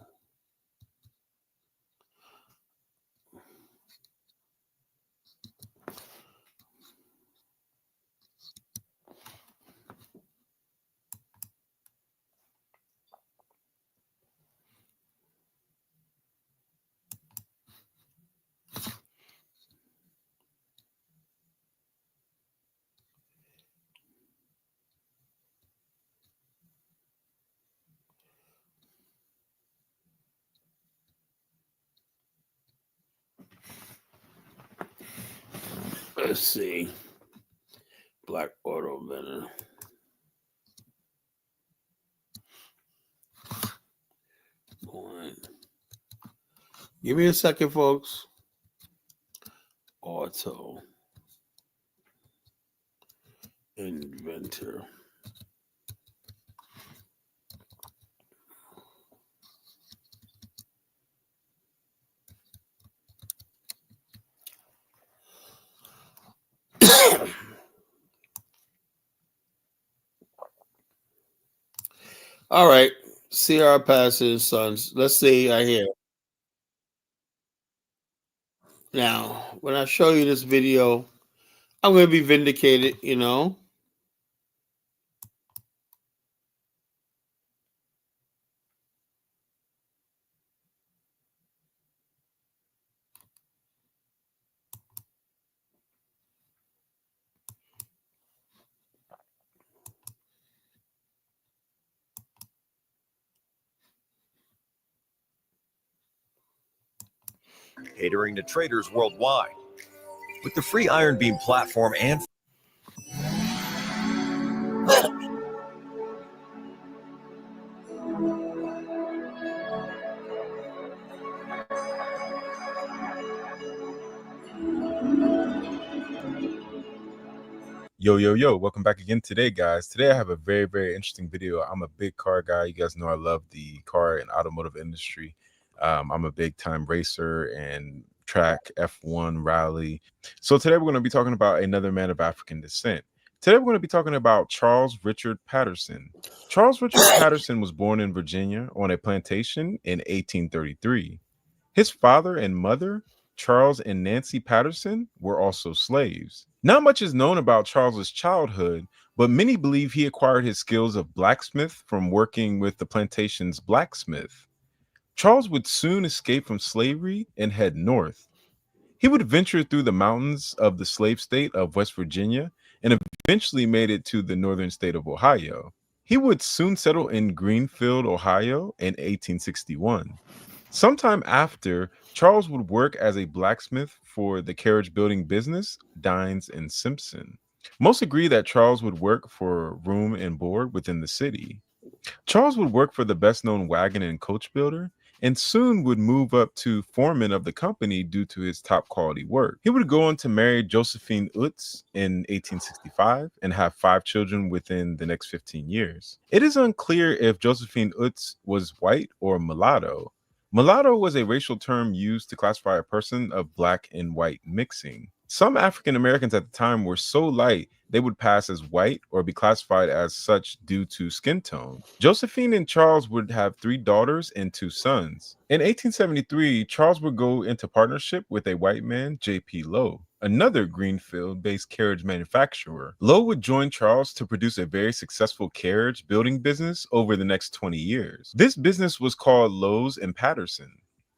Let's see. Black auto inventor. Give me a second, folks. Auto inventor. All right. CR passes, sons. Let's see. I hear. Now, when I show you this video, I'm going to be vindicated, you know. Catering to traders worldwide. With the free Iron Beam platform and Yo, welcome back again today, guys. Today I have a very, very interesting video. I'm a big car guy. You guys know I love the car and automotive industry. I'm a big time racer and track F1 rally. So today we're going to be talking about another man of African descent. Today we're going to be talking about Charles Richard Patterson. Charles Richard Patterson was born in Virginia on a plantation in 1833. His father and mother, Charles and Nancy Patterson, were also slaves. Not much is known about Charles's childhood, but many believe he acquired his skills of blacksmith from working with the plantation's blacksmith. Charles would soon escape from slavery and head north. He would venture through the mountains of the slave state of West Virginia and eventually made it to the northern state of Ohio. He would soon settle in Greenfield, Ohio in 1861. Sometime after, Charles would work as a blacksmith for the carriage building business, Dines and Simpson. Most agree that Charles would work for room and board within the city. Charles would work for the best known wagon and coach builder and soon would move up to foreman of the company due to his top quality work. He would go on to marry Josephine Utz in 1865 and have 5 children within the next 15 years. It is unclear if Josephine Utz was white or mulatto. Mulatto was a racial term used to classify a person of black and white mixing. Some African Americans at the time were so light they would pass as white or be classified as such due to skin tone. Josephine and Charles would have 3 daughters and 2 sons. In 1873, Charles would go into partnership with a white man, J.P. Lowe, another Greenfield-based carriage manufacturer. Lowe would join Charles to produce a very successful carriage building business over the next 20 years. This business was called Lowe's and Patterson.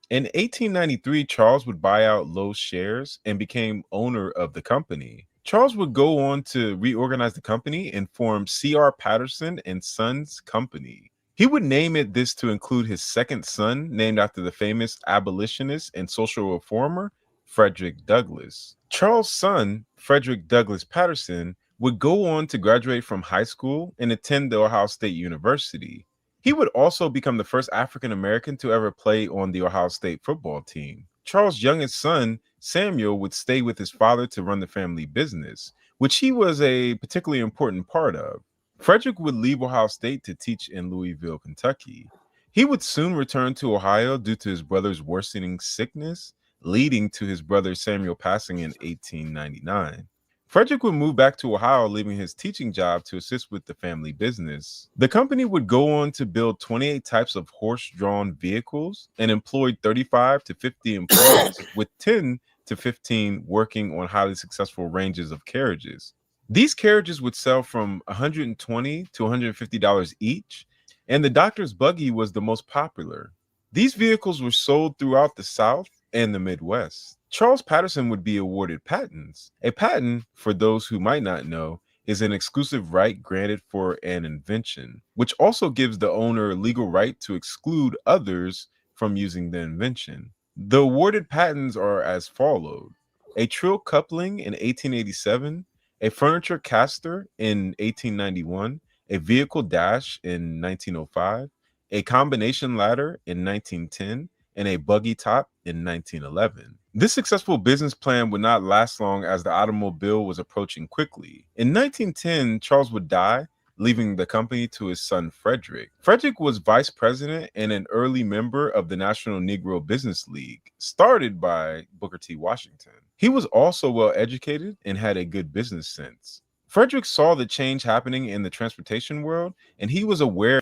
In 1893, Charles would buy out Lowe's shares and became owner of the company. Charles would go on to reorganize the company and form C.R. Patterson and Sons Company. He would name it this to include his second son, named after the famous abolitionist and social reformer, Frederick Douglass. Charles' son, Frederick Douglass Patterson, would go on to graduate from high school and attend the Ohio State University. He would also become the first African American to ever play on the Ohio State football team. Charles' youngest son, Samuel, would stay with his father to run the family business, which he was a particularly important part of. Frederick would leave Ohio State to teach in Louisville, Kentucky. He would soon return to Ohio due to his brother's worsening sickness, leading to his brother Samuel passing in 1899. Frederick would move back to Ohio, leaving his teaching job to assist with the family business. The company would go on to build 28 types of horse-drawn vehicles and employed 35 to 50 employees, with 10 to 15 working on highly successful ranges of carriages. These carriages would sell from $120 to $150 each, and the doctor's buggy was the most popular. These vehicles were sold throughout the South and the Midwest. Charles Patterson would be awarded patents. A patent, for those who might not know, is an exclusive right granted for an invention, which also gives the owner legal right to exclude others from using the invention. The awarded patents are as follows: a trill coupling in 1887, a furniture caster in 1891, a vehicle dash in 1905, a combination ladder in 1910, and a buggy top in 1911. This successful business plan would not last long as the automobile was approaching quickly. In 1910, Charles would die, leaving the company to his son Frederick. Frederick was vice president and an early member of the National Negro Business League, started by Booker T. Washington. He was also well educated and had a good business sense. Frederick saw the change happening in the transportation world, and he was aware.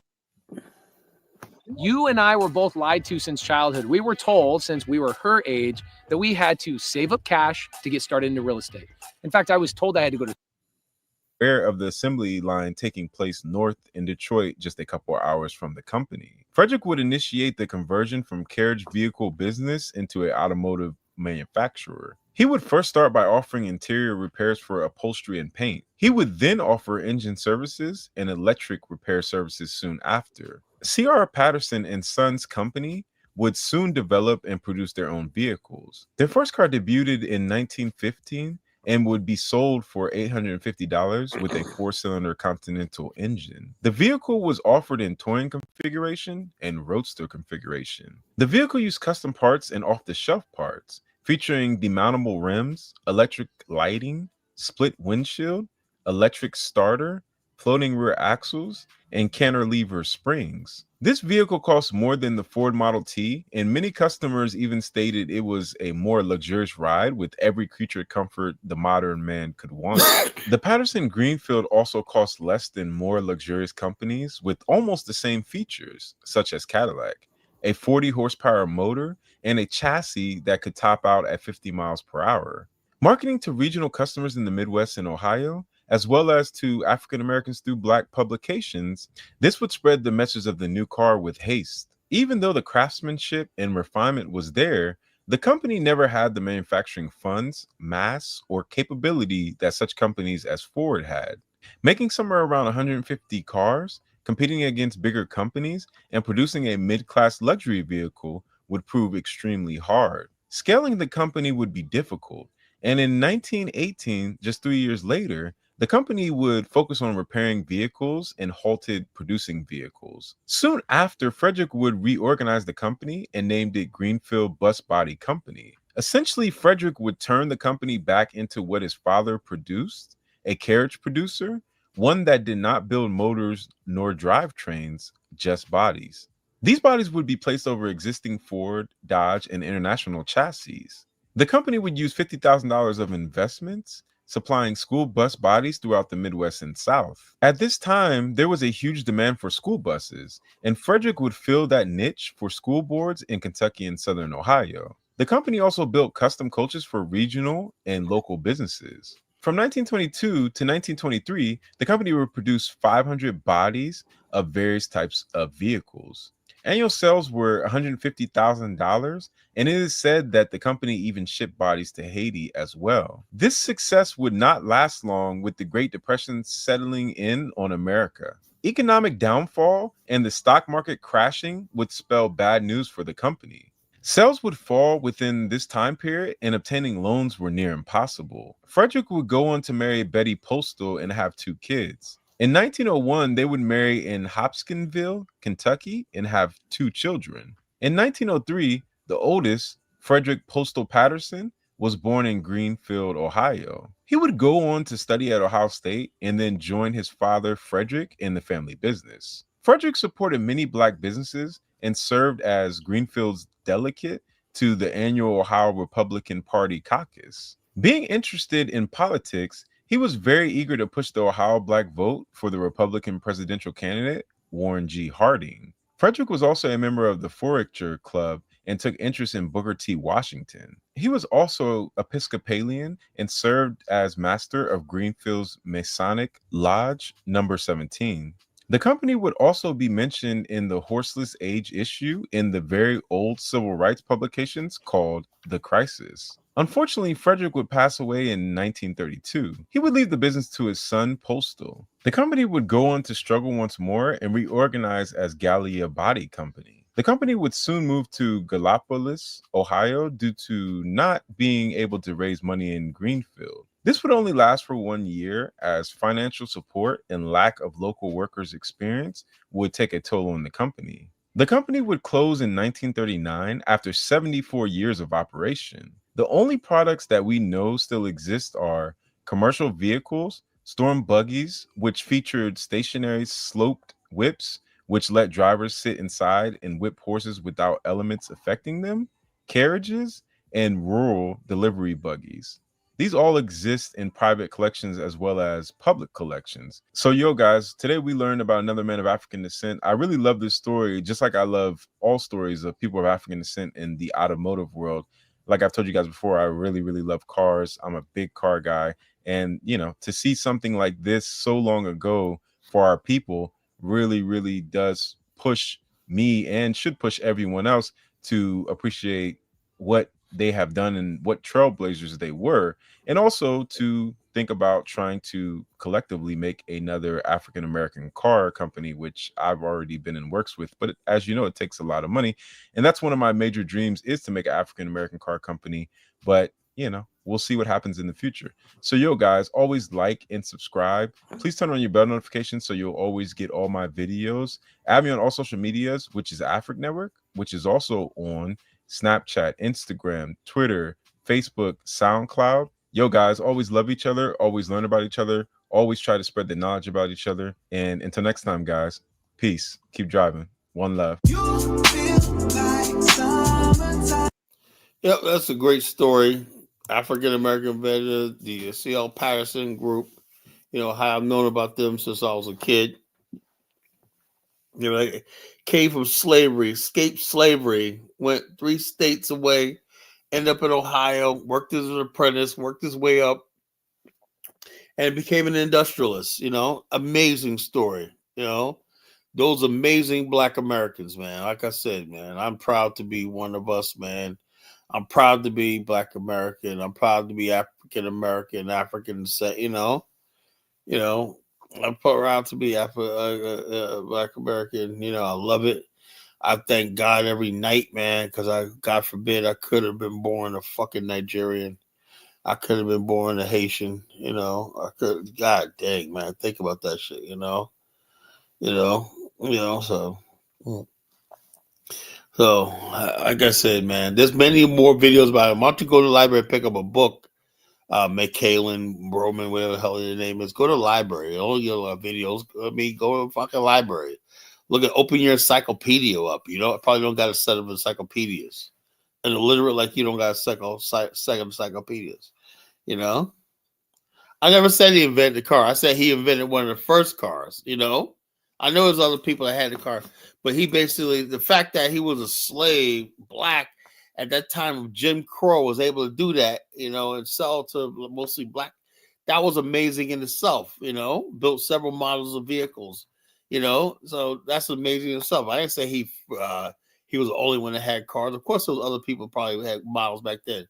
You and I were both lied to since childhood. We were told since we were her age that we had to save up cash to get started into real estate. In fact, I was told I had to go to aware of the assembly line taking place north in Detroit, just a couple of hours from the company. Frederick would initiate the conversion from carriage vehicle business into an automotive manufacturer. He would first start by offering interior repairs for upholstery and paint. He would then offer engine services and electric repair services soon after. C.R. Patterson and Sons Company would soon develop and produce their own vehicles. Their first car debuted in 1915 and would be sold for $850 with a 4-cylinder Continental engine. The vehicle was offered in touring configuration and roadster configuration. The vehicle used custom parts and off-the-shelf parts, featuring demountable rims, electric lighting, split windshield, electric starter, floating rear axles, and cantilever springs. This vehicle cost more than the Ford Model T, and many customers even stated it was a more luxurious ride with every creature comfort the modern man could want. The Patterson Greenfield also cost less than more luxurious companies with almost the same features, such as Cadillac, a 40 horsepower motor, and a chassis that could top out at 50 miles per hour. Marketing to regional customers in the Midwest and Ohio, as well as to African Americans through Black publications, this would spread the message of the new car with haste. Even though the craftsmanship and refinement was there, the company never had the manufacturing funds, mass, or capability that such companies as Ford had. Making somewhere around 150 cars, competing against bigger companies, and producing a mid-class luxury vehicle would prove extremely hard. Scaling the company would be difficult, and in 1918, just 3 years later, the company would focus on repairing vehicles and halted producing vehicles. Soon after, Frederick would reorganize the company and named it Greenfield Bus Body Company. Essentially, Frederick would turn the company back into what his father produced, a carriage producer, one that did not build motors nor drivetrains, just bodies. These bodies would be placed over existing Ford, Dodge, and International chassis. The company would use $50,000 of investments, supplying school bus bodies throughout the Midwest and South. At this time, there was a huge demand for school buses, and Frederick would fill that niche for school boards in Kentucky and Southern Ohio. The company also built custom coaches for regional and local businesses. From 1922 to 1923, the company would produce 500 bodies of various types of vehicles. Annual sales were $150,000, and it is said that the company even shipped bodies to Haiti as well. This success would not last long, with the Great Depression settling in on America. Economic downfall and the stock market crashing would spell bad news for the company. Sales would fall within this time period, and obtaining loans were near impossible. Frederick would go on to marry Betty Postal and have 2 kids. In 1901, they would marry in Hopkinsville, Kentucky, and have 2 children. In 1903, the oldest, Frederick Postal Patterson, was born in Greenfield, Ohio. He would go on to study at Ohio State and then join his father, Frederick, in the family business. Frederick supported many Black businesses and served as Greenfield's delegate to the annual Ohio Republican Party caucus. Being interested in politics, he was very eager to push the Ohio Black vote for the Republican presidential candidate, Warren G. Harding. Frederick was also a member of the Foraker Club and took interest in Booker T. Washington. He was also Episcopalian and served as master of Greenfield's Masonic Lodge number 17. The company would also be mentioned in the Horseless Age issue in the very old civil rights publications called The Crisis. Unfortunately, Frederick would pass away in 1932. He would leave the business to his son, Postal. The company would go on to struggle once more and reorganize as Gallia Body Company. The company would soon move to Gallipolis, Ohio, due to not being able to raise money in Greenfield. This would only last for 1 year, as financial support and lack of local workers' experience would take a toll on the company. The company would close in 1939 after 74 years of operation. The only products that we know still exist are commercial vehicles, storm buggies, which featured stationary sloped whips, which let drivers sit inside and whip horses without elements affecting them, carriages, and rural delivery buggies. These all exist in private collections as well as public collections. So, yo, guys, today we learned about another man of African descent. I really love this story, just like I love all stories of people of African descent in the automotive world. Like I've told you guys before, I really, really love cars. I'm a big car guy. And, you know, to see something like this so long ago for our people really, really does push me and should push everyone else to appreciate what they have done and what trailblazers they were, and also to think about trying to collectively make another African American car company, which I've already been in works with. But as you know, it takes a lot of money, and that's one of my major dreams, is to make an African American car company. But you know, we'll see what happens in the future. So, yo, guys, always like and subscribe. Please turn on your bell notifications so you'll always get all my videos. Add me on all social medias, which is Afric Network, which is also on Snapchat, Instagram, Twitter, Facebook, SoundCloud. Yo, guys, always love each other, always learn about each other, always try to spread the knowledge about each other. And until next time, guys, peace. Keep driving. One love. Yep, that's a great story. African American veteran, the C.L. Patterson group. You know, how I've known about them since I was a kid. You know, they came from slavery, escaped slavery, went 3 states away, ended up in Ohio, worked as an apprentice, worked his way up, and became an industrialist. You know, amazing story. You know, those amazing Black Americans, man. Like I said, man, I'm proud to be one of us, man. I'm proud to be Black American. I'm proud to be African American, African descent. You know, I'm proud to be Black American. You know, I love it. I thank God every night, man, because God forbid, I could have been born a fucking Nigerian. I could have been born a Haitian. You know, I could. God dang, man, think about that shit. So. So, like I said, man, there's many more videos about it. Why don't you go to the library and pick up a book? McKalen, Roman, whatever the hell your name is. Go to the library. All your videos. Go to the fucking library. Open your encyclopedia up. You know, I probably don't got a set of encyclopedias. And illiterate, like you don't got a second encyclopedias. You know? I never said he invented the car. I said he invented one of the first cars, you know? I know there's other people that had the car, but he basically, the fact that he was a slave, Black, at that time of Jim Crow, was able to do that, you know, and sell to mostly Black. That was amazing in itself, you know? Built several models of vehicles, you know? So that's amazing in itself. I didn't say he was the only one that had cars. Of course, those other people probably had models back then.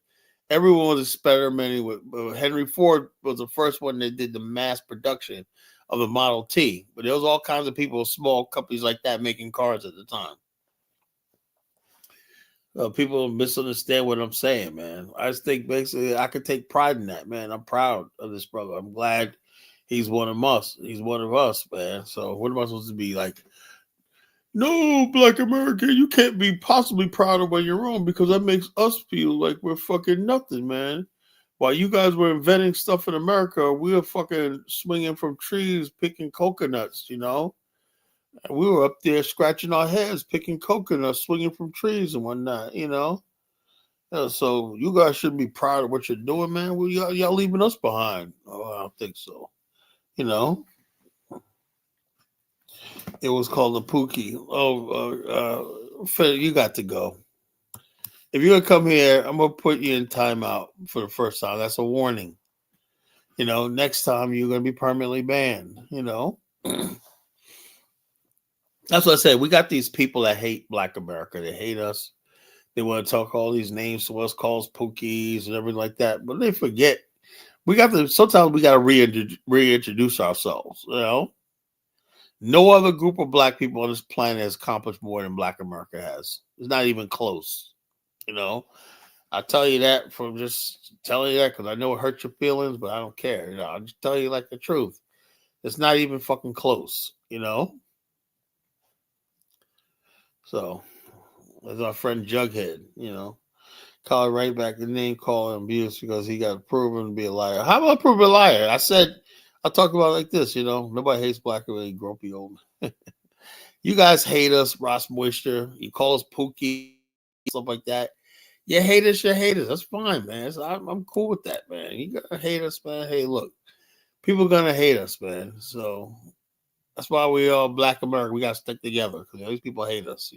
Everyone was experimenting with Henry Ford was the first one that did the mass production of the Model T. But there was all kinds of people, small companies like that, making cars at the time. People misunderstand what I'm saying, man. I just think basically I could take pride in that, man. I'm proud of this brother. I'm glad he's one of us. He's one of us, man. So what am I supposed to be like? No, Black America, you can't be possibly proud of when you're wrong, because that makes us feel like we're fucking nothing, man. While you guys were inventing stuff in America, we were fucking swinging from trees, picking coconuts, you know? And we were up there scratching our heads, picking coconuts, swinging from trees and whatnot, you know? So you guys shouldn't be proud of what you're doing, man. Well, y'all leaving us behind. Oh, I don't think so. You know? It was called the Pookie. You got to go. If you're gonna come here, I'm gonna put you in timeout for the first time. That's a warning. You know, next time you're gonna be permanently banned. You know, that's what I said. We got these people that hate Black America. They hate us. They want to talk all these names to us, call us Pookies and everything like that. But they forget sometimes we got to reintroduce ourselves. You know. No other group of Black people on this planet has accomplished more than Black America has. It's not even close. You know, I tell you that from just telling you that because I know it hurts your feelings, but I don't care. You know, I'll just tell you like the truth. It's not even fucking close. You know. So, as our friend Jughead, call it right back the name call and abuse because he got proven to be a liar. How about prove a liar? I talked about it like this, nobody hates black or grumpy old. You guys hate us, Ross Moisture. You call us Pookie, stuff like that. You hate us, you hate us. That's fine, man. I'm cool with that, man. You gotta hate us, man. Hey, look, people are gonna hate us, man. So that's why we all Black America. We gotta stick together because these people hate us.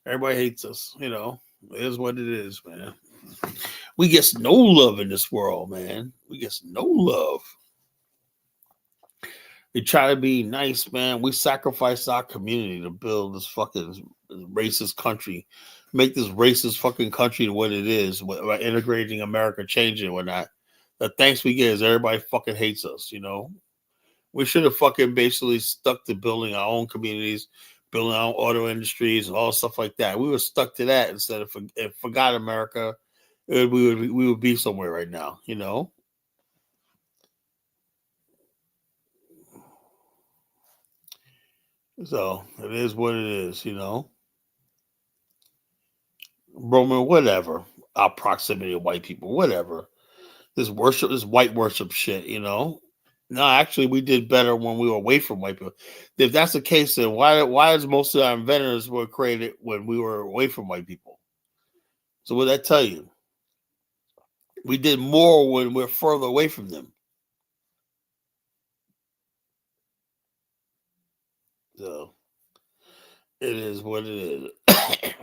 Everybody hates us. It is what it is, man. We get no love in this world, man. We get no love. We try to be nice, man. We sacrifice our community to build this fucking racist country, make this racist fucking country what it is by integrating America, changing it, whatnot. The thanks we get is everybody fucking hates us. We should have fucking basically stuck to building our own communities, building our own auto industries, and all stuff like that. We were stuck to that instead of forgot America. We would be somewhere right now. So it is what it is, Roman, whatever. Our proximity to white people, whatever. This white worship shit, No, actually, we did better when we were away from white people. If that's the case, then why is most of our inventors were created when we were away from white people? So what did that tell you? We did more when we're further away from them. So it is what it is.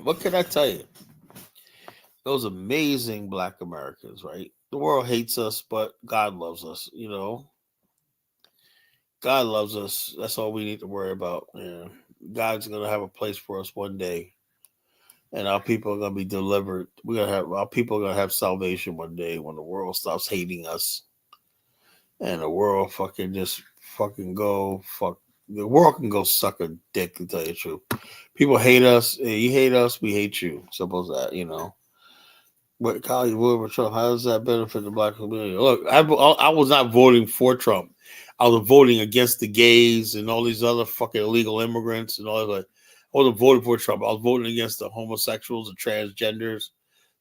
What can I tell you? Those amazing Black Americans, right? The world hates us, but God loves us, God loves us. That's all we need to worry about. God's gonna have a place for us one day. And our people are gonna be delivered. Our people are gonna have salvation one day when the world stops hating us. And the world the world can go suck a dick, to tell you the truth. People hate us. You hate us, we hate you. Suppose that, But Trump, how does that benefit the Black community? Look, I was not voting for Trump. I was voting against the gays and all these other fucking illegal immigrants and all that. I wasn't voting for Trump. I was voting against the homosexuals, the transgenders,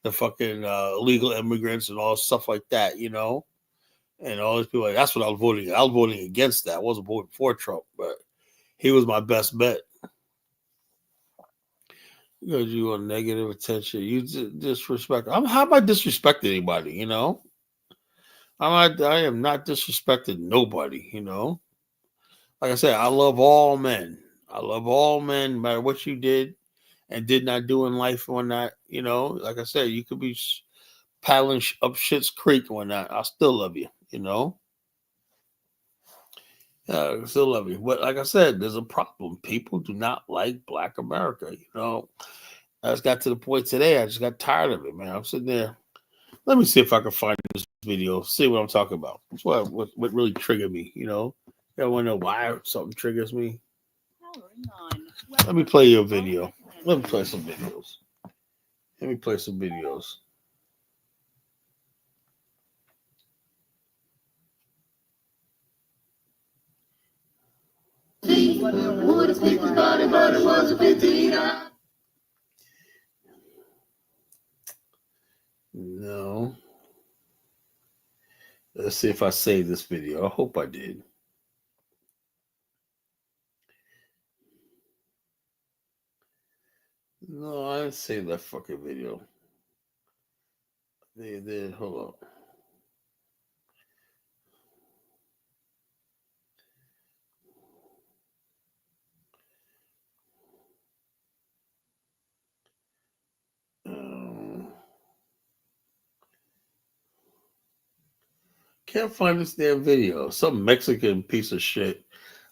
the fucking illegal immigrants and all stuff like that, And all these people, that's what I was voting. I was voting against that. I wasn't voting for Trump, but he was my best bet. Because you want negative attention, you disrespect. How am I disrespecting anybody? I am not disrespecting nobody. Like I said, I love all men. I love all men, no matter what you did and did not do in life or not. Like I said, you could be paddling up Shit's Creek or not. I still love you. I still love you. But like I said, there's a problem. People do not like Black America. I just got to the point today. I just got tired of it, man. I'm sitting there. Let me see if I can find this video. See what I'm talking about. That's what really triggered me. Y'all want to know why something triggers me? Let me play your video. Let me play some videos. No. Let's see if I saved this video. I hope I did. No, I didn't save that fucking video. They did. Hold on. Can't find this damn video. Some Mexican piece of shit.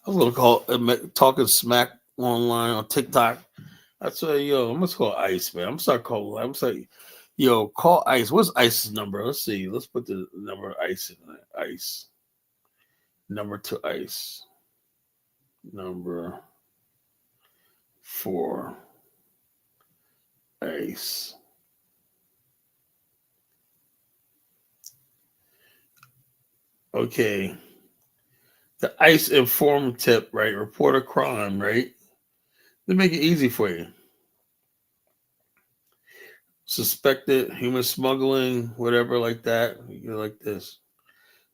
I was gonna call it talking smack online on TikTok. I say, yo, I'm gonna call ICE, man. I'm start calling. I'm saying, yo, call ICE. What's ICE's number? Let's see. Let's put the number of ICE in there. ICE. Number to ICE. Number 4. ICE. Okay. The ICE informant tip, right? Report a crime, right? They make it easy for you. Suspected human smuggling, whatever like that. You're like this.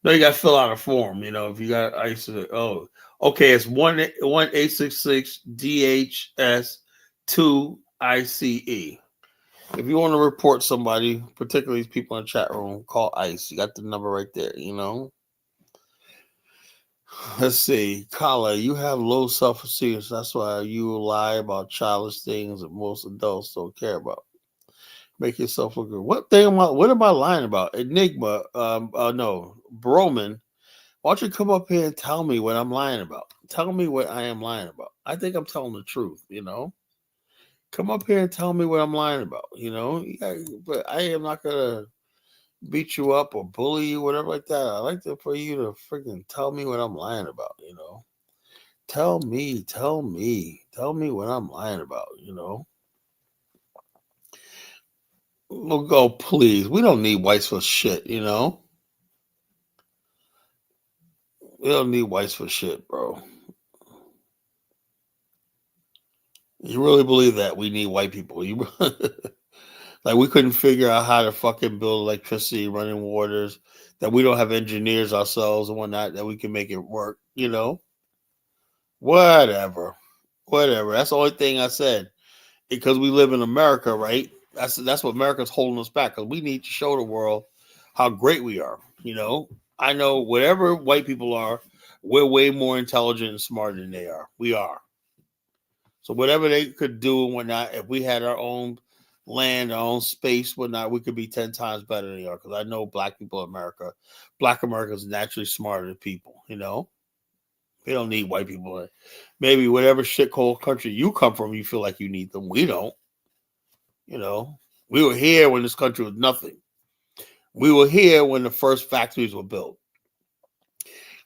No, you got to fill out a form. If you got ICE, okay, it's 1-866 DHS 2 ICE. If you want to report somebody, particularly people in the chat room, call ICE. You got the number right there. Let's see, Kala, you have low self-esteem. So that's why you lie about childish things that most adults don't care about. Make yourself look good. What am I lying about? Enigma, no, Broman. Why don't you come up here and tell me what I'm lying about? Tell me what I am lying about. I think I'm telling the truth, Come up here and tell me what I'm lying about, Yeah, but I am not gonna beat you up or bully you, whatever like that. I like for you to freaking tell me what I'm lying about, Tell me what I'm lying about, We'll go, please. We don't need whites for shit, We don't need whites for shit, bro. You really believe that we need white people? Like we couldn't figure out how to fucking build electricity, running waters, that we don't have engineers ourselves and whatnot, that we can make it work, Whatever. That's the only thing I said. Because we live in America, right? That's what America's holding us back, because we need to show the world how great we are. I know whatever white people are, we're way more intelligent and smarter than they are. We are. So whatever they could do and whatnot, if we had our own land, our own space, whatnot, we could be 10 times better than they are. Because I know black people in America, black Americans naturally smarter than people, They don't need white people. Maybe whatever shithole country you come from, you feel like you need them. We don't. We were here when this country was nothing. We were here when the first factories were built.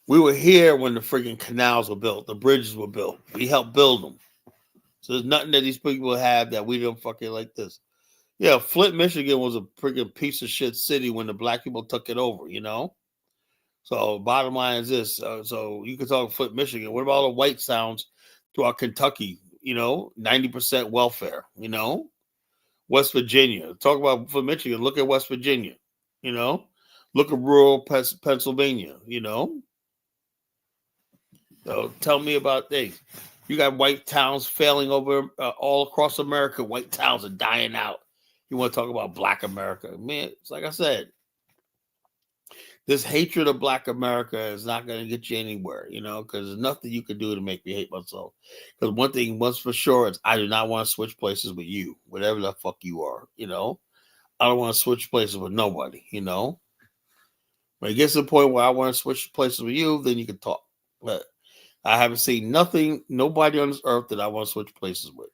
We were here when the freaking canals were built, the bridges were built. We helped build them. So there's nothing that these people have that we don't fucking like this. Yeah, Flint, Michigan was a freaking piece of shit city when the black people took it over, So bottom line is this. So you can talk Flint, Michigan. What about all the white sounds throughout Kentucky? 90% welfare, West Virginia. Talk about Flint, Michigan. Look at West Virginia, Look at rural Pennsylvania, So tell me about things. You got white towns failing over all across America. White towns are dying out. You want to talk about black America? Man, it's like I said, this hatred of black America is not going to get you anywhere, because there's nothing you can do to make me hate myself. Because one thing, once for sure, is I do not want to switch places with you, whatever the fuck you are, I don't want to switch places with nobody, When it gets to the point where I want to switch places with you, then you can talk. But I haven't seen nobody on this earth that I want to switch places with,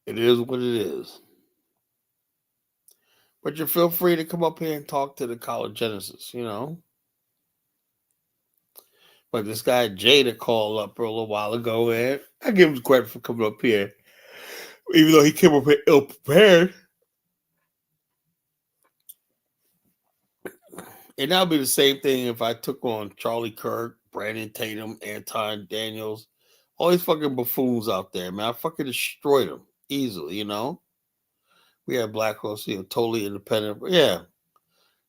It is what it is. But you feel free to come up here and talk to the College Genesis, But this guy Jada called up a little while ago, man. I give him credit for coming up here, even though he came up here ill prepared. And that'll be the same thing if I took on Charlie Kirk, Brandon Tatum, Anton Daniels, all these fucking buffoons out there, man. I fucking destroyed them easily, We had black folks, totally independent. Yeah,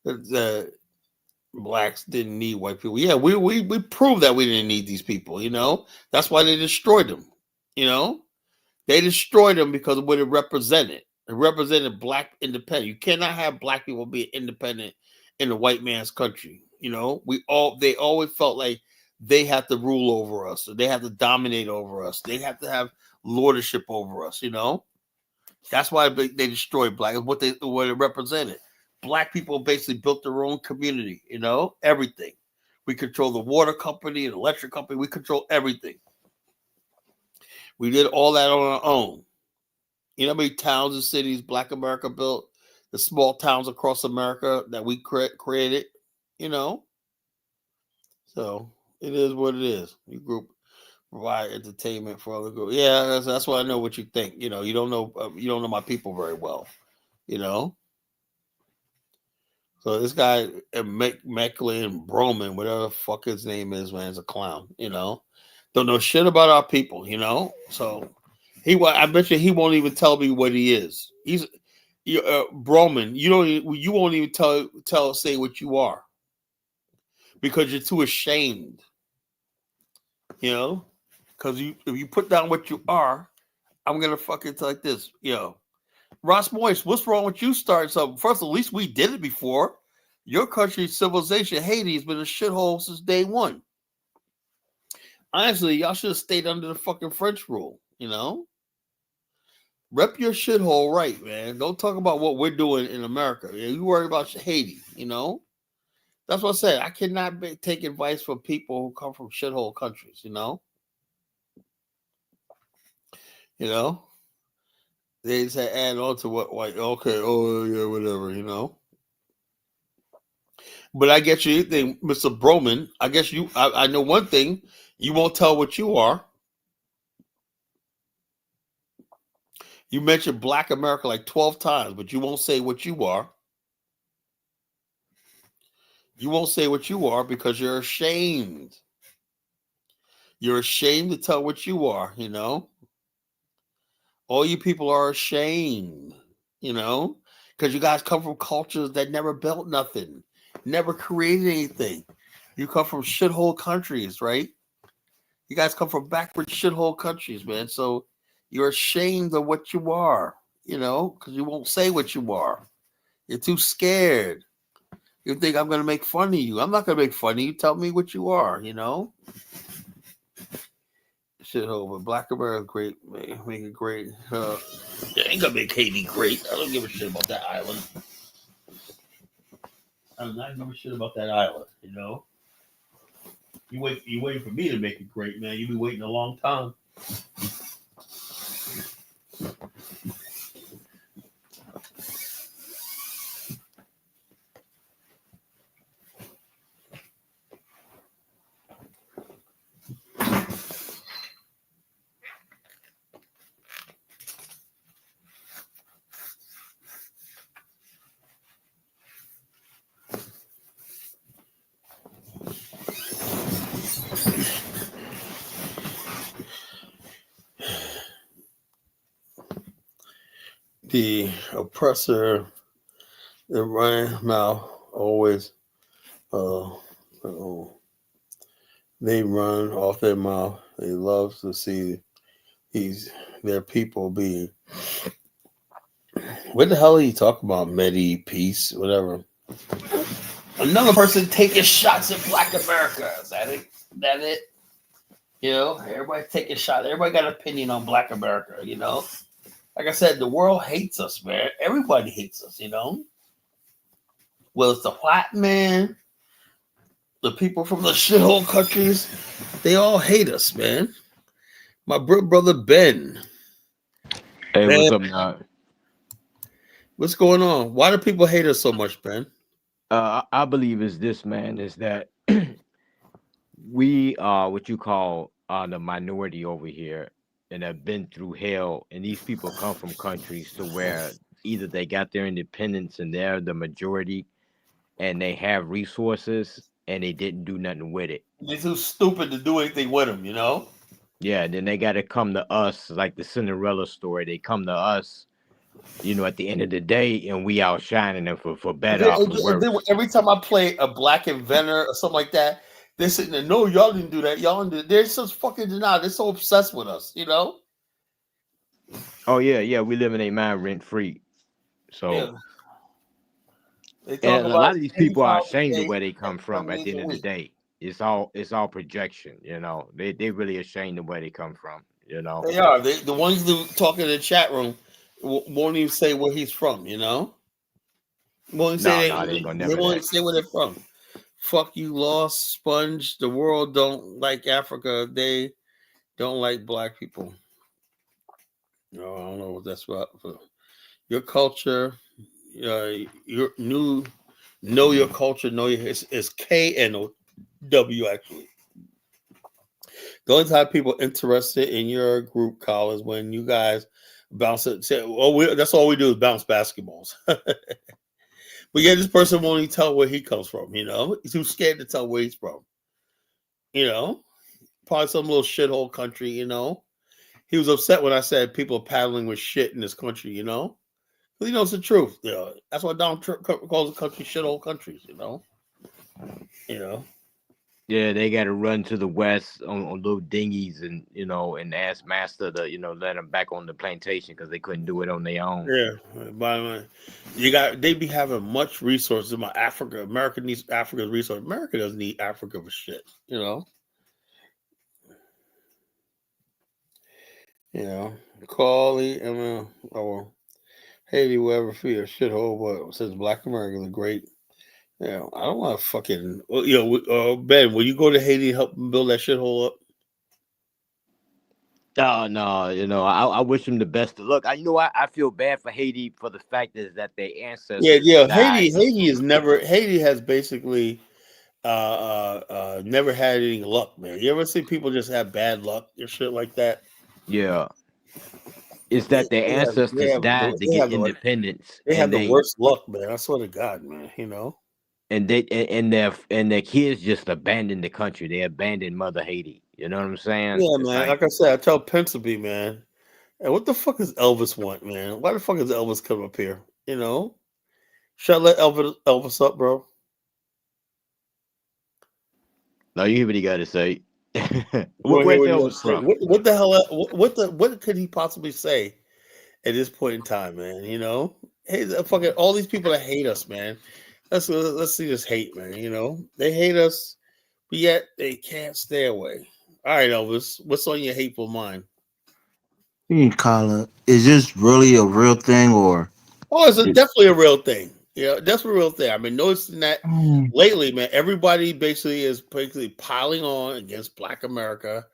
the blacks didn't need white people. Yeah, we proved that we didn't need these people. That's why they destroyed them. They destroyed them because of what it represented. It represented black independence. You cannot have black people be independent in a white man's country. They always felt like they have to rule over us, or they have to dominate over us. They have to have lordship over us. That's why they destroyed black. What it represented. Black people basically built their own community. Everything. We control the water company and electric company. We control everything. We did all that on our own. You know how many towns and cities Black America built? The small towns across America that we created, So it is what it is. You group provide entertainment for other groups. Yeah, that's why I know what you think. You don't know my people very well. So this guy Mecklin Broman, whatever the fuck his name is, man, is a clown. Don't know shit about our people, you know. So I bet you he won't even tell me what he is. He's Broman. You won't even say what you are because you're too ashamed. You know, because if you put down what you are, I'm gonna fucking like this. Ross Moist, what's wrong with you starting something? First, at least we did it before. Your country's civilization, Haiti, has been a shithole since day one. Honestly, y'all should have stayed under the fucking French rule, you know? Rep your shithole right, man. Don't talk about what we're doing in America. You worry about Haiti, you know? That's what I said. I cannot take advice from people who come from shithole countries, you know? You know? They say add on to what, like, okay, oh, yeah, whatever, you know? But I guess you think, Mr. Broman, I guess I know one thing. You won't tell what you are. You mentioned Black America like 12 times, but you won't say what you are. You won't say what you are because you're ashamed. You're ashamed to tell what you are, you know? All you people are ashamed, you know? Because you guys come from cultures that never built nothing, never created anything. You come from shithole countries, right? You guys come from backward shithole countries, man. So you're ashamed of what you are, you know, because you won't say what you are. You're too scared. You think I'm going to make fun of you. I'm not going to make fun of you. Tell me what you are, you know? Shithole, but Black America great. Make it great. Ain't going to make Haiti great. I don't give a shit about that island. I'm not giving a shit about that island, you know? You wait for me to make it great, man. You've been waiting a long time. The oppressor, the right mouth always, they run off their mouth. They love to see their people be. What the hell are you talking about? Medi, peace, whatever. Another person taking shots at Black America. Is that it? That it? You know, everybody taking shots. Everybody got an opinion on Black America, you know? Like I said, the world hates us, man. Everybody hates us, you know? Well, it's the white man, the people from the shithole countries, they all hate us, man. My brother Ben. Hey, Ben, what's up, now? what's going on? Why do people hate us so much, Ben? I believe is this, man, is that we are what you call the minority over here and have been through hell, and these people come from countries to where either they got their independence and they're the majority and they have resources and they didn't do nothing with it. They're too stupid to do anything with them, you know? Yeah, then they got to come to us like the Cinderella story. They come to us, you know, at the end of the day, and we outshining them for better or for worse. Every time I play a black inventor or something like that, they're sitting there, no, y'all didn't do that. Y'all didn't do. They're so fucking denied. They're so obsessed with us, you know? Oh, yeah, we live in a mind rent free. So, yeah. They talk and a about lot of these people are ashamed of day, where they come from at the end of the day. It's all projection, you know. They really ashamed of where they come from, you know. They are. The ones that talk in the chat room won't even say where he's from, you know? Won't say No, they ain't gonna they never won't that. say where they're from. Fuck you, Lost, Sponge. The world don't like Africa. They don't like black people. No, I don't know what that's about. Your culture, your know your culture, know your it's KNOW actually. The only time people interested in your group call is when you guys bounce it. Say, that's all we do is bounce basketballs. But yeah, this person won't even tell where he comes from. You know, he's too scared to tell where he's from. You know, probably some little shithole country, you know. He was upset when I said people are paddling with shit in this country, you know. He knows the truth, you know. That's why Donald Trump calls the country shithole countries, you know. You know. Yeah, they got to run to the west on little dinghies and and ask master to let them back on the plantation because they couldn't do it on their own. Yeah, by they be having much resources in my Africa. America needs Africa's resources. America doesn't need Africa for shit, you know. You know, Carly, Haiti will ever feel a shithole, but since Black Americans are great. Yeah, I don't want to fucking. Ben, will you go to Haiti and help them build that shithole up? Oh no, I wish them the best of luck. I feel bad for Haiti for the fact is that their ancestors Yeah. died. Haiti has basically never had any luck, man. You ever see people just have bad luck or shit like that? Yeah, it's that their ancestors died to get independence, they have and the worst luck, man. I swear to God, man. You know. and their kids just abandoned the country. They abandoned Mother Haiti. You know what I'm saying? Yeah, It's man. like, Like I said, I tell Pensby, man. And what the fuck does Elvis want, man? Why the fuck does Elvis come up here? You know? Should I let Elvis up, bro? no, you hear what he got to say. Go ahead Where's with Elvis from? what the hell? What could he possibly say at this point in time, man? You know, hey, fucking all these people that hate us, man. Let's see this hate, man. You know, they hate us, but yet they can't stay away. All right, Elvis, what's on your hateful mind? Colin, is this really a real thing or? Oh, it's definitely a real thing. Yeah, that's a real thing. I've been noticing that lately, man. Everybody is piling on against Black America.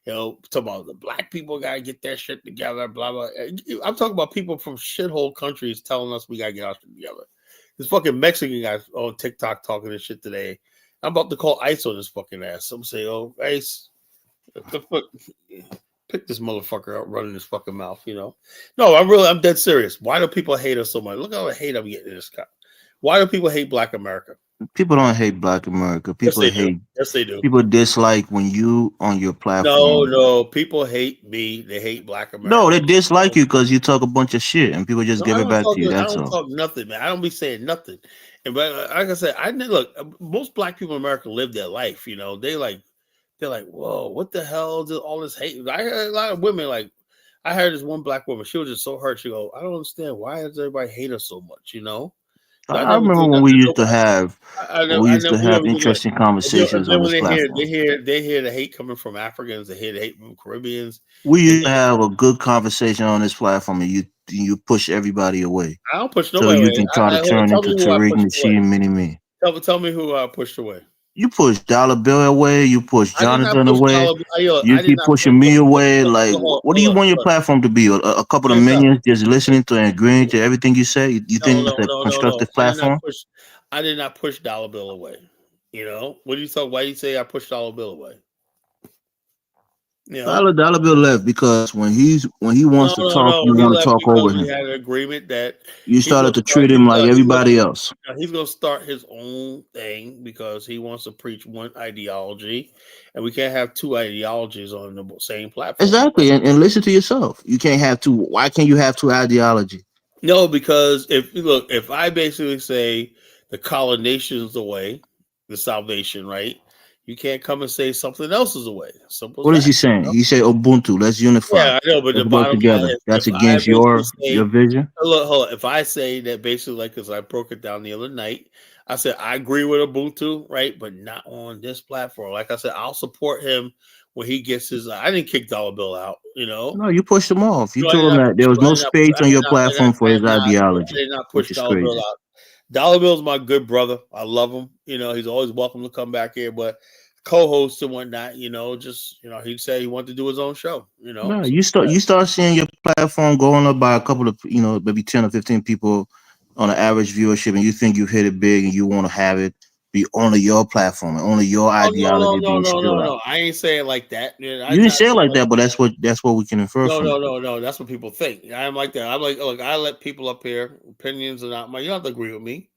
You know, talking about the black people gotta get their shit together, blah blah. I'm talking about people from shithole countries telling us we gotta get our shit together. This fucking Mexican guy on TikTok talking this shit today. I'm about to call ICE on this fucking ass. Some say, "Oh, ICE, what the fuck." Pick this motherfucker out running his fucking mouth, you know. No, I'm dead serious. Why do people hate us so much? Look how much hate I'm getting in this guy. Why do people hate Black America? People don't hate Black America. Yes, People they do. hate. Yes, they do. People dislike when you on your platform. No, people hate me. They hate Black No, America. they dislike you because you talk a bunch of shit and people just No, give it back to you. I That's don't all. talk nothing, man. I don't be saying nothing. And but like I said, look. Most Black people in America live their life. You know, they're like, whoa, what the hell is all this hate? I heard a lot of women like. I heard this one Black woman. She was just so hurt. She go, I don't understand. Why does everybody hate us so much? You know. So I I never remember did when we nothing to used to nobody. have I never do nothing. interesting And conversations then on when this platform. they hear the hate coming from Africans, they hear the hate from Caribbeans. We They used hear, to have a good conversation on this platform, and you push everybody away, I don't push so nobody you away. can try to turn Tell me into who I Tariq pushed away. Nasheed Mini Me. Tell me who I pushed away. You push Dollar Bill away. You push I did not Jonathan push away. Dollar. You I did keep not push. pushing me away. Look, Like, what do you hold want your up. platform to be? A couple of Check this out. minions just listening to and agreeing to everything you say? You think that's a No. constructive platform? I did not push Dollar Bill away. You know, what do you talk? Why do you say I pushed Dollar Bill away? You know, Dollar Bill left because when he wants to talk, you He want to left talk because over we him. had an agreement that You he's started gonna to start. treat him like everybody else. He's gonna start his own thing because he wants to preach one ideology, and we can't have two ideologies on the same platform. Exactly, and listen to yourself. You can't have two. Why can't you have two ideology? No, because if I basically say the colonization is the way, the salvation, right? You can't come and say something else is the way. Simple What as is he that. saying? He said Ubuntu. Let's unify. Yeah, I know, but the Let's work bottom line together. is That's if I against basically your say, vision. hold on, if I say that basically, like, because I broke it down the other night, I said I agree with Ubuntu, right, but not on this platform. Like I said, I'll support him when he gets his. I didn't kick Dollar Bill out, you know. No, you pushed him off. You No, I did told him not that there was no space on your platform for his I ideology, did not which push is Dollar Bill crazy. out. Dollar Bill's my good brother. I love him. You know, he's always welcome to come back here, but co-host and whatnot, you know, he said he wanted to do his own show, you know. No, you start seeing your platform going up by a couple of maybe 10 or 15 people on an average viewership, and you think you hit it big, and you want to have it be only your platform and only your Oh ideology being spilled out. no. I ain't saying it like that. You didn't say it like that, but that's what we can infer from it. No. That's what people think. I'm like that. I'm like, look, I let people up here. Opinions are not my. You don't have to agree with me.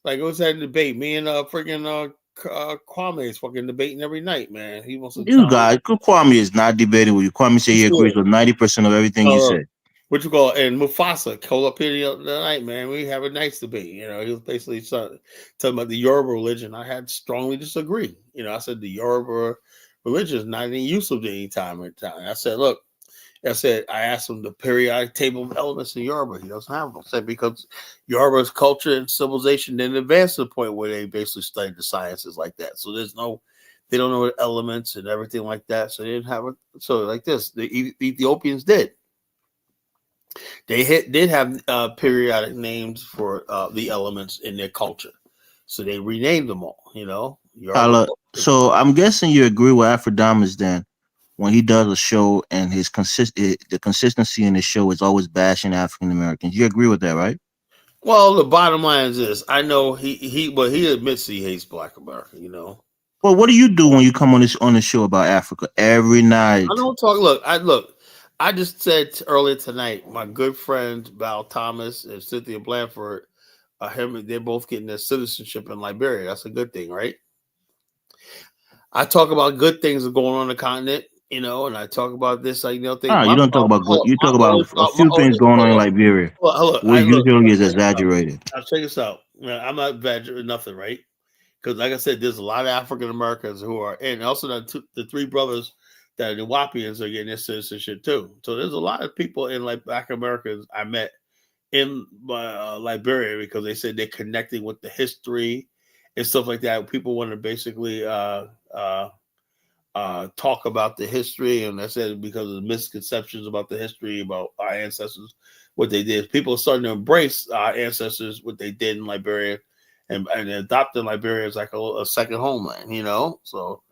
Like, let's have a debate. Me and freaking Kwame is fucking debating every night, man. He wants to You challenge. guys, Kwame is not debating with you. Kwame say he agrees with 90% of everything you said. What you call and Mufasa called up here the other night, man. We have a nice debate. You know, he was basically talking about the Yoruba religion. I had strongly disagree. You know, I said the Yoruba religion is not in use of any time or time. I said, look, I asked him the periodic table of elements in Yoruba. He doesn't have them. I said because Yoruba's culture and civilization didn't advance to the point where they basically studied the sciences like that. So they don't know what elements and everything like that. So they didn't have it. So like this, the Ethiopians did. They did have periodic names for the elements in their culture, so they renamed them all. You know, so I'm guessing you agree with Afrodamus then when he does a show and the consistency in the show is always bashing African Americans. You agree with that, right? Well, the bottom line is this: I know he admits he hates Black America. You know. Well, what do you do when you come on the show about Africa every night? I don't talk. Look. I just said earlier tonight, my good friend Val Thomas and Cynthia Blanford, they're both getting their citizenship in Liberia. That's a good thing, right? I talk about good things that are going on the continent, you know, and I talk about this, like, you know, thing. You don't talk about good. You talk about a few things going on in Liberia, which usually is exaggerated. Now check this out. I'm not exaggerating nothing, right? Because, like I said, there's a lot of African Americans who are, and also the three brothers that are the Wapians are getting their citizenship too. So there's a lot of people in like Black Americans I met in Liberia because they said they're connecting with the history and stuff like that. People want to basically talk about the history, and I said because of the misconceptions about the history about our ancestors, what they did. People are starting to embrace our ancestors, what they did in Liberia, and adopting Liberia as like a second homeland, you know. So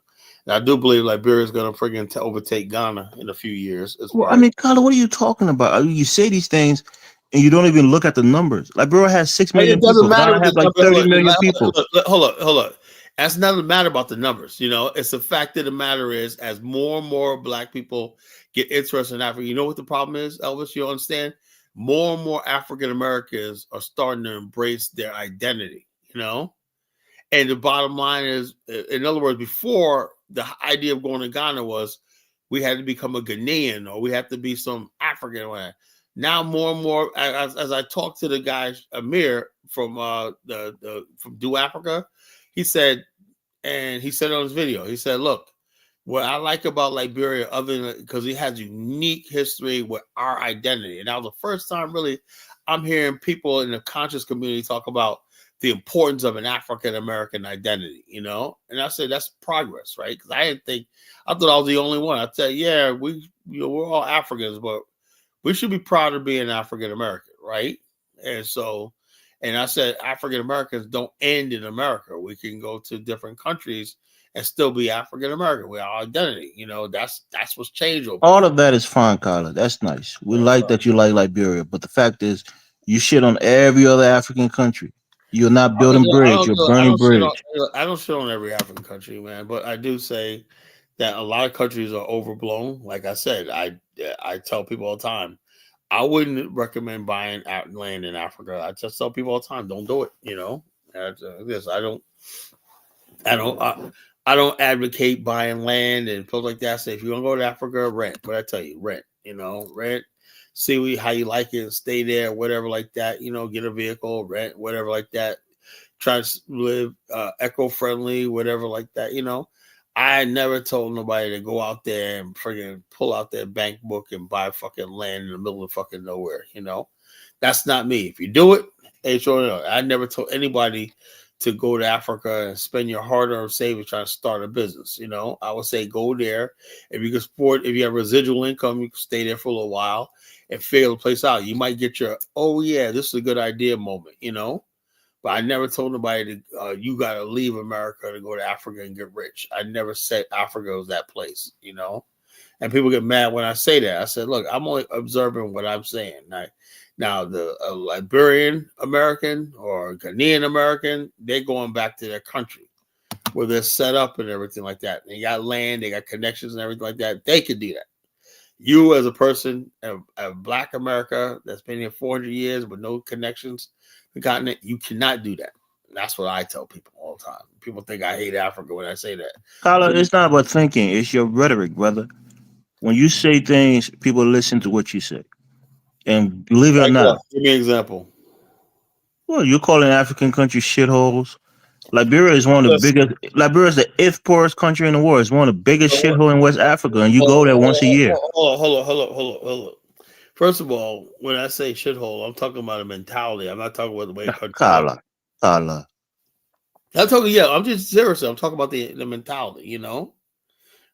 I do believe Liberia is going to friggin' overtake Ghana in a few years. Well, I mean, Carla, what are you talking about? You say these things, and you don't even look at the numbers. Liberia has 6 million people. Ghana has like 30 million people. Hold up. That's not the matter about the numbers. You know, it's the fact of the matter is, as more and more Black people get interested in Africa, you know what the problem is, Elvis? You understand? More and more African Americans are starting to embrace their identity. You know. And the bottom line is, in other words, before the idea of going to Ghana was we had to become a Ghanaian or we have to be some African. Now more and more, as I talked to the guy Amir from from Do Africa, he said on his video, he said, "Look, what I like about Liberia, other than because it has unique history with our identity, and that was the first time really I'm hearing people in the conscious community talk about the importance of an African American identity, you know." And I said that's progress, right? Because I thought I was the only one. I said, yeah, we're all Africans, but we should be proud of being African American, right? And so, and I said African Americans don't end in America. We can go to different countries and still be African American with our identity. You know, that's what's changed. All of that is fine, Carla. That's nice. We like that you like Liberia, but the fact is, you shit on every other African country. You're not building bridge. You're burning bridge. I don't shit on every African country, man, but I do say that a lot of countries are overblown. Like I said, I tell people all the time, I wouldn't recommend buying land in Africa. I just tell people all the time, don't do it. You know, I don't advocate buying land and stuff like that. I say if you want to go to Africa, rent. But I tell you, rent. You know, rent. See how you like it, stay there, whatever like that. You know, get a vehicle, rent, whatever like that. Try to live eco-friendly, whatever like that. You know, I never told nobody to go out there and friggin' pull out their bank book and buy fucking land in the middle of fucking nowhere. You know, that's not me. If you do it, I never told anybody to go to Africa and spend your hard-earned savings trying to start a business. You know, I would say go there. If you can if you have residual income, you can stay there for a little while and figure the place out. You might get your, oh yeah, this is a good idea moment, you know. But I never told nobody to you got to leave America to go to Africa and get rich. I never said Africa was that place, you know. And people get mad when I say that. I said, look, I'm only observing what I'm saying. Now the Liberian American or Ghanaian American, they're going back to their country where they're set up and everything like that. They got land, they got connections and everything like that. They could do that. You as a person of Black America that's been here 400 years with no connections to the continent, you cannot do that. That's what I tell people all the time. People think I hate Africa when I say that. Carla, it's not about thinking, it's your rhetoric, brother. When you say things, people listen to what you say. And believe it or Like what? not, Give me an example. well, you're calling African countries shitholes. Liberia is one of the Listen, biggest. Liberia is the eighth poorest country in the world. It's one of the biggest hold shithole in West Africa, and you go there once a year. on. First of all, when I say shithole, I'm talking about a mentality. I'm not talking about the way a country looks. Carla. I'm talking, yeah, I'm just seriously. I'm talking about the mentality. You know,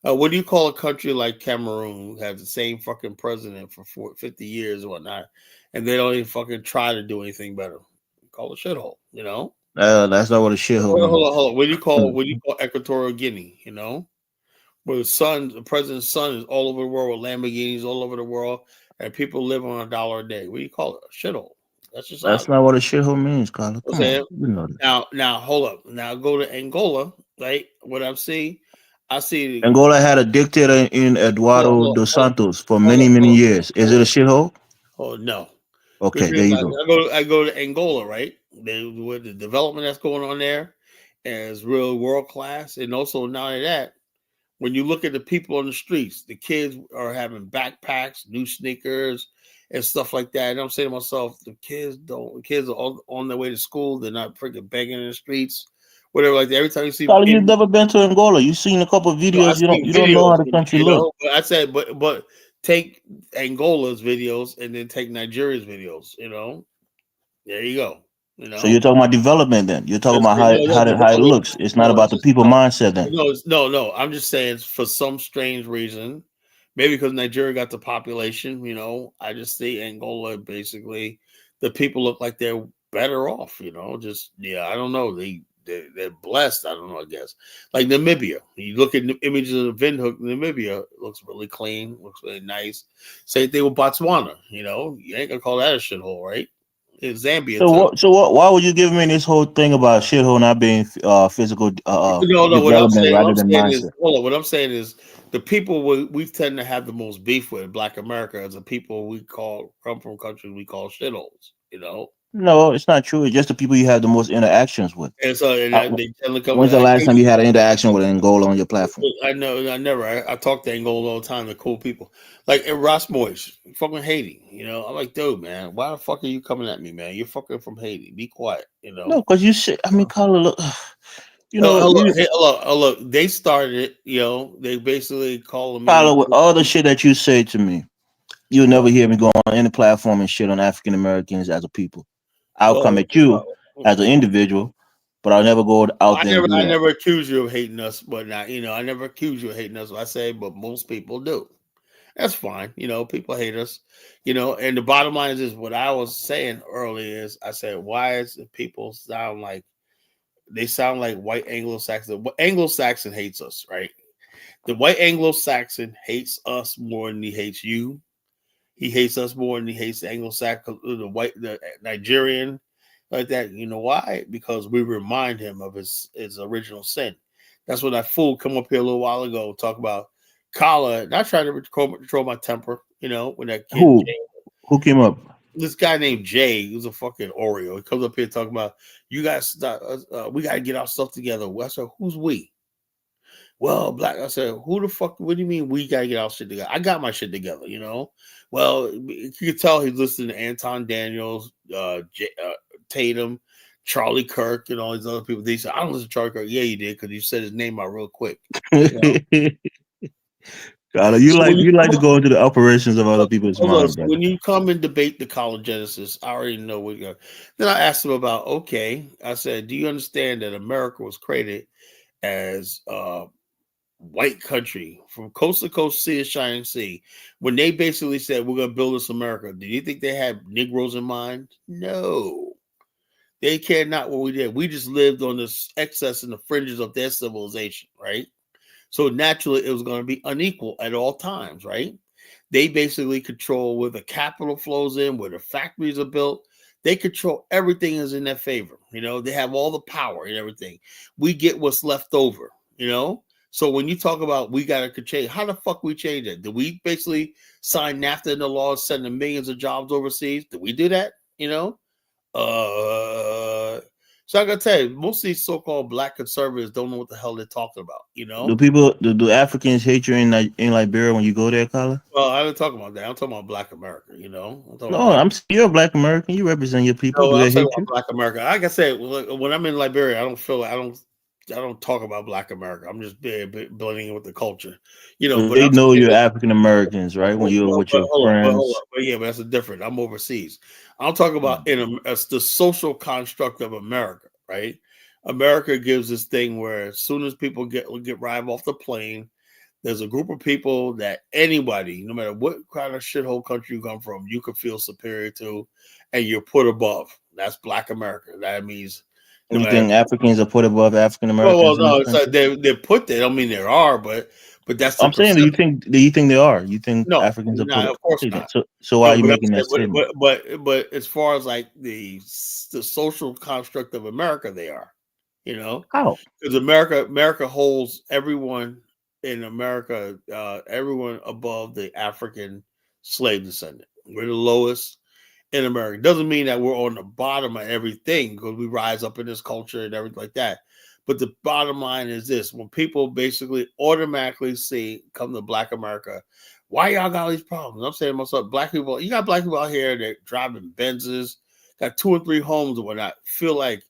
what do you call a country like Cameroon who has the same fucking president for 50 years or whatnot, and they don't even fucking try to do anything better? Call it shithole. You know. That's not what a shithole means. Hold on. What do you call Equatorial Guinea? You know, where the president's son is all over the world with Lamborghinis all over the world, and people live on $1 a day. What do you call it? A shithole. That's just That's honest. not what a shithole means, Carla. Come on, Okay. you know that. Now, hold up. Now go to Angola, right? What I'm seeing, I see. Angola had a dictator in Eduardo dos Santos for many, Hold many on. years. Is it a shithole? Oh no. Okay, Because there you go. I go to Angola, right? With the development that's going on there is real world class, and also not only that, when you look at the people on the streets, the kids are having backpacks, new sneakers, and stuff like that. And I'm saying to myself, the kids are on their way to school. They're not freaking begging in the streets, whatever like that. Every time you see, Carla, you've never been to Angola. You've seen a couple of no, I videos. seen You don't know how videos, the country you looks. know. But I said, but take Angola's videos and then take Nigeria's videos. You know, there you go. You So you're know. talking about development then. You're talking That's about no, no, how it looks. It's not no, about the people mindset then. no. I'm just saying, for some strange reason, maybe because Nigeria got the population. You know, I just see Angola basically. The people look like they're better off. You know, just yeah. I don't know. They're blessed. I don't know. I guess like Namibia. You look at images of Windhoek, Namibia. It looks really clean. Looks really nice. Same thing with Botswana. You know, you ain't gonna call that a shithole, right? In Zambia too. Why would you give me this whole thing about shithole not being physical No. development rather than mindset? What I'm saying is, the people we tend to have the most beef with, Black America, as the people we come from countries we call shitholes. You know, No, it's not true. It's just the people you have the most interactions with. and so they tend to come. When's the last time you had an interaction with Angola on your platform? I know. I never. I talk to Angola all the time. They're cool people. Like Ross Moyes, fucking Haiti. You know, I'm like, dude, man, why the fuck are you coming at me, man? You're fucking from Haiti. Be quiet. You know. No, because you should. I mean, Carla, look. You No, know, look. They started it. You know, they basically calling me. Carla, with all the shit that you say to me, you'll never hear me go on any platform and shit on African Americans as a people. I'll come at you as an individual, but I'll never go out there and do I that. never accuse you of hating us, but not, you know, I never accuse you of hating us. I say, but most people do. That's fine. You know, people hate us, you know, and the bottom line is what I was saying earlier is I said, why is the people sound like white Anglo Saxon? Anglo Saxon hates us, right? The white Anglo Saxon hates us more than he hates you. He hates us more than he hates the Anglo Saxon, the Nigerian, like that. You know why? Because we remind him of his original sin. That's when that fool come up here a little while ago, talk about Kala, not trying to control my temper, you know, when that kid Who came up? this guy named Jay, who's a fucking Oreo. He comes up here talking about you guys we gotta get our stuff together. I said, who's we? Well, Black, I said, who the fuck, what do you mean we gotta get our shit together? I got my shit together, you know? Well, you could tell he's listening to Anton Daniels, Tatum, Charlie Kirk, and all these other people. They said, I don't listen to Charlie Kirk. Yeah, you did, because you said his name out real quick. You know? Carla, you like to go into the operations of other people's minds. When you come and debate the Genesis, I already know what you're going. Then I asked him about, okay, I said, do you understand that America was created as white country from coast to coast, sea to shining sea? When they basically said we're going to build this America, do you think they had Negroes in mind? No, they cared not what we did. We just lived on this excess and the fringes of their civilization, right? So naturally, it was going to be unequal at all times, right? They basically control where the capital flows in, where the factories are built. They control everything is in their favor. You know, they have all the power and everything. We get what's left over, you know? So when you talk about we got to change, how the fuck we change it? Did we basically sign NAFTA into law, sending millions of jobs overseas? Did we do that? You know? So I gotta tell you, most of these so-called black conservatives don't know what the hell they're talking about. You know? Do Africans hate you in Liberia when you go there, Colin? Well, I didn't talk about that. I'm talking about Black America. You know? I'm talking No, about you're a Black American. You represent your people. No, Do I'm they talking hate you? about Black America. Like I said, when I'm in Liberia, I don't feel like I don't talk about Black America. I'm just blending in with the culture, you know. So But they I'm know saying you're that, African Americans, right? When you're with your hold friends. up. But yeah, but that's a different. I'm overseas. I'm talking about as the social construct of America, right? America gives this thing where as soon as people get arrive off the plane, there's a group of people that anybody, no matter what kind of shithole country you come from, you could feel superior to, and you're put above. That's Black America. That means no You matter. think Africans are put above African Well, Americans in no, this it's like country? they're put there. I don't mean there are, but that's the I'm saying, perception. do you think they are? You think No, Africans are not put? of course Okay, then. not. So why are No, you but I'm making that saying, statement? but as far as like the social construct of America, they are, you know, How? because America holds everyone in America, everyone above the African slave descendant. We're the lowest in America. Doesn't mean that we're on the bottom of everything because we rise up in this culture and everything like that. But the bottom line is this: when people basically automatically see come to Black America, why y'all got all these problems? I'm saying to myself, black people, you got black people out here that driving Benzes, got 2 or 3 homes and whatnot, feel like,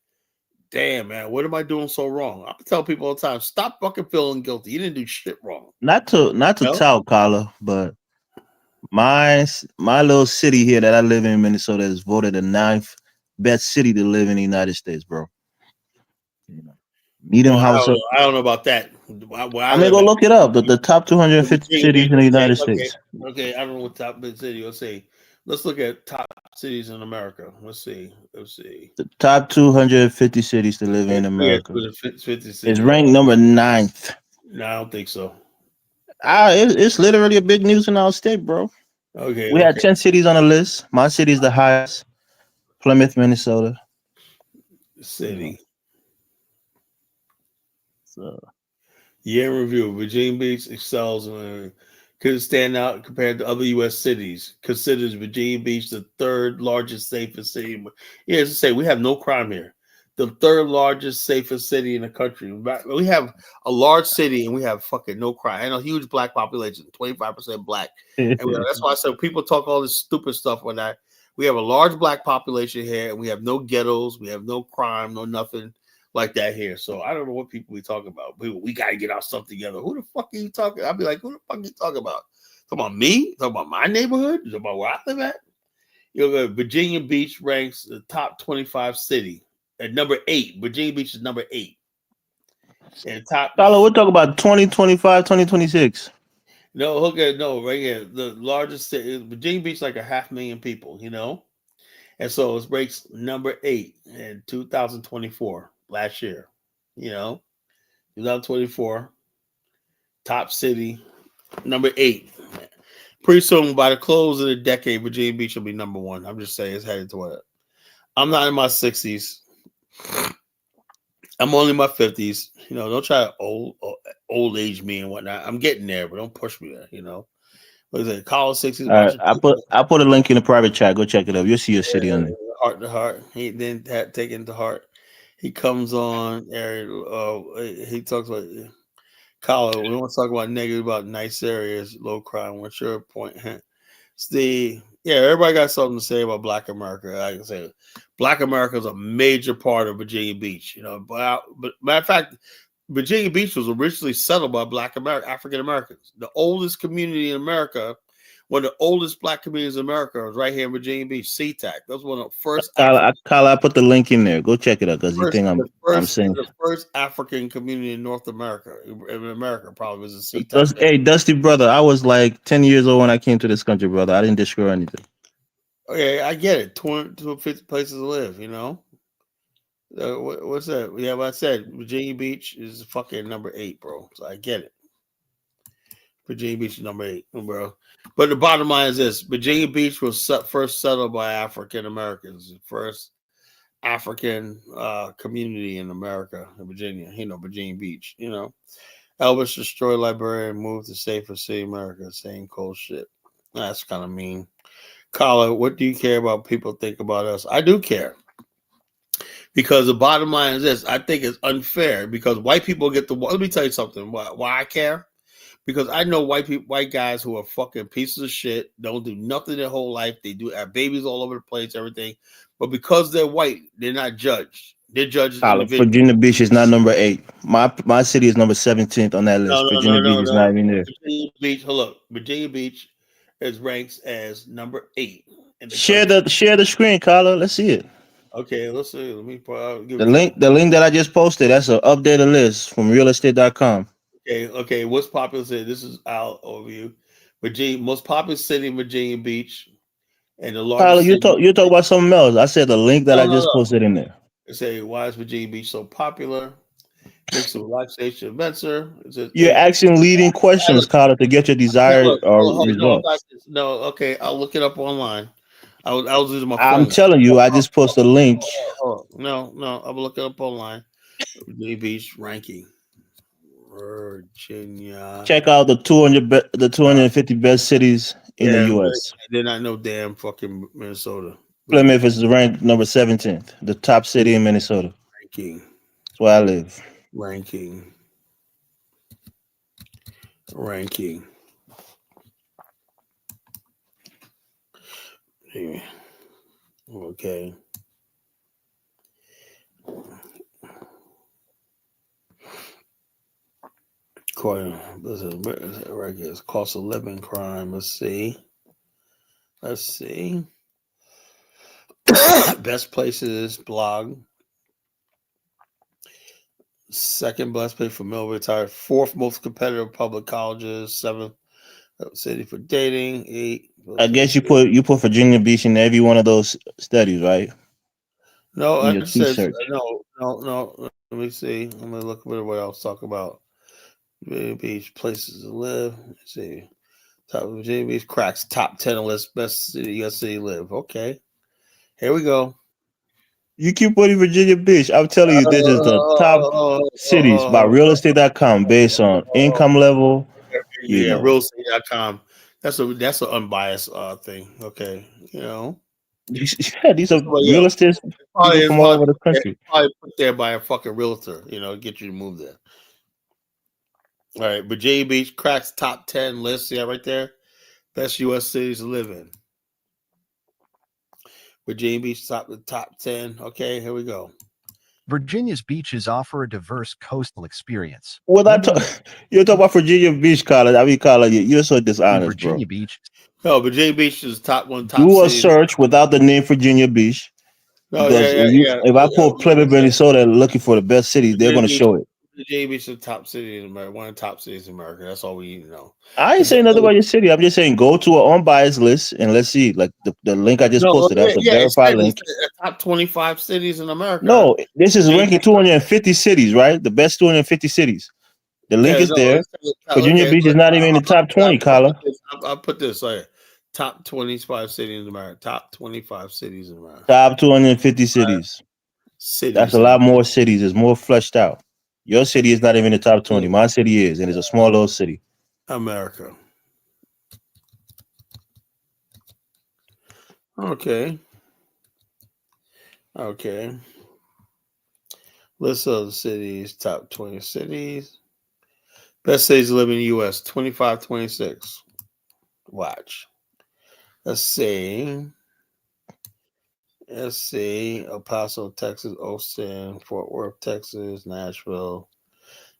damn man, what am I doing so wrong? I tell people all the time, stop fucking feeling guilty. You didn't do shit wrong. Not to tout collar, but my little city here that I live in Minnesota is voted the 9th best city to live in the United States, bro. Medium house. I don't know about that. Where I I mean, live go at, look it up. The top 250 Virginia cities Beach, in the United okay, States. okay. I don't know what top big city. Let's see. Let's look at top cities in America. Let's see. The top 250 cities to live in Yeah, America. 50 It's cities. ranked number 9th. No, I don't think so. It's literally a big news in our state, bro. Okay, We had 10 cities on the list. My city is the highest. Plymouth, Minnesota. City. So Year in review. Virginia Beach excels and couldn't stand out compared to other U.S. cities. Considers Virginia Beach the 3rd largest, safest city. Yeah, as I say, we have no crime here. The 3rd largest, safest city in the country. We have a large city and we have fucking no crime and a huge black population, 25% black. And that's why I said people talk all this stupid stuff when we have a large black population here and we have no ghettos, we have no crime, no nothing like that here. So I don't know what people we talking about. We got to get our stuff together. Who the fuck are you talking? I'll be like, who the fuck are you talking about? Talking about me? Talking about my neighborhood? Talking about where I live at? You know, Virginia Beach ranks the top 25 city at number 8. Virginia Beach is number 8. And top. Dollar, we're talking about 2025, 2026. No, look at right here. The largest city, Virginia Beach, like 500,000 people. You know, and so it ranks number 8 in 2024 last year. You know, 2024. Top city, number 8. Pretty soon, by the close of the decade, Virginia Beach will be number 1. I'm just saying it's headed toward it. I'm not in my 60s. I'm only in my 50s. You know, don't try to old age me and whatnot. I'm getting there, but don't push me there. You know, what is it? College 60s. All right, I put a link in the private chat. Go check it out. You'll see your city on there. Heart to heart. He didn't take it to heart. He comes on. He talks about. Kyle, we don't want to talk about negative about nice areas, low crime. What's your point? Everybody got something to say about Black America. I can say Black America is a major part of Virginia Beach. You know, but matter of fact, Virginia Beach was originally settled by African Americans. The oldest community in America, one of the oldest Black communities in America, was right here in Virginia Beach. SeaTac. That was one of the first. Kyle, I put the link in there. Go check it out because you think I'm saying the first African community in North America. In America, probably was a SeaTac. Hey, Dusty brother, I was like 10 years old when I came to this country, brother. I didn't destroy anything. Okay, I get it. 250 places to live, you know. What's that? Yeah, like I said, Virginia Beach is fucking number 8, bro. So I get it. Virginia Beach is number 8, bro. But the bottom line is this: Virginia Beach was first settled by African Americans. The first African community in America, in Virginia. You know, Virginia Beach. You know, Elvis destroyed Liberia and moved to safer city America. Saying cold shit. That's kind of mean. Carla, what do you care about people think about us? I do care. Because the bottom line is this: I think it's unfair because white people get the. Let me tell you something. Why I care? Because I know white guys who are fucking pieces of shit, don't do nothing their whole life. They do have babies all over the place, everything. But because they're white, they're not judged. They're judged as individuals. Virginia Beach is not number 8. My city is number 17th on that list. Virginia Beach is not even there. Virginia Beach, hold up. Virginia Beach is ranked as number 8 in the share the screen, Carla. Let's see it. Okay, let's see. Let me give the link that I just posted. That's an updated list from realestate.com. Okay. What's popular city? This is our overview. Virginia, most popular city in Virginia Beach, and the largest. Carla, you talk about something else. I said the link that I just posted in there. Say, why is Virginia Beach so popular? Mix of relaxation adventure. You're asking leading questions, Carla, to get your desired results. No, okay, I'll look it up online. I was using my phone. I'm telling you, I just posted a link. No, I'll look it up online. Virginia Beach ranking. Virginia. Check out the 250 best cities in the U.S. They're not no damn fucking Minnesota. Plymouth is ranked number 17th, the top city in Minnesota. Ranking. That's where I live. Ranking. Yeah. Okay. This cost of living crime. Let's see. Best places blog. Second best place for male retired. 4th most competitive public colleges. 7th city for dating. 8. I guess you put Virginia Beach in every one of those studies, right? No, it says no. Let me see. I'm gonna look at what else talk about. Virginia Beach places to live. Let's see. Top of Virginia Beach cracks top 10 list best city U.S. city to live. Okay, here we go. You keep putting Virginia Beach. I'm telling you, this is the top cities by realestate.com based on income level. Realestate.com. That's an unbiased thing. Okay, Yeah, these are real estate people from all over the country. Probably put there by a fucking realtor, get you to move there. All right, Virginia Beach cracks top 10 list. Yeah, right there. Best U.S. cities to live in. Virginia Beach top 10. Okay, here we go. Virginia's beaches offer a diverse coastal experience. You're talking about Virginia Beach, Carla. I mean, Carla, you're so dishonest, Virginia Beach. No, Virginia Beach is top Do a search without the name Virginia Beach. Because if I pull Plymouth, Minnesota, looking for the best city, they're going to show it. Virginia Beach is the top city in America. One of the top cities in America. That's all we need to know. I ain't saying nothing about your city. I'm just saying go to an unbiased list and let's see. Like the link I just posted. That's a verified link. Top 25 cities in America. No, this is ranking 250 cities, right? The best 250 cities. The link is there. Virginia Beach is not even in the top 20, Carla. I'll put this like top 25 cities in America. Top 25 cities in America. Top 250 cities. That's a lot more cities. It's more fleshed out. Your city is not even in the top 20. My city is, and it's a small little city. America. Okay. List of the cities, top 20 cities. Best cities to live in the U.S. 25-26. Watch. Let's see. El Paso, Texas, Austin, Fort Worth, Texas, Nashville,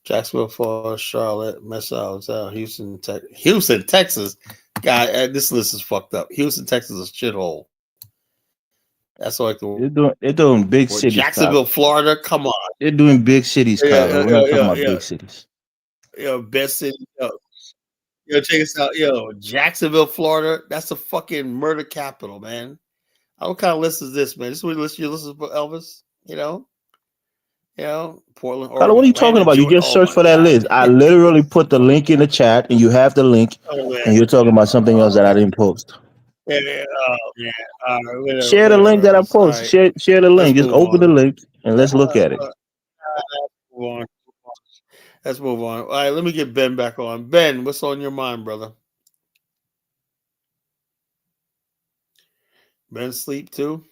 Jacksonville, Florida, Charlotte, Mesa, Houston, Texas. God, this list is fucked up. Houston, Texas is a shithole. That's like they're doing big cities. Jacksonville, Florida. Come on. They're doing big cities, Kyle. We're not talking about big cities. Best city. Check this out. Jacksonville, Florida. That's a fucking murder capital, man. What kind of list is this, man? This is what you listen for, Elvis. Portland. Carla, what are you talking about? You just searched for that list. I literally put the link in the chat, and you have the link, and you're talking about something else that I didn't post. Share the link that I post. Right. Share the link. Just open the link and let's look at it. Let's move on. All right, let me get Ben back on. Ben, what's on your mind, brother? Ben sleep too?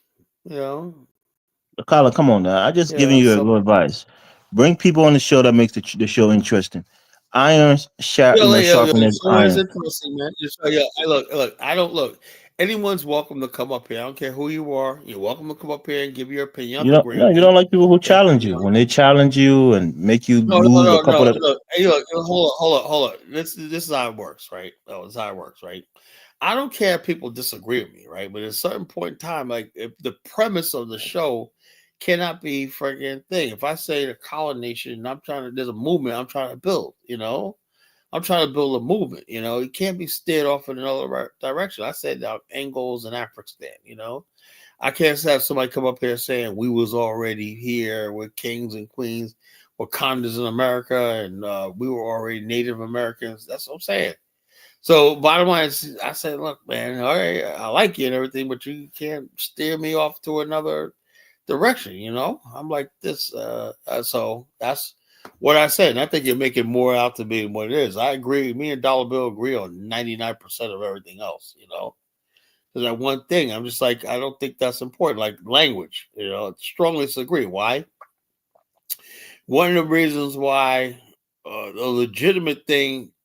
Kyla, come on now. I just giving Yeah. you a So little advice. Bring people on the show that makes the show interesting. Iron, sharpening so it's iron. interesting, man. Look. I don't look. Anyone's welcome to come up here. I don't care who you are. You're welcome to come up here and give your opinion. You You don't have to don't, agree no, with you me. don't like people who And, challenge you. When they challenge you and make you No, lose a couple of. look. Hey, look. Hold on. This is how it works, right? Oh, this is how it works, right? I don't care if people disagree with me, right? But at a certain point in time, like if the premise of the show cannot be freaking thing. If I say the colonization, there's a movement I'm trying to build, I'm trying to build a movement, it can't be steered off in another direction. I said Angles and Afghanistan. I can't have somebody come up here saying we was already here with kings and queens, Wakandas in America, and we were already Native Americans. That's what I'm saying. So bottom line is, I said, look, man, all right, I like you and everything, but you can't steer me off to another direction. I'm like this. So that's what I said. And I think you're making more out to be than what it is. I agree. Me and Dollar Bill agree on 99% of everything else, There's that one thing. I'm just like, I don't think that's important. Like language, strongly disagree. Why? One of the reasons why a legitimate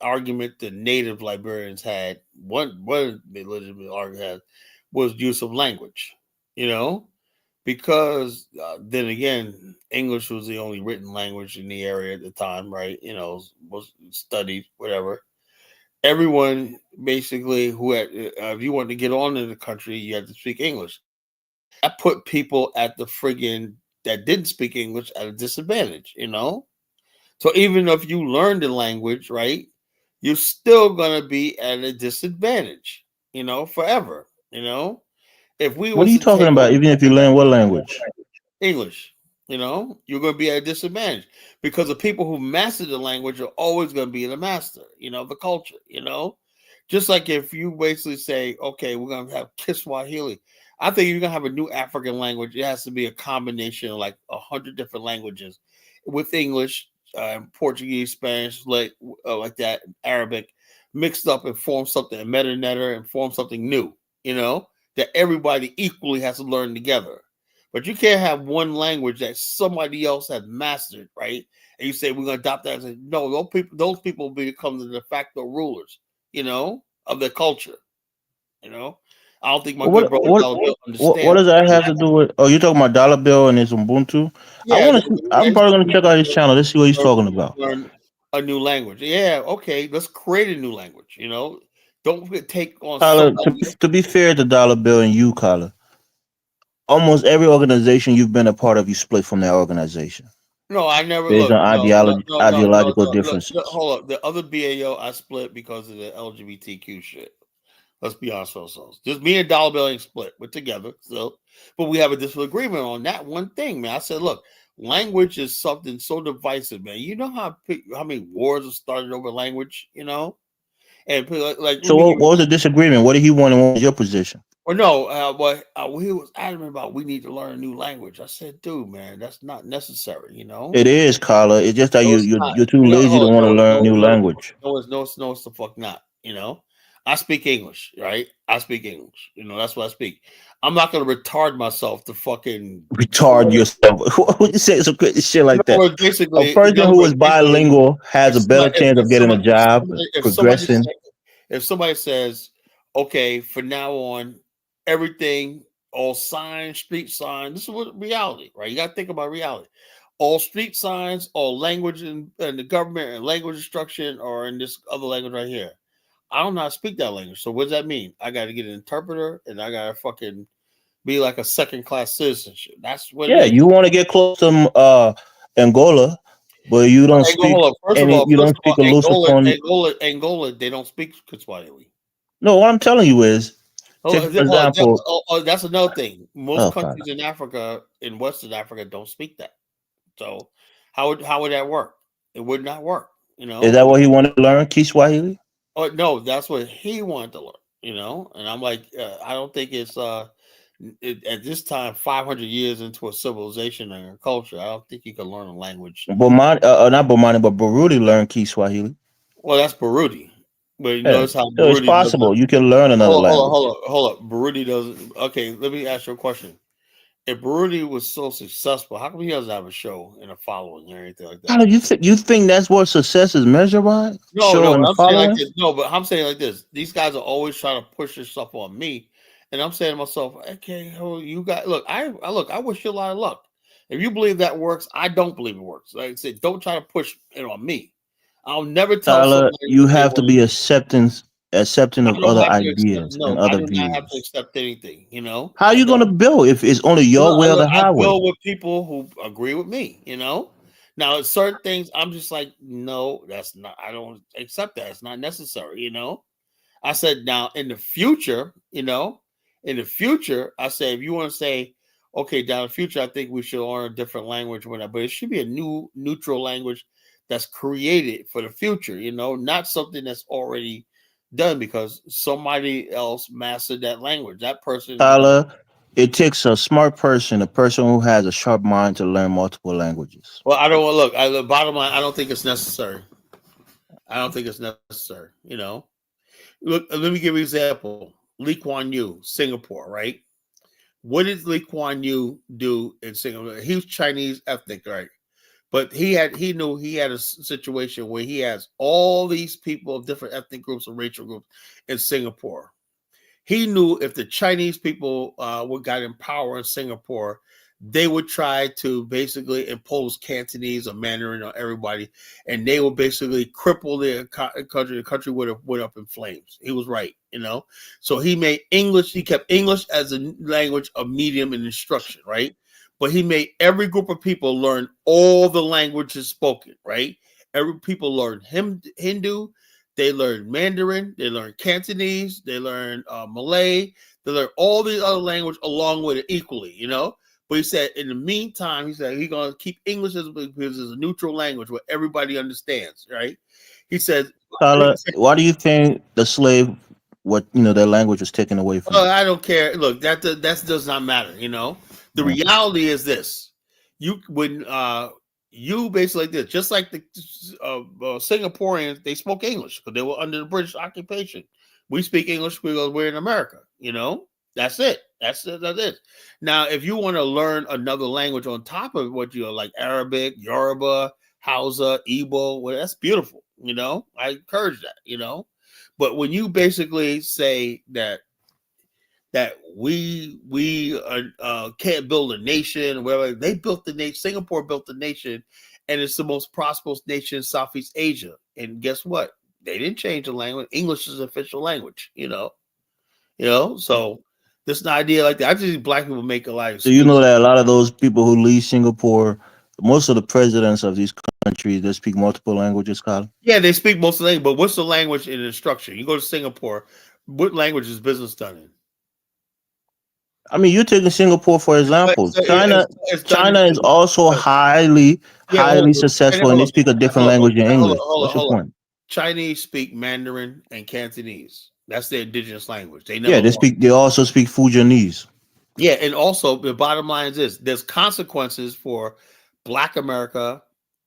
argument the native Liberians had, one of the legitimate argument had was use of language, because then again, English was the only written language in the area at the time, right? Was studied, whatever. Everyone basically who had, if you wanted to get on in the country, you had to speak English. That put people at the friggin' that didn't speak English at a disadvantage. So even if you learn the language, right, you're still gonna be at a disadvantage, forever. If we What are was you to talking take about? over Even if you learn what language? English, you're going to be at a disadvantage because the people who master the language are always going to be the master, the culture, just like if you basically say, okay, we're going to have Kiswahili. I think you're going to have a new African language. It has to be a combination of like 100 different languages with English, Portuguese, Spanish, like that, Arabic, mixed up and form something, a metanetter and form something new, that everybody equally has to learn together. But you can't have one language that somebody else has mastered, right? And you say we're going to adopt that. And no, those people become the de facto rulers, of the culture. I don't think my good What brother what Dollar Bill what understands does that have that. to do with? Oh, you're talking about Dollar Bill and his Ubuntu. I Yeah, want to. I'm probably gonna check out his channel. Let's see what he's talking about. learn a new language. Yeah, okay, let's create a new language. Don't take on Kyler, somebody else. to be fair to Dollar Bill and you, Kyler, almost every organization you've been a part of, you split from that organization No, I never based look. on ideological differences. Hold up. The other BAO I split because of the LGBTQ shit. Let's be honest with ourselves. Just me and Dollar Bill ain't split. We're together still, but we have a disagreement on that one thing, man. I said, look, language is something so divisive, man. You know how many wars are started over language, and like let So me give what you. was the disagreement? What did he want and what was your position? Or no, he was adamant about we need to learn a new language. I said, dude, man, that's not necessary. It is, Kyler. It's just that No, it's not. you're too No, lazy to hold on. want to No, learn a no, new no, language. no, it's the fuck not. I speak English, right? I speak English. That's what I speak. I'm not gonna retard myself to fucking Retard yourself. What would you say some crazy shit like that? but A basically, person who is bilingual has if a better somebody, chance of getting a job, if somebody, progressing. if somebody says, okay, from now on, everything, all signs, street signs, this is what reality, right? You got to think about reality. All street signs, all language in the government and language instruction are in this other language right here. I don't know how to speak that language. So what does that mean? I got to get an interpreter and I got to fucking be like a second class citizenship. That's what it Yeah, is. you want to get close to Angola, but you don't speak Angola, any. You don't speak a Lusophone. Angola, they don't speak Kiswahili. No, what I'm telling you is, take for example. That's another thing. Most Oh God, countries in Africa, in Western Africa, don't speak that. So how would that work? It would not work. is that what he wanted to learn? Kiswahili? Oh no, that's what he wanted to learn. And I'm like, I don't think it's at this time 500 years into a civilization and a culture. I don't think you can learn a language. Not Bomani, but Baruti learned Kiswahili. Well, that's Baruti, but you Yeah, notice how so it's Baruti doesn't. possible you can learn another language. Hold up. Baruti doesn't. Okay, let me ask you a question. if Burundi was so successful, how come he doesn't have a show and a following or anything like How that? do you think that's what success is measured by? No, Show no, and I'm saying like following? this. No, but I'm saying like this. These guys are always trying to push this stuff on me, and I'm saying to myself, okay, you got look. I look. I wish you a lot of luck. If you believe that works, I don't believe it works. Like I said, don't try to push it on me. I'll never tell Tyler, somebody you what they have to want to be do. accepting I of don't other have to accept. ideas and No, I other do not have to views. accept anything. You know, How are I you don't. gonna build if it's only Look, your way or the I highway? build with people who agree with me. You know, now certain things I'm just like, no, that's not. I don't accept that. It's not necessary. You know. I said, now in the future, I say, if you want to say, okay, down the future, I think we should learn a different language, whatever, but it should be a new neutral language that's created for the future, not something that's already done because somebody else mastered that language. That person, Tyler, it takes a smart person, a person who has a sharp mind to learn multiple languages. well, I don't want look. The bottom line, I don't think it's necessary. I don't think it's necessary. Look, let me give you an example. Lee Kuan Yew, Singapore, right? What did Lee Kuan Yew do in Singapore? He was Chinese ethnic, right? But he knew he had a situation where he has all these people of different ethnic groups and racial groups in Singapore. He knew if the Chinese people got in power in Singapore, they would try to basically impose Cantonese or Mandarin on everybody, and they would basically cripple their country. The country would have went up in flames. He was right. So he made English. He kept English as a language of medium and instruction, right? But he made every group of people learn all the languages spoken, right? Every people learned Hindu. They learn Mandarin, they learn Cantonese, they learn Malay, they learn all these other languages along with it equally. But he said, in the meantime, he said he's going to keep English because it's a neutral language where everybody understands, right? He said, Tyler, why do you think the slave, their language was taken away from them? I don't care. Look, that does not matter. The reality is this: you basically like this, just like the Singaporeans, they spoke English because they were under the British occupation. We speak English because we're in America. That's it. That's it. Now, if you want to learn another language on top of what like Arabic, Yoruba, Hausa, Igbo, well, that's beautiful. I encourage that. But when you basically say that we can't build a nation, whatever, they built the nation. Singapore built the nation, and it's the most prosperous nation in Southeast Asia. And guess what? They didn't change the language. English is the official language. So this an idea like that. I just think black people make a lot of Do you excuses. know that a lot of those people who leave Singapore, most of the presidents of these countries, they speak multiple languages, Kyle? Yeah, they speak most of the language, but what's the language in instruction? You go to Singapore, what language is business done in? I mean, you're taking Singapore for example. It's done China is also highly successful, and they speak a different language than English. What's your point? Chinese speak Mandarin and Cantonese. That's their indigenous language. They never Yeah, lost. they also speak Fujianese. Yeah, and also the bottom line is this: there's consequences for Black America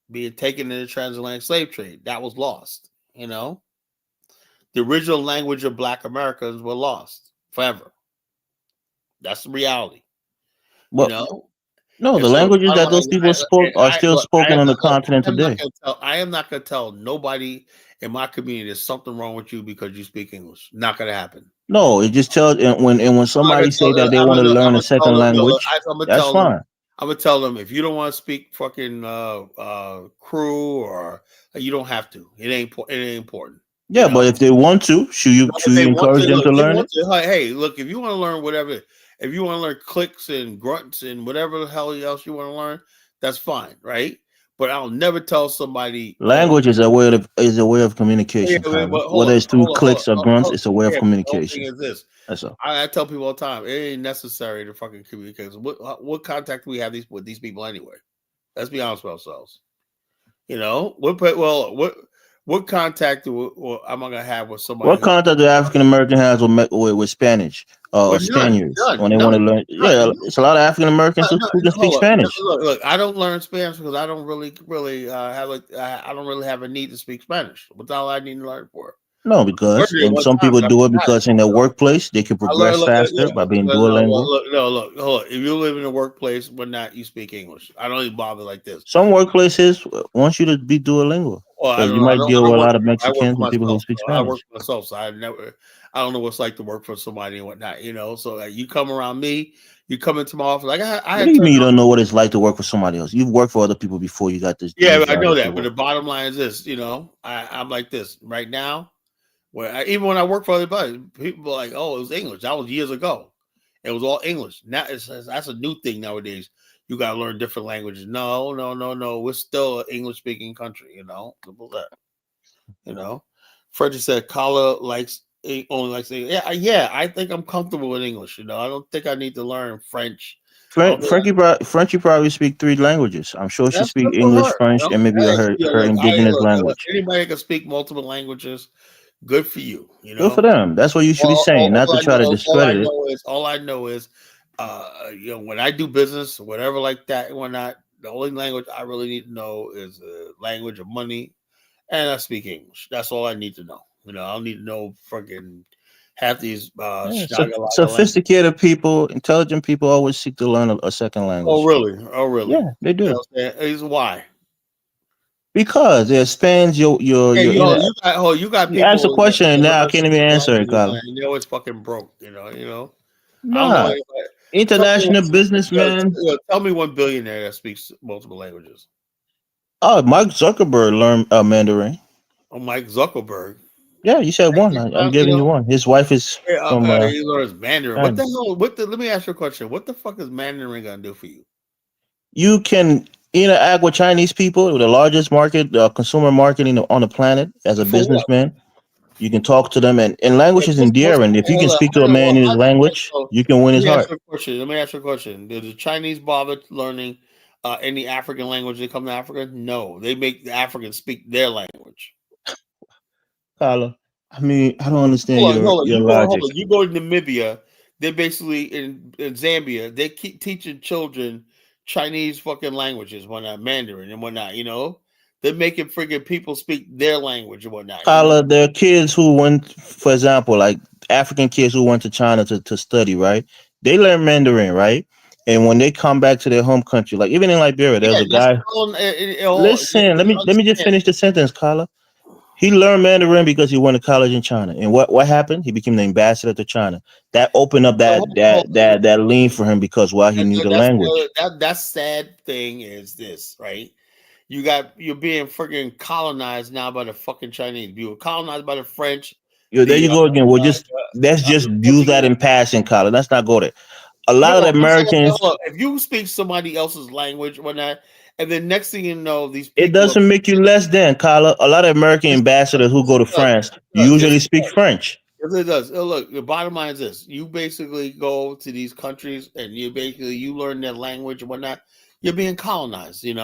being taken in the transatlantic slave trade. That was lost. The original language of Black Americans were lost forever. That's the reality. No, And the so languages that those people spoke are still spoken on the continent today. I am not going to tell nobody in my community there's something wrong with you because you speak English. Not going to happen. No, it just tells when somebody say that they want to learn a second language, that's fine. I'm gonna tell them if you don't want to speak fucking crew or you don't have to. It ain't important. Yeah, but if they want to, should you encourage them to learn it? Hey, look, if you want to learn whatever, if you want to learn clicks and grunts and whatever the hell else you want to learn, that's fine, right? But I'll never tell somebody language is a way of communication. Whether it's through clicks or grunts, it's a way of communication. The thing is this. That's all. I tell people all the time, it ain't necessary to fucking communicate. What contact do we have with these people anyway? Let's be honest with ourselves. What contact am I gonna have with somebody? What contact do African American has with Spanish Spaniards when they want to learn? Yeah, it's a lot of African Americans who can speak Spanish. Look, I don't learn Spanish because I don't really I don't really have a need to speak Spanish. What's all I need to learn for? No, because and some people do it because in their workplace they can progress faster by being duolingual. Look, hold on. If you live in a workplace, when not you speak English, I don't even bother like this. Some workplaces want you to be duolingual Well, I because don't you know. might deal with a lot of I work Mexicans for and people who myself. speak I work Spanish. for myself, so I don't know what it's like to work for somebody and whatnot. So like, you come around me, you come into my office. Like I What had do you turned mean you off. don't know what it's like to work for somebody else? You've worked for other people before you got this Yeah, I job know that you that. But the work. bottom line is this. I'm like this right now. Even when I work for other people are like, oh, it was English. That was years ago. It was all English. Now that's a new thing nowadays. You got to learn different languages. No. We're still an English speaking country. Simple as that. Frederick said, Kala only likes English. Yeah. I think I'm comfortable with English. I don't think I need to learn French. Frenchie probably speak 3 languages. I'm sure she That's speak good for English, her. French, and maybe Hey, her indigenous language. anybody can speak multiple languages. Good for you. Good for them. That's what you should be saying, not to try to discredit it. All I know is, when I do business, whatever like that and whatnot, the only language I really need to know is the language of money, and I speak English. That's all I need to know. I don't need to know freaking half these Yeah, language. sophisticated people, intelligent people always seek to learn a second language. Oh really? Yeah, they do. Is why. Because it expands your Hey, inner. you got You ask a people question and that now I learn can't even answer it, languages, Carl. and they're always fucking broke. I don't know Nah, anybody. international businessman. Tell me one billionaire that speaks multiple languages. Oh, Mark Zuckerberg learned Mandarin. Oh, Mike Zuckerberg. Yeah, you said one. I'm giving you one. His wife is from He learns Mandarin. What China. the hell? Let me ask you a question. What the fuck is Mandarin gonna do for you? You can interact with Chinese people, the largest market, consumer market on the planet, as a For what? businessman. You can talk to them, and language is endearing. If you can speak to a man in his language, you can win his heart. Let me ask you a question. Did the Chinese bother learning any African language they come to Africa? No, they make the Africans speak their language. Carla, I mean, I don't understand Hold your on. logic. You go to Namibia, they're basically in Zambia, they keep teaching children Chinese fucking languages, whatnot, Mandarin and whatnot, They're making freaking people speak their language and whatnot. Carla, there are kids who went, for example, like African kids who went to China to study, right? They learn Mandarin, right? And when they come back to their home country, like even in Liberia, there's a guy. Listen, let me just finish the sentence, Carla. He learned Mandarin because he went to college in China. And what happened? He became the ambassador to China. That opened up that lane for him because he knew the language. That sad thing is this, right? You're being freaking colonized now by the fucking Chinese. You were colonized by the French. There you go again. Let's just use that in passing, Carla. Let's not go there. A lot of the Americans. If you speak somebody else's language, whatnot, and then next thing you know, these people. It doesn't make you less than, Carla. A lot of American ambassadors who go to France usually speak French. Yes, it does. Look, the bottom line is this: you basically go to these countries and you learn their language and whatnot. You're being colonized. You're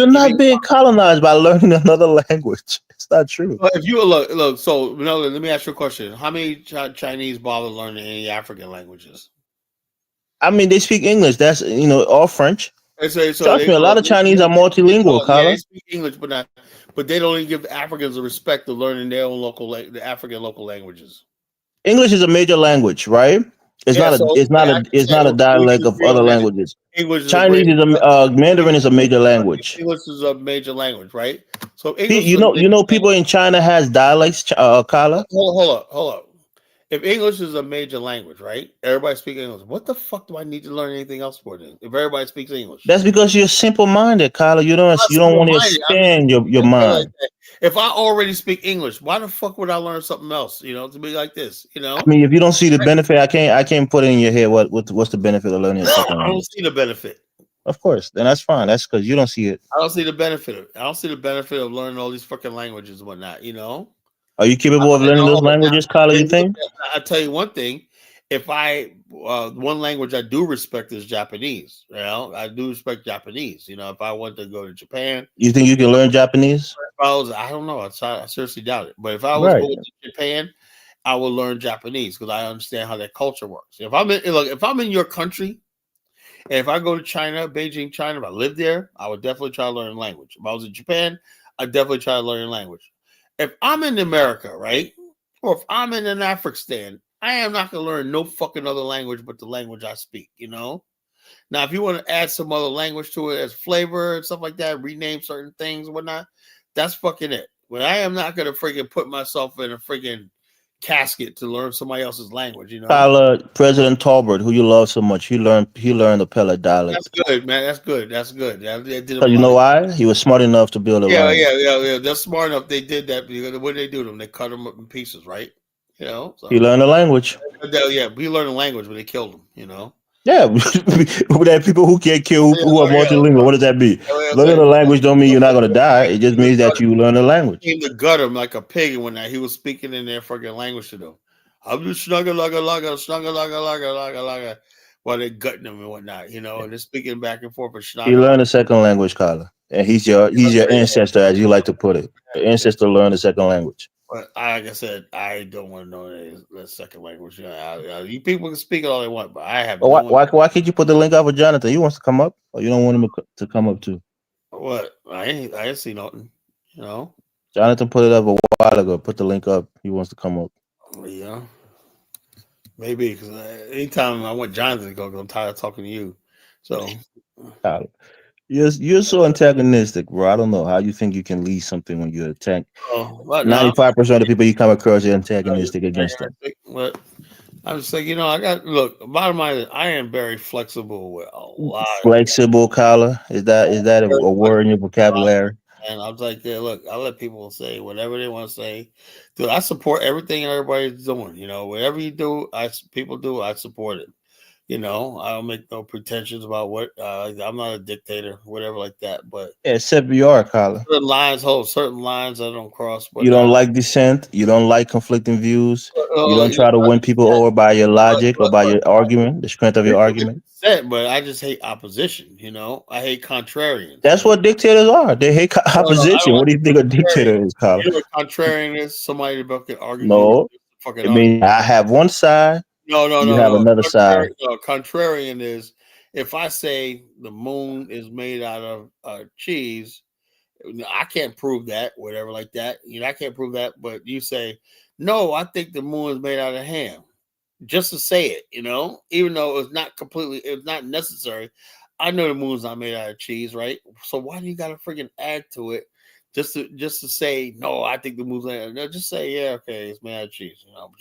not being colonized by learning another language. It's not true. If you look. So, let me ask you a question: how many Chinese bother learning any African languages? I mean, they speak English. That's all French. Trust me, a lot of Chinese are multilingual, Carla. They speak English, but they don't even give Africans the respect of learning their own the African local languages. English is a major language, right? It's not a dialect of other languages. Chinese is Mandarin is a major language. English is a major language, right? So English, people in China has dialects, Carla. Hold up. If English is a major language, right? Everybody speaks English. What the fuck do I need to learn anything else for then? If everybody speaks English, that's because you're simple-minded, Carla. You don't want to expand your mind. If I already speak English, why the fuck would I learn something else? To be like this, I mean, if you don't see the benefit, I can't put it in your head. What's the benefit of learning a second language? I don't see the benefit. Of course, then that's fine. That's because you don't see it. I don't see the benefit of it. I don't see the benefit of learning all these fucking languages and whatnot. Are you capable of learning those languages, Carla? You think? I'll tell you one thing. If one language I do respect is Japanese. I do respect Japanese. If I want to go to Japan, you think you can learn Japanese? I don't know. I seriously doubt it. But if I was going to Japan, I would learn Japanese because I understand how their culture works. If I'm in your country, and if I go to China, Beijing, China, if I live there, I would definitely try to learn language. If I was in Japan, I'd definitely try to learn language. If I'm in America, right, or if I'm in an Afghanistan, I am not going to learn no fucking other language but the language I speak, you know? Now, if you want to add some other language to it as flavor and stuff like that, rename certain things and whatnot, that's fucking it. But I am not going to freaking put myself in a freaking casket to learn somebody else's language, you know? Tyler, President Tolbert, who you love so much, he learned the Pella That's dialect. good, man. That's good. That's good. They did him Because a you lot know of. why? He was smart enough to build a language. Yeah. They're smart enough. They did that because what did they do to them? They cut them up in pieces, right? You know. So. He learned the language. Yeah, we learned the language, but they killed him. You know. Yeah, there are people who can't kill who are multilingual. What does that mean? Learning Like, the language don't mean you're not going to die. It just means that you learn the language. Came to gut him like a pig when he was speaking in their fucking language to them. I'm just snugga laga while they're gutting them and whatnot, you know, and they're speaking back and forth and He snugga. learned a second language, Carla, and he's your ancestor, as you like to put it. The ancestor learned a second language. But like I said, I don't want to know the second language. You know, you people can speak it all they want, but I have. But why can't you put the link up with Jonathan? He wants to come up, or you don't want him to come up too? What? I ain't see nothing. You know. Jonathan put it up a while ago. Put the link up. He wants to come up. Yeah. Maybe because anytime I want Jonathan to go, because I'm tired of talking to you. So. Tyler, you're so antagonistic, bro. I don't know how you think you can lead something when you're attacked. 95% of the people you come across are antagonistic against them. But I'm just like, you know, bottom line is I am very flexible with a lot. Flexible, Kyla? Is that a word in your vocabulary? And I was like, yeah, look, I let people say whatever they want to say. Dude, I support everything everybody's doing. You know, whatever you do, people do, I support it. You know, I don't make no pretensions about what I'm not a dictator, whatever like that. But yeah, except you are, Kyla. Certain lines I don't cross. You don't like dissent. You don't like conflicting views. You don't try to win people over by your logic or by your argument, the strength of your argument. But I just hate opposition. You know, I hate contrarians. That's what dictators are. They hate opposition. What do you think a dictator is, Kyla? You know what contrarian is? Somebody that can argue. No, I mean I have one side. No. You have another side. No, contrarian is if I say the moon is made out of cheese, I can't prove that, whatever like that. You know, I can't prove that, but you say, no, I think the moon is made out of ham. Just to say it, you know, even though it's not necessary. I know the moon's not made out of cheese, right? So why do you gotta freaking add to it just to say, no, I think the moon's made out of, no, just say, yeah, okay, it's made out of cheese, you know.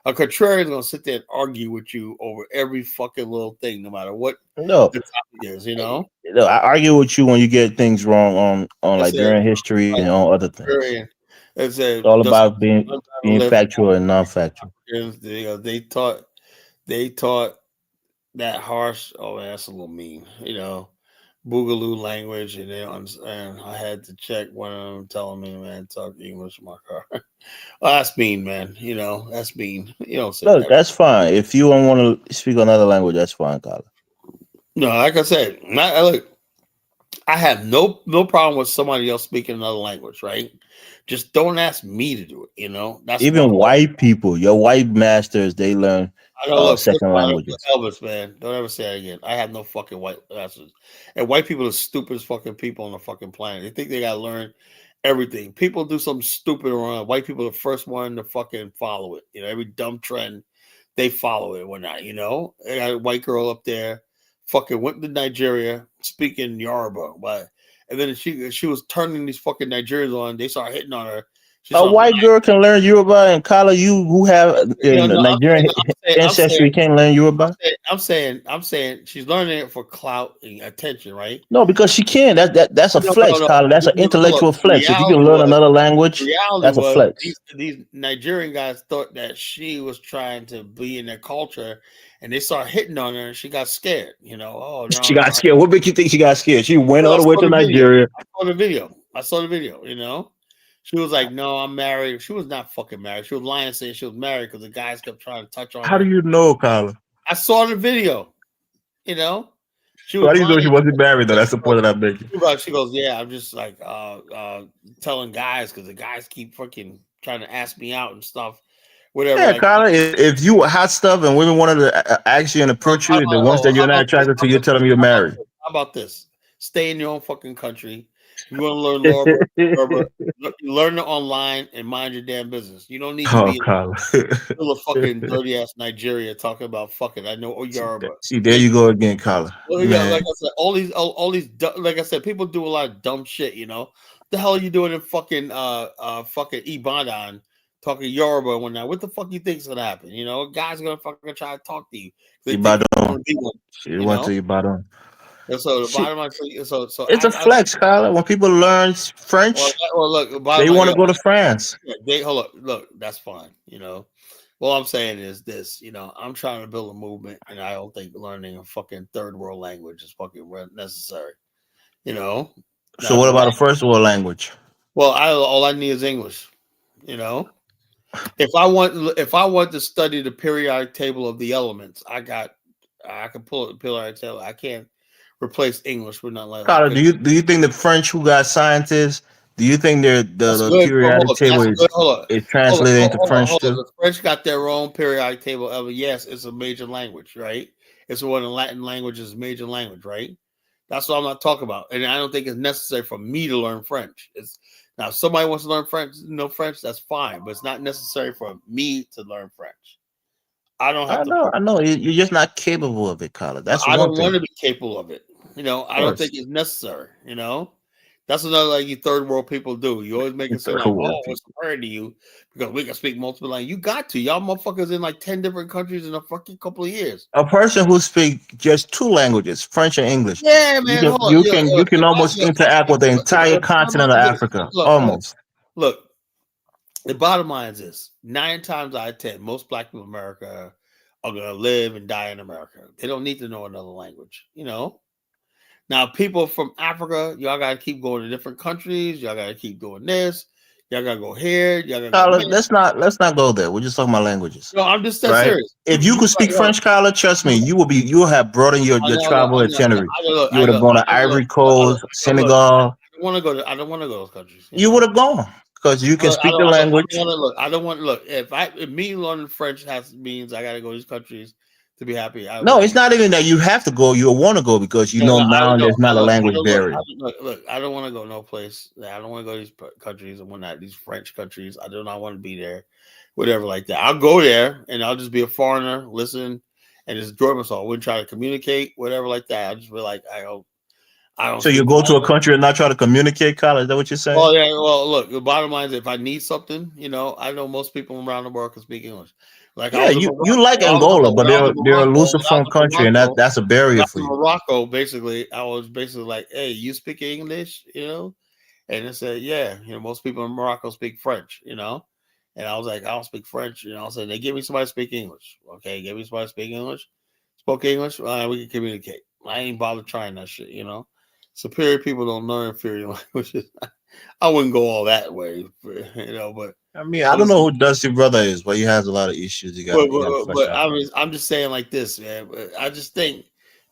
A contrarian is gonna sit there and argue with you over every fucking little thing, no matter what the topic is, you know. I argue with you when you get things wrong on like during history and on other things. It's all about being factual and non-factual. They taught that harsh. Oh, man, that's a little mean, you know. Boogaloo language, and I had to check one of them telling me, man, talk English in my car. Well, that's mean, man. You know, that's mean. You don't say Look, that. that's fine. If you don't want to speak another language, that's fine, Carla. No, like I said, I have no problem with somebody else speaking another language, right? Just don't ask me to do it, you know. That's even white people, your white masters, they learn second languages. Elvis, man, don't ever say that again. I have no fucking white masters, and white people are the stupidest fucking people on the fucking planet. They think they gotta learn everything. People do something stupid around. White people are the first one to fucking follow it. You know, every dumb trend, they follow it and whatnot. You know, they got a white girl up there, fucking went to Nigeria speaking Yoruba, but and then she was turning these fucking Nigerians on. They started hitting on her. A white girl can learn Yoruba, and Carla, you who have Nigerian ancestry can't learn Yoruba. I'm saying she's learning it for clout and attention, right? No, because she can. That's a flex, Carla. That's an intellectual flex. If you can learn another language, that's a flex. These Nigerian guys thought that she was trying to be in their culture, and they started hitting on her, and she got scared. You know, oh no, she got scared. What made you think she got scared? She went all the way to Nigeria. I saw the video. You know. She was like, no, I'm married. She was not fucking married. She was lying saying she was married because the guys kept trying to touch on her. How do you know, Carla? I saw the video. You know? Why do you know she wasn't married, though? That's the point that I'm making. She goes, yeah, I'm just like telling guys because the guys keep fucking trying to ask me out and stuff. Whatever. Yeah, Carla, if you were hot stuff and women wanted to ask you and approach you, the ones that you're not attracted to, you tell them you're married. How about this? Stay in your own fucking country. If you want to learn Yoruba, learn it online and mind your damn business. You don't need to be still a fucking dirty ass Nigeria talking about fucking. I know Yoruba. See, there you go again, Colin. Well, yeah, like I said, all these, like I said, people do a lot of dumb shit. You know, the hell are you doing in fucking fucking Ibadan talking Yoruba and whatnot? What the fuck you think's gonna happen? You know, a guy's gonna fucking try to talk to you. Ibadan. She went to Ibadan. And so the bottom line, so it's a flex, Colin. When people learn French, well, look, they want to go to France. They hold up, look, that's fine. You know, all I'm saying is this. You know, I'm trying to build a movement, and I don't think learning a fucking third world language is fucking necessary. You know. So what about a first world language? Well, all I need is English. You know, if I want to study the periodic table of the elements, I can pull up the periodic table. I can't replace English with nothing like that. Do you think the French who got scientists? Do you think the periodic table is translated into French too? The French got their own periodic table of yes, it's a major language, right? It's one of the Latin languages, major language, right? That's what I'm not talking about, and I don't think it's necessary for me to learn French. Now, if somebody wants to learn French, that's fine, but it's not necessary for me to learn French. I don't have to. I know. You're just not capable of it, Colin. That's I one don't thing. want to be capable of it. You know, I don't think it's necessary. You know, that's another like you third world people do. You always make it sound like, oh, it's fair to you because we can speak multiple languages. You got to. Y'all motherfuckers in like 10 different countries in a fucking couple of years. A person who speaks just 2 languages, French and English. Yeah, man. You can almost interact with the entire continent of Africa. Almost. Look, the bottom line is this: 9 times out of 10, most black people in America are gonna live and die in America. They don't need to know another language, you know. Now, people from Africa, y'all gotta keep going to different countries. Y'all gotta keep doing this. Y'all gotta go here. Y'all gotta go let's not go there. We're just talking about languages. No, I'm just that serious. If you could speak French, Colin, trust me, you will have broadened your travel itinerary. You would have gone to Ivory Coast, Senegal. I don't want to go to those countries. You would have gone because you can speak the language. I don't want to look. If me learning French means I gotta go to these countries to be happy. No, it's not even that you have to go. You want to go because now there's not a language barrier. Look, I don't want to go no place. I don't want to go to these countries and whatnot. These French countries. I do not want to be there. Whatever like that. I'll go there and I'll just be a foreigner, listen, and just enjoy myself. I wouldn't try to communicate, whatever like that. I'll just be like, I don't. So you go to a country and not try to communicate, Colin? Is that what you're saying? Oh yeah. Well, look. The bottom line is, if I need something, you know, I know most people around the world can speak English. Like you like Angola, but they're a Lusophone country, and that's a barrier for you. Morocco, basically, I was basically like, "Hey, you speak English?" You know, and they said, "Yeah." You know, most people in Morocco speak French. You know, and I was like, "I don't speak French." You know, so they give me somebody to speak English. Okay, give me somebody to speak English. Spoke English, we can communicate. I ain't bothered trying that shit. You know, superior people don't learn inferior languages. I wouldn't go all that way, you know, but. I mean, I don't know who Dusty Brother is, but he has a lot of issues. But I'm just saying like this, man. I just think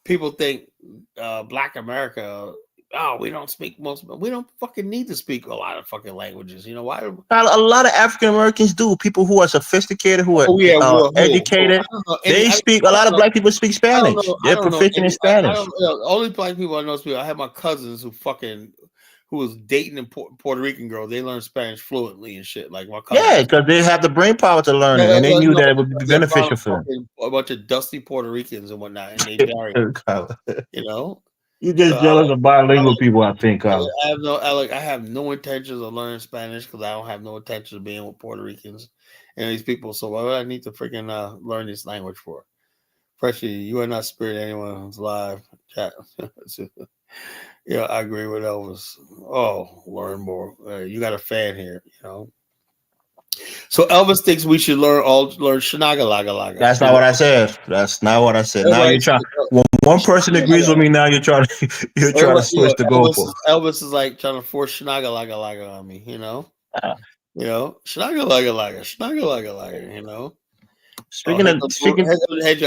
people think Black America. Oh, we don't speak we don't fucking need to speak a lot of fucking languages. You know why? A lot of African Americans do. People who are sophisticated, who are educated, they speak. A lot of Black people speak Spanish. They're proficient in Spanish. Only Black people I know speak. I have my cousins who was dating a Puerto Rican girl. They learned Spanish fluently and shit. Like my cousin. Yeah, because they have the brain power to learn it, and they knew that it would be beneficial for them. A bunch of dusty Puerto Ricans and whatnot, and they married. You know, you're just jealous of bilingual people, I think. I have no intentions of learning Spanish because I don't have no intention of being with Puerto Ricans and these people. So why would I need to freaking learn this language for? Freshie, you are not spirit anyone's live chat. Yeah, I agree with Elvis. Oh, learn more. You got a fan here, you know. So Elvis thinks we should learn Shanagalaga. That's not what I said. That's not what I said. Now you're trying. When one person agrees with me, now you're trying to switch the goalpost. Elvis is like trying to force Shanagalaga on me, you know. You know, Shanagalaga. You know.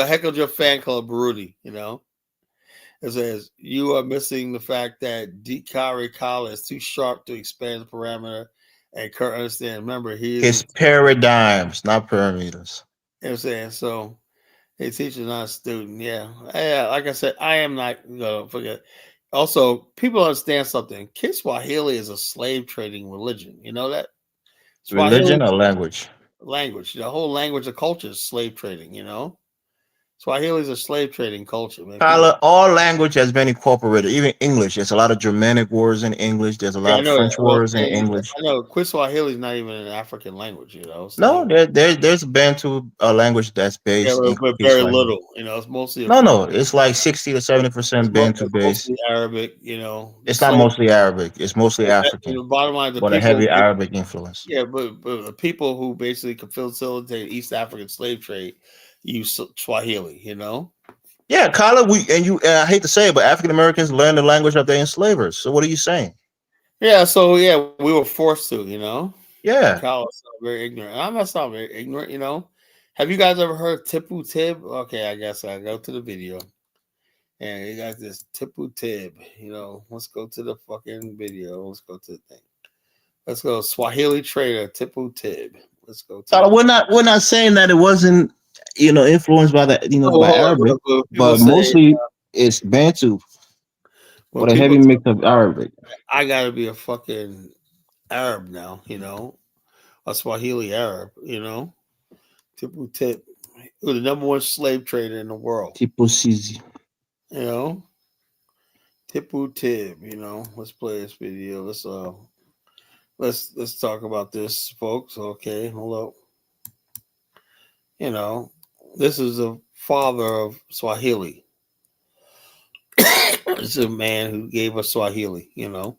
Heckled your fan club, Rudy. You know. It says you are missing the fact that Dikari Kala is too sharp to expand the parameter and Kurt understand. Remember, it's paradigms, not parameters. You know what I'm saying? So a teacher, not a student. Yeah. Like I said, I am not gonna forget. Also, people understand something. Kiswahili is a slave trading religion. You know that? Swahili Religion or language? language. The whole language and culture is slave trading, you know? Swahili is a slave trading culture, man. People, Tyler, all language has been incorporated, even English. There's a lot of Germanic words in English. There's a yeah, lot I of know that. French Well, words in yeah, English. I know Kiswahili is not even an African language, you know? It's not No, even. there's Bantu language that's Yeah, based in but very Kiswahili. little, you know? It's mostly a No, it's like 60 to 70% Bantu it's based. mostly Arabic, you know? The It's not slave, mostly Arabic. It's mostly African, the bottom line, the but a people, heavy Arabic influence. yeah, but the people who basically could facilitate East African slave trade use Swahili, you know? Yeah, Kyla, I hate to say it, but African Americans learn the language of their enslavers. So what are you saying? Yeah, so yeah, we were forced to, you know. Yeah. Kyle is very ignorant. I'm not sound very ignorant, you know. Have you guys ever heard Tipu Tib? Okay, I guess I go to the video. And you got this Tipu Tib, you know. Let's go to the fucking video. Let's go to the thing. Let's go Swahili trader Tipu Tib. Let's go to Tyler, it. we're not saying that it wasn't, influenced by the Oh, by hold on, Arabic, people but say mostly it's Bantu when with a people heavy talk mix of about Arabic. I gotta be a fucking Arab now, you know, a Swahili Arab, you know. Tipu Tip, who was the number one slave trader in the world. Tipo Sisi. You know, Tipu Tib. You know, let's play this video. Let's talk about this, folks. Okay, hold up. You know, this is the father of Swahili. This is a man who gave us Swahili. You know,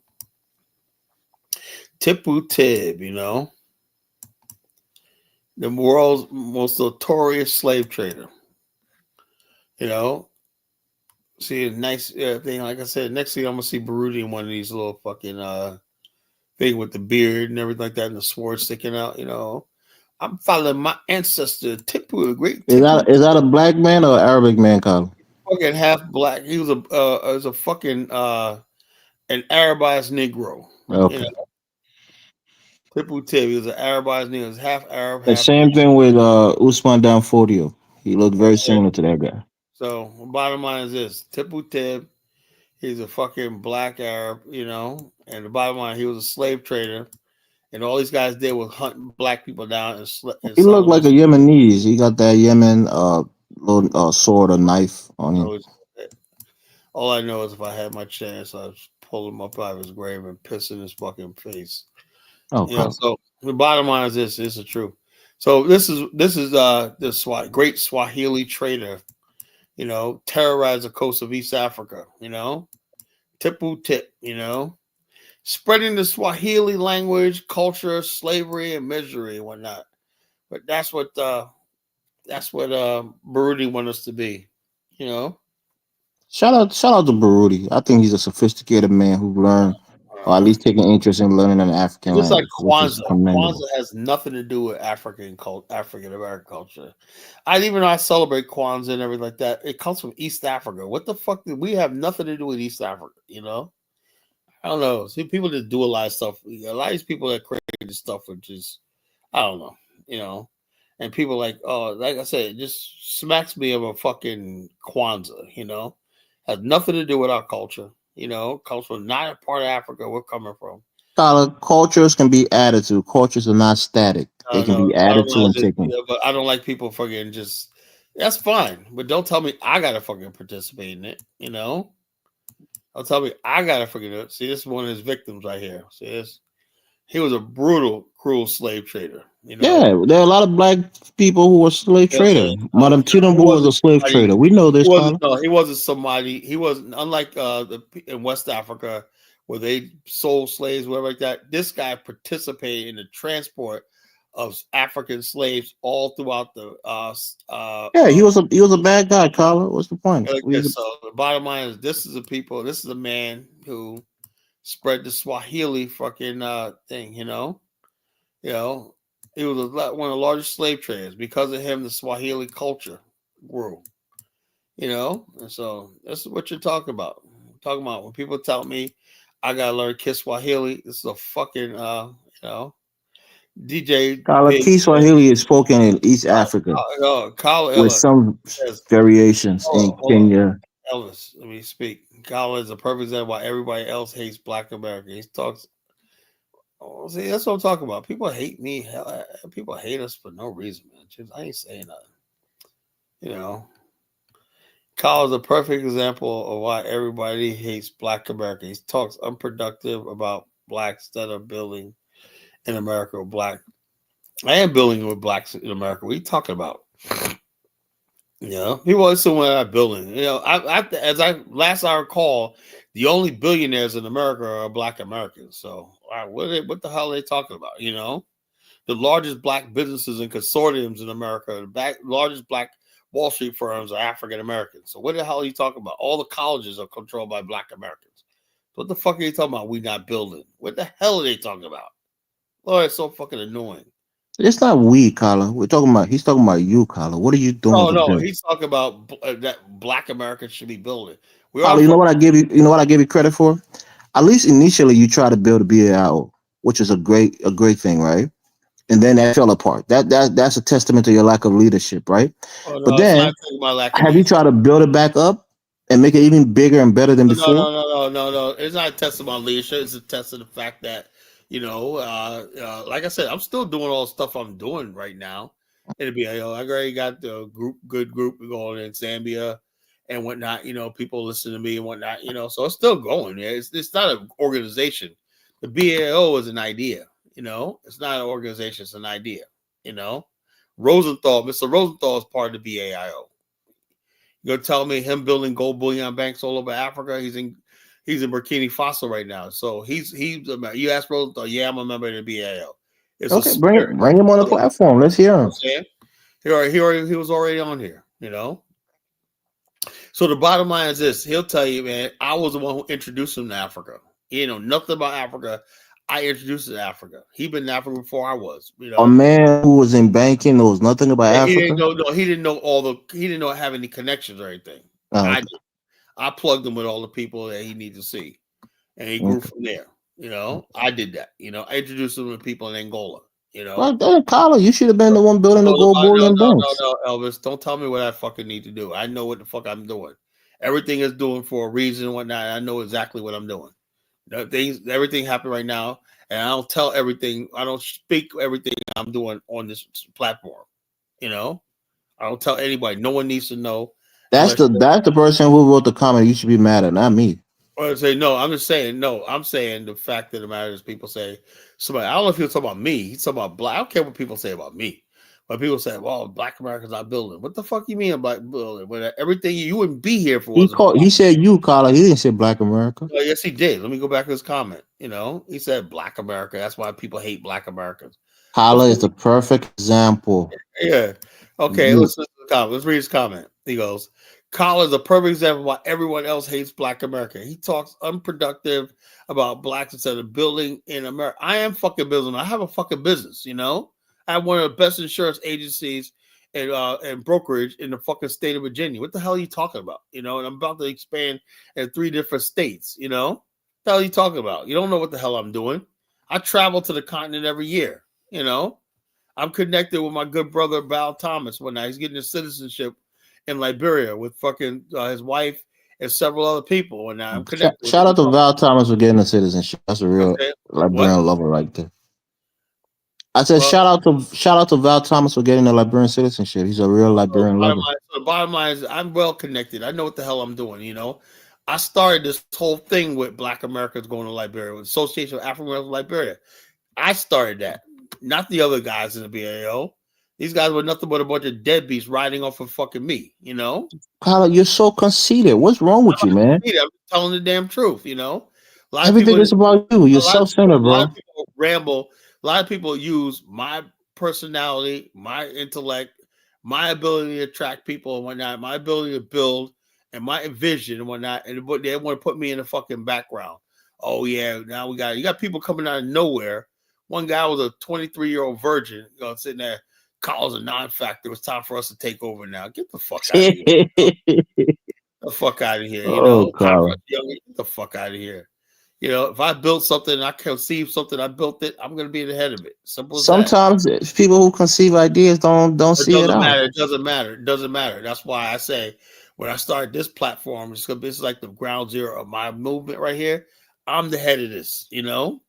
Tipu Tib. You know, the world's most notorious slave trader. You know, see a nice thing. Like I said, next thing I'm gonna see Baruti in one of these little fucking thing with the beard and everything like that, and the sword sticking out. You know, I'm following my ancestor Tipu, the great Tipu. Is that a black man or Arabic man, Kyla? Fucking half black. He was a fucking an Arabized Negro. You Okay. know, Tipu Tip. He was an Arabized Negro. He was half Arab, The half black. same thing with Usman Danfodio. He looked very similar to that guy. So bottom line is this: Tipu Tip. He's a fucking black Arab, you know. And the bottom line, he was a slave trader, and all these guys did was hunt black people down and He sell looked them like as. a Yemenis. He got that Yemen little sword or knife on him. All I know is if I had my chance, I'd pull him up out of his grave and piss in his fucking face. Oh, You know, so the bottom line is this is the truth. So this is the great Swahili trader, you know, terrorized the coast of East Africa, you know, Tipu Tip, you know, spreading the Swahili language, culture, slavery, and misery and whatnot. But that's what Baruti want us to be, you know. Shout out to Baruti. I think he's a sophisticated man who learned, or at least taking interest in learning an African Just like language, which is Kwanzaa. commendable. Kwanzaa has nothing to do with African American culture. Even though I celebrate Kwanzaa and everything like that, it comes from East Africa. What the fuck? We have nothing to do with East Africa, you know? I don't know. See, people that do a lot of stuff. A lot of these people that create this stuff, which is, I don't know, you know? And people like, oh, like I said, it just smacks me of a fucking Kwanzaa, you know? Has nothing to do with our culture, you know? Comes from not a part of Africa we're coming from. Cultures can be added to. Cultures are not static. I They don't can know. be added to and taken. But I don't like people fucking just. That's fine, but don't tell me I gotta fucking participate in it. You know, don't tell me I gotta fucking do it. See, this is one of his victims right here. See this? He was a brutal, cruel slave trader. You know. Yeah, there are a lot of black people who were slave traders. Madam Tinubu was a slave trader. We know this, Carla. No, he wasn't somebody. He wasn't unlike in West Africa where they sold slaves, whatever like that. This guy participated in the transport of African slaves all throughout the. Yeah, he was a bad guy, Carla. What's the point? Like this. So the bottom line is, this is a people. This is a man who spread the Swahili fucking thing. You know, he was one of the largest slave traders. Because of him, the Swahili culture grew. You know, and so this is what you're talking about. I'm talking about when people tell me I gotta learn Kiswahili. This is a fucking DJ Carla, Big Kiswahili is spoken in East Africa with some variations in Kenya. Elvis, let me speak. Colin is a perfect example why everybody else hates Black America. He talks. Oh, see, that's what I'm talking about. People hate me. Hell, people hate us for no reason, man. Just, I ain't saying nothing. You know, Kyle is a perfect example of why everybody hates Black America. He talks unproductive about blacks that are building in America or black. I am building with blacks in America. What are you talking about? You know, people assume we're not building. You know, as I last I recall, the only billionaires in America are Black Americans. So, what the hell are they talking about? You know, the largest black businesses and consortiums in America, the largest black Wall Street firms are African Americans. So, what the hell are you talking about? All the colleges are controlled by Black Americans. So what the fuck are you talking about? We not building. What the hell are they talking about? Oh, it's so fucking annoying. It's not we, Carla. He's talking about you, Carla. What are you doing to No, build? he's talking about that Black Americans should be building. Carla, you know what I give you? You know what I give you credit for? At least initially, you try to build a BAO, which is a great thing, right? And then that fell apart. That's a testament to your lack of leadership, right? Oh, no, But it's then, not my lack of have you leadership. tried to build it back up and make it even bigger and better than before? No. It's not a test of my leadership. It's a test of the fact that, you know, like I said, I'm still doing all the stuff I'm doing right now. It'd be, I already got the good group going in Zambia and whatnot. You know, people listen to me and whatnot. You know, so it's still going. It's not an organization. The BAO is an idea. You know, it's not an organization. It's an idea. You know, Mr. Rosenthal is part of the BAIO. You're gonna tell me him building gold bullion banks all over Africa? He's in Burkina Faso right now. So he's you asked Rosenthal, yeah, I'm a member of the BAO. It's Okay, bring him on the platform. Let's hear him. He was already on here, you know. So the bottom line is this: he'll tell you, man, I was the one who introduced him to Africa. You know nothing about Africa. I introduced him to Africa. He'd been in Africa before I was. You know, a man who was in banking knows nothing about Africa. He didn't know have any connections or anything. Okay. I plugged him with all the people that he needed to see, and he grew from there. You know, I did that. You know, I introduced him to people in Angola. You know, well, Carla, you should have been the one building the gold bullion banks. No, Elvis, don't tell me what I fucking need to do. I know what the fuck I'm doing. Everything is doing for a reason and whatnot. I know exactly what I'm doing. Everything happened right now, and I don't tell everything. I don't speak everything I'm doing on this platform. You know, I don't tell anybody. No one needs to know. That's the person who wrote the comment. You should be mad at, not me. Or say no. I'm just saying no. I'm saying the fact of the matter is, people say somebody. I don't know if he's talking about me. He's talking about black. I don't care what people say about me. But people say, "Well, Black America's not building." What the fuck you mean about building? When everything you wouldn't be here for. He said you, Carla. He didn't say Black America. Oh, yes, he did. Let me go back to his comment. You know, he said Black America. That's why people hate Black Americans. Carla is the perfect example. Yeah. Okay. Let's read his comment. He goes, Kyle is a perfect example of why everyone else hates Black America. He talks unproductive about blacks instead of building in America. I am fucking building. I have a fucking business, you know? I have one of the best insurance agencies and brokerage in the fucking state of Virginia. What the hell are you talking about? You know, and I'm about to expand in 3 different states, you know? What the hell are you talking about? You don't know what the hell I'm doing. I travel to the continent every year, you know? I'm connected with my good brother, Val Thomas, when he's getting his citizenship in Liberia with fucking his wife and several other people. And I'm connected. Shout out to Val Thomas for getting a citizenship. That's a real Liberian lover right there. I said, shout out to Val Thomas for getting a Liberian citizenship. He's a real Liberian lover. The bottom line is I'm well connected. I know what the hell I'm doing, you know. I started this whole thing with Black Americans going to Liberia, with Association of African Americans of Liberia. I started that, not the other guys in the BAO. These guys were nothing but a bunch of deadbeats riding off of fucking me, you know. Carla, you're so conceited. What's wrong with you, man? I'm telling the damn truth, you know. Everything is about you. You're self-centered, bro. A lot of people ramble. A lot of people use my personality, my intellect, my ability to attract people and whatnot, my ability to build, and my vision and whatnot, and they want to put me in the fucking background. Oh yeah, now you got people coming out of nowhere. One guy was a 23-year-old virgin, you know, sitting there. Calls a non-factor. It's time for us to take over now. Get the fuck out of here. Get the fuck out of here. You know, get the fuck out of here. You know, if I built something and I conceive something, I built it, I'm gonna be the head of it. Simple as Sometimes people who conceive ideas don't see it out. It doesn't matter. That's why I say when I start this platform, it's gonna be like the ground zero of my movement right here. I'm the head of this, you know,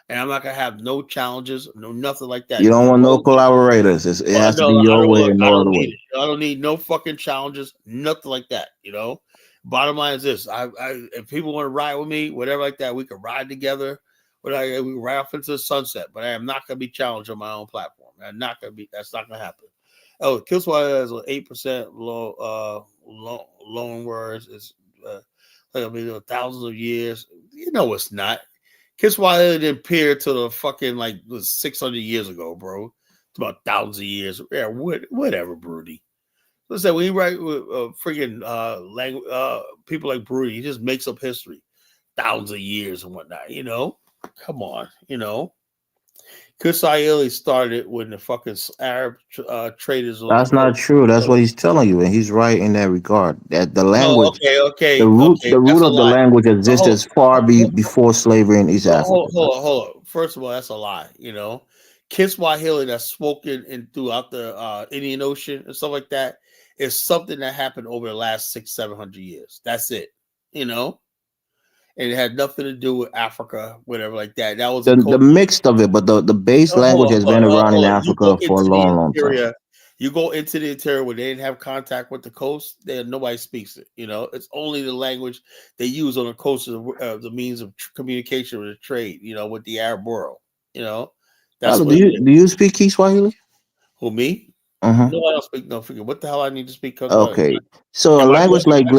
and I'm not gonna have no challenges, no nothing like that. You don't want no collaborators. It has to be No, I your don't way look. and I no don't other need way. it. I don't need no fucking challenges, nothing like that. You know. Bottom line is this: if people want to ride with me, whatever like that, we can ride together. We can ride off into the sunset. But I am not going to be challenged on my own platform. I'm not going to be. That's not going to happen. Oh, Kiswahili has an 8% loan words. It's thousands of years. You know it's not. Kiswahili didn't appear till the fucking like was 600 years ago, bro. It's about thousands of years. Yeah, whatever, Broody. Listen, when you write with freaking language, people like Broody, he just makes up history, thousands of years and whatnot. You know, come on, you know. Kiswahili started when the fucking Arab traders. That's not true. That's what he's telling you, and he's right in that regard. That the language, Okay. the root That's a of the lie. language existed far before slavery in East Africa. Hold on. First of all, that's a lie. You know, Kiswahili that's spoken in throughout the Indian Ocean and stuff like that is something that happened over the last 600-700 years. That's it. You know, and it had nothing to do with Africa, whatever like that. That was a The culture. mixed of it, but the base language has been around in You go Africa for a into the long time. interior. You go into the interior where they didn't have contact with the coast. There, nobody speaks it. You know, it's only the language they use on the coast of the means of communication with the trade. You know, with the Arab world. You know, that's Carlo, what it is. do you speak Kiswahili? Who, me? Uh-huh. No, I don't speak no figure. What the hell I need to speak? Okay, so a Am I language like am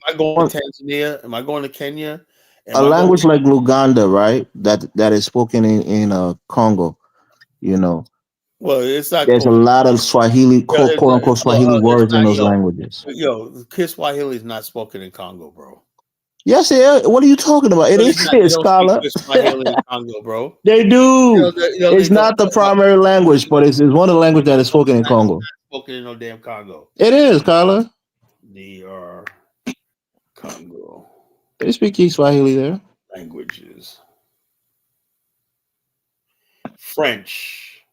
I going to Tanzania? Am I going to Kenya? Am a I going? language like Luganda, right? That is spoken in Congo. You know, Well, it's not there's a close. lot of Swahili, quote unquote Swahili It's words in not, those languages. Kiswahili is not spoken in Congo, bro. Yes, what are you talking about? It No, is, they don't speak scholar. Kiswahili in Congo, bro. They do. They It's don't. not the primary language, but it's one of the languages that is spoken in Congo. Spoken in no damn Congo. It is, Carla. DR Congo. They speak Kiswahili there. Languages. French.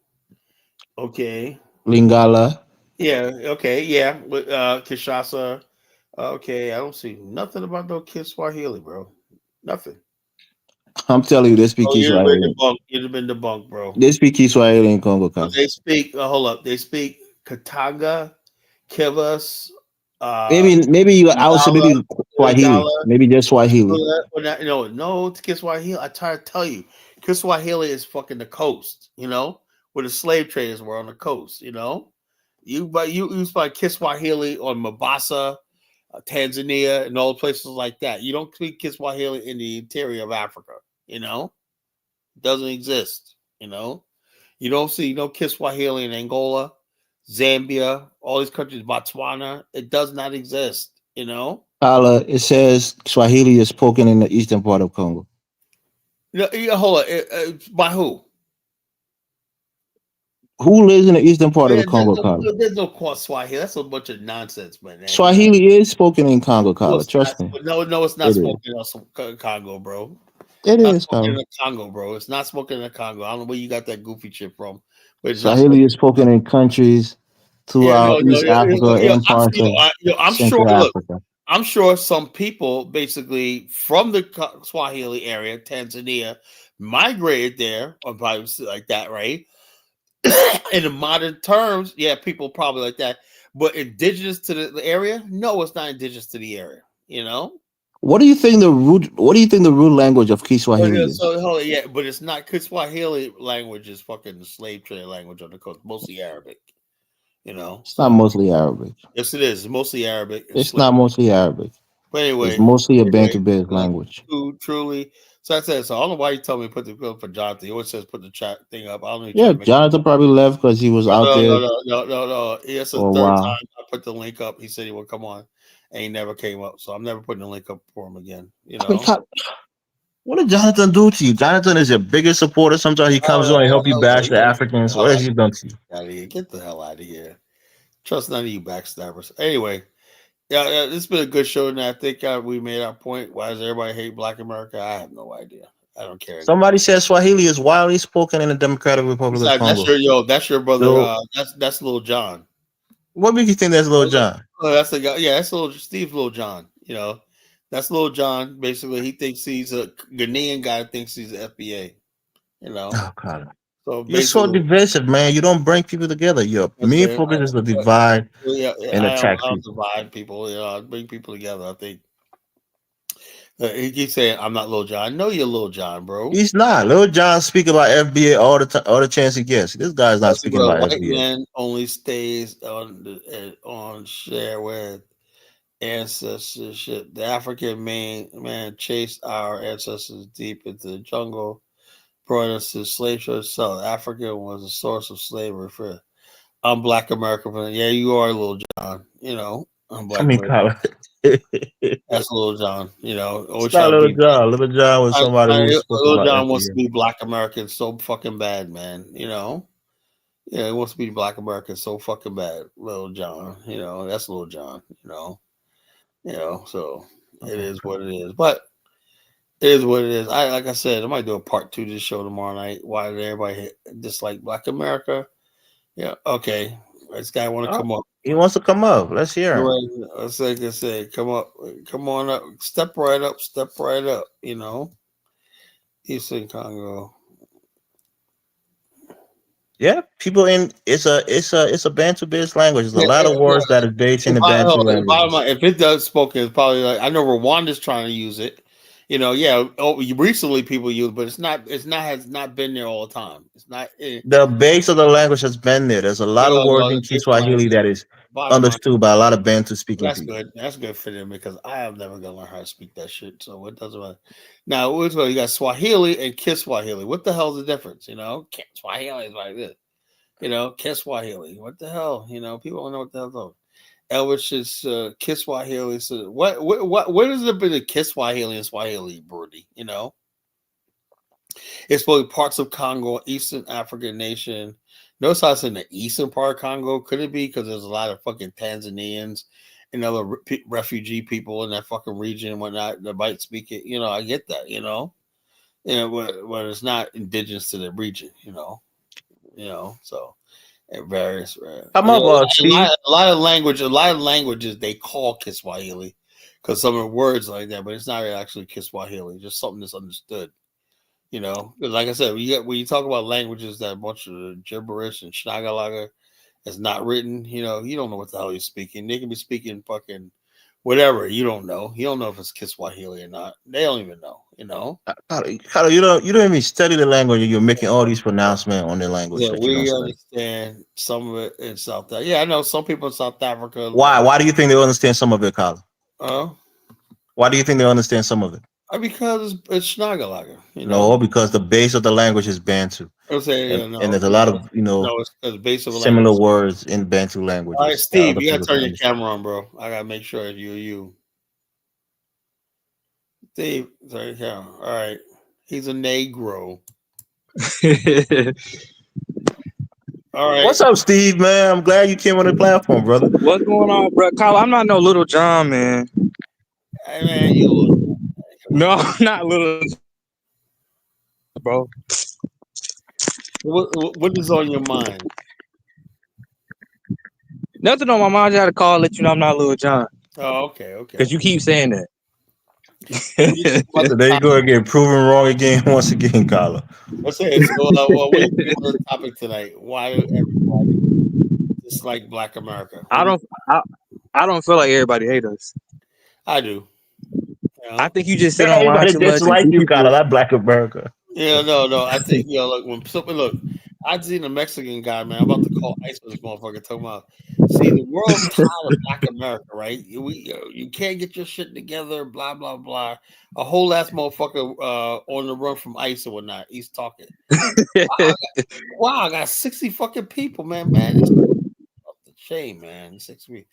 Okay. Lingala. Yeah. Okay. Yeah. With Kinshasa. Okay. I don't see nothing about no Kiswahili, bro. Nothing. I'm telling you, they speak Kiswahili. You'd have been debunked, bro. They speak Kiswahili in Congo, Carla. They speak. Hold up. They speak Katanga, Kivas. Maybe you also maybe Swahili. Maybe just Swahili. No, Kiswahili. I try to tell you, Kiswahili is fucking the coast. You know, where the slave traders were on the coast. You know, you speak Kiswahili on Mombasa, Tanzania, and all places like that. You don't speak Kiswahili in the interior of Africa. You know, it doesn't exist. You know, you don't see Kiswahili in Angola, Zambia, all these countries, Botswana. It does not exist. You know. Carla, it says Swahili is spoken in the eastern part of Congo. Hold on. By who? Who lives in the eastern part of the Congo, Carla? There's no Swahili. That's a bunch of nonsense, man. Swahili is spoken in Congo, Carla. Trust me. No, it's not spoken in Congo, bro. It is, spoken Carla. in Congo, bro. It's not spoken in the Congo. I don't know where you got that goofy shit from. But it's Swahili is spoken in countries throughout East Africa and parts of Central Africa. I'm sure some people basically from the Swahili area, Tanzania, migrated there, or probably like that, right? In the modern terms, yeah, people probably like that. But indigenous to the area, no, it's not indigenous to the area. You know. What do you think the root language of Kiswahili is? Yeah, but it's not Kiswahili language. Is fucking the slave trade language on the coast, mostly Arabic. You know, it's not mostly Arabic. Yes, it is. It's mostly Arabic. It's not mostly Arabic. But anyway, it's mostly a Bantu-based language. Truly. So I said, so I don't know why you tell me to put the clip for Jonathan. He always says put the chat thing up. I don't know. Yeah, Jonathan probably left because he was out there. No. Yes, the third time I put the link up. He said he would come on, and he never came up. So I'm never putting the link up for him again. You know. What did Jonathan do to you? Jonathan is your biggest supporter. Sometimes he comes on and help you bash the Africans. What has he done to you? Out of here. Get the hell out of here. Trust none of you backstabbers. Anyway, yeah, it's been a good show, and I think we made our point. Why does everybody hate Black America? I have no idea. I don't care. Somebody says Swahili is widely spoken in the Democratic Republic of Congo. That's your brother. So, that's Little John. What makes you think that's Little John? Oh, that's a guy. Yeah, that's Steve's Little John. That's Little John. Basically, he thinks he's a Ghanaian guy. Thinks he's an FBA. Oh God. So You're so basically, divisive, man. You don't bring people together. Your that's main it. focus is to divide Yeah, and attack I don't people. divide people. I bring people together. I think he keeps saying, "I'm not Little John." I know you're Little John, bro. He's not. Lil John speak about FBA all the time, all the chance he gets. This guy's not speaking Well, about white FBA. man only stays on share with ancestorship. The African man chased our ancestors deep into the jungle, brought us to slave trade. South Africa was a source of slavery for. I'm Black American. Yeah, you are Little John. I'm I Black mean, American. Kyle. That's Little John. It's Always try not to Little be. John. Little John was somebody who spoke Little about John wants to FBA. be Black American so fucking bad, man. Yeah, he wants to be Black American so fucking bad, Little John. That's Little John. So it is what it is. But it is what it is. Like I said, I might do a part 2 to this show tomorrow night. Why did everybody dislike Black America? Yeah, okay. This guy want to come up. He wants to come up. Let's hear him. Right. Let's like I say, come up, come on up, step right up, step right up. Eastern Congo. Yeah, people in it's a Bantu-based language. There's a lot of words that are based in the Bantu language. If it does spoken, it's probably like I know Rwanda's trying to use it. Recently people use it, but has not been there all the time. It's not the base of the language has been there. There's a lot of words in Kiswahili that is understood by a lot of Bantu speaking people. Good. That's good for them because I have never gonna learn how to speak that shit. So it doesn't matter. Now you got Swahili and Kiswahili. What the hell's the difference? Swahili is like this. Kiswahili. What the hell? People don't know what the hell's Elvish is Kiswahili. So what is it between Kiswahili and Swahili, Brody? It's both parts of Congo, Eastern African nation. Notice how it's in the eastern part of Congo. Could it be because there's a lot of fucking Tanzanians and other refugee people in that fucking region and whatnot that might speak it? I get that. But it's not indigenous to the region. So. It varies. Come up, Steve. A lot of languages they call Kiswahili because some of the words like that, but it's not actually Kiswahili. It's just something that's understood. Because like I said, when you talk about languages that a bunch of gibberish and Schnagalaga is not written, you don't know what the hell you're speaking. They can be speaking fucking whatever. You don't know. You don't know if it's Kiswahili or not. They don't even know. Carlo, you don't even study the language. You're making all these pronouncements on the language. Yeah, we understand some of it in South Africa. Yeah, I know some people in South Africa. Why? Why do you think they understand some of it, Carlo? Oh. Why do you think they understand some of it? Because it's Schnagalaga. No, because the base of the language is Bantu. And there's a lot of it's base of similar words in Bantu languages. All right, Steve, you gotta turn your camera on, bro. I gotta make sure you. Steve, turn your camera. All right, he's a Negro. All right. What's up, Steve, man? I'm glad you came on the platform, brother. What's going on, bro? Kyle, I'm not no Little John, man. Hey, man, you Little John. No, I'm not Little bro. What is on your mind? Nothing on my mind. I just had to call, let you know I'm not Little John. Oh, okay. Because you keep saying that. So there you go again, proven wrong again, once again, Carlo. Let's say so. What do you think of the topic tonight? Why do everybody dislike Black America? I don't feel like everybody hate us. I do. I think you just sit online too much. Like you, Carlo, that Black America. Yeah, no. I think look, I've seen a Mexican guy, man. I'm about to call ICE for this motherfucker talking about. See, the world's tired of Black America, right? You can't get your shit together, blah blah blah. A whole ass motherfucker on the run from ICE or whatnot. He's talking. Wow, I got 60 fucking people, man. It's a shame, man. 6 weeks.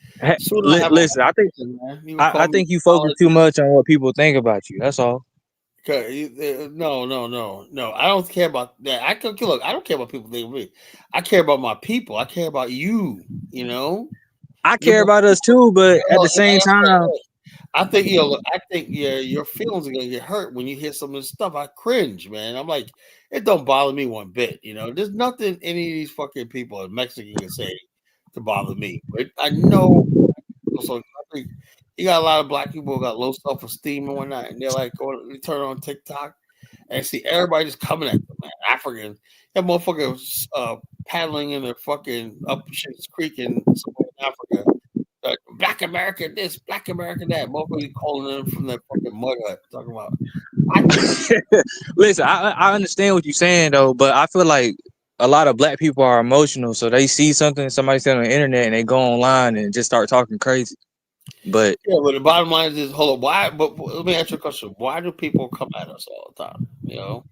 Listen, I think you focus too much on what people think about you. That's all. No. I don't care about that. I don't care about people thinking of me. I care about my people. I care about you. I care about us too, but at the same time, I think your feelings are gonna get hurt when you hear some of this stuff. I cringe, man. I'm like, it don't bother me one bit. There's nothing any of these fucking people in Mexican can say to bother me. But I know So I think you got a lot of black people who got low self-esteem and whatnot, and they're like, they turn on TikTok and see everybody just coming at them, man. African, that motherfucker paddling in their fucking up shit's creek in somewhere in Africa. Like, Black America this, Black America that. Motherfucker calling them from that fucking mud hut, talking about. Listen, I understand what you're saying though, but I feel like a lot of black people are emotional, so they see something somebody said on the internet and they go online and just start talking crazy. But yeah, but the bottom line is, hold on, why? But let me ask you a question: why do people come at us all the time? You know,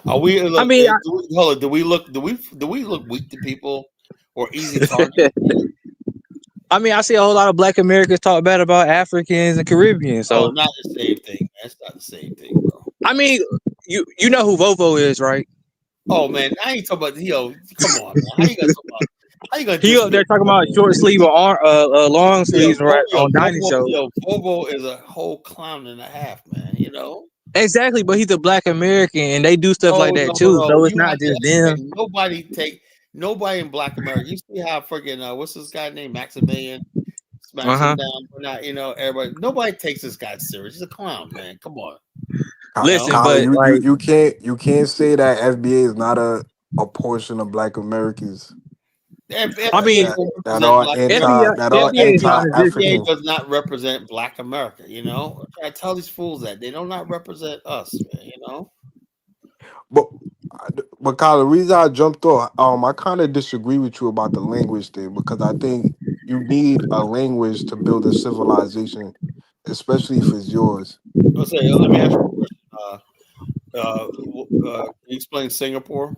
are we? Look, I mean, hold on, do we look weak to people or easy targets? I mean, I see a whole lot of black Americans talk bad about Africans and Caribbeans. Oh, So not the same thing. That's not the same thing, bro. I mean, you know who Vovo is, right? Oh man, I ain't talking about come on, man. How you gonna talk about? How you gonna He up there talking about short sleeve or long sleeves, right? On Dining Show. Bobo is a whole clown and a half, man. You know. Exactly, but he's a black American, and they do stuff like that too. So it's You not have to just them. nobody in Black America. You see how freaking what's this guy named Maximilian smacks him down, but not everybody. Nobody takes this guy serious. He's a clown, man. Come on. Listen, Colin, but like you can't say that FBA is not a portion of Black Americans. I mean, that are FBA anti-African. does not represent Black America. You know, I tell these fools that they do not represent us, man. You know. But Kyle, the reason I jumped off, I kind of disagree with you about the language thing because I think you need a language to build a civilization, especially if it's yours. Let's say, let me ask you a question. Can you explain Singapore?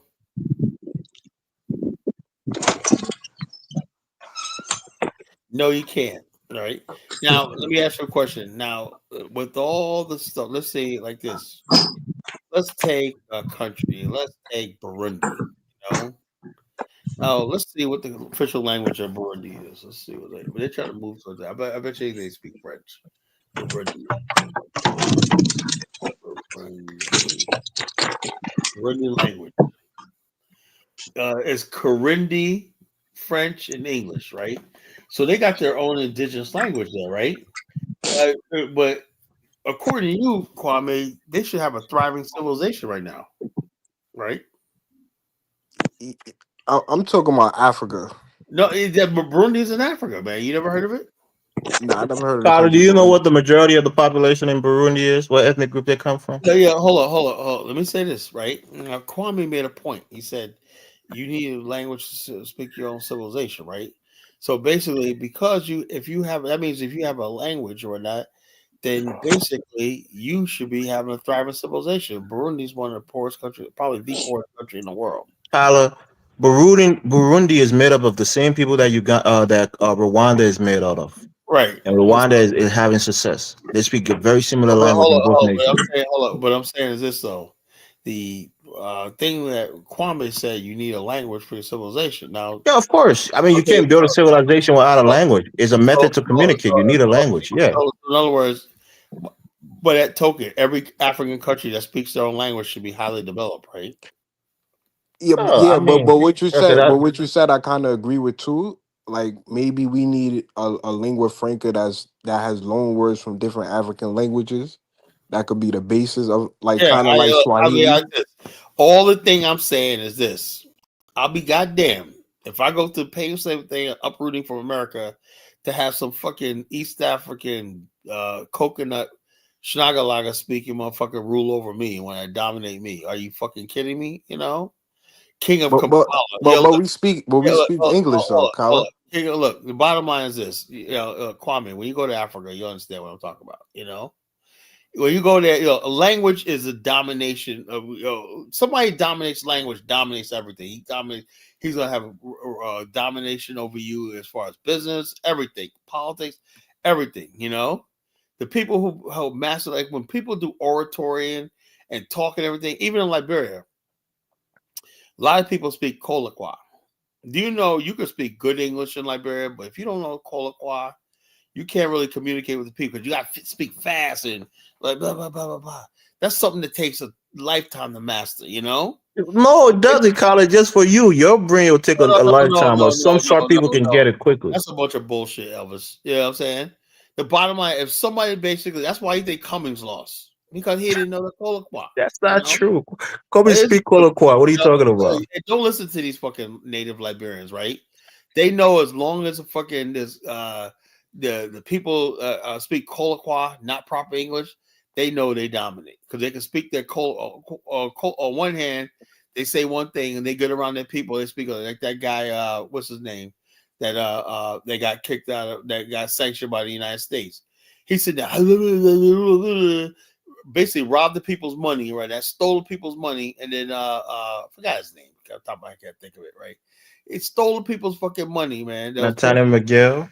No, you can't. All right. Now, let me ask you a question. Now, with all the stuff, let's say like this. Let's take a country. Let's take Burundi. You know. Now, let's see what the official language of Burundi is. Let's see what they're trying to move towards that. I bet you they speak French. Burundi. Burundi language. It's Kirundi, French, and English, right? So they got their own indigenous language there, right? But according to you, Kwame, they should have a thriving civilization right now, right? I'm talking about Africa. No, Burundi is in Africa, man. You never heard of it? No, I never heard of the Carter, country. do you know what the majority of the population in Burundi is? What ethnic group they come from? Yeah. Hold on. Let me say this, right? Now, Kwame made a point. He said you need a language to speak your own civilization, right? So basically, because if you have a language or not, then basically you should be having a thriving civilization. Burundi is one of the poorest countries, probably the poorest country in the world. Tyler, Burundi is made up of the same people that Rwanda is made out of. Right. And Rwanda is having success. They speak a very similar But language in both nations. What I'm saying is this though. The thing that Kwame said, you need a language for your civilization. Now, Yeah, of course. I mean, you can't build a civilization without a language. It's a method to communicate. You need a language. Yeah. So in other words, but at token, every African country that speaks their own language should be highly developed, right? Yeah, I mean, but what you okay, said, I kind of agree with too. Like maybe we need a lingua franca that has loan words from different African languages. That could be the basis of Yeah, kind of like Swahili. all the thing I'm saying is this: I'll be goddamn if I go to pay the same thing uprooting from America to have some fucking East African coconut Schnagalaga speaking motherfucker rule over me when I dominate me. Are you fucking kidding me? You know, King of Kampala. We speak English though, Kyle. Look, the bottom line is this: Kwame, when you go to Africa, you understand what I'm talking about. You know. When you go there, a language is a domination of somebody dominates language, dominates everything. He's gonna have a domination over you as far as business, everything, politics, everything. You know, the people who master, like when people do oratory and talk and everything, even in Liberia, a lot of people speak Kolakwa. Do you know you can speak good English in Liberia, but if you don't know Kolakwa, you can't really communicate with the people because you got to speak fast and like blah, blah, blah, blah, blah. That's something that takes a lifetime to master, you know? No, it doesn't, Colin. Just for you, your brain will take a lifetime, or some short people can get it quickly. That's a bunch of bullshit, Elvis. You know what I'm saying? The bottom line, if somebody basically, that's why you think Cummings lost because he didn't know the Colloquy. That's not true. Come and speak Colloquy. What are you talking about? Don't listen to these fucking native Liberians, right? They know as long as the fucking this the people speak Colloquy, not proper English, they know they dominate because they can speak their on one hand, they say one thing and they get around their people. They speak like that guy. What's his name? That they got kicked out of, that got sanctioned by the United States. He said that basically robbed the people's money, right? That stole people's money, and then forgot his name. Off the top of my head, I can't think of it, right? It stole the people's fucking money, man. Nathaniel McGill.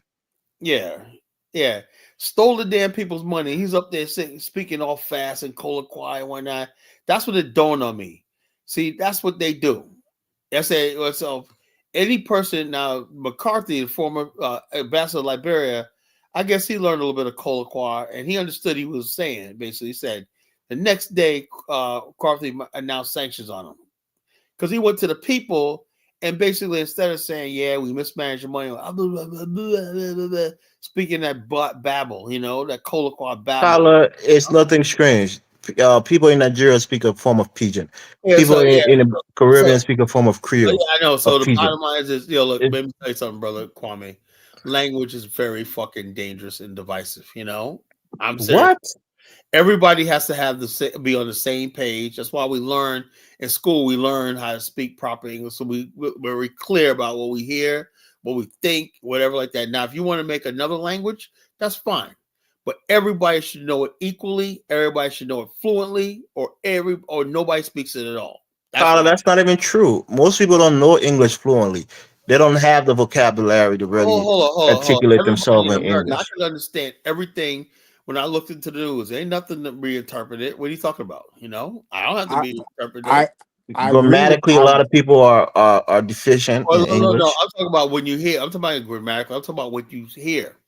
Yeah. Stole the damn people's money. He's up there speaking all fast and Colloquy and whatnot. That's what it dawned on me. See, that's what they do. That's it. So any person now, McCarthy, the former ambassador of Liberia, I guess he learned a little bit of Colloquy and he understood he was saying. Basically, he said the next day, McCarthy announced sanctions on him because he went to the people and basically instead of saying, "Yeah, we mismanaged your money," speaking that babble, that Colloquy babble. Tyler, it's nothing strange. People in Nigeria speak a form of Pidgin. People in the Caribbean speak a form of Creole. I know. So the Pidgin. bottom line is, look, let me tell you something, brother Kwame. Language is very fucking dangerous and divisive. I'm serious. What? Everybody has to be on the same page. That's why we learn in school. We learn how to speak proper English, so we're very clear about what we hear, what we think, whatever like that. Now, if you want to make another language, that's fine. But everybody should know it equally. Everybody should know it fluently, or nobody speaks it at all. That's not even true. Most people don't know English fluently. They don't have the vocabulary to really articulate themselves in English. I can understand everything. When I looked into the news, ain't nothing to reinterpret it. What are you talking about? I don't have to be interpreted. Grammatically, a lot of people are deficient in English. No. I'm talking about when you hear. I'm talking about grammatical. I'm talking about what you hear.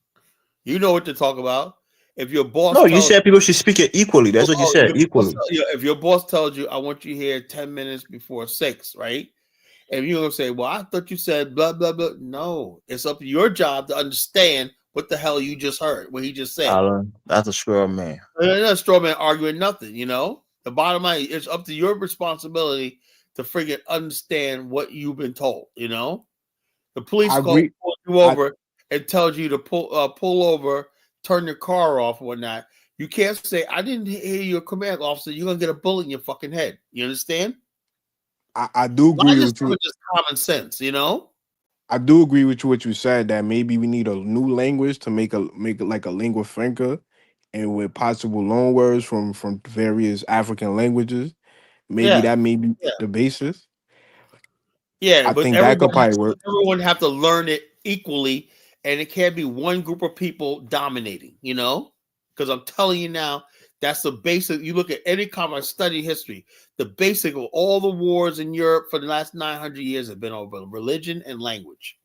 You know what to talk about. If your boss, you said people should speak it equally. That's what you said, equally. If your boss tells you, "I want you here 10 minutes before 6," right? And you're gonna say, "Well, I thought you said blah blah blah." No, it's up to your job to understand what the hell you just heard, what he just said. Alan, that's a straw man. Not a straw man arguing nothing. The bottom line, it's up to your responsibility to friggin' understand what you've been told. The police pulls you over and tells you to pull over, turn your car off, or whatnot. You can't say, "I didn't hear your command, officer." You're gonna get a bullet in your fucking head. You understand? I do agree with you. Just common sense, I do agree with you what you said that maybe we need a new language to make it like a lingua franca, and with possible loan words from various African languages. Maybe that may be the basis. Yeah, I but think that could probably work. Everyone have to learn it equally, and it can't be one group of people dominating. Because I'm telling you now, that's the basic. You look at any common study history. The basic of all the wars in Europe for the last 900 years have been over religion and language.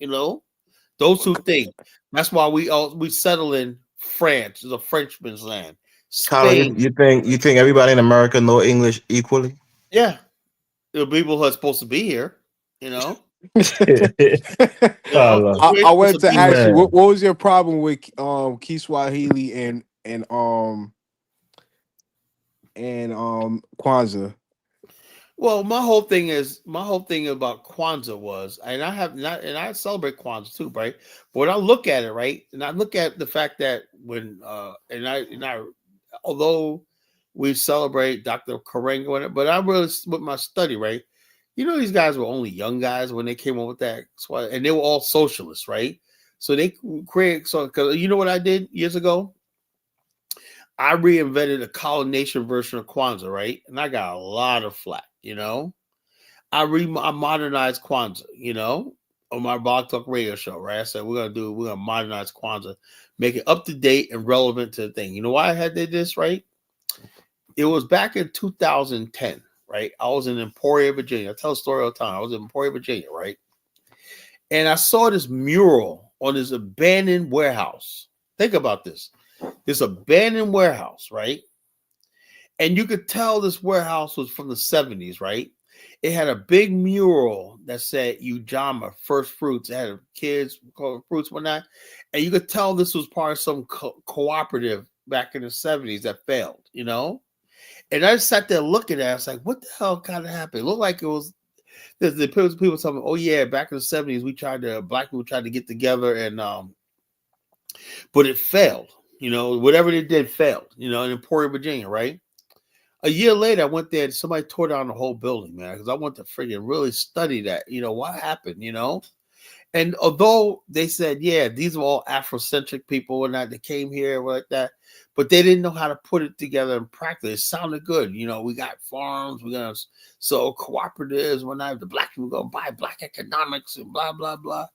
Those two things. That's why we settle in France, is a Frenchman's land. Spain. You think everybody in America know English equally? Yeah, the people who are supposed to be here. I wanted to ask you, what was your problem with Kiswahili and Kwanzaa? Well, my whole thing about Kwanzaa was, and I celebrate Kwanzaa too, right? But when I look at it, right, and I look at the fact that when although we celebrate Dr. Karenga, but I really with my study, right? These guys were only young guys when they came up with that, and they were all socialists, right? So they created because you know what I did years ago? I reinvented a coronation version of Kwanzaa, right? And I got a lot of flack, I modernized Kwanzaa, on my Blog Talk radio show, right? I said, we're gonna modernize Kwanzaa, make it up to date and relevant to the thing. You know why I did this, right? It was back in 2010, right? I was in Emporia, Virginia. I tell a story all the time. I was in Emporia, Virginia, right? And I saw this mural on this abandoned warehouse. Think about this. This abandoned warehouse, right? And you could tell this warehouse was from the 70s, right? It had a big mural that said Ujama, first fruits. It had kids, fruits, whatnot. And you could tell this was part of some cooperative back in the 70s that failed, you know? And I just sat there looking at it. I was like, what the hell kind of happened? It looked like it was, the people telling me, oh, yeah, back in the 70s, black people tried to get together and, but it failed. You know, whatever they did failed, you know, in Emporia, Virginia, right? A year later, I went there and somebody tore down the whole building, man, because I want to freaking really study that. You know, what happened, you know? And although they said, yeah, these are all Afrocentric people and that they came here like that, but they didn't know how to put it together in practice. It sounded good. You know, we got farms, we're going to sell cooperatives, whatnot. The black people going to buy black economics and blah, blah, blah.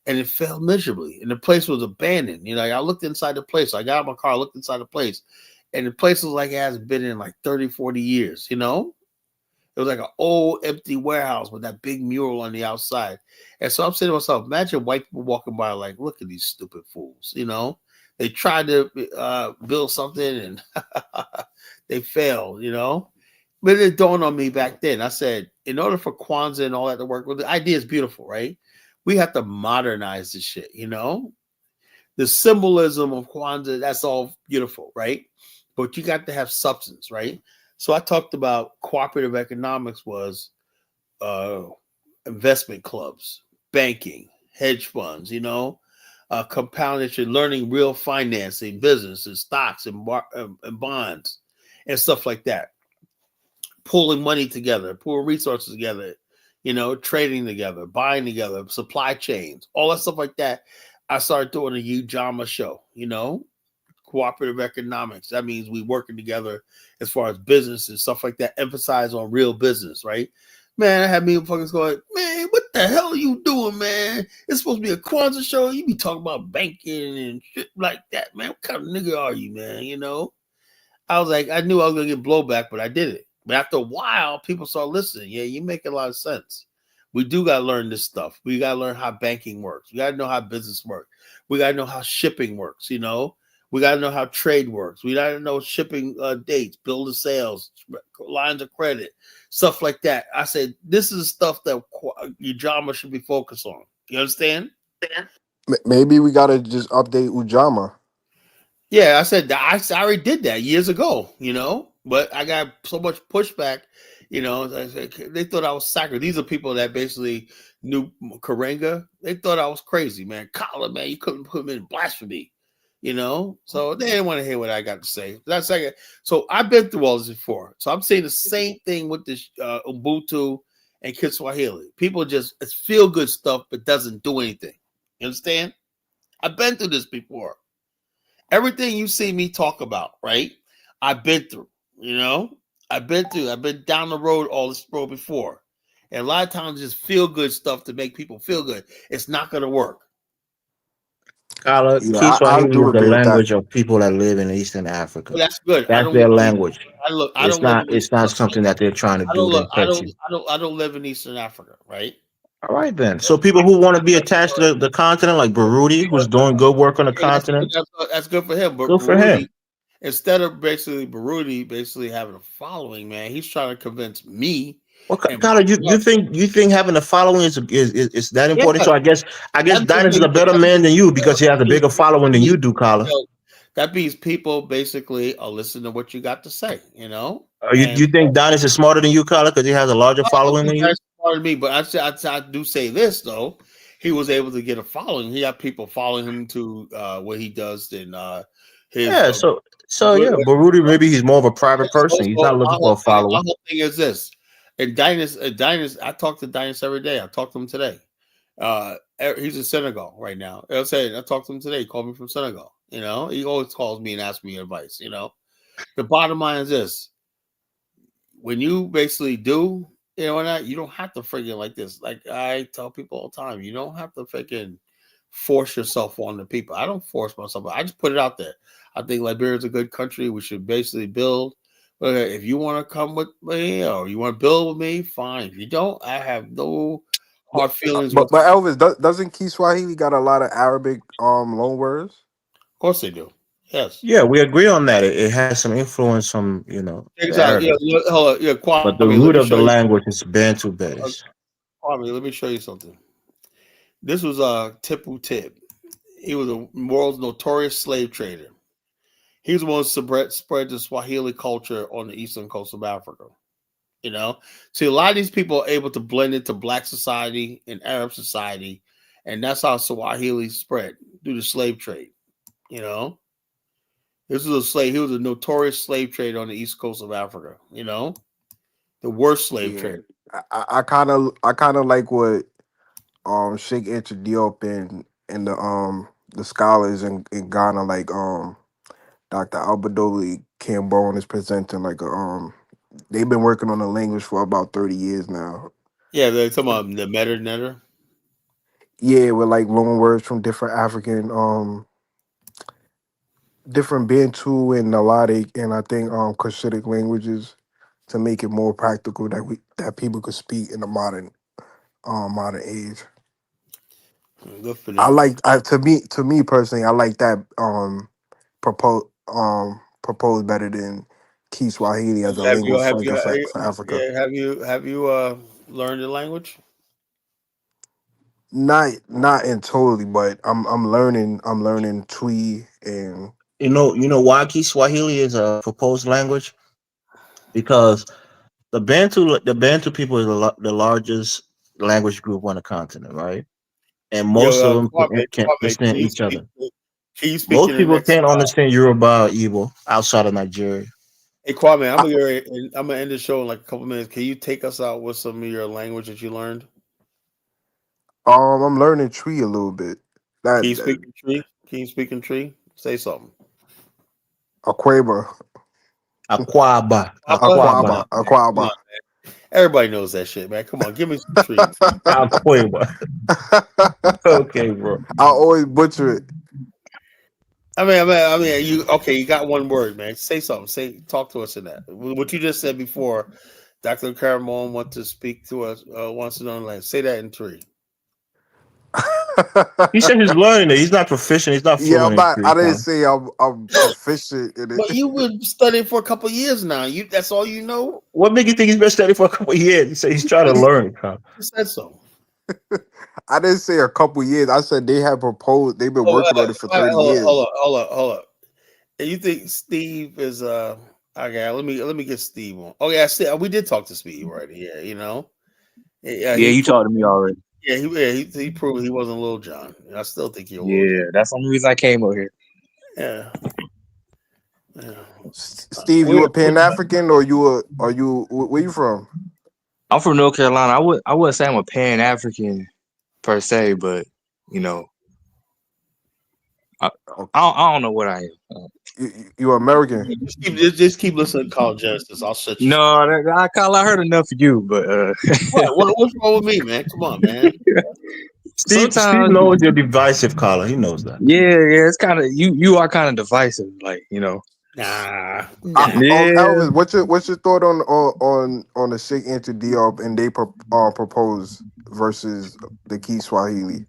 And it failed miserably. And the place was abandoned. You know, I looked inside the place. I got out of my car, looked inside the place. And the place was like it hasn't been in like 30, 40 years, you know? It was like an old empty warehouse with that big mural on the outside. And so I'm saying to myself, imagine white people walking by like, look at these stupid fools, you know? They tried to build something and they failed, you know? But it dawned on me back then. I said, in order for Kwanzaa and all that to work, well, the idea is beautiful, right? We have to modernize this shit, you know? The symbolism of Kwanzaa, that's all beautiful, right? But you got to have substance, right? So I talked about cooperative economics was investment clubs, banking, hedge funds, you know, compounding, learning real financing, business and stocks and bonds and stuff like that. Pulling money together, pulling resources together, you know, trading together, buying together, supply chains, all that stuff like that. I started doing a Ujama show, you know, cooperative economics. That means we working together as far as business and stuff like that. Emphasize on real business, right? Man, I had me fucking going, man, what the hell are you doing, man? It's supposed to be a Kwanzaa show. You be talking about banking and shit like that, man. What kind of nigga are you, man? You know? I was like, I knew I was gonna get blowback, but I did it. But after a while, people started listening. Yeah, you make a lot of sense. We do gotta learn this stuff. We gotta learn how banking works. We gotta know how business works. We gotta know how shipping works, you know. We got to know how trade works. We got to know shipping dates, bill of sales, lines of credit, stuff like that. I said, this is stuff that Ujama should be focused on. You understand? Maybe we got to just update Ujama. Yeah, I said, I already did that years ago, you know, but I got so much pushback, you know, they thought I was sacred. These are people that basically knew Karenga. They thought I was crazy, man. Colin, man, you couldn't put him in blasphemy. You know, so they didn't want to hear what I got to say. That's like, so I've been through all this before. So I'm saying the same thing with this Ubuntu and Kiswahili. People just, it's feel good stuff, but doesn't do anything. You understand? I've been through this before. Everything you see me talk about, right? I've been through, you know, I've been down the road, all this road before. And a lot of times just feel good stuff to make people feel good. It's not going to work. Kala, Yeah, I Kiswahili do is the agree with that. language of people that live in Eastern Africa. Well, that's good. I That's don't their live in language. I don't live in It's not something that they're trying to do to impress you. I don't live in Eastern Africa, right? All right then. So people who want to be attached to the continent, like Baruti, who's doing good work on the continent, that's good for him. But good for him. Instead of Baruti having a following, man, he's trying to convince me. Well, Kala, you think having a following is that important? Yeah. So I guess Dinus is a better man than you because he has a bigger following than you do, Kala. That means people basically are listening to what you got to say, you know. You think Dinus is smarter than you, Kala, because he has a larger following than you? Smarter than me, but I do say this though. He was able to get a following. He had people following him to what he does in his. Yeah, yeah, Baruti, maybe he's more of a private person. He's not looking for a follower. My whole thing is this. And Dinus, I talk to Dinus every day. I talked to him today. He's in Senegal right now. I talked to him today. He called me from Senegal. You know, he always calls me and asks me advice. You know, the bottom line is this: when you basically do, you know, what you don't have to freaking like this. Like I tell people all the time, you don't have to freaking force yourself on the people. I don't force myself. I just put it out there. I think Liberia is a good country. We should basically build. But if you want to come with me or you want to build with me, fine. If you don't, I have no hard feelings. But Elvis, doesn't Kiswahili got a lot of Arabic loan words? Of course they do. Yes. Yeah, we agree on that. It has some influence from the Exactly. Arabic, Hold on. Yeah, but the Kwame, let root me of the show you. language is Bantu Bedish. Kwame, let me show you something. This was Tipu Tip. He was the world's notorious slave trader. He was the one who spread the Swahili culture on the eastern coast of Africa. See, a lot of these people are able to blend into Black society and Arab society, and that's how Swahili spread through the slave trade. This was a slave. He was a notorious slave trader on the east coast of Africa. The worst slave Yeah, trader. I kind of like what Sheikh Enter Diop and the scholars in Ghana like Dr. Albadoli Cambone is presenting like they've been working on the language for about 30 years now. Yeah, they're talking about the Netter. Yeah, with like loan words from different African different Bantu and Naladic and I think Cushitic languages to make it more practical that people could speak in the modern age. Good for them. To me personally, I like that proposed better than Kiswahili as a lingua franca for Africa. Have you learned the language? Not in totally, but I'm learning Twi and You know why Kiswahili is a proposed language? Because the Bantu people is the largest language group on the continent, right? And most of them can't Kwame, understand each other. can you speak Most in the people next? can't understand Yoruba or Igbo outside of Nigeria. Hey Kwame, I'm gonna end the show in like a couple minutes. Can you take us out with some of your language that you learned? I'm learning Twi a little bit. Can you speak in tree? Can you speak in tree? Say something. Aquaba. Aquaba. Come on, man. Everybody knows that shit, man. Come on, give me some tree. Aquaba. Okay, bro. I always butcher it. I mean, you okay? You got one word, man. Say something. Talk to us in that. What you just said before. Dr. Caramon wants to speak to us. Wants to know like say that in three. He said he's learning it. He's not proficient. He's not fluent in I Greek. didn't say I'm proficient in it. But you've been studying for a couple of years now. That's all you know. What make you think he's been studying for a couple of years? He said he's trying to learn. You said so. I didn't say a couple years. I said they have proposed. They've been working on it for 30 years. Hold up. And you think Steve is okay? Let me get Steve on. Oh yeah, we did talk to Steve right here. Yeah, you talked to me already. Yeah, he proved he wasn't Lil John. I still think you're Lil John. That's the only reason I came over here. Yeah. Steve, you a Pan African or where you from? I'm from North Carolina. I wouldn't say I'm a Pan African per se, but I don't know what I am. You American? Just keep listening to College Genesis. I'll shut you. No, I heard enough of you, but what's wrong with me, man? Come on, man. Steve knows you're divisive, Carla. He knows that. Yeah, it's kind of you are kind of divisive, like Nah. Elvis, what's your thought on the Sheikh Enter Diop and they propose versus the Kiswahili?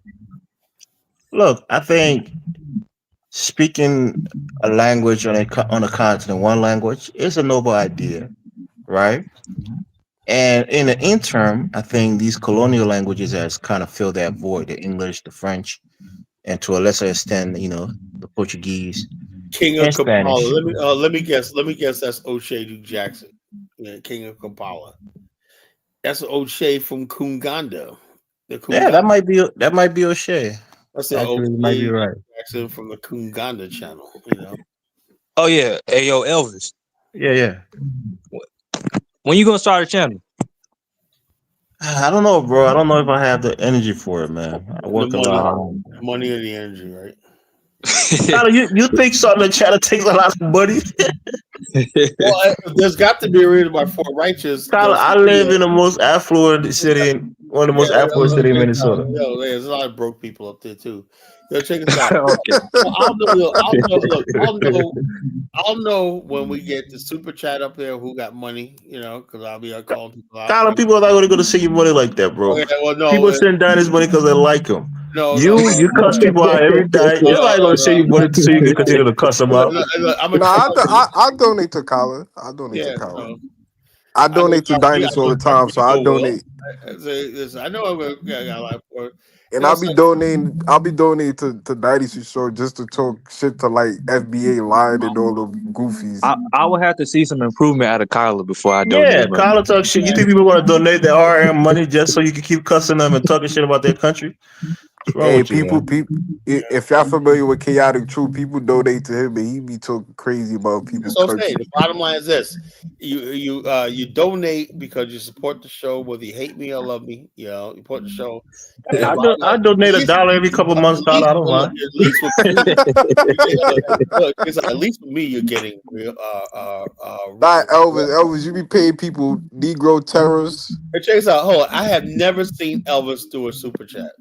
Look, I think speaking a language on a continent, one language, is a noble idea, right? And in the interim, I think these colonial languages has kind of filled that void: the English, the French, and to a lesser extent, the Portuguese, King of and Spanish. Kampala. Let me guess. That's O'Shea Jackson. Yeah, King of Kampala. That's O'Shea from Kunganda. Yeah, that might be O'Shea. That's the Actually, you might be right. Jackson from the Kunganda channel. Oh yeah, hey yo, Elvis. Yeah. When you gonna start a channel? I don't know, bro. I don't know if I have the energy for it, man. I work a lot. Money or the energy, right? Tyler, you think something that channel takes a lot of money? Well, there's got to be a reason why Fort Righteous. Tyler, I live in the most affluent city, one of the most affluent cities in Minnesota. There's a lot of broke people up there too. Check us out. Okay. I'll know when we get the super chat up there who got money. Because I'll be calling people out. Tyler, people are not going to go to see your money like that, bro. Okay, well, no, people send down his money because they like him. You cuss people out every day. Everybody gonna say you money so you can continue to cuss them out. I donate to Colin. I donate to Colin. I donate to Dynasty all the time, so I donate. I know I'm gonna got a lot for it. And I'll be donating to Dynasty Show just to talk shit to like FBA Lion and all the goofies. I would have to see some improvement out of Kyler before I donate. Yeah, Kyler talk shit. You think people want to donate their hard-earned money just so you can keep cussing them and talking shit about their country? What's wrong Hey, with you, people, man? if y'all familiar with Chaotic Truth, people donate to him and he be talking crazy about people's That's what I'm country. saying. The bottom line is this: you donate because you support the show, whether you hate me or love me. You know, you support the show. And I donate $1 every couple of months. I don't mind. At least with me, at least for me, you're getting real. Not Elvis, you be paying people Negro terrorists. Hey, check this out. Hold on. I have never seen Elvis do a super chat.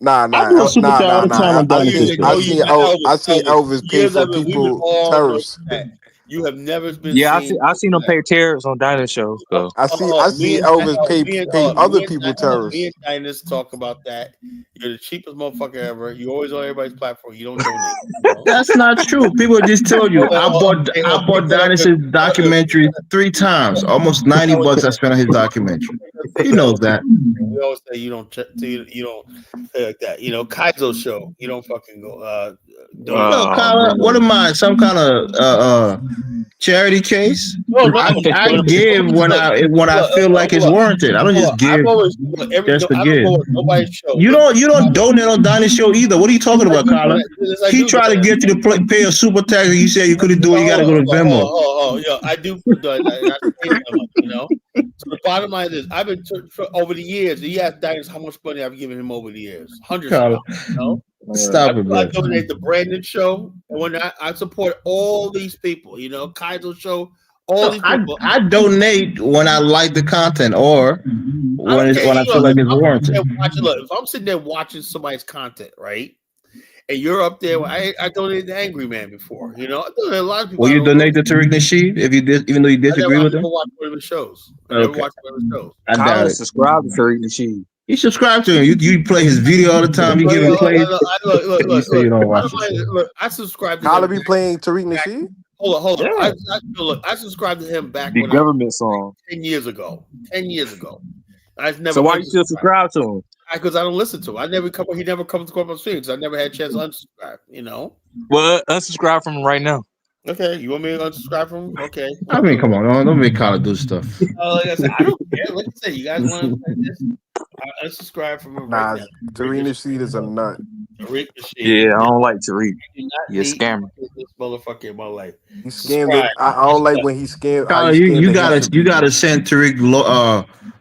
Nah. I seen Elvis pay for people terrorists. You have never been. Yeah, I seen him pay terrorists on Dynasty Show. So. I see Elvis pay other people terrorists. Me and Dinus talk about that. You're the cheapest motherfucker ever. You always on everybody's platform. You don't donate. You know? That's not true. People just told you. I bought Dynasty's documentary 3 times. Almost $90 I spent on his documentary. He knows that. We always say you don't say like that. You know, Kaizo show. You don't fucking go. What am I? Some kind of charity case? I give when I feel like it's warranted. I don't just give just to give. You don't donate on Dynasty Show either. What are you talking about, Colin? He tried to get you to pay a super tax, and you said you couldn't do it. You got to go to Venmo. Yeah, I do. You know. So the bottom line is, I've been over the years. He asked Dynasty how much money I've given him over the years. Hundreds of dollars. You know? Stop it, I bro. donate the Brandon show, and when I support all these people, you know, Kaizo show, all these people. I donate when I like the content or when I feel like it's warranted. Look, if I'm sitting there watching somebody's content, right, and you're up there, I donated to Angry Man before, you know. I donated a lot of people. Will you donate to Tariq Nasheed if you did, even though you disagree with him? I never watched one of his shows. I never watched one of his shows. I doubt it. Subscribe to Tariq Nasheed. You subscribe to him. You play his video all the time. You give him plays. You say you don't watch it. Look, I subscribe to Tyler him. Be playing Tariq Nasheed? Hold on. Yeah. I subscribed to him back the when government song 10 years ago. 10 years ago. I've never. So why you still subscribe to him? Because I don't listen to him. He never comes to my streams. I never had a chance to unsubscribe. You know. Well, unsubscribe from him right now. Okay, you want me to unsubscribe from him? Okay. I mean, come on, don't make Colin do stuff. Like I said, I don't care. Like I said, you guys want to play this? I unsubscribe from him right now. Tariq Nasheed is a nut. Yeah, I don't like Tariq. You're a scammer. This motherfucker in my life. He scammed. I don't like when he scammed. Colin, you gotta send Tariq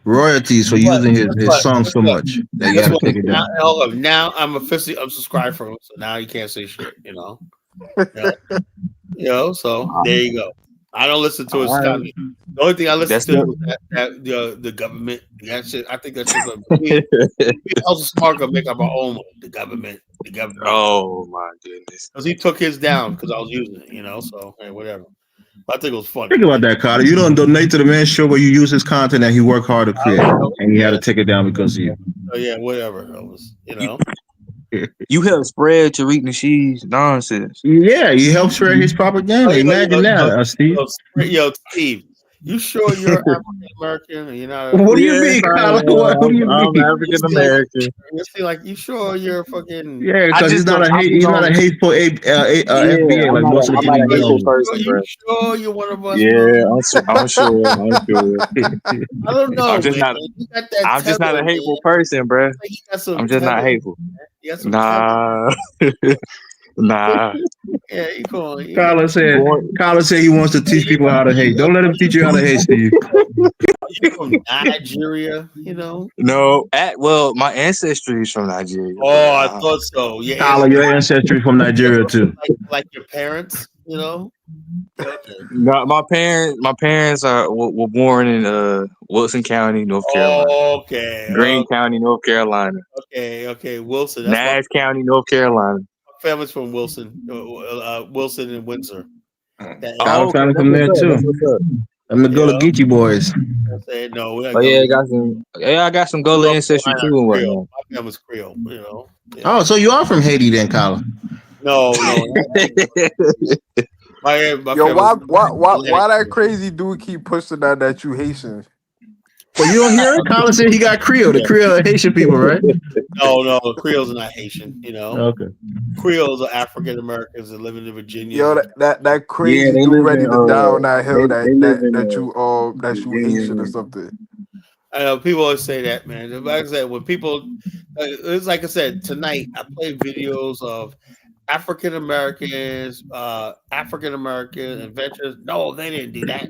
royalties for using his song so much that you gotta take it down. Now I'm officially unsubscribed from him, so now you can't say shit. You know. So there you go. I don't listen to his content. The only thing I listen to is the government. That shit. I think that shit's we also smart gonna make up our own. The government. Oh my goodness. Because he took his down because I was using it. You know. So hey, whatever. I think it was funny. Think about that, Carter. You don't donate to the man's show where you use his content and he worked hard to create, and he had to take it down because of you. Oh yeah, whatever. It was, you know. You helped spread Tariq Nasheed's nonsense. Yeah, you helped spread his propaganda. Imagine that, Steve. Steve, you sure you're African American? You're not. What do you mean, Colin? What do you mean? I'm African American. You see, like, you sure you're fucking? Yeah, because he's not a hateful FBA like most of the I'm a hateful person, bro. You sure you're one of us? Yeah, I'm sure. I don't know. I'm just not a hateful person, bro. I'm just not hateful. Nah. Nah. Yeah, you cool. Colin said he wants to teach people how to hate. Don't let him teach you how to hate, Steve. You're from Nigeria, you know? No. My ancestry is from Nigeria. Oh, I thought so. Yeah. Colin, your ancestry is from Nigeria too. Like your parents, you know? Okay. No, my parents were born in Wilson County, North Carolina. Okay. Greene County, North Carolina. Okay. Wilson. Nash County, North Carolina. My family's from Wilson. Wilson and Windsor. Family from there too. I'm the Gullah Geechee boys. I said no. We Oh yeah, I got some Gullah ancestry too and whatnot. My family's Creole, you know. Yeah. Oh, so you are from Haiti then, Colin? No. My Yo, family. why that crazy dude keep pushing that you Haitian? Well, you don't hear it? Colin said he got Creole. The Creole are Haitian people, right? No, Creoles are not Haitian. You know, Okay. Creoles are African Americans that live in Virginia. Yo, that crazy they dude live ready in to die on that hill they live in that you Virginia. Haitian or something. I know people always say that, man. Like I said, when people, it's like I said tonight, I play videos of African Americans, adventures. No, they didn't do that.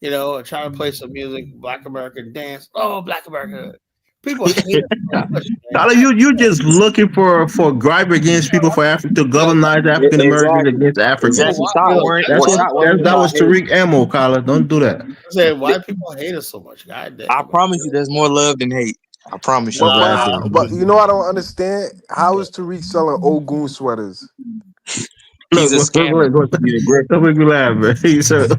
You know, I try to play some music, Black American dance. Oh, Black America. People hate it so much, man. Colin, you just looking for gripe against people for Africa to governize African Americans against Africans. Exactly. That was Tariq Ammo, Colin. Don't do that. I said, why people hate us so much? God damn. I promise you, there's more love than hate. I promise you. But you know, I don't understand. How is Tariq selling Ogun sweaters? He's a scammer. Don't make me laugh, man. He said,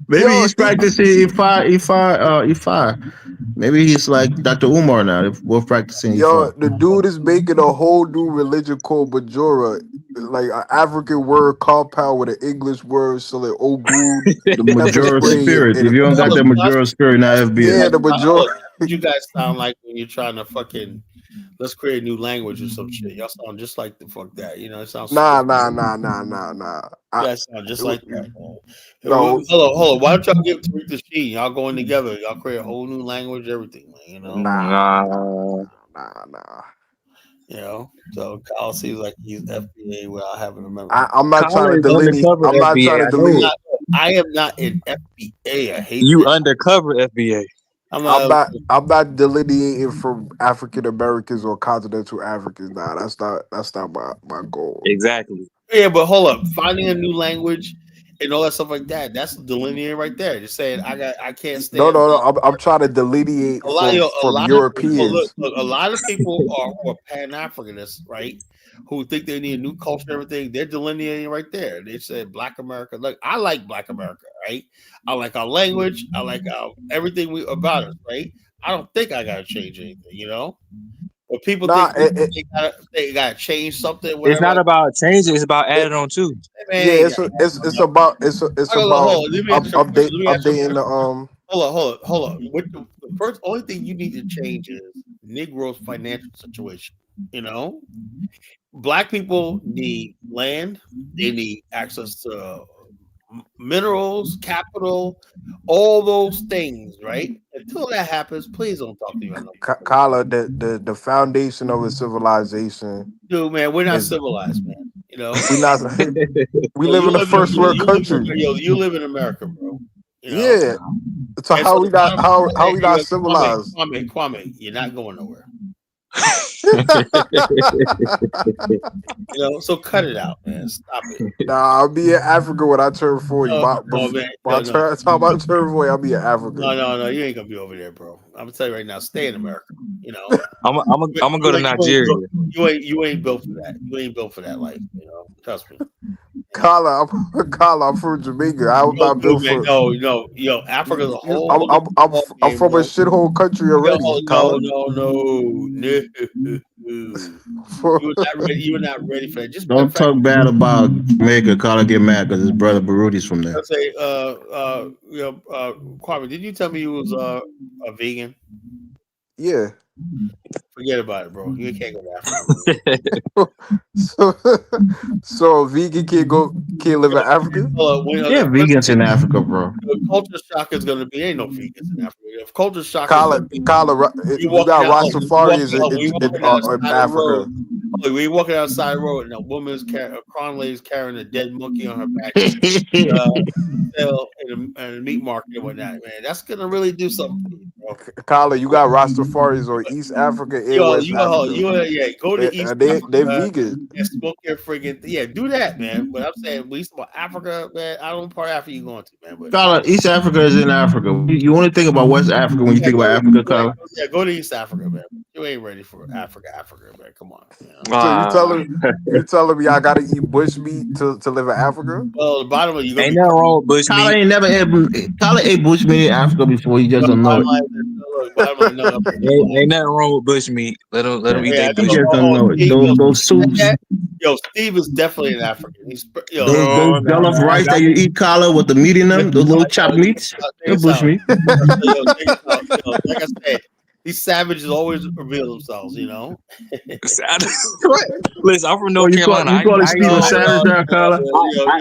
maybe he's practicing Ifa. Maybe he's like Dr. Umar now. They're both practicing Ifa. The dude is making a whole new religion called Bajora, like an African word compound with an English word, so like Ogun. The Majora spirit. If you don't got that Majora spirit, not FBI. Yeah, the Majora. You guys sound like when you're trying to fucking let's create a new language or some shit. Y'all sound just like the fuck that. You know, it sounds Nah. You guys sound just like that. No. Hold on. Why don't y'all give Tariq the Sheen? Y'all going together. Y'all create a whole new language, everything, man. You know? Nah. You know, so Kyle seems like he's FBA without having a member. I'm not trying to delineate. I'm not trying to delineate. I am not in FBA. I hate you undercover FBA. I'm not delineating from African Americans or continental Africans. Nah, that's not my goal. Exactly. Yeah, but hold up. Finding a new language and all that stuff like that, that's delineating right there. Just saying I can't stand. No. I'm trying to delineate from Europeans. Look, a lot of people who are Pan-Africanists, right? Who think they need a new culture and everything, they're delineating right there. They said Black America. Look, I like Black America, right? I like our language. I like everything about us, right? I don't think I gotta change anything, you know. But people think they gotta change something. Whatever. It's not about changing; it's about adding on too. Man, yeah, it's about updating the Hold on. The first only thing you need to change is Negro's financial situation. You know, Black people need land. They need access to minerals, capital, all those things, right? Until that happens, please don't talk to me. Kala, the foundation of a civilization. Dude, man, we're not civilized, man. You know, we not. We live in a first world country. You live in America, bro. You know? Yeah. So how we not civilized? Kwame, you're not going nowhere. You know, so cut it out, man. Stop it. Nah, I'll be in Africa when I turn 40. By the time I turn 40, I'll be in Africa. No, you ain't gonna be over there, bro. I'm gonna tell you right now, stay in America. You know, I'm gonna go to Nigeria. You ain't built for that. You ain't built for that life. You know, trust me. Kala, I'm from Jamaica. I was not built for. No, Africa's a whole. I'm from a shithole country already. No. You were not ready for that. Just don't talk bad about Jamaica. Kala get mad because his brother Barudi's from there. I'll say, Kwame, did you tell me you was a vegan? Yeah. Forget about it, bro. You can't go to Africa. so a vegan can't live in Africa? Vegans in Africa, bro. The culture shock is gonna be ain't no vegans in Africa. If culture shock, you got Rastafarians in Africa. We walking outside the road and a woman's a crown lady's carrying a dead monkey on her back. Sell in a meat market and whatnot, man. That's gonna really do something, Colin, you got Rastafaris on East Africa and West Africa. Go to East They're Africa vegan. and smoke your friggin' do that, man. But I'm saying we about Africa, man. I don't know part of Africa you going to, man. But Colin, East Africa is in Africa. You only think about West Africa when you think about Africa, Colin. Go to East Africa, man. You ain't ready for Africa, man. Come on. So you telling me I gotta eat bush meat to live in Africa? Well, the bottom of you ain't nothing wrong with bush Colin meat. ain't never Colin ate bush meat in Africa before. He just don't know it. Ain't nothing wrong with bush meat. Let them eat their bush He just don't know it. Those soups. Yo, Steve is definitely an African. He's Those jollof rice that you eat, Colin, with the meat in them, those little chopped meats. They're bush meat. Like I said, these savages always reveal themselves, you know. Listen, I'm from North Carolina. You call it Steve a savage there, Colin?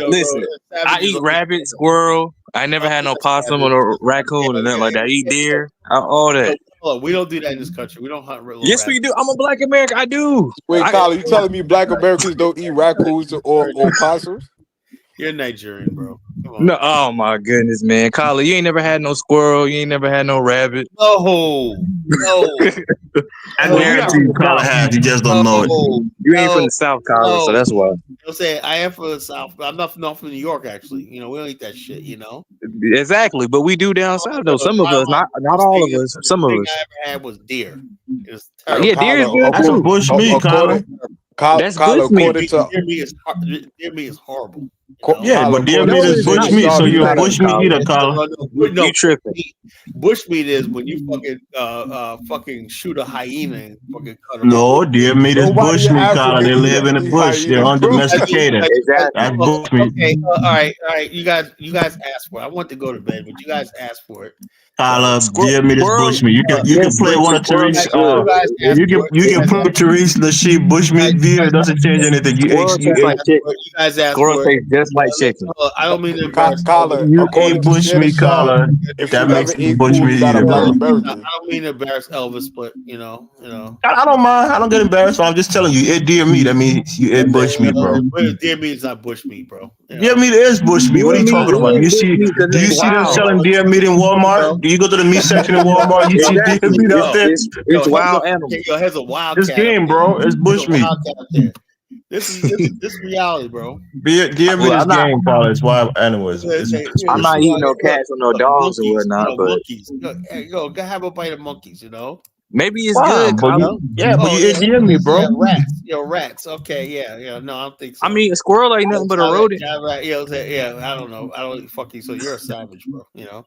Listen, I eat rabbit, squirrel. I never had no possum or no raccoon or nothing like that. I eat deer, all that. We don't do that in this country. We don't hunt. Yes, we do. I'm a Black American. I do. Wait, Colin, you telling me Black Americans don't eat raccoons or possums? You're Nigerian, bro. Come on. No, oh my goodness, man, Colin, you ain't never had no squirrel. You ain't never had no rabbit. No. I guarantee you, Colin has. You just don't know it. You ain't from the South, Colin, so that's why. I'm saying I am from the South, but I'm not from New York. Actually, you know, we don't eat that shit. You know. Exactly, but we do down south though. Some of us, not all of us. Some of us. I ever had was deer. It was terrible. Yeah, deer is good That's too. a bush meat, Colin. That's bush meat. Deer meat is horrible. Yeah, but deer meat is bush meat, so you're a bush meat eater, Colin. You tripping? Bush meat is when you fucking shoot a hyena and fucking cut them. No, deer meat is bush meat, Colin. They live in the bush. They're undomesticated. That's bush meat. Okay, all right. You guys asked for it. I want to go to bed, but you guys asked for it. Colin, deer meat is bush meat. You can play one of Therese. You can play Therese the sheep bush meat view. It doesn't change anything. You guys asked for it. Tastes just like chicken. I don't mean to embarrass Colin. You ate bush meat, Colin. That makes you bush meat eater, bro. I don't mean to embarrass Elvis, but you know. I don't mind. I don't get embarrassed. I'm just telling you, you ate deer meat. That means you ate bush meat, bro. Deer meat is not bush meat, bro. Deer meat is bush meat. What are you talking about? Do you see them selling deer meat in Walmart? Do you go to the meat section in Walmart? You see deer meat out there? It's wild animal. Here's a wild. It's game, bro. It's bush meat. This reality, bro. Deer meat is game, Colin. It's wild animals. I'm not eating no cats or no dogs or whatnot, but monkeys. Go have a bite of monkeys, you know. Maybe it's good, Colin. But you eat deer meat, bro. Rats. Okay, yeah. No, I don't think so. I mean, a squirrel ain't nothing but a rodent. Yeah, I don't know. I don't fucking. So you're a savage, bro. You know.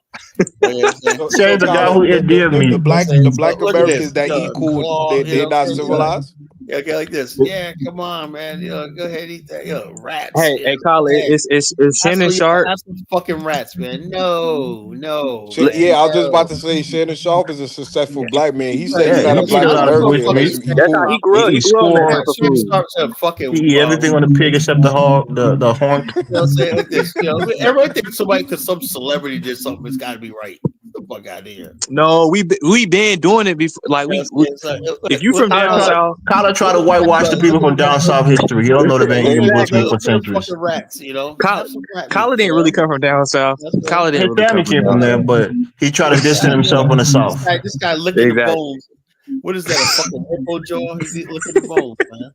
Say the guy who eat deer meat. The black Americans that eat cool, they're not civilized. Yeah, okay, like this. Yeah, come on, man. Go ahead and eat that. Rats. Hey, Colin, it's Shannon Sharp. Have some fucking rats, man. No. Yeah, I was just about to say Shannon Sharp is a successful black man. He said he's not a black American. That's how he grew up. He grew up. He eat everything on the pig except the horn. Say like this. Everybody thinks because some celebrity did something, it's got to be right. The fuck out of here. No, we been doing it before. Like if you from down south, Colin try to whitewash the people from down south history. You don't know they've been eating bush meat for centuries. Rats, you know. Colin didn't really come from down south. Colin didn't really family came from there, but he tried to distance himself from the south. This guy licking the bones. What is that? A fucking hippo jaw? He's licking the bones, man.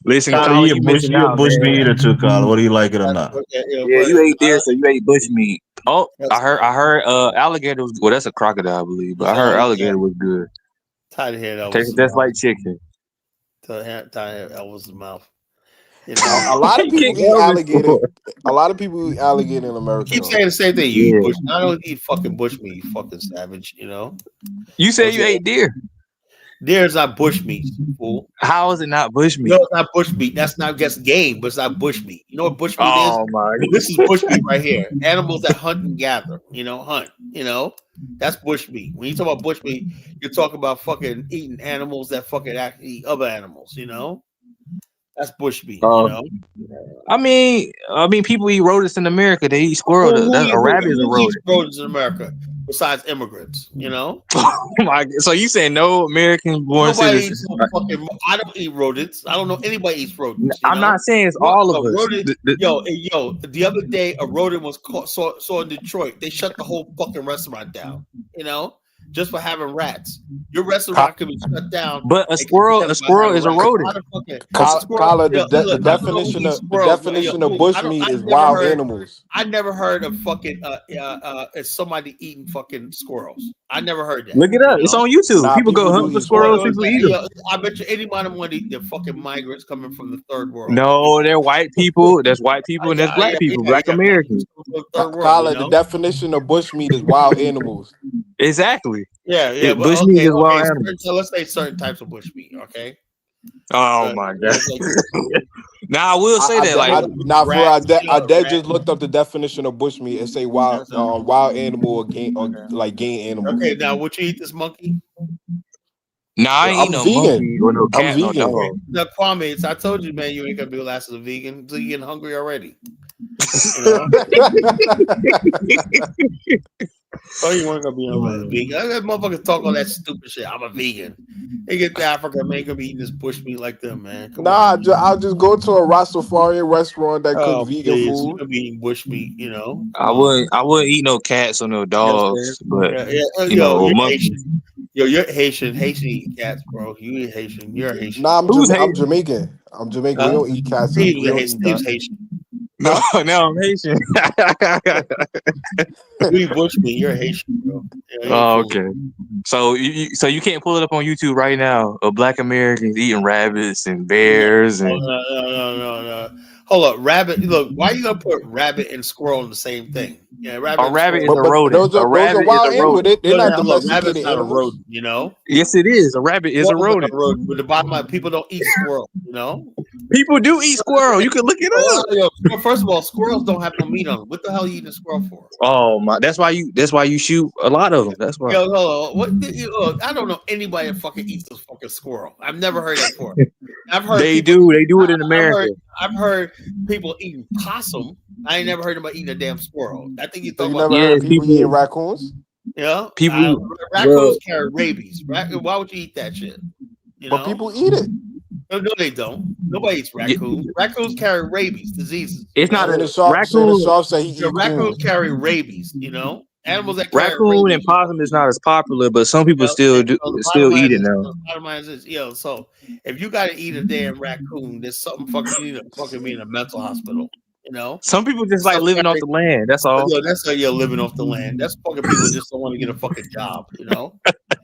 Listen, Colin, you're a bush meat eater too, Colin. Whether you like it or not. Yeah, you ate deer, so you ate bush meat. Oh, I heard alligator was that's a crocodile, I believe, but I heard alligator was good. Tied head Elvis. Tastes just like chicken. Tied head Elvis' mouth. A lot of people eat alligator. A lot of people eat alligator in America. Keep saying the same thing. You eat bush. I don't eat fucking bush meat. You fucking savage. You know. You said you ate deer. Deer is not bush meat, fool. How is it not bush meat? No, it's not bush meat. That's not just game, but it's not bush meat. You know what bush meat is? Oh my! This is bush meat right here. Animals that hunt and gather. Hunt. That's bush meat. When you talk about bush meat, you're talking about fucking eating animals that fucking actually eat other animals. That's bush meat. I mean, people eat rodents in America. They eat squirrel. A rabbit is a rodent. Rodents in America. besides immigrants. You know. Oh my God. So you saying no American born Nobody citizens? eats no fucking. I don't eat rodents. I don't know anybody eats rodents. You I'm know? not saying it's all of us. Rodent, yo, the other day a rodent was caught. Saw in Detroit. They shut the whole fucking restaurant down. You know, just for having rats. Your restaurant could be shut down. But a squirrel is a rodent. Kyla, the definition of bushmeat is wild animals. I never heard of fucking somebody eating fucking squirrels. I never heard that. Look it up. It's on YouTube. People go hunt for squirrels. People eat them. I bet you anybody want to eat the fucking migrants coming from the third world. No, they're white people. There's white people and there's black people. Black Americans. Kyla, the definition of bushmeat is wild animals. Exactly. Yeah. Bushmeat is wild animals. So let's say certain types of bushmeat. Okay. Oh my God. Now I will say that, I just looked up the definition of bushmeat and say wild animal or game animal. Okay, now would you eat this monkey? Nah, I ain't no monkey or no cat, no dog. Now, Kwame, I told you, man, you ain't gonna be last as a vegan until you getting hungry already. You know? So you weren't gonna be a vegan. That motherfuckers talk all that stupid shit. I'm a vegan. They get to Africa, man, gonna be eating this bushmeat like them, man. I'll just go to a Rastafarian restaurant that cooks vegan food. You're gonna be eating bushmeat, you know. I wouldn't eat no cats or no dogs, but you know, monkeys. You're Haitian. Haitian eat cats, bro. You eat Haitian. You're Haitian. Nah, I'm Jamaican. I'm Jamaican. We don't eat cats. Steve's Haitian. No, I'm Haitian. You eat bushmeat. You're Haitian, bro. Yeah, oh, okay. So you can't pull it up on YouTube right now of Black Americans eating rabbits and bears and. No. Hold up, rabbit. Look, why are you gonna put rabbit and squirrel in the same thing? Yeah, rabbit. A rabbit is a rodent. Those are wild animals. They're not domesticated rabbit's not animals. a rodent, you know. Yes, it is. A rabbit is a rodent. But the bottom line, people don't eat squirrel, you know. People do eat squirrel. You can look it up. First of all, squirrels don't have no meat on them. What the hell are you eating a squirrel for? Oh my! That's why you shoot a lot of them. That's why. I don't know anybody that fucking eats a fucking squirrel. I've never heard that before. I've heard They do it in America. I've heard people eating possum. I ain't never heard about eating a damn squirrel. I think you So thought you about never heard people eating raccoons? Yeah, people. Raccoons carry rabies. Why would you eat that shit? But people eat it. No, they don't. Nobody eats raccoons. Raccoons carry rabies, diseases. It's not a raccoon. Raccoons carry rabies. You know, animals that carry raccoon rabies. and possum is not as popular, but some people still eat it now. Bottom line is this, so if you got to eat a damn raccoon, there's something fucking you need to fucking be in a mental hospital. You know, some people just like living off the land. That's all. Yo, that's how you're living off the land. That's fucking people just don't want to get a fucking job. You know,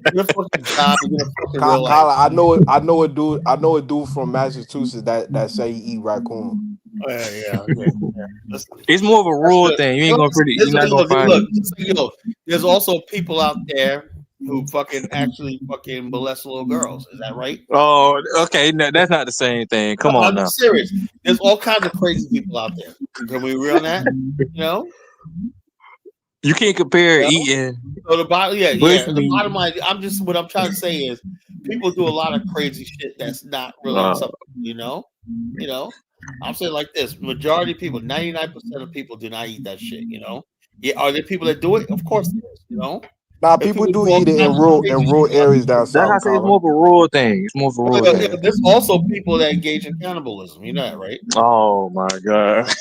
get a fucking job, get a fucking real life. I know a dude from Massachusetts that say he eat raccoon. Yeah. It's more of a rural thing. You ain't gonna You're not gonna find it. There's also people out there who fucking actually fucking molest little girls. Is that right? Oh, okay. No, that's not the same thing. Come on now. I'm serious. There's all kinds of crazy people out there. Can we agree on that? You know? You can't compare eating. So the bottom line, what I'm trying to say is people do a lot of crazy shit that's not really acceptable, you know? I'm saying like this, majority of people, 99% of people do not eat that shit, you know? Yeah, are there people that do it? Of course there is, you know? Nah, people do eat it in rural areas down south. That's how I say it's more of a rural thing. It's more of a rural thing. There's also people that engage in cannibalism. You know that, right? Oh my God.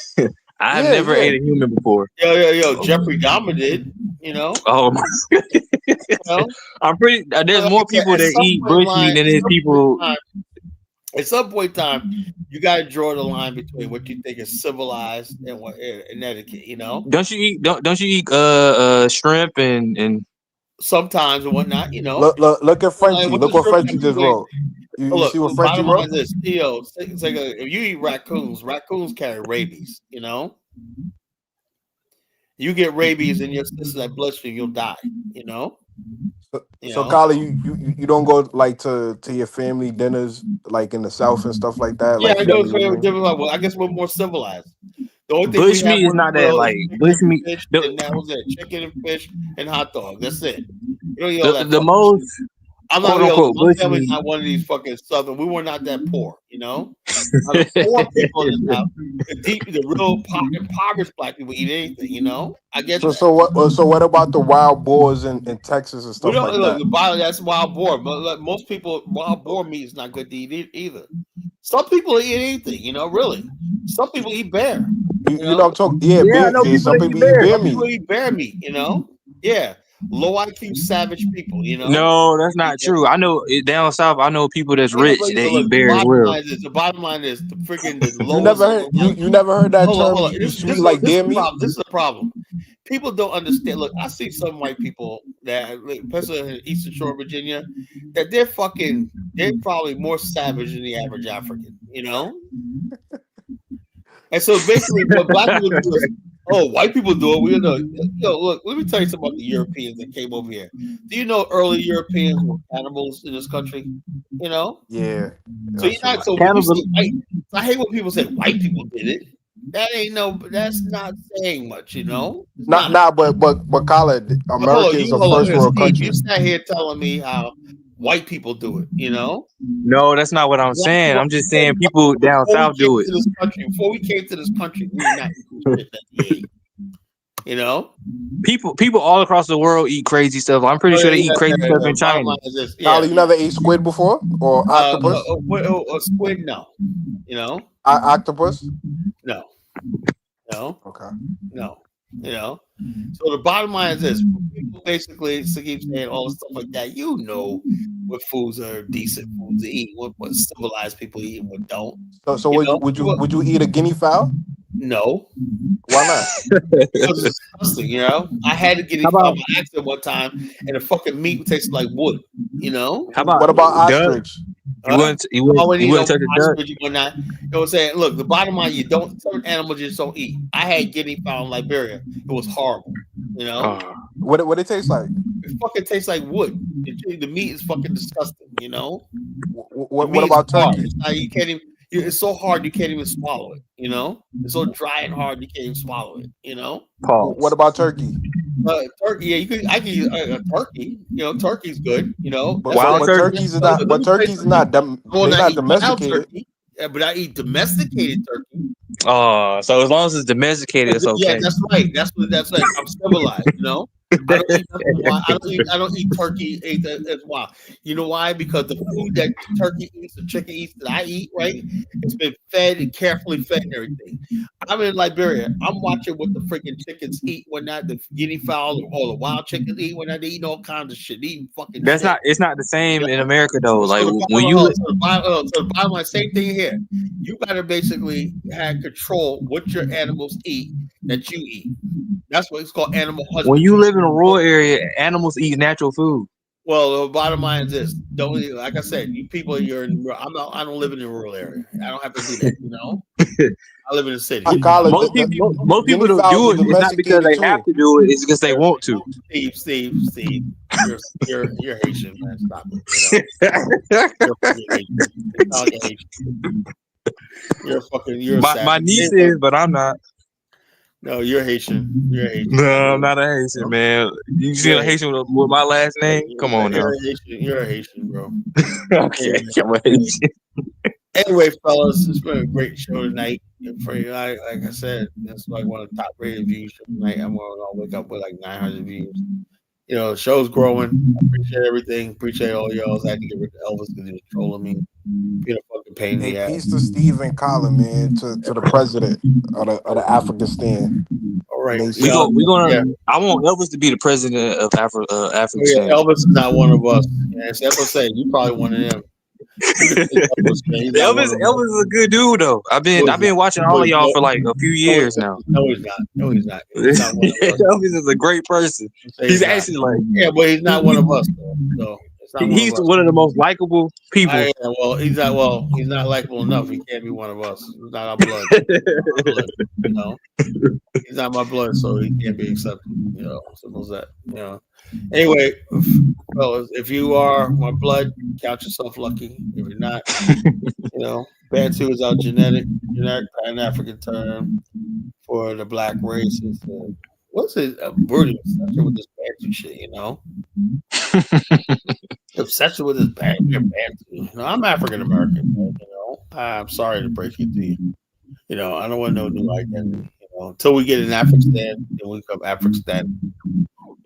I've never ate a human before. Yo. Jeffrey Dahmer did, you know? Oh my God. You know? I'm pretty there's more people that eat bushmeat than there's people. At some point in time, you got to draw the line between what you think is civilized and what and etiquette. You know, don't you eat shrimp and sometimes and whatnot? You know, look at Frenchie. Look what Frenchie just wrote. You see what Frenchie wrote? If you eat raccoons carry rabies. You know, you get rabies in your system, that bloodstream, you'll die. You know. So Kyla, you don't go like to your family dinners like in the South and stuff like that? Yeah, like, I go to different level. I guess we're more civilized. The only thing bushmeat is not that like bushmeat. And that was it: chicken and fish and hot dog. That's it. The most. I'm not, my family's not one of these fucking Southern. We were not that poor, you know. Now, the poor people in the South, the real impoverished black people eat anything, you know. I get that. So what about the wild boars in Texas and We stuff don't like look that? the bottom. That's wild boar, but look, most people wild boar meat is not good to eat either. Some people eat anything, you know. Really, some people eat bear. You know I'm talking. Yeah, I bear. know Yeah, some that people eat bear some meat. people eat bear meat, you know. Yeah, low IQ savage people, you know. No, that's not true. I know down south. I know people that's Yeah, rich but that look, eat bear as well. the bottom line is the freaking the You lowest. never heard you never heard that term? Hold on. You eat like This is deer the meat? problem. This is the problem. People don't understand. Look, I see some white people that, especially in Eastern Shore, Virginia, that they're probably more savage than the average African, you know. And so basically, what black people do is, white people do it. We know. Look, let me tell you something about the Europeans that came over here. Do you know early Europeans were cannibals in this country? You know. Yeah. So you're not. So when you say white, I hate when people say white people did it. That's not saying much, you know. It's not. But Colin, America is a Hold first on. world Steve, country. you sat here telling me how white people do it, you know. No, that's not what I'm saying. I'm just saying people down south do it. Before we came to this country, we did not eat shit that we ate. You know, people all across the world eat crazy stuff. I'm pretty sure they eat crazy stuff in China. Colin, you never ate squid before or octopus? Squid, no. You know, octopus? No. Okay. No. You know. So the bottom line is this: people basically keep saying all the stuff like that. You know, what foods are decent foods to eat, what civilized people eat, and what don't. So would you eat a guinea fowl? No. Why not? Because it's disgusting, you know. I had a guinea fowl by accident one time, and the fucking meat tasted like wood. You know. What about ostrich? You wouldn't touch a duck. You would not. You know what I'm saying? Look, the bottom line, certain animals you just don't eat. I had guinea fowl in Liberia. It was horrible. You know. What it tastes like? It fucking tastes like wood. The meat is fucking disgusting. You know. What about turkey? You can't even. It's so hard you can't even swallow it. You know. It's so dry and hard you can't even swallow it. You know. What about turkey? Turkey, yeah, I can use a turkey. You know, turkey's good. You know, but turkeys is not. But turkeys not. They're not domesticated. Yeah, but I eat domesticated turkey. Oh, so as long as it's domesticated, it's okay. Yeah, that's right. That's like I'm civilized. You know, I don't eat turkey as well. You know why? Because the food that turkey eats, the chicken eats that I eat, right? It's been fed and carefully fed and everything. I'm in Liberia. I'm watching what the freaking chickens eat when not the guinea fowl or the wild chickens eat when they eat all kinds of shit. They eat fucking. That's shit. It's not the same in America though. So like when you. So the bottom line, same thing here. You gotta basically have control what your animals eat that you eat. That's what it's called animal husbandry. When you live in a rural area, animals eat natural food. Well, the bottom line is this: don't, like I said, you people, I don't live in a rural area. I don't have to do that. You know, I live in the city. Most people don't do it. It's not because they have to do it. It's because they want to. Steve, you're Haitian, man. Stop it. You know? My niece is, but I'm not. No, you're Haitian. No, I'm not a Haitian, man. You see a Haitian with my last name? Come on now. You're a Haitian, bro. Okay, I'm a Haitian. Anyway, fellas, it's been a great show tonight. Like I said, that's like one of the top rated views tonight. I'm gonna wake up with like 900 views. You know, the show's growing. I appreciate everything. Appreciate all y'all. I had to get rid of Elvis because he was trolling me. Being a fucking pain in the ass. Peace to Steve and Colin, man, to the president of the African stand. All right, we gonna. Yeah. I want Elvis to be the president of Africa. Elvis is not one of us. Yeah, that's what I'm saying. You probably one of them. Elvis is a good dude though. I've been watching all of y'all for like a few years now. No, he's not. He's not one of us. Elvis is a great person. He's actually like but he's not one of us though. So he's one of the most likable people. He's not likable enough. He can't be one of us. He's not our blood. You know, he's not my blood, so he can't be accepted. You know, simple as that. You know. Anyway, fellas, if you are my blood, count yourself lucky. If you're not, you know, Bantu is our generic Pan-African term for the black race. What's it? Brooding with this Bantu shit, you know. obsession with this band. No, I'm African American. I'm sorry to break it to you. I don't want no new identity. Until we get in Afghanistan, then we become Afghanistan.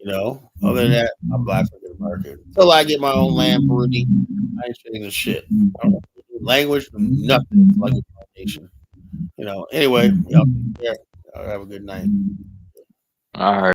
Other than that, I'm Black African American. Until I get my own land, Burundi, I ain't changing shit. Language, nothing. It's like a nation. Anyway, y'all take care. Have a good night. All right.